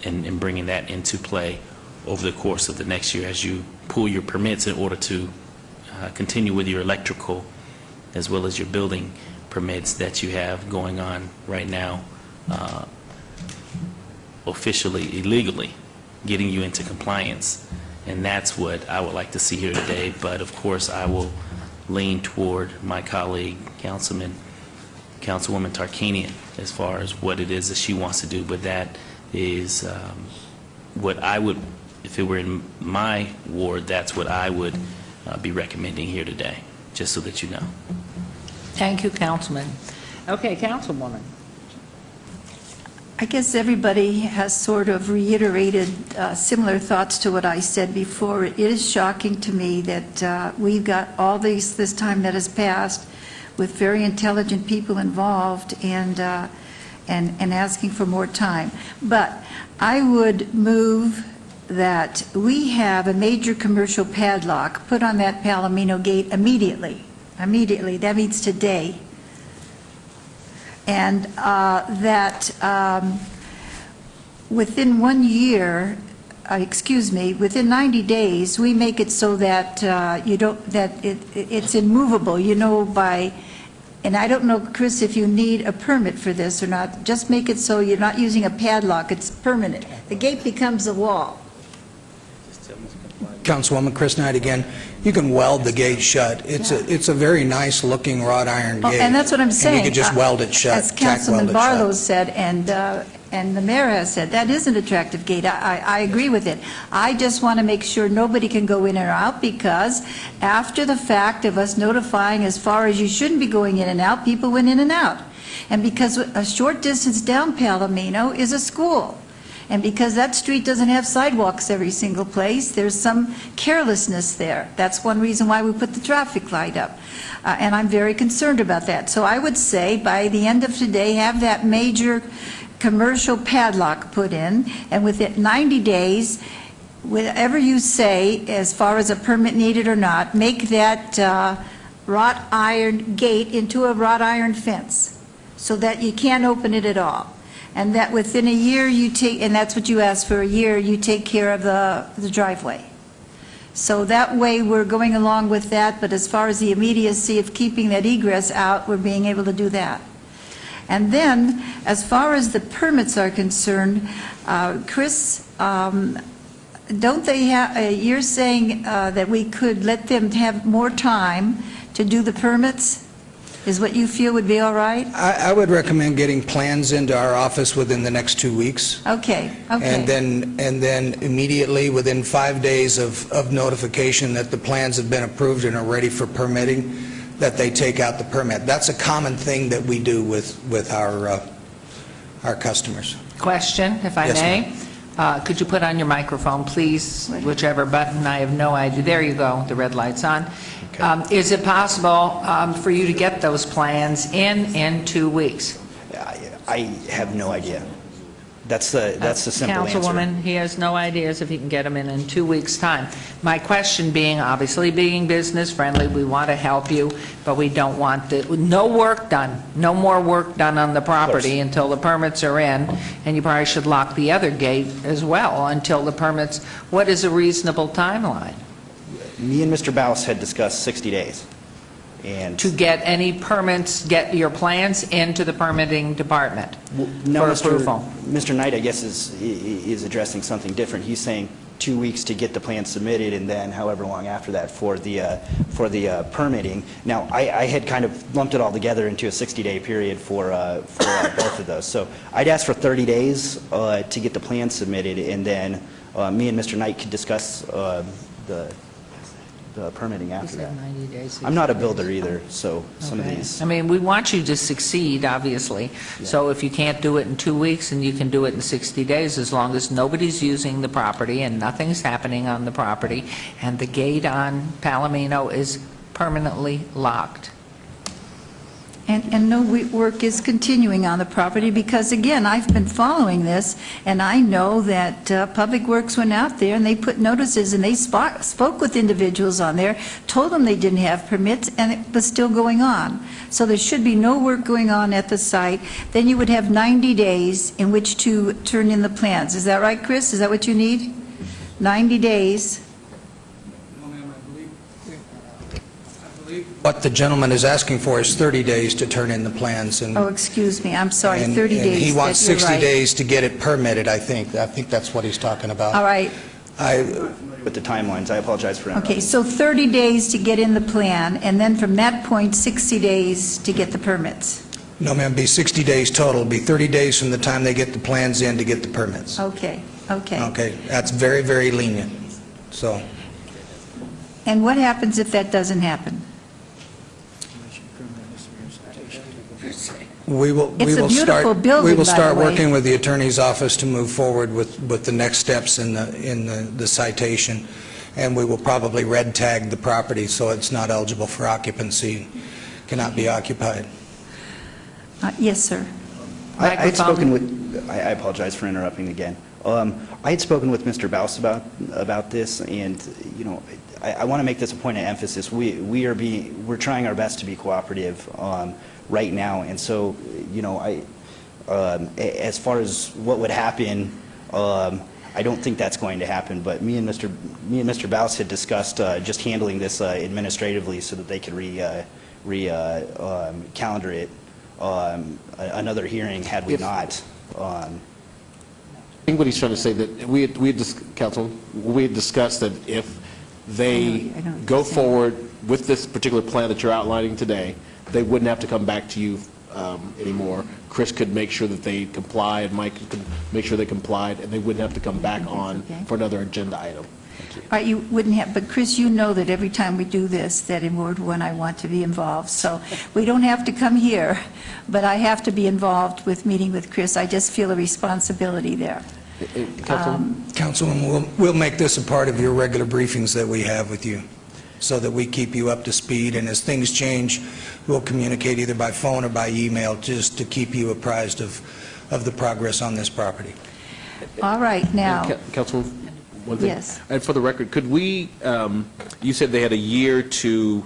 and bringing that into play over the course of the next year as you pull your permits in order to continue with your electrical as well as your building permits that you have going on right now, officially, illegally, getting you into compliance. And that's what I would like to see here today. But of course, I will lean toward my colleague, Councilwoman Tarkanian, as far as what it is that she wants to do. But that is what I would, if it were in my ward, that's what I would be recommending here today, just so that you know. Thank you, Councilman. Okay, Councilwoman. I guess everybody has sort of reiterated similar thoughts to what I said before. It is shocking to me that we've got all this time that has passed with very intelligent people involved and asking for more time. But I would move that we have a major commercial padlock put on that Palomino gate immediately. Immediately. That means today. And that within 1 year, within 90 days, we make it so that it's immovable, you know, and I don't know, Chris, if you need a permit for this or not. Just make it so you're not using a padlock, it's permanent. The gate becomes a wall. Councilwoman Chris Knight again. You can weld the gate shut. It's a very nice looking wrought iron gate. And that's what I'm saying. And you can just weld it shut. As Councilman Barlow said, and the mayor has said, that is an attractive gate. I agree with it. I just want to make sure nobody can go in or out, because after the fact of us notifying as far as you shouldn't be going in and out, people went in and out. And because a short distance down Palomino is a school. And because that street doesn't have sidewalks every single place, there's some carelessness there. That's one reason why we put the traffic light up. And I'm very concerned about that. So I would say by the end of today, have that major commercial padlock put in, and within 90 days, whatever you say as far as a permit needed or not, make that wrought iron gate into a wrought iron fence so that you can't open it at all. And that within a year you take, and that's what you asked for, a year, you take care of the driveway. So that way we're going along with that, but as far as the immediacy of keeping that egress out, we're being able to do that. And then, as far as the permits are concerned, Chris, don't they have, you're saying that we could let them have more time to do the permits? Is what you feel would be all right? I would recommend getting plans into our office within the next 2 weeks. Okay, okay. And then immediately, within 5 days of notification that the plans have been approved and are ready for permitting, that they take out the permit. That's a common thing that we do with our customers. Question, if I may. Could you put on your microphone, please, whichever button? I have no idea. There you go. The red light's on. Is it possible for you to get those plans in 2 weeks? I have no idea. That's the simple answer. Councilwoman, he has no ideas if he can get them in 2 weeks' time. My question being, obviously being business-friendly, we want to help you, but we don't want no work done, no more work done on the property until the permits are in, and you probably should lock the other gate as well until the permits. What is a reasonable timeline? Me and Mr. Baus had discussed 60 days. And to get any permits, get your plans into the permitting department no, for approval? Mr. Knight, I guess, is addressing something different. He's saying 2 weeks to get the plan submitted, and then however long after that for the permitting. Now, I had kind of lumped it all together into a 60-day period for both of those. So I'd ask for 30 days to get the plan submitted, and then me and Mr. Knight could discuss the permitting after that. 90 days. I'm not a builder either, so some of these. I mean, we want you to succeed, obviously. So if you can't do it in 2 weeks, and you can do it in 60 days, as long as nobody's using the property and nothing's happening on the property, and the gate on Palomino is permanently locked. And no work is continuing on the property because, again, I've been following this, and I know that Public Works went out there and they put notices and they spoke with individuals on there, told them they didn't have permits, and it was still going on. So there should be no work going on at the site. Then you would have 90 days in which to turn in the plans. Is that right, Chris? Is that what you need? 90 days. What the gentleman is asking for is 30 days to turn in the plans. And, Oh, excuse me, I'm sorry, and- 30 and days. he wants You're 60 right. days to get it permitted, I think. I think that's what he's talking about. All right. With the timelines, I apologize for interrupting. Okay, so 30 days to get in the plan, and then from that point, 60 days to get the permits. No, ma'am, be 60 days total. It'll be 30 days from the time they get the plans in to get the permits. Okay, okay. Okay, that's very, very lenient. So, And what happens if that doesn't happen? we will It's a beautiful start. building, We will by start the way. working with the attorney's office to move forward with the next steps in the citation, and we will probably red tag the property so it's not eligible for occupancy, cannot be occupied. Yes, sir. I had spoken with, I apologize for interrupting again. I had spoken with Mr. Baus about this, and, you know, I want to make this a point of emphasis. We're trying our best to be cooperative right now, and so, you know, as far as what would happen, I don't think that's going to happen, but me and Mr. Baus had discussed just handling this administratively so that they could calendar it another hearing had we not. I think what he's trying to say that we had discussed that if they go forward with this particular plan that you're outlining today, they wouldn't have to come back to you anymore. Chris could make sure that they comply, and Mike could make sure they complied, and they wouldn't have to come back on for another agenda item. All right, you wouldn't have, but Chris, you know that every time we do this, that in Ward 1, I want to be involved. So we don't have to come here, but I have to be involved with meeting with Chris. I just feel a responsibility there. Councilman, we'll make this a part of your regular briefings that we have with you, so that we keep you up to speed, and as things change, we'll communicate either by phone or by email just to keep you apprised of the progress on this property. All right, now. Councilwoman, one thing. Yes. And for the record, could we, you said they had a year to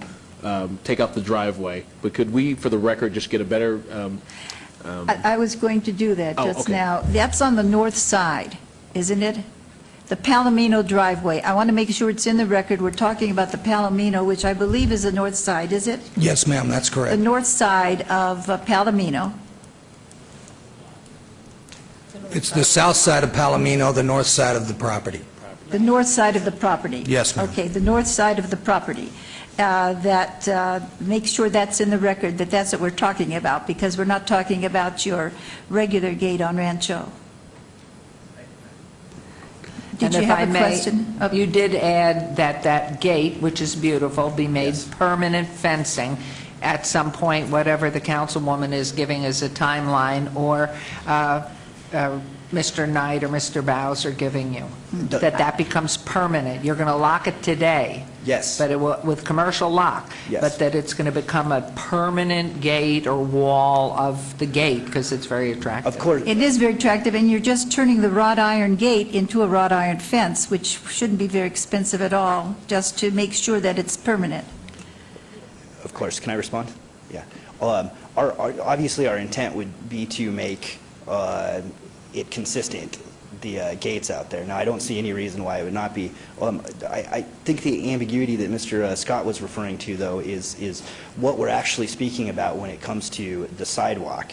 take out the driveway, but could we, for the record, just get a better... I was going to do that Oh, just okay. now. That's on the north side, isn't it? The Palomino driveway. I want to make sure it's in the record. We're talking about the Palomino, which I believe is the north side, is it? Yes, ma'am, that's The correct. north side of Palomino. It's the south side of Palomino, the north side of the property. The north side of the property? Yes, ma'am. Okay, the north side of the property. Make sure that's in the record, that that's what we're talking about, because we're not talking about your regular gate on Rancho. Did And you if have I a may, question? You did add that gate, which is beautiful, be made permanent fencing at some point, whatever the councilwoman is giving as a timeline, or Mr. Knight or Mr. Bowes are giving you, that becomes permanent. You're going to lock it today. Yes. But it will, with commercial lock. Yes. But that it's going to become a permanent gate or wall of the gate, because it's very attractive. Of course. It is very attractive, and you're just turning the wrought iron gate into a wrought iron fence, which shouldn't be very expensive at all, just to make sure that it's permanent. Of course. Can I respond? Yeah. Obviously, our intent would be to make it consistent, the gates out there. Now, I don't see any reason why it would not be. I think the ambiguity that Mr. Scott was referring to, though, is what we're actually speaking about when it comes to the sidewalk.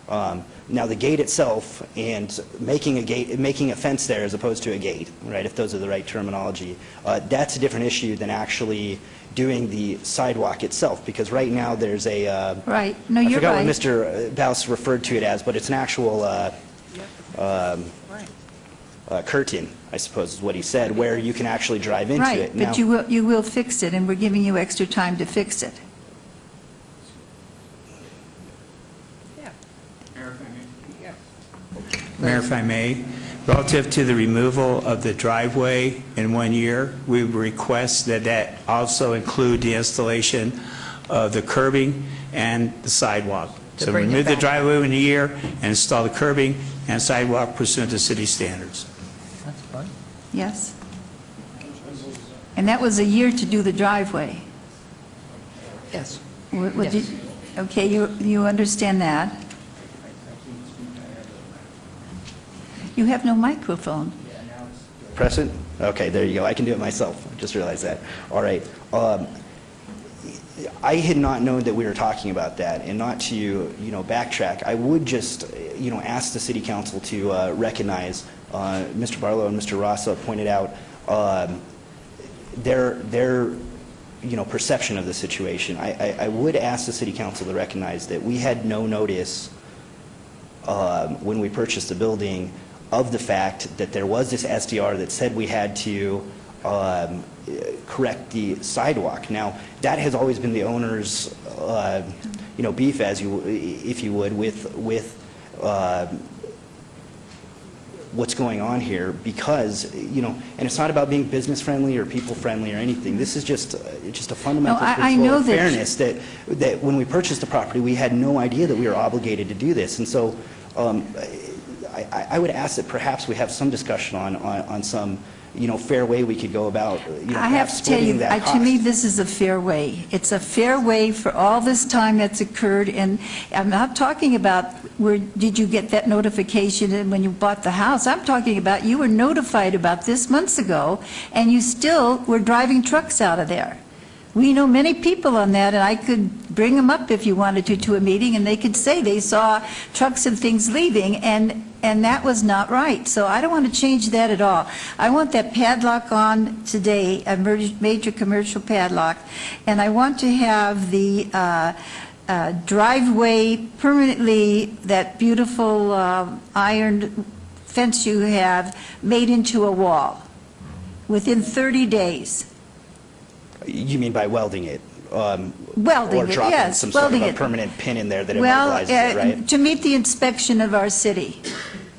Now, the gate itself and making a fence there as opposed to a gate, right, if those are the right terminology, that's a different issue than actually doing the sidewalk itself, because right now there's a... Right. No, you're right. I forgot what Mr. Baus referred to it as, but it's an actual curtain, I suppose is what he said, where you can actually drive into it. Right, but you will fix it, and we're giving you extra time to fix it. Mayor, if I may, relative to the removal of the driveway in 1 year, we request that that also include the installation of the curbing and the sidewalk. So remove the driveway in a year and install the curbing and sidewalk pursuant to city standards. That's fine. Yes. And that was a year to do the driveway. Yes. Okay, you understand that? You have no microphone. Press it? Okay, there you go. I can do it myself. I just realized that. All right. I had not known that we were talking about that, and not to, backtrack. I would just, ask the City Council to recognize Mr. Barlow and Mr. Rassa pointed out their perception of the situation. I would ask the City Council to recognize that we had no notice when we purchased the building of the fact that there was this SDR that said we had to correct the sidewalk. Now, that has always been the owner's, beef, if you would, with what's going on here, because, and it's not about being business friendly or people friendly or anything. This is just a fundamental principle of fairness that when we purchased the property, we had no idea that we were obligated to do this. And so I would ask that perhaps we have some discussion on some, fair way we could go about, I have to tell you, to me, this is a fair way. It's a fair way for all this time that's occurred, and I'm not talking about where did you get that notification when you bought the house. I'm talking about you were notified about this months ago, and you still were driving trucks out of there. We know many people on that, and I could bring them up if you wanted to a meeting, and they could say they saw trucks and things leaving, and that was not right. So I don't want to change that at all. I want that padlock on today, a major commercial padlock, and I want to have the driveway permanently, that beautiful iron fence you have, made into a wall within 30 days. You mean by welding it? Welding or it, dropping yes, some sort of a welding it. permanent pin in there that immobilizes it, right? To meet the inspection of our city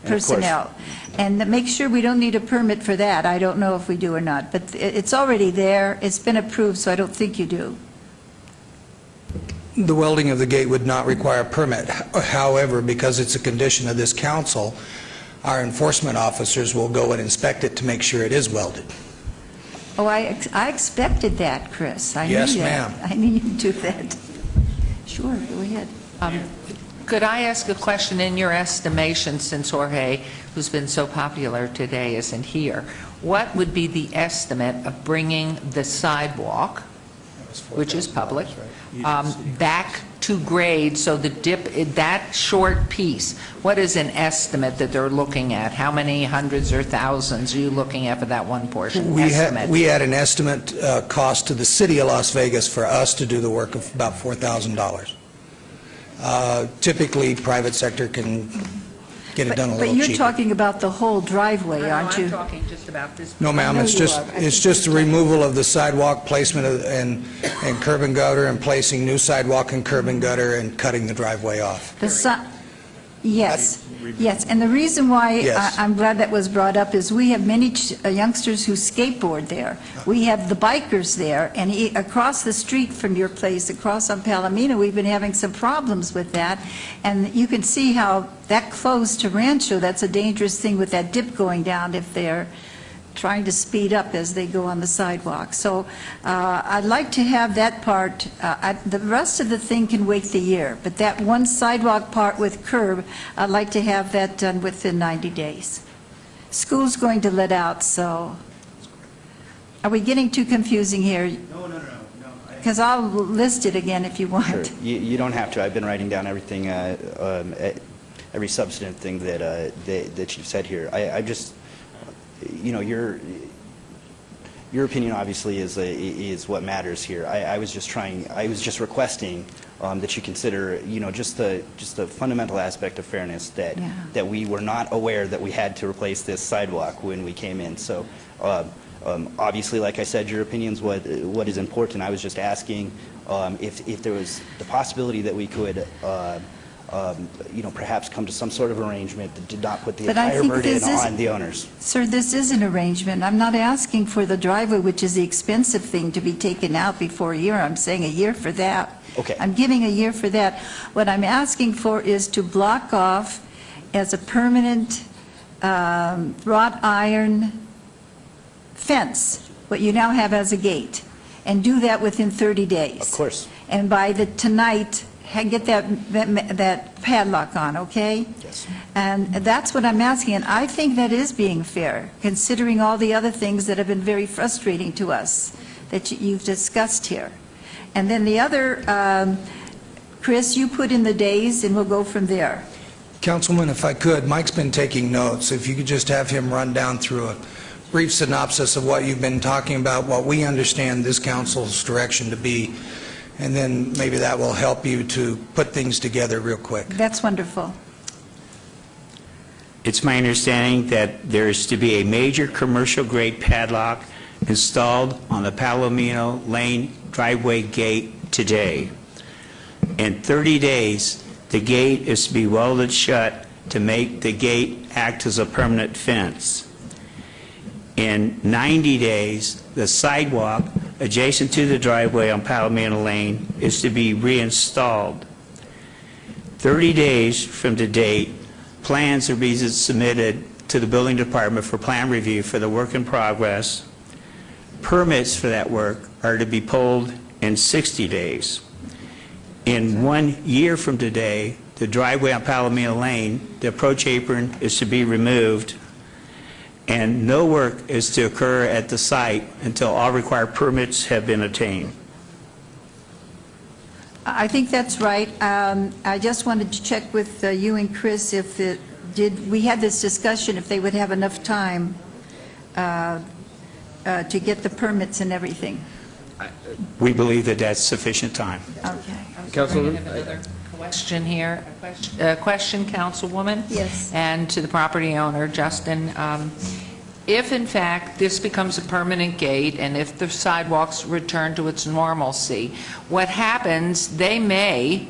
personnel. And to make sure we don't need a permit for that. I don't know if we do or not, but it's already there. It's been approved, so I don't think you do. The welding of the gate would not require a permit. However, because it's a condition of this council, our enforcement officers will go and inspect it to make sure it is welded. Oh, I expected that, Chris. I Yes, knew that. ma'am. I knew you'd do that. Sure, go ahead. Could I ask a question in your estimation, since Jorge, who's been so popular today, isn't here? What would be the estimate of bringing the sidewalk, which is public, back to grade, so the dip, that short piece, what is an estimate that they're looking at? How many hundreds or thousands are you looking at for that one portion? We had an estimate cost to the city of Las Vegas for us to do the work of about $4,000. Typically, private sector can get it done a little cheaper. But you're talking about the whole driveway, aren't you? I'm talking just about this. No, ma'am, it's just the removal of the sidewalk, placement and curb and gutter, and placing new sidewalk and curb and gutter, and cutting the driveway off. Yes. review. Yes, and the reason why Yes. I'm glad that was brought up is we have many youngsters who skateboard there. We have the bikers there, and across the street from your place, across on Palomino, we've been having some problems with that. And you can see how that close to Rancho, that's a dangerous thing with that dip going down if they're trying to speed up as they go on the sidewalk. So I'd like to have that part, the rest of the thing can wait the year, but that one sidewalk part with curb, I'd like to have that done within 90 days. School's going to let out, so are we getting too confusing here? No. Because I'll list it again if you want. Sure. You don't have to. I've been writing down everything, every substantive thing that you've said here. I just, you know, your opinion obviously is what matters here. I was just requesting that you consider, you know, just the fundamental aspect of fairness that we were not aware that we had to replace this sidewalk when we came in. So obviously, like I said, your opinion's what is important. I was just asking if there was the possibility that we could you know, perhaps come to some sort of arrangement that did not put the But I entire think burden this is- on the owners. Sir, this is an arrangement. I'm not asking for the driveway, which is the expensive thing, to be taken out before a year. I'm saying a year for that. Okay. I'm giving a year for that. What I'm asking for is to block off as a permanent wrought iron fence, what you now have as a gate, and do that within 30 days. Of course. And by tonight, get that padlock on, okay? Yes. And that's what I'm asking, and I think that is being fair, considering all the other things that have been very frustrating to us that you've discussed here. And then the other, Chris, you put in the days, and we'll go from there. Councilman, if I could, Mike's been taking notes. If you could just have him run down through a brief synopsis of what you've been talking about, what we understand this council's direction to be, and then maybe that will help you to put things together real quick. That's wonderful. It's my understanding that there is to be a major commercial-grade padlock installed on the Palomino Lane driveway gate today. In 30 days, the gate is to be welded shut to make the gate act as a permanent fence. In 90 days, the sidewalk adjacent to the driveway on Palomino Lane is to be reinstalled. 30 days from the date, plans are being submitted to the building department for plan review for the work in progress. Permits for that work are to be pulled in 60 days. In 1 year from today, the driveway on Palomino Lane, the approach apron is to be removed, and no work is to occur at the site until all required permits have been obtained. I think that's right. I just wanted to check with you and Chris if we had this discussion, if they would have enough time to get the permits and everything. We believe that that's sufficient time. Okay. Councilwoman? Another question here. A question, Councilwoman? Yes. And to the property owner, Justin. If, in fact, this becomes a permanent gate, and if the sidewalks return to its normalcy, what happens, they may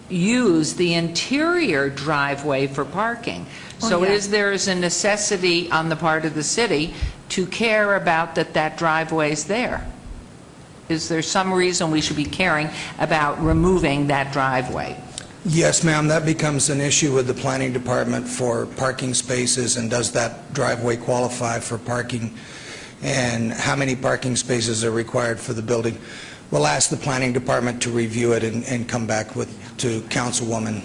use the interior driveway for parking. So yeah. is there a necessity on the part of the city to care about that driveway is there? Is there some reason we should be caring about removing that driveway? Yes, ma'am, that becomes an issue with the planning department for parking spaces, and does that driveway qualify for parking, and how many parking spaces are required for the building. We'll ask the planning department to review it and come back to Councilwoman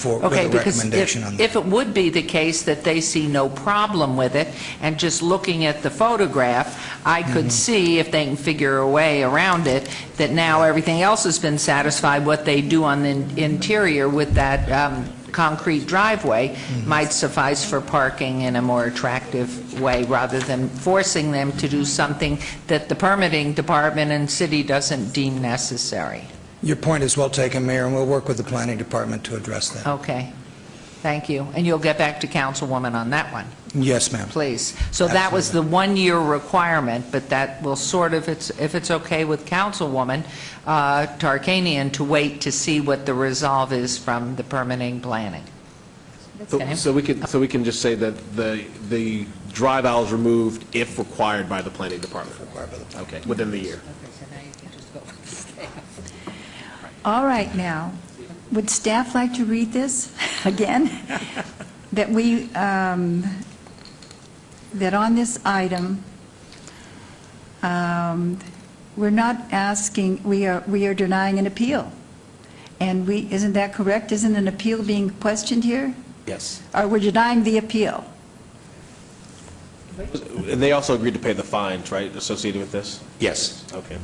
with a recommendation on that. If it would be the case that they see no problem with it, and just looking at the photograph, I could see, if they can figure a way around it, that now everything else has been satisfied, what they do on the interior with that concrete driveway might suffice for parking in a more attractive way, rather than forcing them to do something that the permitting department and city doesn't deem necessary. Your point is well taken, Mayor, and we'll work with the planning department to address that. Okay. Thank you. And you'll get back to Councilwoman on that one, Yes, ma'am. please. So that was the one-year requirement, but that will sort of, if it's okay with Councilwoman Tarkanian, to wait to see what the resolve is from the permitting planning. Okay. So we can just say that the drive aisle is removed if required by the planning department. Okay, within the year. All right, now, would staff like to read this again? That we, that on this item, we're not asking, we are denying an appeal. And isn't that correct? Isn't an appeal being questioned here? Yes. Or we're denying the appeal? And they also agreed to pay the fines, right, associated with this? Yes. Okay.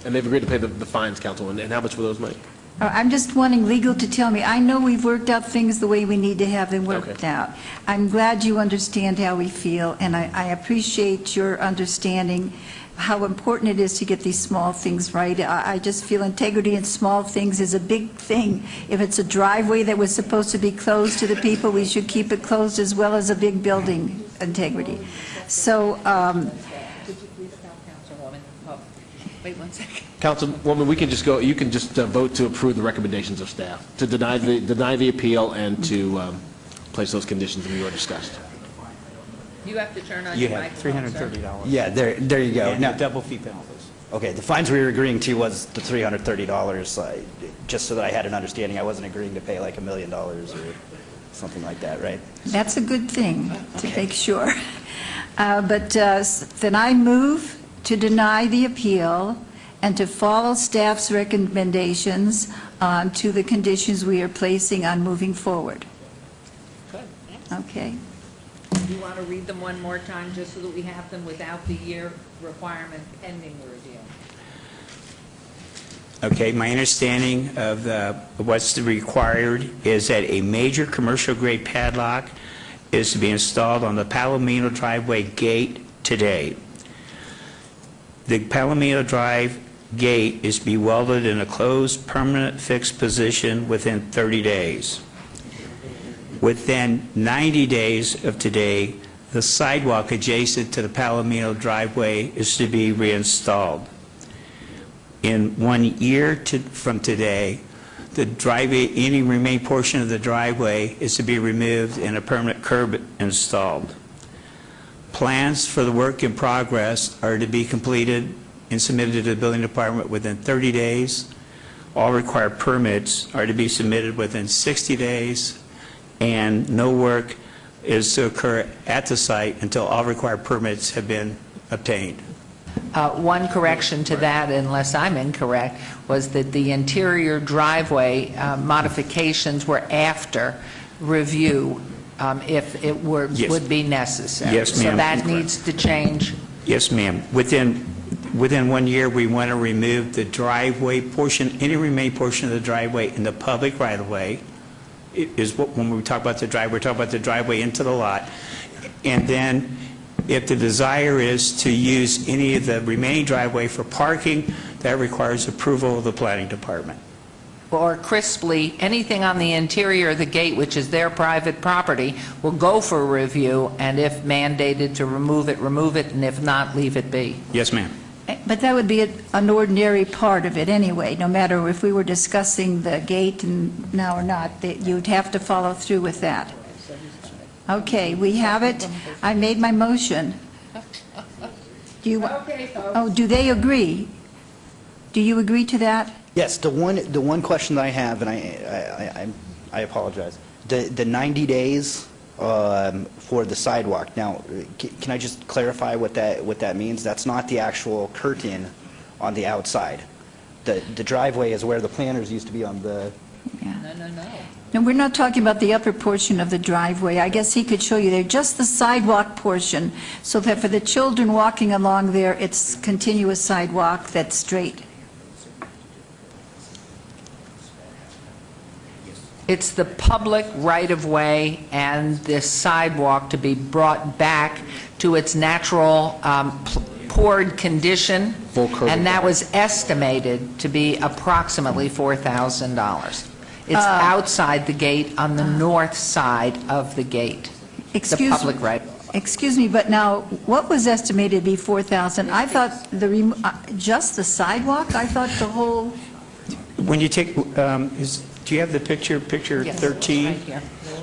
And they've agreed to pay the fines, Councilman, and how much were those, Mike? I'm just wanting legal to tell me. I know we've worked out things the way we need to have them worked out. I'm glad you understand how we feel, and I appreciate your understanding how important it is to get these small things right. I just feel integrity in small things is a big thing. If it's a driveway that was supposed to be closed to the people, we should keep it closed as well as a big building integrity. So, Wait 1 second. Councilwoman, we can just go, you can just vote to approve the recommendations of staff, to deny the appeal and to place those conditions that we already discussed. You have to turn on You your have microphone, sir. $330. Yeah, there you go. And Now, the double fee penalties. okay, the fines we were agreeing to was the $330, just so that I had an understanding. I wasn't agreeing to pay like $1 million or something like that, right? that's a good thing to make sure. But then I move to deny the appeal and to follow staff's recommendations to the conditions we are placing on moving forward. Okay. Do you want to read them one more time, just so that we have them without the year requirement pending review? Okay, my understanding of what's required is that a major commercial-grade padlock is to be installed on the Palomino driveway gate today. The Palomino Drive gate is to be welded in a closed, permanent, fixed position within 30 days. Within 90 days of today, the sidewalk adjacent to the Palomino driveway is to be reinstalled. In 1 year from today, the driveway, any remaining portion of the driveway is to be removed and a permanent curb installed. Plans for the work in progress are to be completed and submitted to the building department within 30 days. All required permits are to be submitted within 60 days, and no work is to occur at the site until all required permits have been obtained. One correction to that, unless I'm incorrect, was that the interior driveway modifications were after review, if it would be necessary. Yes, ma'am. So that needs to change. Yes, ma'am. Within 1 year, we want to remove the driveway portion, any remaining portion of the driveway in the public right-of-way. When we talk about the driveway, we're talking about the driveway into the lot. And then, if the desire is to use any of the remaining driveway for parking, that requires approval of the planning department. Or crisply, anything on the interior of the gate, which is their private property, will go for review, and if mandated to remove it, and if not, leave it be. Yes, ma'am. But that would be an ordinary part of it anyway, no matter if we were discussing the gate now or not, that you'd have to follow through with that. Okay, we have it. I made my motion. Do they agree? Do you agree to that? Yes, the one question that I have, and I apologize, the 90 days for the sidewalk. Now, can I just clarify what that means? That's not the actual curtain on the outside. The driveway is where the planters used to be on the... No, we're not talking about the upper portion of the driveway. I guess he could show you there, just the sidewalk portion, so that for the children walking along there, it's continuous sidewalk that's straight. It's the public right-of-way and this sidewalk to be brought back to its natural poured condition, and that was estimated to be approximately $4,000. It's outside the gate on the north side of the gate, the public right. Excuse me, but now, what was estimated to be $4,000? I thought just the sidewalk? I thought the whole... When you take, do you have the picture Yes, 13? right here.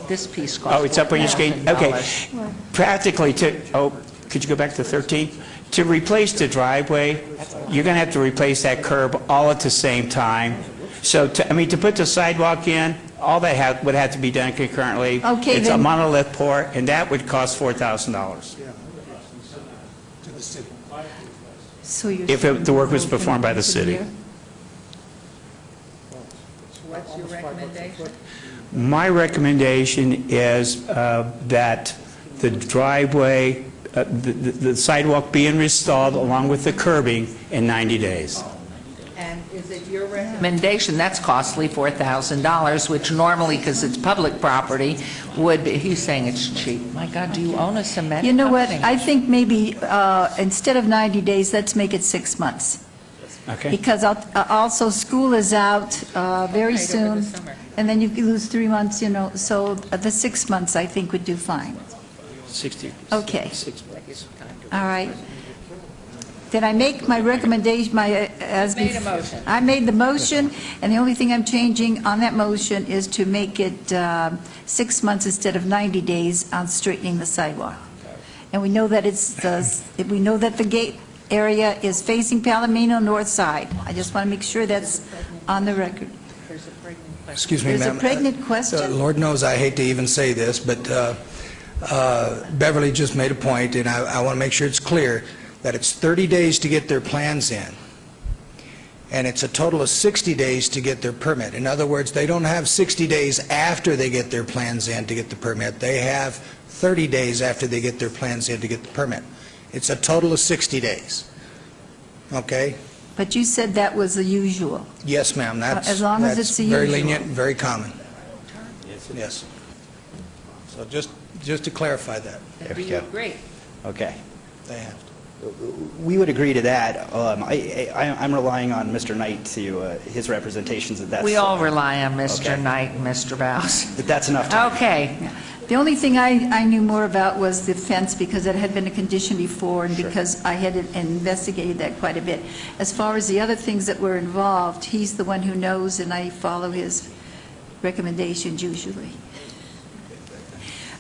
This piece costs Oh, it's up on your screen? Okay. $4,000. Practically, could you go back to 13? To replace the driveway, you're going to have to replace that curb all at the same time. So, to put the sidewalk in, all that would have to be done concurrently. Okay, It's a then- monolith pour, and that would cost $4,000 So you're if the work was performed by the city. What's your recommendation? My recommendation is that the driveway, the sidewalk being installed along with the curbing in 90 days. And is it your recommendation? That's costly, $4,000, which normally, because it's public property, would be, he's saying it's cheap. My God, do you own a cement You know what, company? I think maybe instead of 90 days, let's make it 6 months. Okay. Because also school is out very Right, over the soon, summer. and then you lose 3 months, so the 6 months, I think, would do fine. 60. Okay. 6 months. All right. Did I make my recommendation, Made a motion. I made the motion, and the only thing I'm changing on that motion is to make it 6 months instead of 90 days on straightening the sidewalk. And we know that we know that the gate area is facing Palomino north side. I just want to make sure that's on the record. Excuse me, There's a ma'am. pregnant question? Lord knows I hate to even say this, but Beverly just made a point, and I want to make sure it's clear, that it's 30 days to get their plans in, and it's a total of 60 days to get their permit. In other words, they don't have 60 days after they get their plans in to get the permit. They have 30 days after they get their plans in to get the permit. It's a total of 60 days. Okay? But you said that was the usual. Yes, ma'am. As long as it's the very usual. lenient, and very common. Yes. So just to clarify that. There Do we you go. agree? Okay. They have to. We would agree to that. I'm relying on Mr. Knight to his representations that that's... We all rely on Mr. Okay. Knight and Mr. Baus. But that's enough time. Okay. The only thing I knew more about was the fence, because it had been a condition before, and because I had investigated that quite a bit. As far as the other things that were involved, he's the one who knows, and I follow his recommendations usually.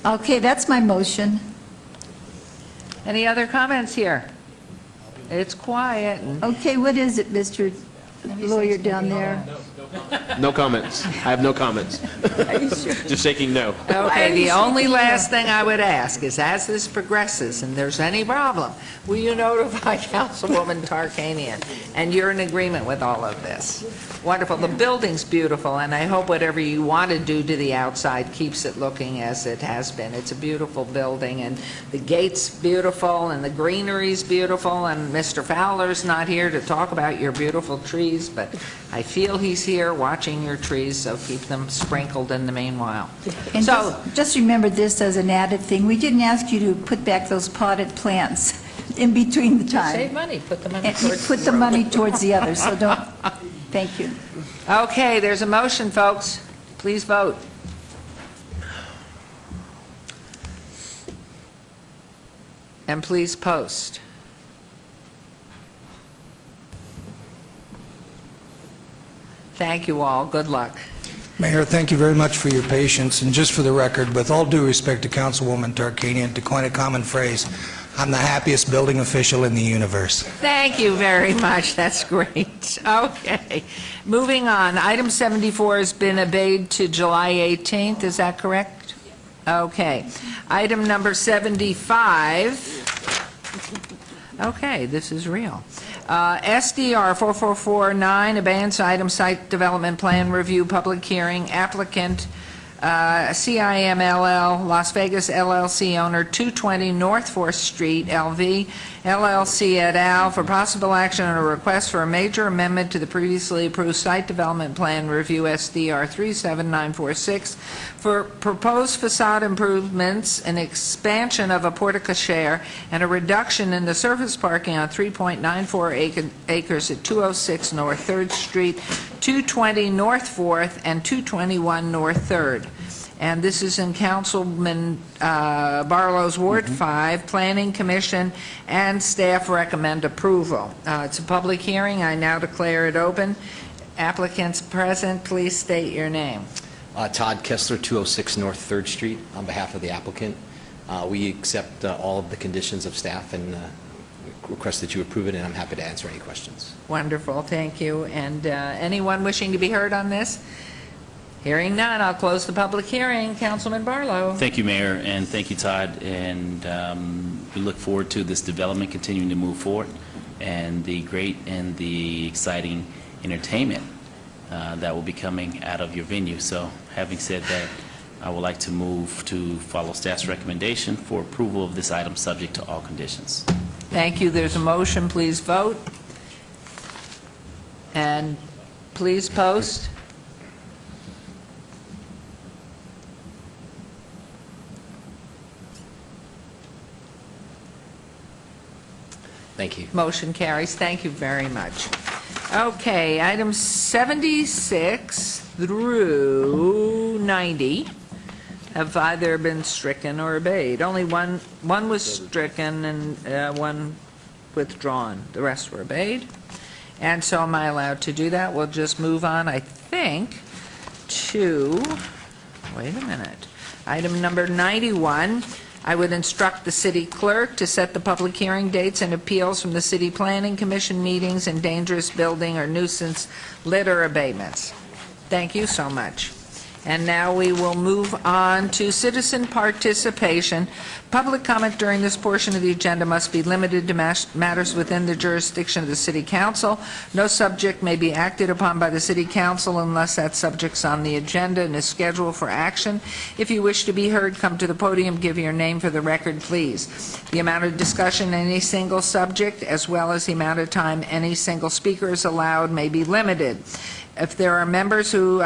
Okay, that's my motion. Any other comments here? It's quiet. Okay, what is it, Mr. Lawyer down there? No comments. I have no comments. Just shaking no. Okay, the only last thing I would ask is, as this progresses and there's any problem, will you notify Councilwoman Tarkanian? And you're in agreement with all of this. Wonderful. The building's beautiful, and I hope whatever you want to do to the outside keeps it looking as it has been. It's a beautiful building, and the gate's beautiful, and the greenery's beautiful, and Mr. Fowler's not here to talk about your beautiful trees, but I feel he's here watching your trees, so keep them sprinkled in the meanwhile. And So, just remember this as an added thing. We didn't ask you to put back those potted plants in between the time. save money, put the money And towards put the money towards the others, so don't, thank you. Okay, there's a motion, folks. Please vote. And please post. Thank you all. Good luck. Mayor, thank you very much for your patience, and just for the record, with all due respect to Councilwoman Tarkanian, to coin a common phrase, I'm the happiest building official in the universe. Thank you very much. That's great. Okay. Moving on. Item 74 has been obeyed to July 18th. Is that correct? Okay. Item number 75. Okay, this is real. SDR 4449, abeyance item, site development plan review, public hearing, applicant CIMLL, Las Vegas LLC owner, 220 North 4th Street, LV, LLC et al., for possible action on a request for a major amendment to the previously approved site development plan review, SDR 37946, for proposed facade improvements, an expansion of a porte-cochere, and a reduction in the surface parking on 3.94 acres at 206 North 3rd Street, 220 North 4th, and 221 North 3rd. And this is in Councilman Barlow's Ward 5. Planning Commission and staff recommend approval. It's a public hearing. I now declare it open. Applicants present, please state your name. Todd Kessler, 206 North 3rd Street, on behalf of the applicant. We accept all of the conditions of staff and request that you approve it, and I'm happy to answer any questions. Wonderful, thank you. And anyone wishing to be heard on this? Hearing none, I'll close the public hearing. Councilman Barlow. Thank you, Mayor, and thank you, Todd. And we look forward to this development continuing to move forward and the great and the exciting entertainment that will be coming out of your venue. So having said that, I would like to move to follow staff's recommendation for approval of this item subject to all conditions. Thank you. There's a motion. Please vote. And please post. Thank you. Motion carries. Thank you very much. Okay, items 76 through 90 have either been stricken or obeyed. Only one was stricken and one withdrawn. The rest were obeyed. And so am I allowed to do that? We'll just move on, I think, to, wait a minute, item number 91. I would instruct the city clerk to set the public hearing dates and appeals from the City Planning Commission meetings and dangerous building or nuisance litter abatements. Thank you so much. And now we will move on to citizen participation. Public comment during this portion of the agenda must be limited to matters within the jurisdiction of the City Council. No subject may be acted upon by the City Council unless that subject's on the agenda and is scheduled for action. If you wish to be heard, come to the podium, give your name for the record, please. The amount of discussion on any single subject, as well as the amount of time any single speaker is allowed, may be limited. If there are members who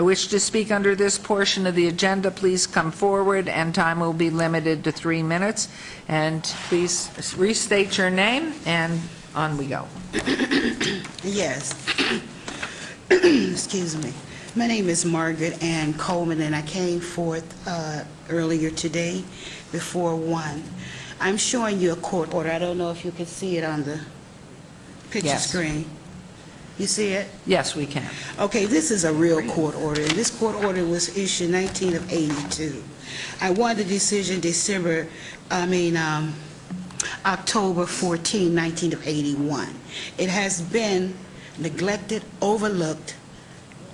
wish to speak under this portion of the agenda, please come forward, and time will be limited to 3 minutes. And please restate your name, and on we go. Yes. Excuse me. My name is Margaret Ann Coleman, and I came forth earlier today before 1. I'm showing you a court order. I don't know if you can see it on the picture screen. You see it? Yes, we can. Okay, this is a real court order, and this court order was issued 19 of 82. I won the decision October 14, 19 of 81. It has been neglected, overlooked,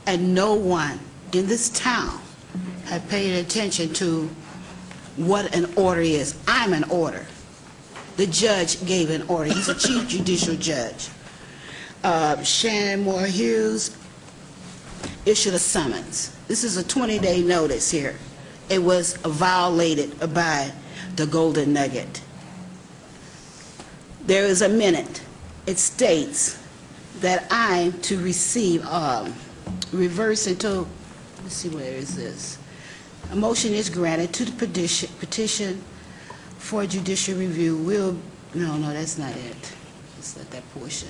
and no one in this town had paid attention to what an order is. I'm an order. The judge gave an order. He's a chief judicial judge. Shannon Moore Hughes issued a summons. This is a 20-day notice here. It was violated by the Golden Nugget. There is a minute. It states that I'm to receive reverse until, let's see, where is this? A motion is granted to the petition for judicial review. No, that's not it. It's not that portion.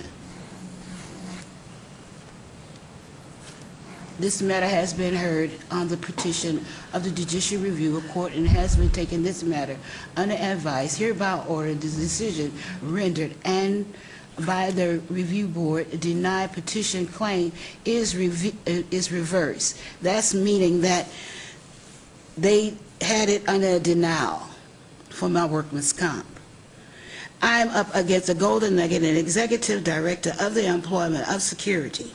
This matter has been heard on the petition of the Judicial Review Court and has been taken this matter under advice, hereby ordered the decision rendered and by the review board denied petition claim is reversed. That's meaning that they had it under denial for my workman's comp. I'm up against the Golden Nugget and executive director of the Employment of Security.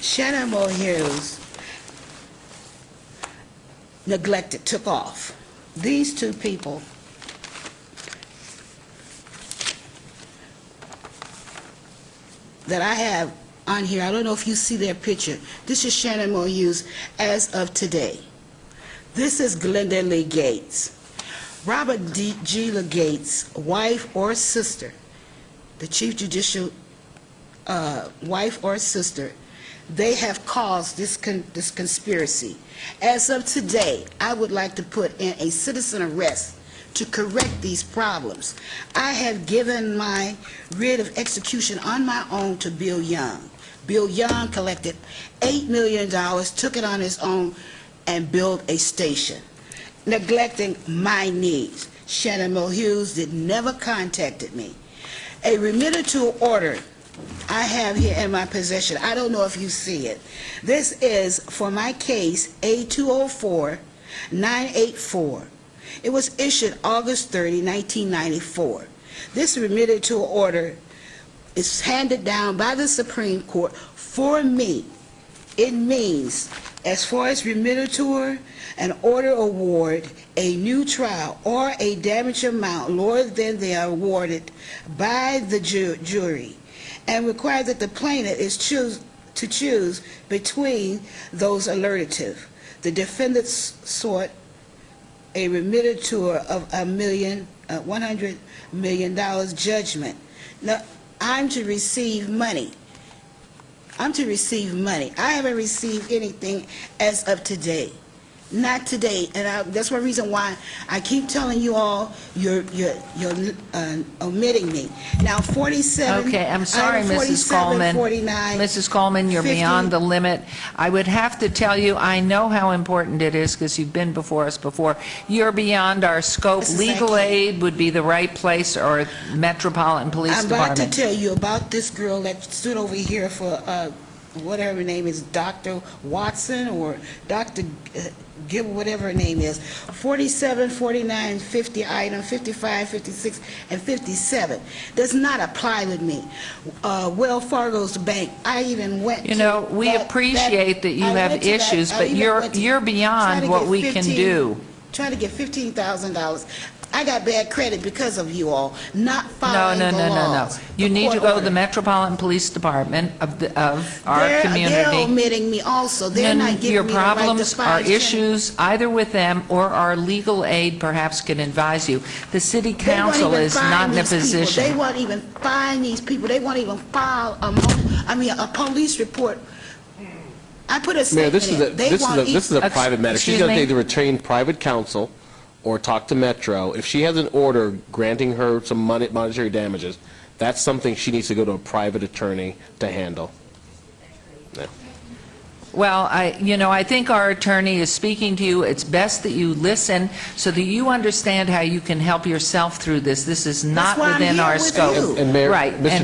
Shannon Moore Hughes neglected, took off. These two people that I have on here, I don't know if you see their picture. This is Shannon Moore Hughes as of today. This is Glenda Lee Gates. Robert G. Lee Gates, wife or sister, the chief judicial wife or sister, they have caused this conspiracy. As of today, I would like to put in a citizen arrest to correct these problems. I have given my writ of execution on my own to Bill Young. Bill Young collected $8 million, took it on his own, and built a station, neglecting my needs. Shannon Moore Hughes never contacted me. A remitter to order I have here in my possession. I don't know if you see it. This is for my case A204-984. It was issued August 30, 1994. This remitted to order is handed down by the Supreme Court for me. It means, as far as remittiture, an order award a new trial or a damage amount lower than they are awarded by the jury, and require that the plaintiff is choose between those alternative. The defendants sought a remittiture of $100 million judgment. Now, I'm to receive money. I haven't received anything as of today. Not today, and that's one reason why I keep telling you all you're omitting me. Now, 47. Okay, I'm sorry, item Mrs. 47, Coleman. 49, Mrs. Coleman, you're 50. beyond the limit. I would have to tell you, I know how important it is because you've been before us before. You're beyond our scope. Mrs. Legal Sankey. aid would be the right place, or Metropolitan Police I'm about Department. to tell you about this girl that stood over here for whatever her name is, Dr. Watson or Dr. Gibb, whatever her name is. 47, 49, 50 item, 55, 56, and 57 does not apply with me. Wells Fargo's bank, I even went You know, we appreciate that you have issues, but you're beyond what we can do. Trying to get $15,000. I got bad credit because of you all not following the laws. You The need to court go to order. the Metropolitan Police Department of our They're community. omitting me also. They're not giving Your me the right to problems are find issues either with them or our legal aid perhaps can advise you. The city They won't council even is find not in a these people. position. They won't even find these people. They won't even file a police report. I put a Mayor, statement this is in. They won't this is a even- private matter. She's Excuse going to me? either retain private counsel or talk to Metro. If she has an order granting her some monetary damages, that's something she needs to go to a private attorney to handle. Yeah. Well, I think our attorney is speaking to you. It's best that you listen so that you understand how you can help yourself through this. This is not That's why I'm within here our with scope. you. And Mayor, Right, Mr.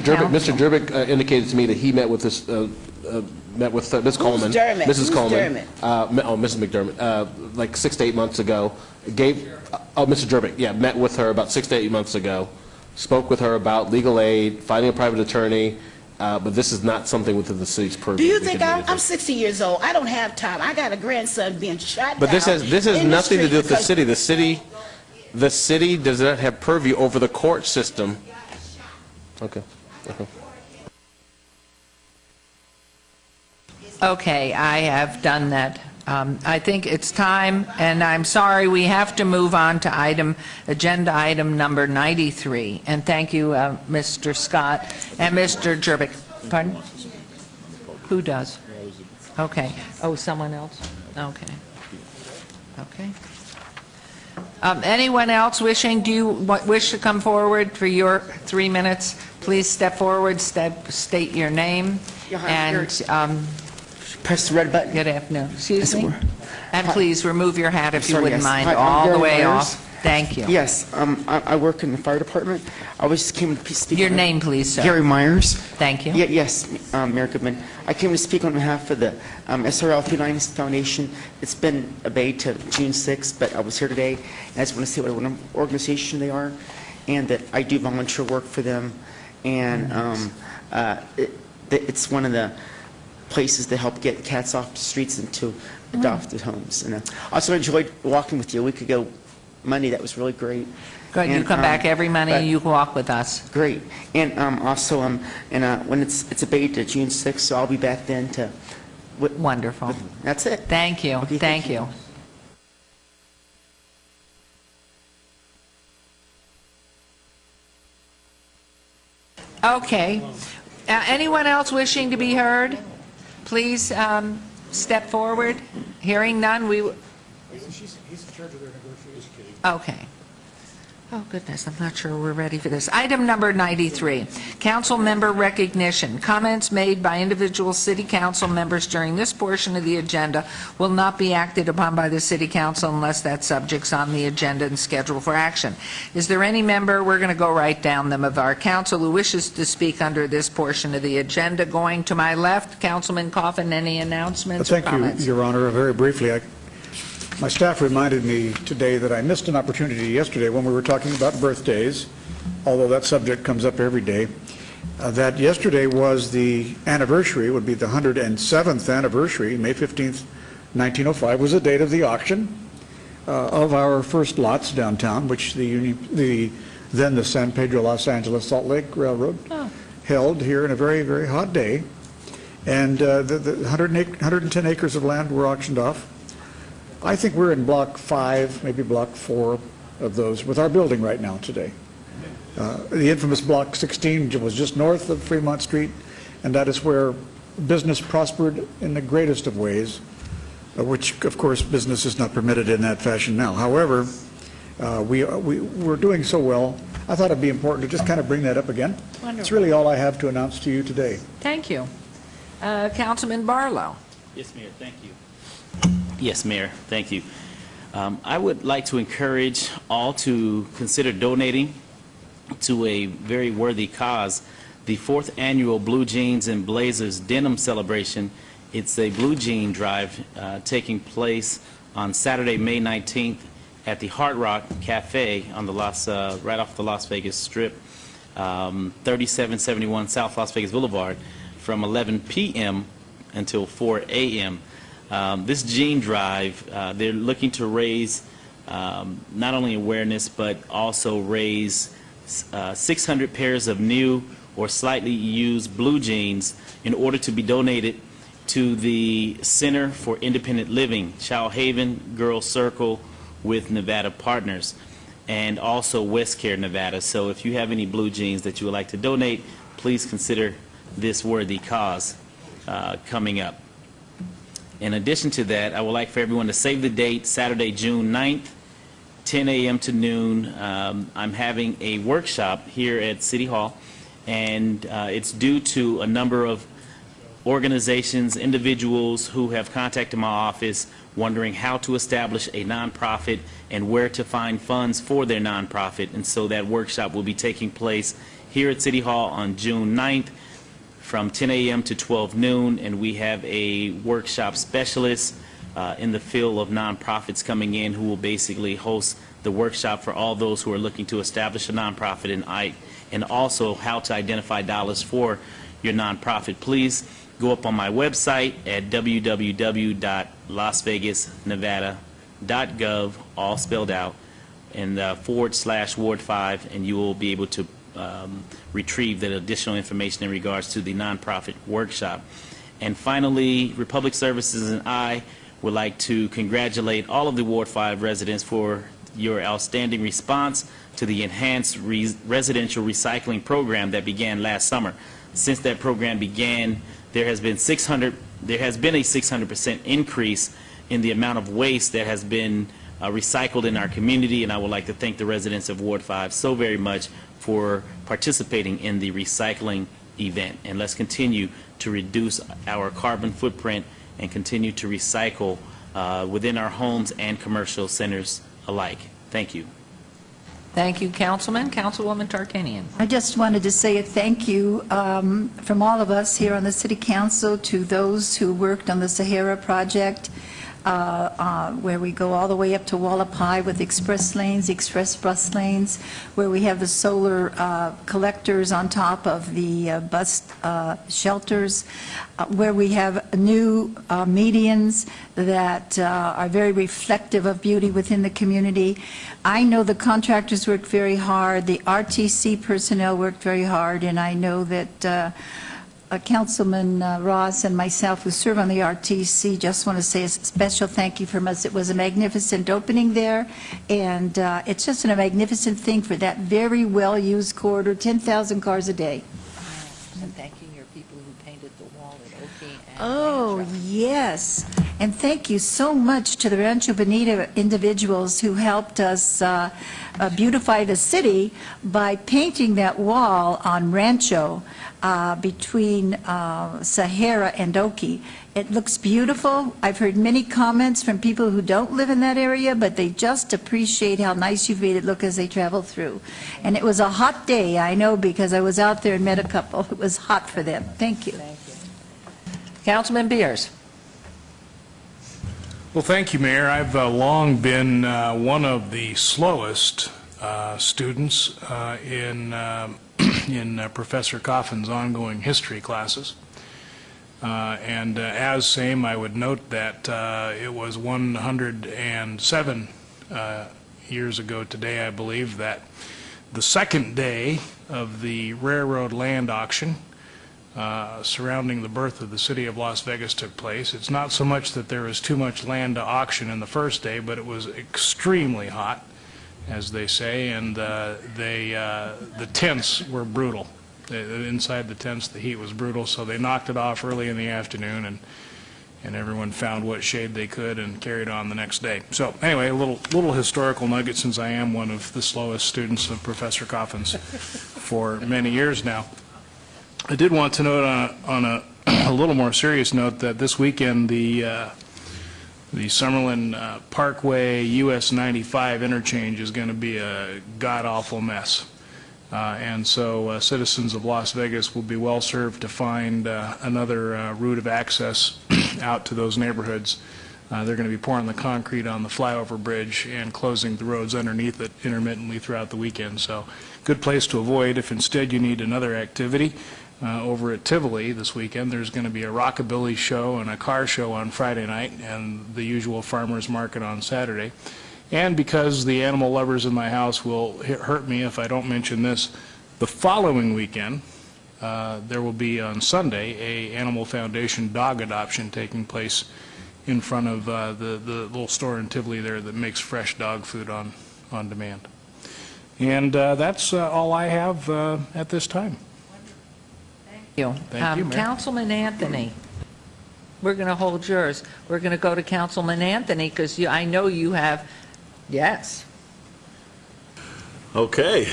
and Jerbick indicated to me that he met with this, Ms. Coleman. Dermott? Mrs. Who's Coleman. Dermott? Mrs. McDermott, like 6 to 8 months ago. Mr. Jerbick, yeah, met with her about 6 to 8 months ago, spoke with her about legal aid, finding a private attorney, but this is not something within the city's purview. Do you We think can I'm 60 years old? I don't have time. I got a grandson being shot But this down has in the nothing to street do with the because- city. The city does not have purview over the court system. Okay. Okay, I have done that. I think it's time, and I'm sorry, we have to move on to agenda item number 93. And thank you, Mr. Scott and Mr. Jerbick. Pardon? Who does? Okay. Oh, someone else? Okay. Okay. Anyone else wishing, do you wish to come forward for your 3 minutes? Please step forward, state your name, and press the red button. Good afternoon. Excuse me? And Hi. please remove your hat if you Sorry, wouldn't yes. mind, Hi, I'm all the Gary way Myers. off. Thank you. Yes, I work in the fire department. I was just came to speak. Your on- name, please, sir. Gary Myers. Thank you. Yes, Mayor Goodman. I came to speak on behalf of the SRL Feline Foundation. It's been abated to June 6th, but I was here today, and I just want to say what an organization they are, and that I do volunteer work for them, and it's one of the places to help get cats off the streets into adopted homes. And I also enjoyed walking with you a week ago, Monday. That was really great. Good, you And, come back every Monday, but- you walk with us. Great. And also, when it's abated to June 6th, so I'll be back then to... Wonderful. That's it. Thank you. Okay, Thank you. Okay. Anyone else wishing to be heard? Please step forward. Hearing none, we... He's in charge of their negotiations. Okay. Oh, goodness, I'm not sure we're ready for this. Item number 93, council member recognition. Comments made by individual city council members during this portion of the agenda will not be acted upon by the city council unless that subject's on the agenda and scheduled for action. Is there any member, we're going to go right down them, of our council who wishes to speak under this portion of the agenda? Going to my left, Councilman Coffin, any announcements or comments? Thank you, Your Honor. Very briefly, my staff reminded me today that I missed an opportunity yesterday when we were talking about birthdays, although that subject comes up every day, that yesterday was the anniversary, would be the 107th anniversary, May 15th, 1905, was the date of the auction of our first lots downtown, which then the San Pedro Los Angeles Salt Lake Railroad held here in a very, very hot day. And the 110 acres of land were auctioned off. I think we're in block 5, maybe block 4 of those with our building right now today. The infamous block 16 was just north of Fremont Street, and that is where business prospered in the greatest of ways, which, of course, business is not permitted in that fashion now. However, we're doing so well, I thought it'd be important to just kind of bring that up again. Wonderful. It's really all I have to announce to you today. Thank you. Councilman Barlow. Yes, Mayor, thank you. Yes, Mayor, thank you. I would like to encourage all to consider donating to a very worthy cause, the 4th annual Blue Jeans and Blazers Denim Celebration. It's a blue jean drive taking place on Saturday, May 19th at the Hard Rock Cafe on the right off the Las Vegas Strip, 3771 South Las Vegas Boulevard, from 11 p.m. until 4 a.m. This jean drive, they're looking to raise not only awareness, but also raise 600 pairs of new or slightly used blue jeans in order to be donated to the Center for Independent Living, Child Haven, Girls Circle with Nevada Partners, and also WestCare Nevada. So if you have any blue jeans that you would like to donate, please consider this worthy cause coming up. In addition to that, I would like for everyone to save the date, Saturday, June 9th, 10 a.m. to noon. I'm having a workshop here at City Hall, and it's due to a number of organizations, individuals who have contacted my office wondering how to establish a nonprofit and where to find funds for their nonprofit. And so that workshop will be taking place here at City Hall on June 9th. From 10 a.m. to 12 noon, and we have a workshop specialist in the field of nonprofits coming in who will basically host the workshop for all those who are looking to establish a nonprofit, and also how to identify dollars for your nonprofit. Please go up on my website at www.lasvegasnevada.gov, all spelled out, and /Ward 5, and you will be able to retrieve that additional information in regards to the nonprofit workshop. And finally, Republic Services and I would like to congratulate all of the Ward 5 residents for your outstanding response to the enhanced residential recycling program that began last summer. Since that program began, there has been a 600% increase in the amount of waste that has been recycled in our community, and I would like to thank the residents of Ward 5 so very much for participating in the recycling event. And let's continue to reduce our carbon footprint and continue to recycle within our homes and commercial centers alike. Thank you. Thank you, Councilman. Councilwoman Tarkanian. I just wanted to say a thank you from all of us here on the City Council to those who worked on the Sahara Project, where we go all the way up to Wallapai with express lanes, express bus lanes, where we have the solar collectors on top of the bus shelters, where we have new medians that are very reflective of beauty within the community. I know the contractors worked very hard, the RTC personnel worked very hard, and I know that Councilman Ross and myself who serve on the RTC just want to say a special thank you from us. It was a magnificent opening there, and it's just a magnificent thing for that very well-used corridor, 10,000 cars a day. And thanking your people who painted the wall at Oki. Oh, yes. And thank you so much to the Rancho Bonita individuals who helped us beautify the city by painting that wall on Rancho between Sahara and Oki. It looks beautiful. I've heard many comments from people who don't live in that area, but they just appreciate how nice you've made it look as they travel through. And it was a hot day, I know, because I was out there and met a couple. It was hot for them. Thank you. Councilman Beers. Well, thank you, Mayor. I've long been one of the slowest students in Professor Coffin's ongoing history classes. And as same, I would note that it was 107 years ago today, I believe, that the second day of the railroad land auction surrounding the birth of the city of Las Vegas took place. It's not so much that there was too much land to auction in the first day, but it was extremely hot, as they say, and the tents were brutal. Inside the tents, the heat was brutal, so they knocked it off early in the afternoon, and everyone found what shade they could and carried on the next day. So anyway, a little historical nugget, since I am one of the slowest students of Professor Coffin's for many years now. I did want to note on a little more serious note that this weekend the Summerlin Parkway US 95 interchange is going to be a god-awful mess. And so citizens of Las Vegas will be well served to find another route of access out to those neighborhoods. They're going to be pouring the concrete on the flyover bridge and closing the roads underneath it intermittently throughout the weekend. So good place to avoid if instead you need another activity. Over at Tivoli this weekend, there's going to be a rockabilly show and a car show on Friday night and the usual farmers market on Saturday. And because the animal lovers in my house will hurt me if I don't mention this, the following weekend, there will be on Sunday a Animal Foundation dog adoption taking place in front of the little store in Tivoli there that makes fresh dog food on demand. And that's all I have at this time. Thank you, Mayor. Councilman Anthony, we're going to hold yours. We're going to go to Councilman Anthony because I know you have, yes. Okay.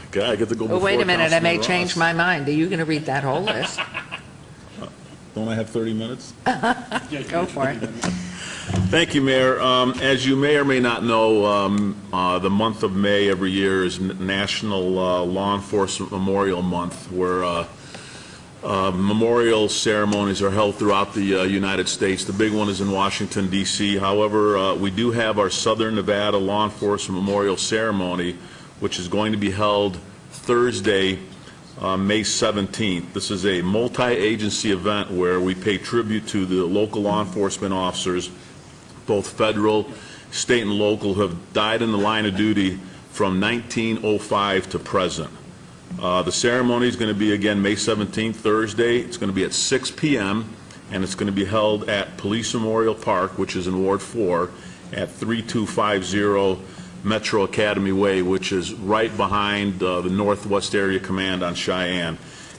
Okay, I get to go before Oh, wait a minute, I may Councilman change Ross. my mind. Are you going to read that whole list? Don't I have 30 minutes? Go for it. Thank you, Mayor. As you may or may not know, the month of May every year is National Law Enforcement Memorial Month, where memorial ceremonies are held throughout the United States. The big one is in Washington, D.C. However, we do have our Southern Nevada Law Enforcement Memorial Ceremony, which is going to be held Thursday, May 17th. This is a multi-agency event where we pay tribute to the local law enforcement officers, both federal, state, and local, who have died in the line of duty from 1905 to present. The ceremony is going to be, again, May 17th, Thursday. It's going to be at 6 p.m., and it's going to be held at Police Memorial Park, which is in Ward 4, at 3250 Metro Academy Way, which is right behind the Northwest Area Command on Cheyenne.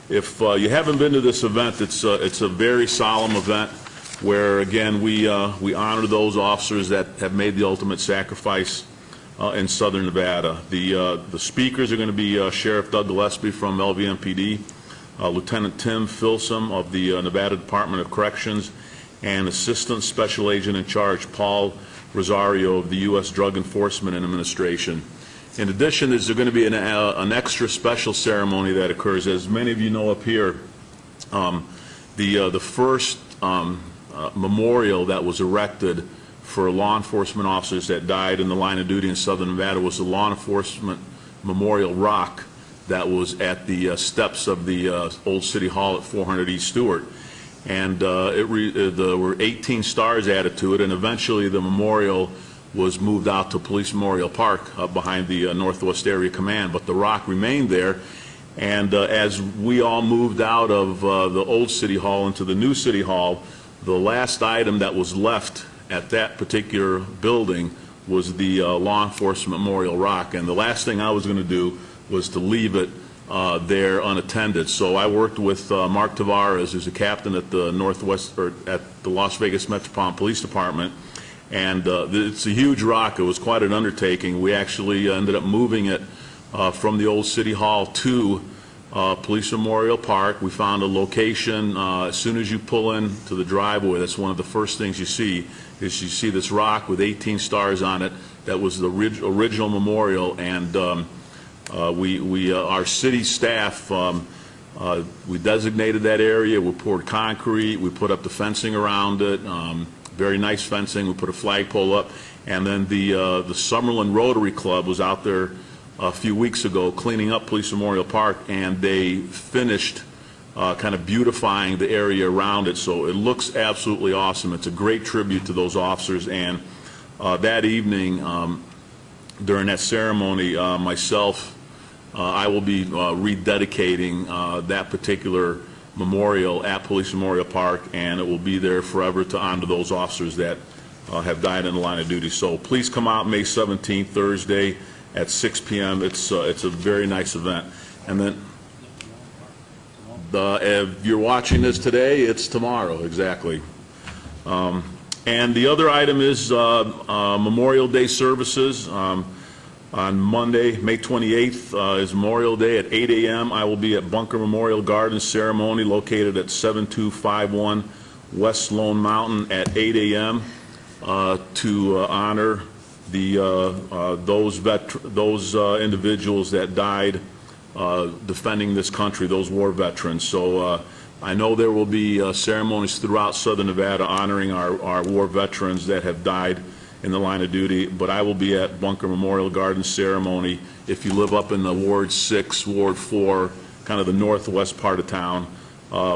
If you haven't been to this event, it's a very solemn event where, again, we honor those officers that have made the ultimate sacrifice in Southern Nevada. The speakers are going to be Sheriff Doug Gillespie from LVMPD, Lieutenant Tim Filson of the Nevada Department of Corrections, and Assistant Special Agent in Charge Paul Rosario of the U.S. Drug Enforcement Administration. In addition, there's going to be an extra special ceremony that occurs. As many of you know up here, the first memorial that was erected for law enforcement officers that died in the line of duty in Southern Nevada was the Law Enforcement Memorial Rock that was at the steps of the old City Hall at 400 East Stewart. And there were 18 stars added to it, and eventually the memorial was moved out to Police Memorial Park behind the Northwest Area Command, but the rock remained there. And as we all moved out of the old City Hall into the new City Hall, the last item that was left at that particular building was the Law Enforcement Memorial Rock. And the last thing I was going to do was to leave it there unattended. So I worked with Mark Tavares, who's a captain at the at the Las Vegas Metropolitan Police Department, and it's a huge rock. It was quite an undertaking. We actually ended up moving it from the old City Hall to Police Memorial Park. We found a location. As soon as you pull into the driveway, that's one of the first things you see, is you see this rock with 18 stars on it. That was the original memorial, and our city staff, we designated that area. We poured concrete. We put up the fencing around it, very nice fencing. We put a flagpole up, and then the Summerlin Rotary Club was out there a few weeks ago cleaning up Police Memorial Park, and they finished kind of beautifying the area around it, so it looks absolutely awesome. It's a great tribute to those officers, and that evening during that ceremony, myself, I will be rededicating that particular memorial at Police Memorial Park, and it will be there forever to honor those officers that have died in the line of duty. So please come out May 17th, Thursday, at 6 p.m. It's a very nice event. And then if you're watching this today, it's tomorrow, exactly. And the other item is Memorial Day services. On Monday, May 28th, is Memorial Day at 8 a.m. I will be at Bunker Memorial Gardens ceremony located at 7251 West Sloan Mountain at 8 a.m. To honor those individuals that died defending this country, those war veterans. So I know there will be ceremonies throughout Southern Nevada honoring our war veterans that have died in the line of duty, but I will be at Bunker Memorial Gardens ceremony. If you live up in the Ward 6, Ward 4, kind of the northwest part of town,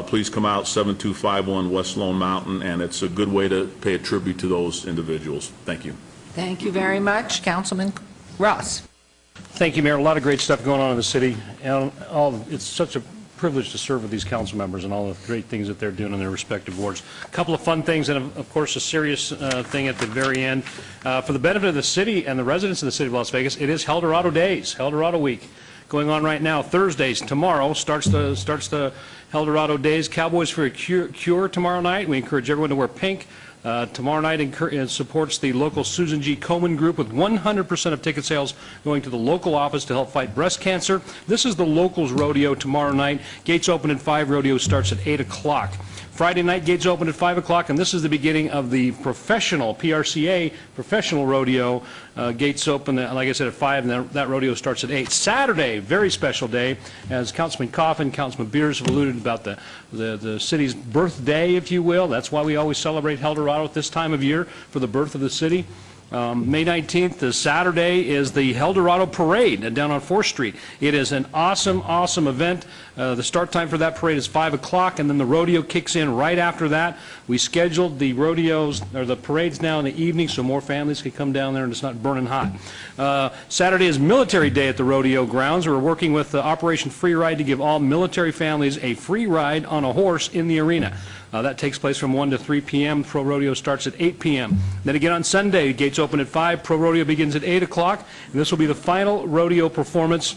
please come out, 7251 West Sloan Mountain, and it's a good way to pay a tribute to those individuals. Thank you. Thank you very much. Councilman Ross. Thank you, Mayor. A lot of great stuff going on in the city. And it's such a privilege to serve with these council members and all the great things that they're doing in their respective wards. A couple of fun things and, of course, a serious thing at the very end. For the benefit of the city and the residents of the city of Las Vegas, it is Eldorado Days, Eldorado Week, going on right now. Thursdays, tomorrow, starts the Eldorado Days. Cowboys for a Cure tomorrow night. We encourage everyone to wear pink. Tomorrow night supports the local Susan G. Komen Group with 100% of ticket sales going to the local office to help fight breast cancer. This is the Locals Rodeo tomorrow night. Gates open at 5. Rodeo starts at 8 o'clock. Friday night, gates open at 5 o'clock, and this is the beginning of the professional, PRCA, professional rodeo. Gates open, like I said, at 5, and that rodeo starts at 8. Saturday, very special day, as Councilman Coffin, Councilman Beers have alluded about the city's birthday, if you will. That's why we always celebrate Eldorado at this time of year, for the birth of the city. May 19th, the Saturday, is the Eldorado Parade down on 4th Street. It is an awesome, awesome event. The start time for that parade is 5 o'clock, and then the rodeo kicks in right after that. We scheduled the rodeos, or the parades now in the evening, so more families can come down there and it's not burning hot. Saturday is Military Day at the rodeo grounds. We're working with Operation Free Ride to give all military families a free ride on a horse in the arena. That takes place from 1 to 3 p.m. Pro Rodeo starts at 8 p.m. Then again on Sunday, gates open at 5. Pro Rodeo begins at 8 o'clock. And this will be the final rodeo performance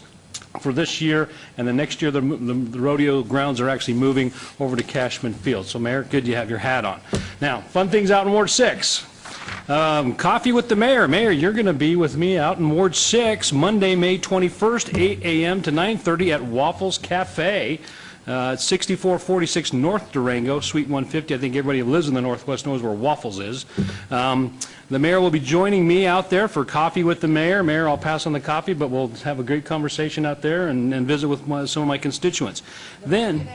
for this year. And the next year, the rodeo grounds are actually moving over to Cashman Field. So, Mayor, good you have your hat on. Now, fun things out in Ward 6. Coffee with the Mayor. Mayor, you're going to be with me out in Ward 6 Monday, May 21st, 8 a.m. to 9:30 at Waffles Cafe. 6446 North Durango, Suite 150. I think everybody who lives in the Northwest knows where Waffles is. The mayor will be joining me out there for coffee with the mayor. Mayor, I'll pass on the coffee, but we'll have a great conversation out there and visit with some of my constituents. Then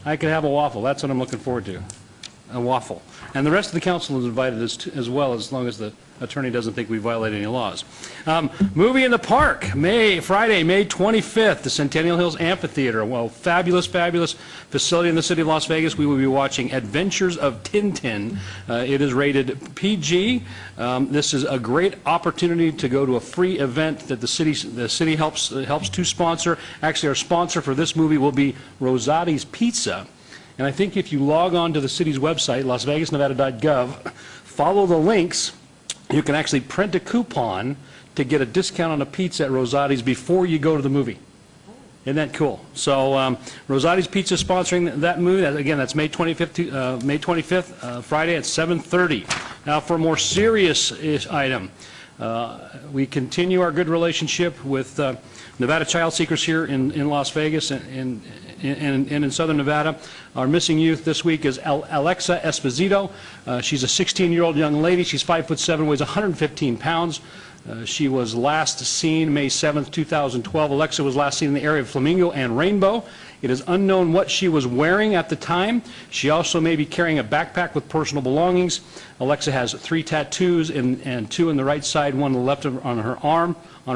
I could have a waffle. That's what I'm looking forward to, a waffle. And the rest of the council is invited as well, as long as the attorney doesn't think we violate any laws. Movie in the Park, Friday, May 25th, the Centennial Hills Amphitheater. Well, fabulous, fabulous facility in the city of Las Vegas. We will be watching Adventures of Tintin. It is rated PG. This is a great opportunity to go to a free event that the city helps to sponsor. Actually, our sponsor for this movie will be Rosati's Pizza. And I think if you log on to the city's website, lasvegasnevada.gov, follow the links, you can actually print a coupon to get a discount on a pizza at Rosati's before you go to the movie. Isn't that cool? So Rosati's Pizza sponsoring that move. Again, that's May 25th, Friday at 7:30. Now for a more serious item, we continue our good relationship with Nevada Child Seekers here in Las Vegas and in Southern Nevada. Our missing youth this week is Alexa Esposito. She's a 16-year-old young lady. She's 5'7", weighs 115 pounds. She was last seen May 7th, 2012. Alexa was last seen in the area of Flamingo and Rainbow. It is unknown what she was wearing at the time. She also may be carrying a backpack with personal belongings. Alexa has 3 tattoos and 2 on the right side, 1 on the left on her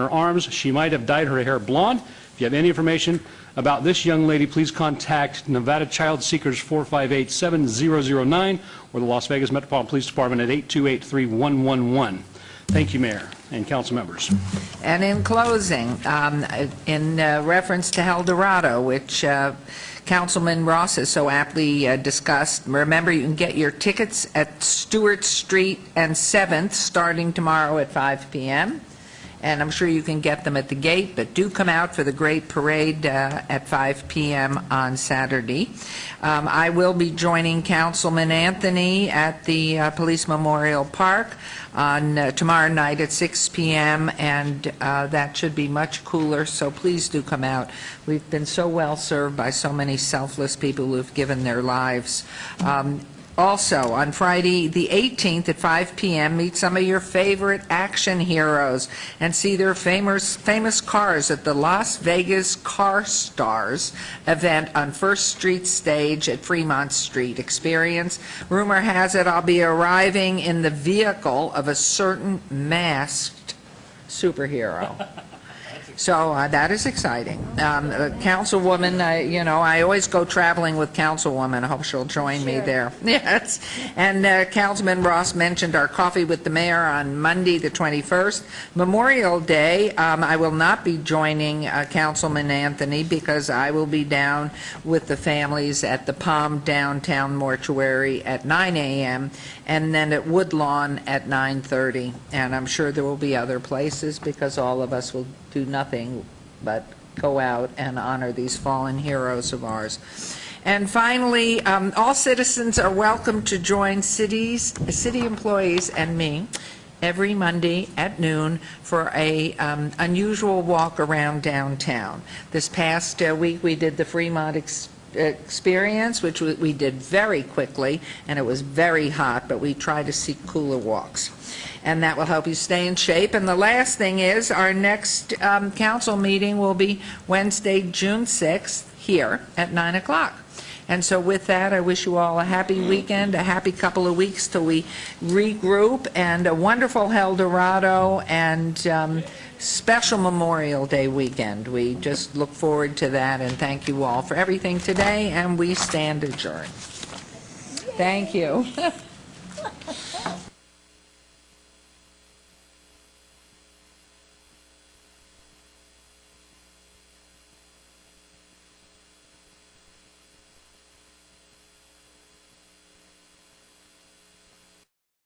arms. She might have dyed her hair blonde. If you have any information about this young lady, please contact Nevada Child Seekers 458-7009 or the Las Vegas Metropolitan Police Department at 828-3111. Thank you, Mayor and council members. And in closing, in reference to El Dorado, which Councilman Ross has so aptly discussed, remember you can get your tickets at Stewart Street and 7th starting tomorrow at 5 p.m. And I'm sure you can get them at the gate, but do come out for the great parade at 5 p.m. on Saturday. I will be joining Councilman Anthony at the Police Memorial Park on tomorrow night at 6 p.m., and that should be much cooler, so please do come out. We've been so well served by so many selfless people who have given their lives. Also, on Friday the 18th at 5 p.m., meet some of your favorite action heroes and see their famous cars at the Las Vegas Car Stars event on First Street Stage at Fremont Street. Experience. Rumor has it I'll be arriving in the vehicle of a certain masked superhero. So that is exciting. Councilwoman, I always go traveling with Councilwoman. I hope she'll join me there. Yes. And Councilman Ross mentioned our coffee with the mayor on Monday the 21st. Memorial Day, I will not be joining Councilman Anthony because I will be down with the families at the Palm Downtown Mortuary at 9 a.m. and then at Woodlawn at 9:30. And I'm sure there will be other places because all of us will do nothing but go out and honor these fallen heroes of ours. And finally, all citizens are welcome to join city employees and me every Monday at noon for a unusual walk around downtown. This past week we did the Fremont experience, which we did very quickly, and it was very hot, but we try to seek cooler walks. And that will help you stay in shape. And the last thing is our next council meeting will be Wednesday, June 6th, here at 9 o'clock. And so with that, I wish you all a happy weekend, a happy couple of weeks till we regroup, and a wonderful El Dorado and special Memorial Day weekend. We just look forward to that, and thank you all for everything today, and we stand adjourned. Thank you.